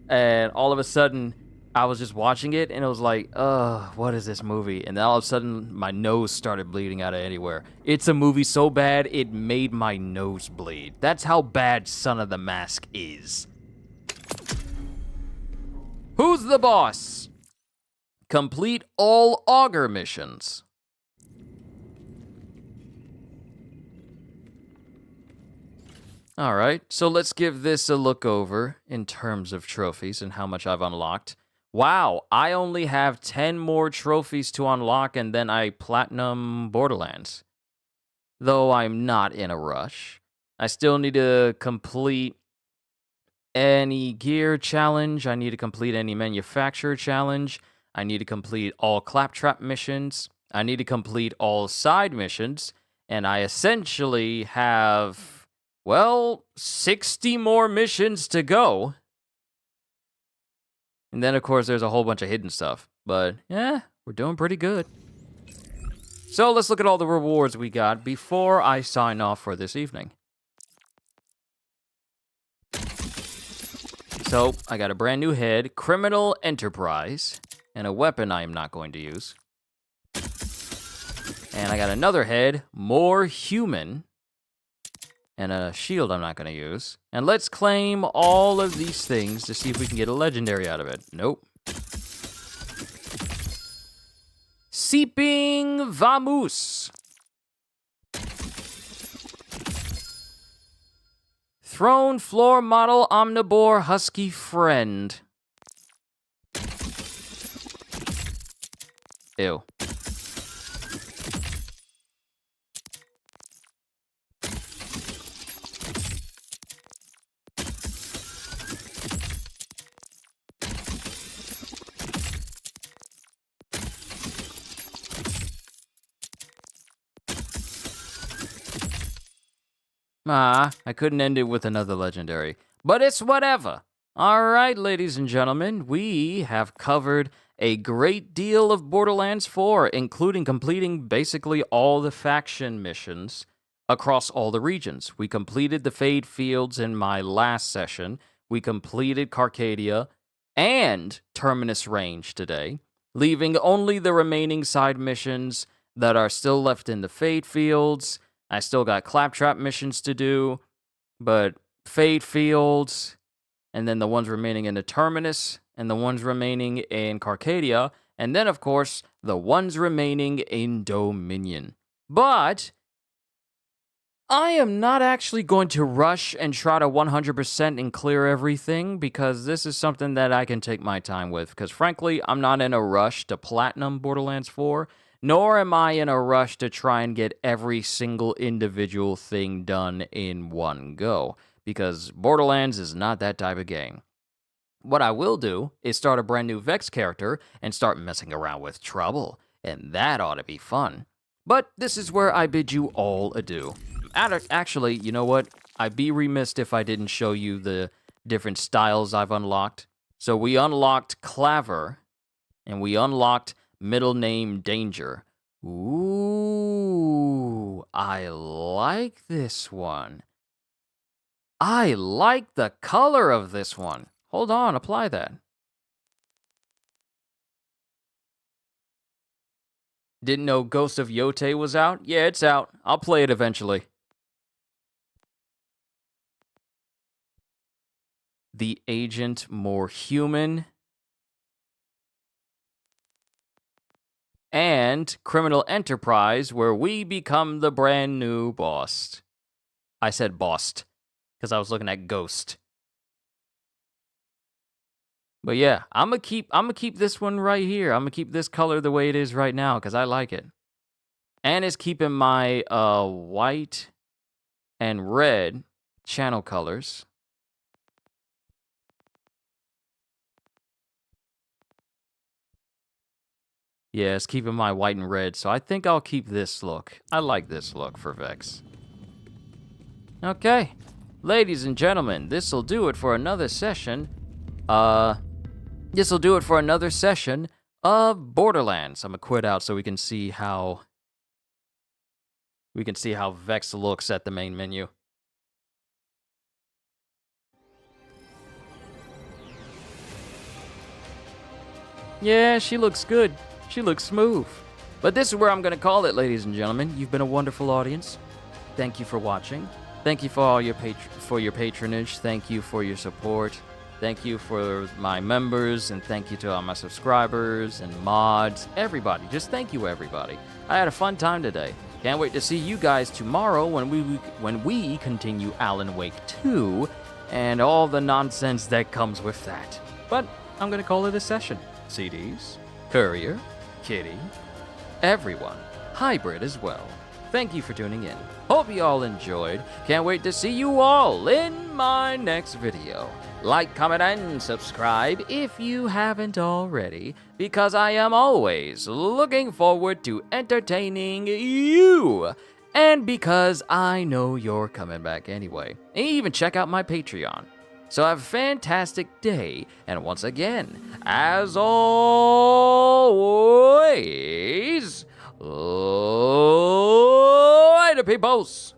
and all of a sudden, I was just watching it, and it was like, what is this movie? And then all of a sudden, my nose started bleeding out of anywhere. It's a movie so bad, it made my nose bleed. That's how bad Son of the Mask is. Who's the boss? Complete all augur missions. Alright, so let's give this a look over in terms of trophies and how much I've unlocked. Wow, I only have 10 more trophies to unlock and then I platinum Borderlands. Though I'm not in a rush. I still need to complete any gear challenge. I need to complete any manufacturer challenge. I need to complete all claptrap missions. I need to complete all side missions. And I essentially have, well, 60 more missions to go. And then, of course, there's a whole bunch of hidden stuff. But, yeah, we're doing pretty good. So let's look at all the rewards we got before I sign off for this evening. So, I got a brand new head, Criminal Enterprise, and a weapon I am not going to use. And I got another head, More Human, and a shield I'm not going to use. And let's claim all of these things to see if we can get a legendary out of it. Nope. Seeping Vamoose. Throne floor model omnivore husky friend. Ew. I couldn't end it with another legendary. But it's whatever. Alright, ladies and gentlemen, we have covered a great deal of Borderlands 4, including completing basically all the faction missions across all the regions. We completed the Fade Fields in my last session. We completed Carcadia and Terminus Range today, leaving only the remaining side missions that are still left in the Fade Fields. I still got Claptrap missions to do, but Fade Fields, and then the ones remaining in the Terminus, and the ones remaining in Carcadia, and then, of course, the ones remaining in Dominion. But I am not actually going to rush and try to 100% and clear everything, because this is something that I can take my time with, because frankly, I'm not in a rush to platinum Borderlands 4, nor am I in a rush to try and get every single individual thing done in one go, because Borderlands is not that type of game. What I will do is start a brand new Vex character and start messing around with Trouble, and that ought to be fun. But this is where I bid you all adieu. Actually, you know what? I'd be remiss if I didn't show you the different styles I've unlocked. So we unlocked Claver, and we unlocked middle name Danger. Ooh, I like this one. I like the color of this one. Hold on, apply that. Didn't know Ghost of Yote was out? Yeah, it's out. I'll play it eventually. The Agent More Human. And Criminal Enterprise, where we become the brand new boss. I said boss, because I was looking at Ghost. But yeah, I'm gonna keep this one right here. I'm gonna keep this color the way it is right now, because I like it. And it's keeping my white and red channel colors. Yeah, it's keeping my white and red, so I think I'll keep this look. I like this look for Vex. Okay, ladies and gentlemen, this'll do it for another session. This'll do it for another session of Borderlands. I'm gonna quit out so we can see how Vex looks at the main menu. Yeah, she looks good. She looks smooth. But this is where I'm going to call it, ladies and gentlemen. You've been a wonderful audience. Thank you for watching. Thank you for all your patronage. Thank you for your support. Thank you for my members, and thank you to all my subscribers and mods. Everybody, just thank you, everybody. I had a fun time today. Can't wait to see you guys tomorrow when we continue Alan Wake 2 and all the nonsense that comes with that. But I'm going to call it a session. CDs, Courier, Kitty, everyone, Hybrid as well. Thank you for tuning in. Hope you all enjoyed. Can't wait to see you all in my next video. Like, comment, and subscribe if you haven't already, because I am always looking forward to entertaining you. And because I know you're coming back anyway. And even check out my Patreon. So have a fantastic day, and once again, as always, later, peoples!